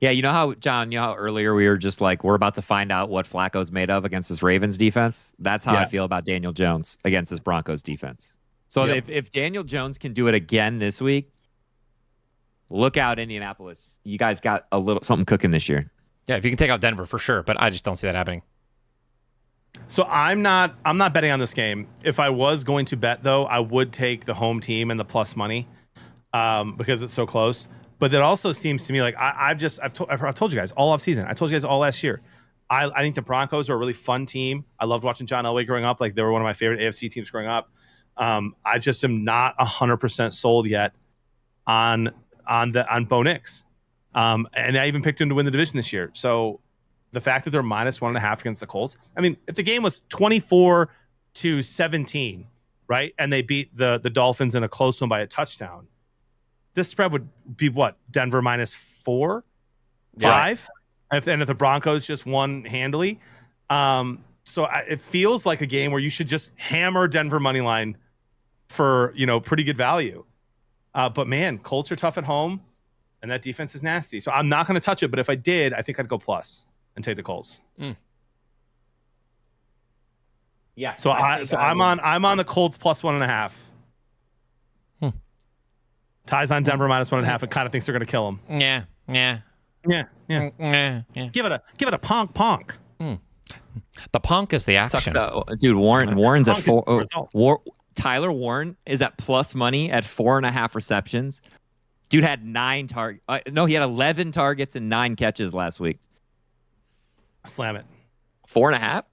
Yeah, you know how, John, earlier we were just we're about to find out what Flacco's made of against this Ravens defense? That's how I feel about Daniel Jones against this Broncos defense. So if Daniel Jones can do it again this week, look out, Indianapolis. You guys got a little something cooking this year.
Yeah, if you can take out Denver for sure, but I just don't see that happening.
So I'm not betting on this game. If I was going to bet though, I would take the home team and the plus money because it's so close. But it also seems to me I've told you guys all off season. I told you guys all last year. I think the Broncos are a really fun team. I loved watching John Elway growing up. They were one of my favorite AFC teams growing up. I just am not 100% sold yet on Bo Nix. And I even picked him to win the division this year. So the fact that they're minus 1.5 against the Colts. I mean, if the game was 24-17, right, and they beat the Dolphins in a close one by a touchdown, this spread would be what? Denver minus 4, 5, and if the Broncos just won handily. So it feels like a game where you should just hammer Denver money line for pretty good value. But man, Colts are tough at home, and that defense is nasty. So I'm not going to touch it. But if I did, I think I'd go plus and take the Colts.
Yeah.
So I'm on the Colts plus 1.5. Ty's on Denver -1.5 and kind of thinks they're going to kill him.
Yeah.
Yeah.
Yeah.
Give it a ponk.
The punk is the
Sucks
action.
though. Dude, Warren's at
Honk is
four.
the result.
Tyler Warren is at plus money at 4.5 receptions. Dude had 9 targets. No, he had 11 targets and 9 catches last week.
Slam it.
4.5.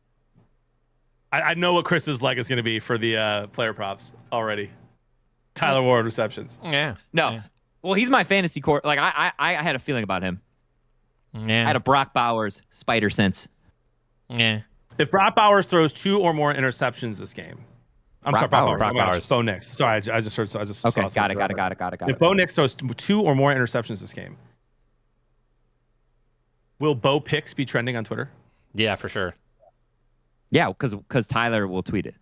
I know what Chris's leg is going to be for the player props already. Tyler Ward receptions.
Yeah.
No.
Yeah.
Well, he's my fantasy core. Like I had a feeling about him.
Yeah.
I had a Brock Bowers spider sense.
Yeah.
If Brock Bowers throws 2 or more interceptions this game,
Brock Bowers.
Brock Bowers. Bo Nix. Sorry, I just heard. I just
Okay,
saw
got
something.
it.
If Bo Nix throws 2 or more interceptions this game, will Bo Picks be trending on Twitter?
Yeah, for sure.
Yeah, because Tyler will tweet it.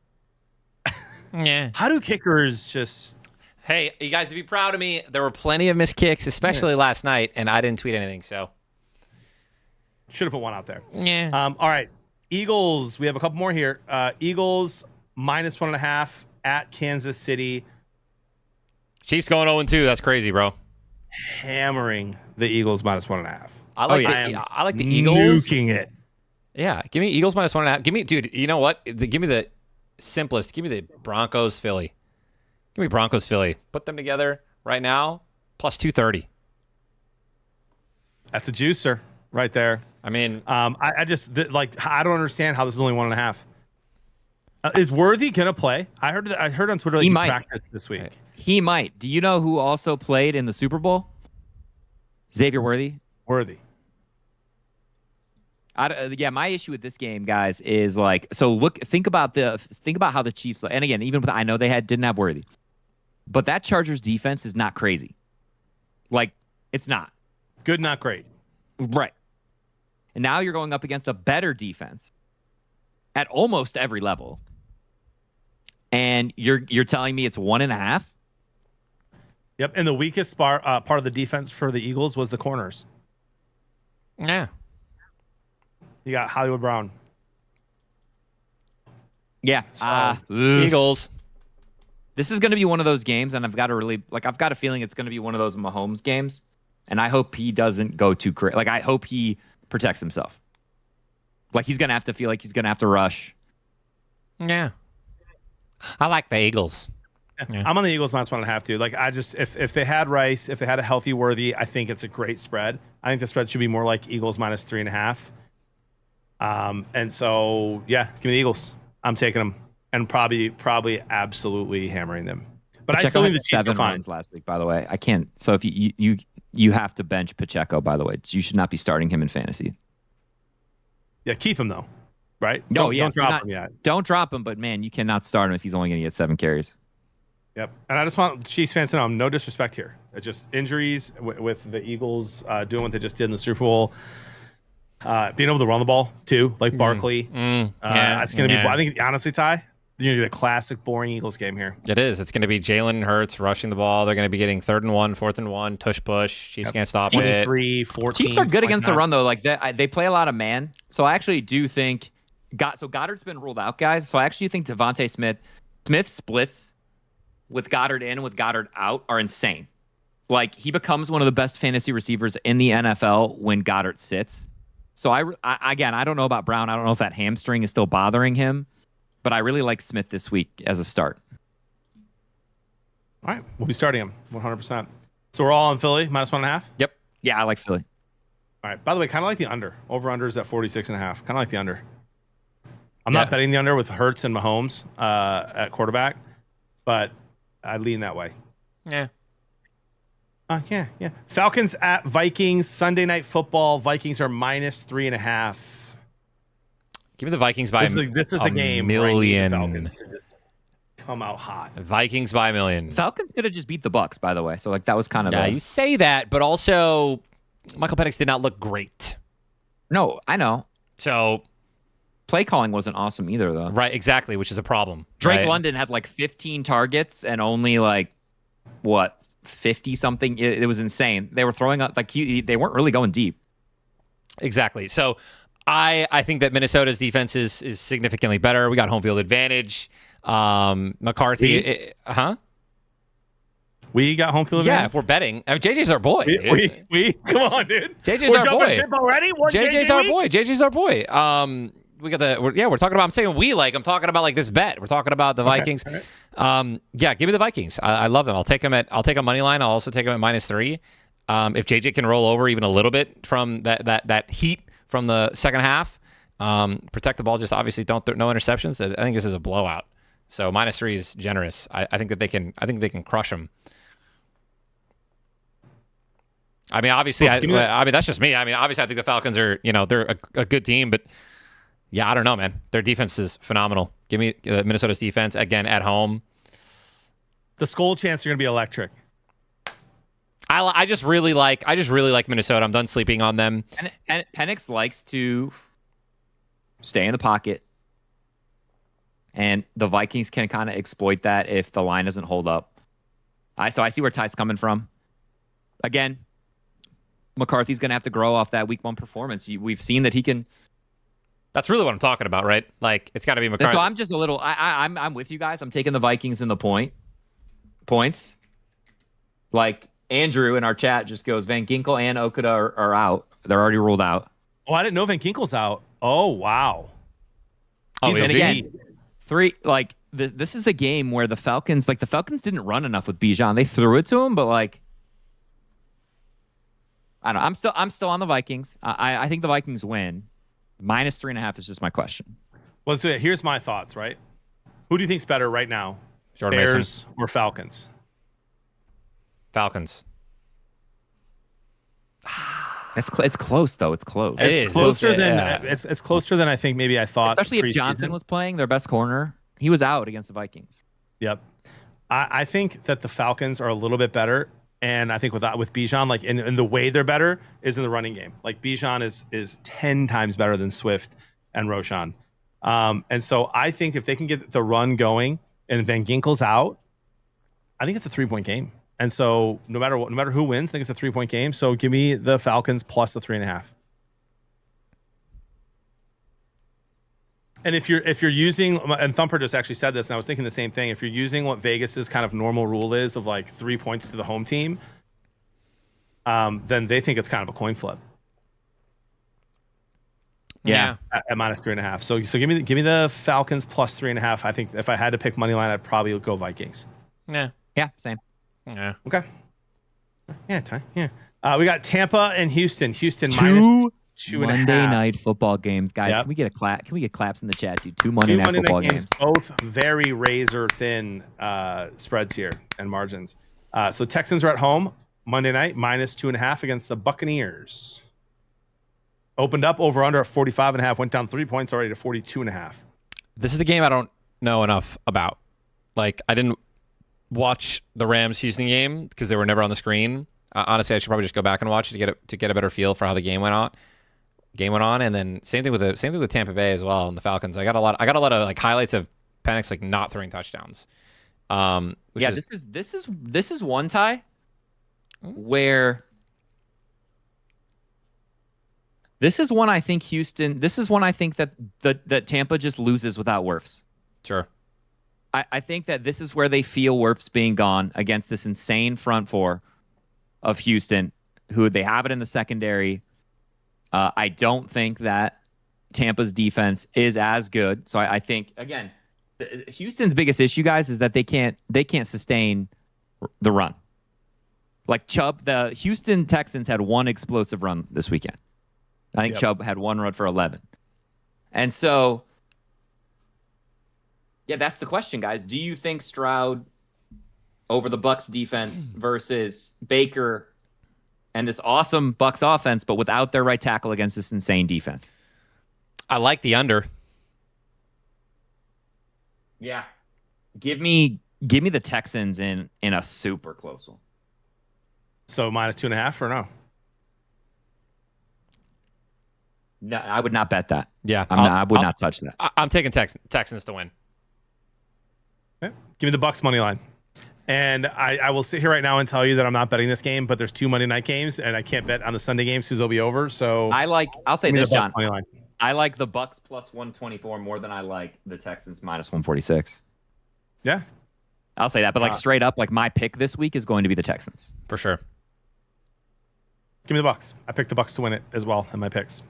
Yeah.
How do kickers just?
Hey, you guys to be proud of me. There were plenty of missed kicks, especially last night, and I didn't tweet anything. So
Should have put one out there.
yeah.
All right, Eagles. We have a couple more here. Eagles -1.5 at Kansas City,
Chiefs going 0-2. That's crazy, bro.
hammering the Eagles -1.5.
I like I like the Eagles.
Nuking it.
Yeah, give me Eagles -1.5. Give me, dude. You know what? Give me the simplest. Give me the Broncos Philly. Give me Broncos Philly. Put them together right now. Plus 230.
That's a juicer right there.
I mean,
I just I don't understand how this is only 1.5. Is Worthy gonna play? I heard on Twitter
He
he
might.
practiced this week.
He might. Do you know who also played in the Super Bowl? Xavier Worthy.
Worthy.
Yeah, my issue with this game, guys, is like, so think about how the Chiefs, and again, even with, I know didn't have Worthy, but that Chargers defense is not crazy. Like, it's not.
Good, not great.
Right. And now you're going up against a better defense at almost every level. And you're telling me it's 1.5?
Yep. And the weakest part of the defense for the Eagles was the corners.
yeah.
You got Hollywood Brown.
Yeah.
Eagles.
This is going to be one of those games, and I've got a feeling it's going to be one of those Mahomes games, and I hope he doesn't go too crazy. Like, I hope he protects himself. Like, he's going to have to feel like he's going to have to rush.
Yeah. I like the Eagles. Yeah.
I'm on the Eagles -1.5 too. Like, I just if they had Rice, if they had a healthy Worthy, I think it's a great spread. I think the spread should be more like Eagles -3.5. And so yeah, give me the Eagles. I'm taking them and probably absolutely hammering them. But
Pacheco
I still think
had
the Chiefs are
7
fine.
runs last week, by the way. I can't. So if you have to bench Pacheco, by the way. You should not be starting him in fantasy.
Yeah, keep him though. Right?
No,
Don't drop him yet.
Don't drop him, but man, you cannot start him if he's only going to get 7 carries.
Yep. And I just want Chiefs fans to know, no disrespect here. It's just injuries with the Eagles doing what they just did in the Super Bowl. Being able to run the ball too, like Barkley. It's going to be. I think honestly, Ty, you're going to get a classic boring Eagles game here.
It is. It's going to be Jalen Hurts rushing the ball. They're going to be getting 3rd and 1, 4th and 1, tush push. Chiefs can't stop it.
14.
Chiefs are good against the run though. Like they play a lot of man. So I actually do think Goddard's been ruled out, guys. So I actually think Devontae Smith splits with Goddard in and with Goddard out are insane. Like, he becomes one of the best fantasy receivers in the NFL when Goddard sits. So I don't know about Brown. I don't know if that hamstring is still bothering him, but I really like Smith this week as a start.
All right, we'll be starting him 100%. So we're all on Philly -1.5.
Yep.
Yeah, I like Philly.
All right. By the way, kind of like the under. Over/under is at 46.5. Kind of like the under. I'm not betting the under with Hurts and Mahomes at quarterback, but I lean that way.
Yeah.
Yeah. Falcons at Vikings, Sunday Night Football. Vikings are -3.5.
Give me the Vikings by
This is a game where I need the Falcons to just come out hot.
Vikings by 1 million.
Falcons could have just beat the Bucks, by the way. So like that was kind of
Yeah, you say that, but also Michael Penix did not look great.
No, I know.
So
play calling wasn't awesome either, though.
right, exactly, which is a problem.
Drake
right?
London had like 15 targets and only like 50 something. It was insane. They were throwing up like they weren't really going deep.
Exactly. So I think that Minnesota's defense is significantly better. We got home field advantage. McCarthy,
We got home field
Yeah,
advantage.
if we're betting, I mean, JJ's our boy. dude.
We come on, dude.
JJ's
We're
our
jumping
boy.
ship already.
JJ's our boy. JJ's our boy. We got the we're talking about. I'm saying we like. I'm talking about like this bet. We're talking about the Vikings.
Right.
Yeah, give me the Vikings. I love them. I'll take them a money line. I'll also take them at -3. If JJ can roll over even a little bit from that heat from the second half, protect the ball. Just obviously no interceptions. I think this is a blowout. So -3 is generous. I think that they can. I think they can crush them. I mean, obviously, I mean that's just me. I mean, obviously, I think the Falcons are, they're a good team, but yeah, I don't know, man. Their defense is phenomenal. Give me Minnesota's defense again at home.
The Skull chants are going to be electric.
I just really like Minnesota. I'm done sleeping on them.
And Penix likes to stay in the pocket, and the Vikings can kind of exploit that if the line doesn't hold up. So I see where Ty's coming from. Again, McCarthy's going to have to grow off that week 1 performance. We've seen that he can.
That's really what I'm talking about, right? Like, it's got to be McCarthy.
So I'm just a little. I'm with you guys. I'm taking the Vikings in the points. Like Andrew in our chat just goes, Van Ginkel and Okuda are out. They're already ruled out.
Oh, I didn't know Van Ginkel's out. Oh, wow.
Oh,
And again, this is a game where the Falcons didn't run enough with Bijan. They threw it to him, but like, I don't know. I'm still on the Vikings. I think the Vikings win. -3.5 is just my question.
Well, so here's my thoughts, right? Who do you think's better right now?
Jordan
Bears
Mason.
or Falcons?
Falcons.
It's close though. It's close.
It
It's
is.
closer than
Yeah.
it's closer than I think maybe I thought.
Especially if
preseason.
Johnson was playing, their best corner. He was out against the Vikings.
Yep. I think that the Falcons are a little bit better, and I think with Bijan, like in the way they're better is in the running game. Like Bijan is 10 times better than Swift and Roshan. And so I think if they can get the run going and Van Ginkel's out, I think it's a 3-point game. And so no matter who wins, I think it's a 3-point game. So give me the Falcons plus the 3.5. And if you're using, and Thumper just actually said this, and I was thinking the same thing. If you're using what Vegas's kind of normal rule is of like 3 points to the home team, then they think it's kind of a coin flip.
Yeah.
At -3.5. So give me the Falcons plus 3.5. I think if I had to pick money line, I'd probably go Vikings.
Yeah.
Yeah, same.
Yeah.
Okay. Yeah, Ty. Yeah. We got Tampa and Houston. Houston -2.5.
Monday night football games, guys.
Yep.
Can we get a clap? Can we get claps in the chat, dude? Two
Two
Monday night
Monday
football
night
games.
both very razor thin spreads here and margins. So Texans are at home Monday night -2.5 against the Buccaneers. Opened up over under at 45.5, went down 3 points already to 42.5.
This is a game I don't know enough about. Like, I didn't watch the Rams Houston game because they were never on the screen. Honestly, I should probably just go back and watch it to get a better feel for how the game went on. And then same thing with Tampa Bay as well and the Falcons. I got a lot of like highlights of Penix like not throwing touchdowns.
This is one tie where this is one I think Houston. This is one I think that Tampa just loses without Wirfs.
Sure.
I think that this is where they feel Wirfs being gone against this insane front four of Houston, who they have it in the secondary. I don't think that Tampa's defense is as good. So I think, again, Houston's biggest issue, guys, is that they can't sustain the run. Like Chubb, the Houston Texans had one explosive run this weekend. I think Chubb had one run for 11. And so, yeah, that's the question, guys. Do you think Stroud over the Bucs defense versus Baker and this awesome Bucs offense, but without their right tackle against this insane defense?
I like the under.
Yeah. Give me the Texans in a super close one.
So -2.5 or no?
No, I would not bet that.
Yeah.
I would not touch that.
I'm taking Texans to win.
Okay. Give me the Bucs money line. And I will sit here right now and tell you that I'm not betting this game, but there's 2 Monday night games, and I can't bet on the Sunday games because they'll be over. So
I'll say
give me
this,
the Bucs
John.
money line.
I like the Bucs plus 124 more than I like the Texans minus 146.
Yeah.
I'll say that. But like straight up, like my pick this week is going to be the Texans.
For sure.
Give me the Bucks. I picked the Bucks to win it as well in my picks.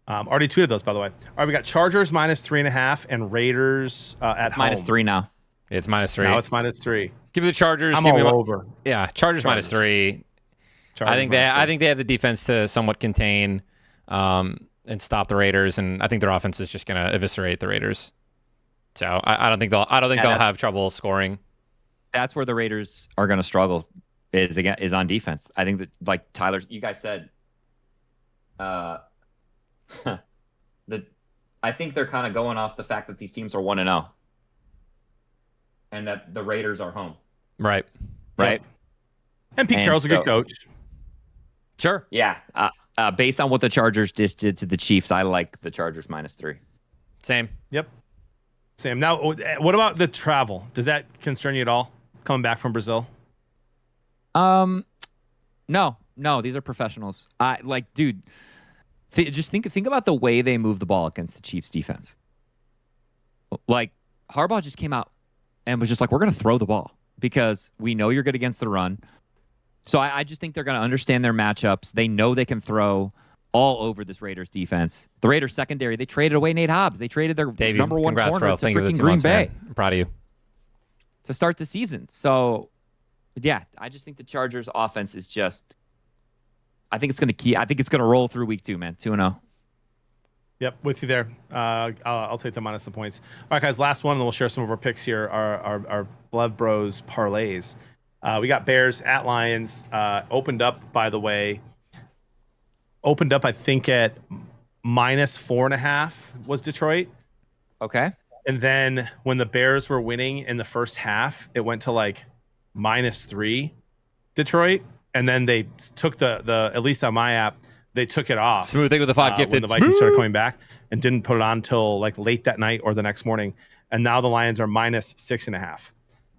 Already tweeted those, by the way. All right, we got Chargers -3.5 and Raiders at home.
-3 now.
It's -3.
Now it's -3.
Give me the Chargers.
I'm
give me
all over.
Yeah, Chargers -3.
Chargers
I think they have the defense to somewhat contain and stop the Raiders, and I think their offense is just going to eviscerate the Raiders. So I don't think they'll have trouble scoring.
That's where the Raiders are going to struggle is on defense. I think that, like Tyler, you guys said, I think they're kind of going off the fact that these teams are 1-0, and that the Raiders are home.
Right.
Right.
And Pete Carroll's a good coach.
Sure.
Yeah. Based on what the Chargers just did to the Chiefs, I like the Chargers -3.
Same.
Yep. Same. Now, what about the travel? Does that concern you at all? Coming back from Brazil?
No, these are professionals. Dude, just think about the way they move the ball against the Chiefs defense. Like, Harbaugh just came out and was just like, we're going to throw the ball because we know you're good against the run. So I just think they're going to understand their matchups. They know they can throw all over this Raiders defense. The Raiders secondary, they traded away Nate Hobbs. They traded their number one corner to freaking Green Bay.
I'm proud of you.
To start the season. So, yeah, I just think the Chargers offense is just, I think it's going to roll through week 2, man. 2-0.
Yep, with you there. I'll take the minus the points. All right, guys, last one, and then we'll share some of our picks here. Our Blev Bros parlays. We got Bears at Lions. Opened up, by the way. Opened up, I think, at -4.5 was Detroit.
Okay.
And then when the Bears were winning in the first half, it went to like -3 Detroit. And then they took the at least on my app, they took it off.
Smooth thing with the 5 gifted.
When the Vikings started coming back and didn't put it on until like late that night or the next morning. And now the Lions are -6.5.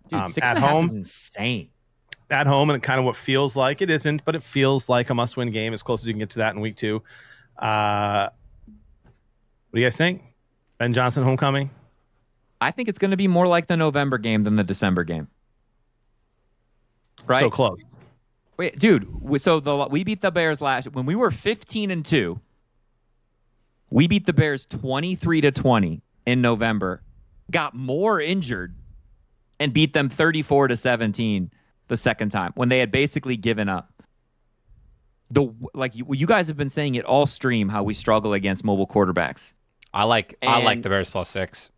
Dude, 6.5
at home
is insane.
At home, and kind of what feels like it isn't, but it feels like a must-win game as close as you can get to that in week 2. What do you guys think? Ben Johnson homecoming?
I think it's going to be more like the November game than the December game. Right?
So close.
Wait, dude. We beat the Bears when we were 15-2. We beat the Bears 23-20 in November. Got more injured and beat them 34-17 the second time when they had basically given up. You guys have been saying it all stream how we struggle against mobile quarterbacks.
I like the Bears +6.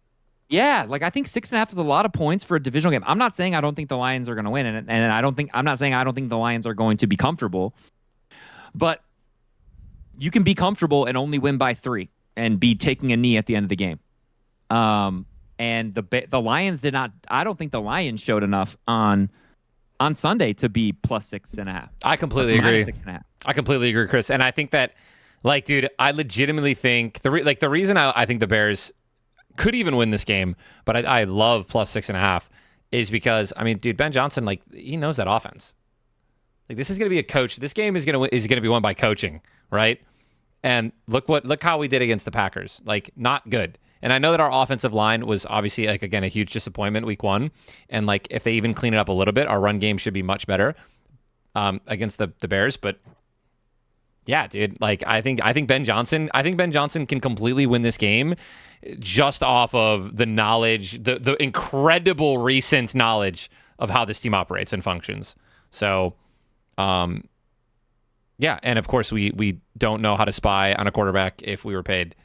Yeah, I think 6.5 is a lot of points for a divisional game. I'm not saying I don't think the Lions are going to win, and I'm not saying I don't think the Lions are going to be comfortable. But you can be comfortable and only win by 3 and be taking a knee at the end of the game. And the Lions did not. I don't think the Lions showed enough on Sunday to be +6.5.
I completely agree.
-6.5.
I completely agree, Chris. And I think that, dude, I legitimately think the reason I think the Bears could even win this game, but I love +6.5 is because, I mean, dude, Ben Johnson, he knows that offense. This is going to be a coach. This game is going to be won by coaching, right? And look how we did against the Packers. Not good. And I know that our offensive line was obviously, again, a huge disappointment week 1. And if they even clean it up a little bit, our run game should be much better against the Bears. But yeah, dude, I think Ben Johnson can completely win this game just off of the knowledge, the incredible recent knowledge of how this team operates and functions. So, yeah, and of course we don't know how to spy on a quarterback if we were paid.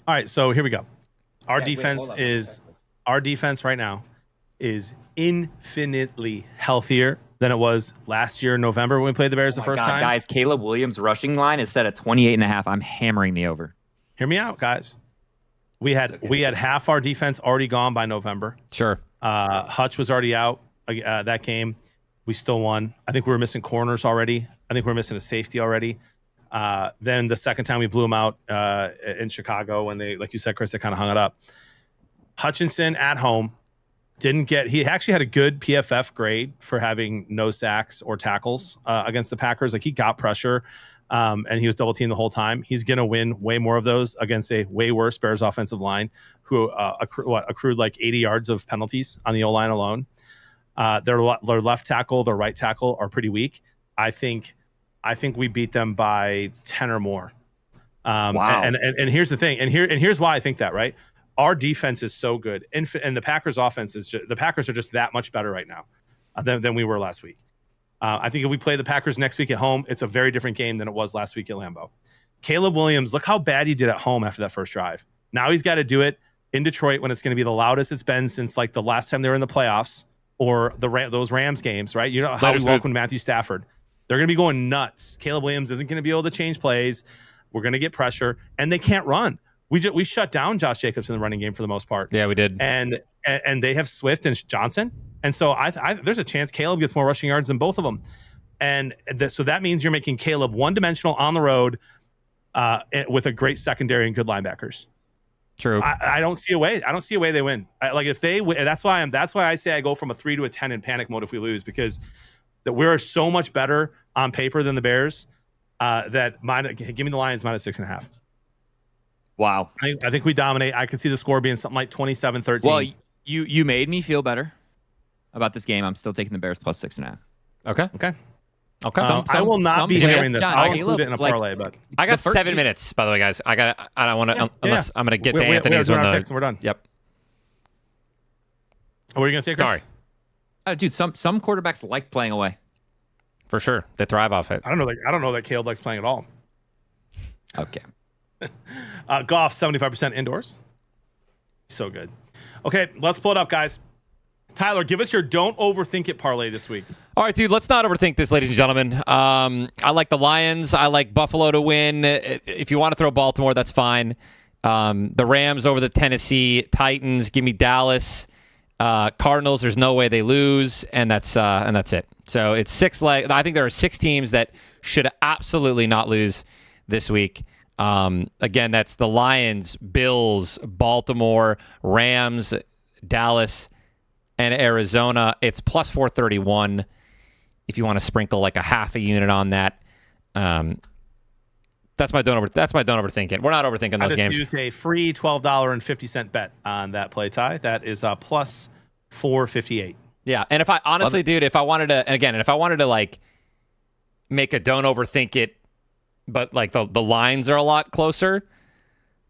All right, so here we go. Our defense right now is infinitely healthier than it was last year in November when we played the Bears the first time.
Guys, Caleb Williams' rushing line is set at 28.5. I'm hammering the over.
Hear me out, guys. We had half our defense already gone by November.
Sure.
Hutch was already out that game. We still won. I think we were missing corners already. I think we were missing a safety already. Then the second time we blew them out in Chicago when they, like you said, Chris, they kind of hung it up. Hutchinson at home he actually had a good PFF grade for having no sacks or tackles against the Packers. He got pressure. and he was double teamed the whole time. He's going to win way more of those against a way worse Bears offensive line who accrued like 80 yards of penalties on the O-line alone. Their left tackle, their right tackle are pretty weak. I think we beat them by 10 or more.
Wow.
And here's the thing. And here's why I think that, right? Our defense is so good. And the Packers offense the Packers are just that much better right now than we were last week. I think if we play the Packers next week at home, it's a very different game than it was last week at Lambeau. Caleb Williams, look how bad he did at home after that first drive. Now he's got to do it in Detroit when it's going to be the loudest it's been since like the last time they were in the playoffs or those Rams games, right? You know how we welcomed Matthew Stafford. They're going to be going nuts. Caleb Williams isn't going to be able to change plays. We're going to get pressure, and they can't run. We shut down Josh Jacobs in the running game for the most part.
Yeah, we did.
And they have Swift and Johnson. And so there's a chance Caleb gets more rushing yards than both of them. And so that means you're making Caleb one-dimensional on the road with a great secondary and good linebackers.
True.
I don't see a way. I don't see a way they win. If they win, that's why I say I go from a 3 to a 10 in panic mode if we lose, because that we're so much better on paper than the Bears. Give me the Lions -6.5.
Wow.
I think we dominate. I could see the score being something like 27-13.
Well, you made me feel better about this game. I'm still taking the Bears +6.5.
Okay.
Okay.
Okay.
I will not be hearing this.
John,
I'll
Caleb,
include it in a parlay, but
I got 7 minutes, by the way, guys. I don't want to unless I'm going to get to Anthony's
when
when
picks and we're done.
Yep.
What are you going to say, Chris?
Sorry.
Dude, some quarterbacks like playing away.
For sure. They thrive off it.
I don't know that Caleb likes playing at all.
Okay.
Goff 75% indoors. So good. Okay, let's pull it up, guys. Tyler, give us your don't overthink it parlay this week.
All right, dude, let's not overthink this, ladies and gentlemen. I like the Lions. I like Buffalo to win. If you want to throw Baltimore, that's fine. The Rams over the Tennessee Titans. Give me Dallas. Cardinals, there's no way they lose, and that's it. So it's 6 leg. I think there are 6 teams that should absolutely not lose this week. Again, that's the Lions, Bills, Baltimore, Rams, Dallas, and Arizona. It's plus 431 if you want to sprinkle like a half a unit on that. That's my don't overthink it. We're not overthinking those games.
I used a free $12.50 bet on that play, Ty. That is plus 458.
Yeah, and if I honestly, dude, if I wanted to like make a don't overthink it, but like the lines are a lot closer.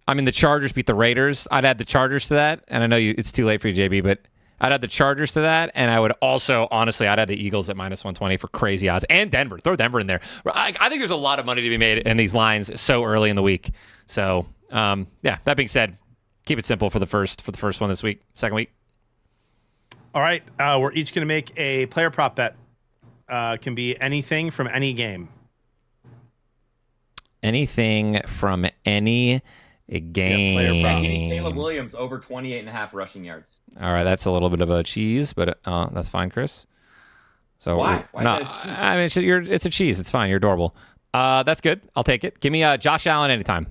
I mean, the Chargers beat the Raiders. I'd add the Chargers to that, and I know it's too late for you, JB, but I'd add the Chargers to that, and I would also, honestly, I'd add the Eagles at -120 for crazy odds, and Denver. Throw Denver in there. I think there's a lot of money to be made in these lines so early in the week. So, yeah. That being said, keep it simple for the first one this week. Second week.
All right, we're each going to make a player prop bet. Can be anything from any game.
Anything from any game.
Yeah, give me Caleb Williams over 28.5 rushing yards.
All right, that's a little bit of a cheese, but that's fine, Chris. So
why? Why
no,
is that a cheese?
I mean, it's a cheese. It's fine. You're adorable. That's good. I'll take it. Give me Josh Allen anytime.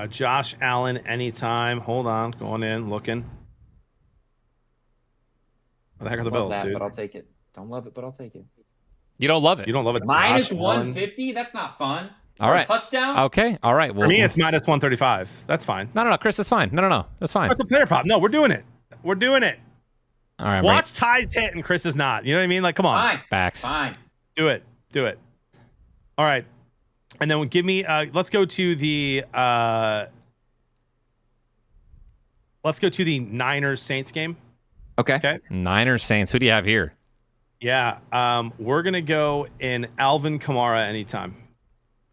Josh Allen anytime. Hold on, going in, looking. What the heck are the Bills, dude?
But I'll take it. Don't love it, but I'll take it.
You don't love it.
You don't love it.
Minus 150? That's not fun.
All right.
Touchdown?
Okay. All right.
For me, it's minus 135. That's fine.
No, Chris, that's fine. No, that's fine.
What's the player prop? No, we're doing it. We're doing it.
All right.
Watch Ty's hit and Chris is not. You know what I mean? Like, come on.
Fine.
Backs.
Fine.
Do it. All right. And then give me. Let's go to the. Let's go to the Niners Saints game.
Okay.
Niners Saints. Who do you have here?
Yeah. We're gonna go in Alvin Kamara anytime.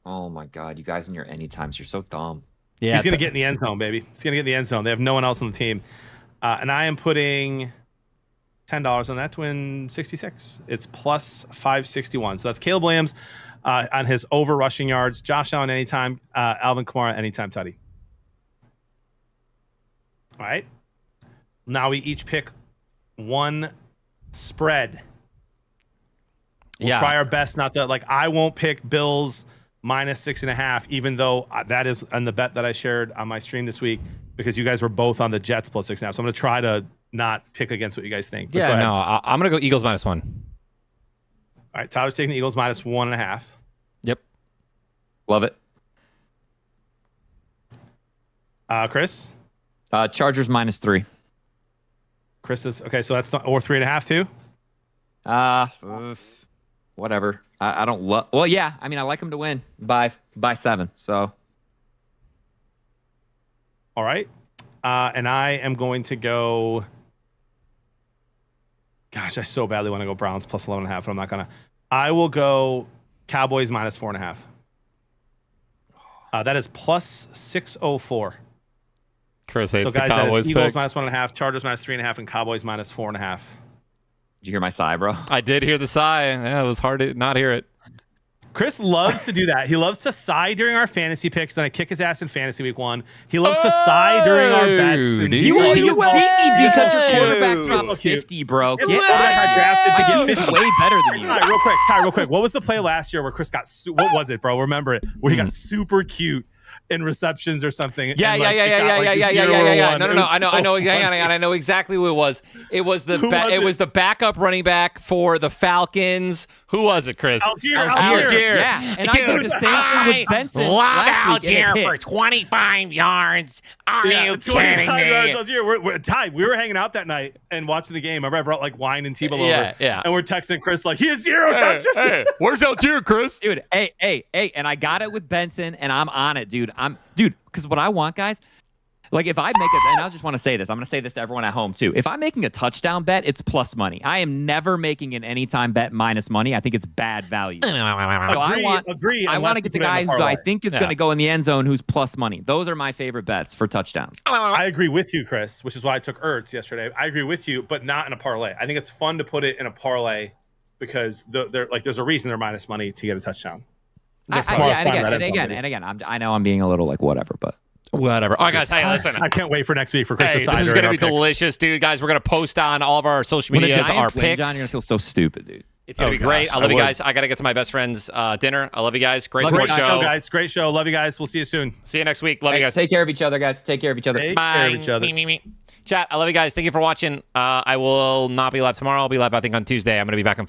Oh my God, you guys in your anytimes, you're so dumb.
Yeah.
He's gonna get in the end zone, baby. He's gonna get in the end zone. They have no one else on the team, and I am putting $10 on that to win 66. It's plus 561. So that's Caleb Williams on his over rushing yards. Josh Allen anytime. Alvin Kamara anytime. Tutty. All right. Now we each pick one spread. We'll try our best not to I won't pick Bills -6.5, even though that is on the bet that I shared on my stream this week because you guys were both on the Jets +6.5. So I'm going to try to not pick against what you guys think. But
yeah, no, I'm going to go Eagles -1.
All right, Tyler's taking the Eagles minus 1.5.
Yep.
Love it.
Chris?
Chargers -3.
Chris is okay, so that's not, or 3.5 too.
Whatever. I don't love. Well, yeah. I mean, I like them to win by 7. So.
All right, and I am going to go. Gosh, I so badly want to go Browns plus 11.5, but I'm not gonna. I will go Cowboys minus 4.5. That is plus 604.
Chris hates
So guys,
the
that
Cowboys
is Eagles
pick.
-1.5, Chargers -3.5, and Cowboys -4.5.
Did you hear my sigh, bro?
I did hear the sigh. Yeah, it was hard to not hear it.
Chris loves to do that. He loves to sigh during our fantasy picks, then I kick his ass in fantasy week 1. He loves to sigh during our bets. And
You
he
beat me because your quarterback
Ew.
dropped 50, bro.
It
Get
looked like I drafted to get 50.
way better than you.
Ty, real quick. What was the play last year where Chris got what was it, bro? Remember it? Where he got super cute in receptions or something.
Yeah. No. I know. I know exactly who it was. It was the backup running back for the Falcons.
Who was it, Chris?
Algier.
Yeah, and I did the same thing with Benson last week.
Algier for 25 yards. Are you kidding me?
Algier. Ty, we were hanging out that night and watching the game. I remember I brought like wine and Tebow over.
Yeah.
And we're texting Chris like, he has 0 touches.
Where's Algier, Chris?
Dude, hey, and I got it with Benson, and I'm on it, dude. Because what I want, guys, like if I make it, and I just want to say this, I'm going to say this to everyone at home too. If I'm making a touchdown bet, it's plus money. I am never making an anytime bet minus money. I think it's bad value. So I want to get the guy who I think is going to go in the end zone who's plus money. Those are my favorite bets for touchdowns.
I agree with you, Chris, which is why I took Ertz yesterday. I agree with you, but not in a parlay. I think it's fun to put it in a parlay because there's a reason they're minus money to get a touchdown.
And again, I know I'm being a little like whatever, but
whatever. All right, guys. Hey, listen.
I can't wait for next week for Chris to
This
sign
is
during
going
our
to be
picks.
delicious, dude. Guys, we're going to post on all of our social
when the
media
Giants
our
win,
picks.
John, you're gonna feel so stupid, dude.
It's going to be great.
gosh,
I love you
would.
guys. I got to get to my best friend's dinner. I love you guys. Great
Great
sports
show,
show.
guys. Great show. Love you guys. We'll see you soon.
See you next week. Love you guys.
Take care of each other, guys. Take care of each other.
Take care of each other.
Chat, I love you guys. Thank you for watching. I will not be live tomorrow. I'll be live, I think, on Tuesday. I'm going to be back in Florida.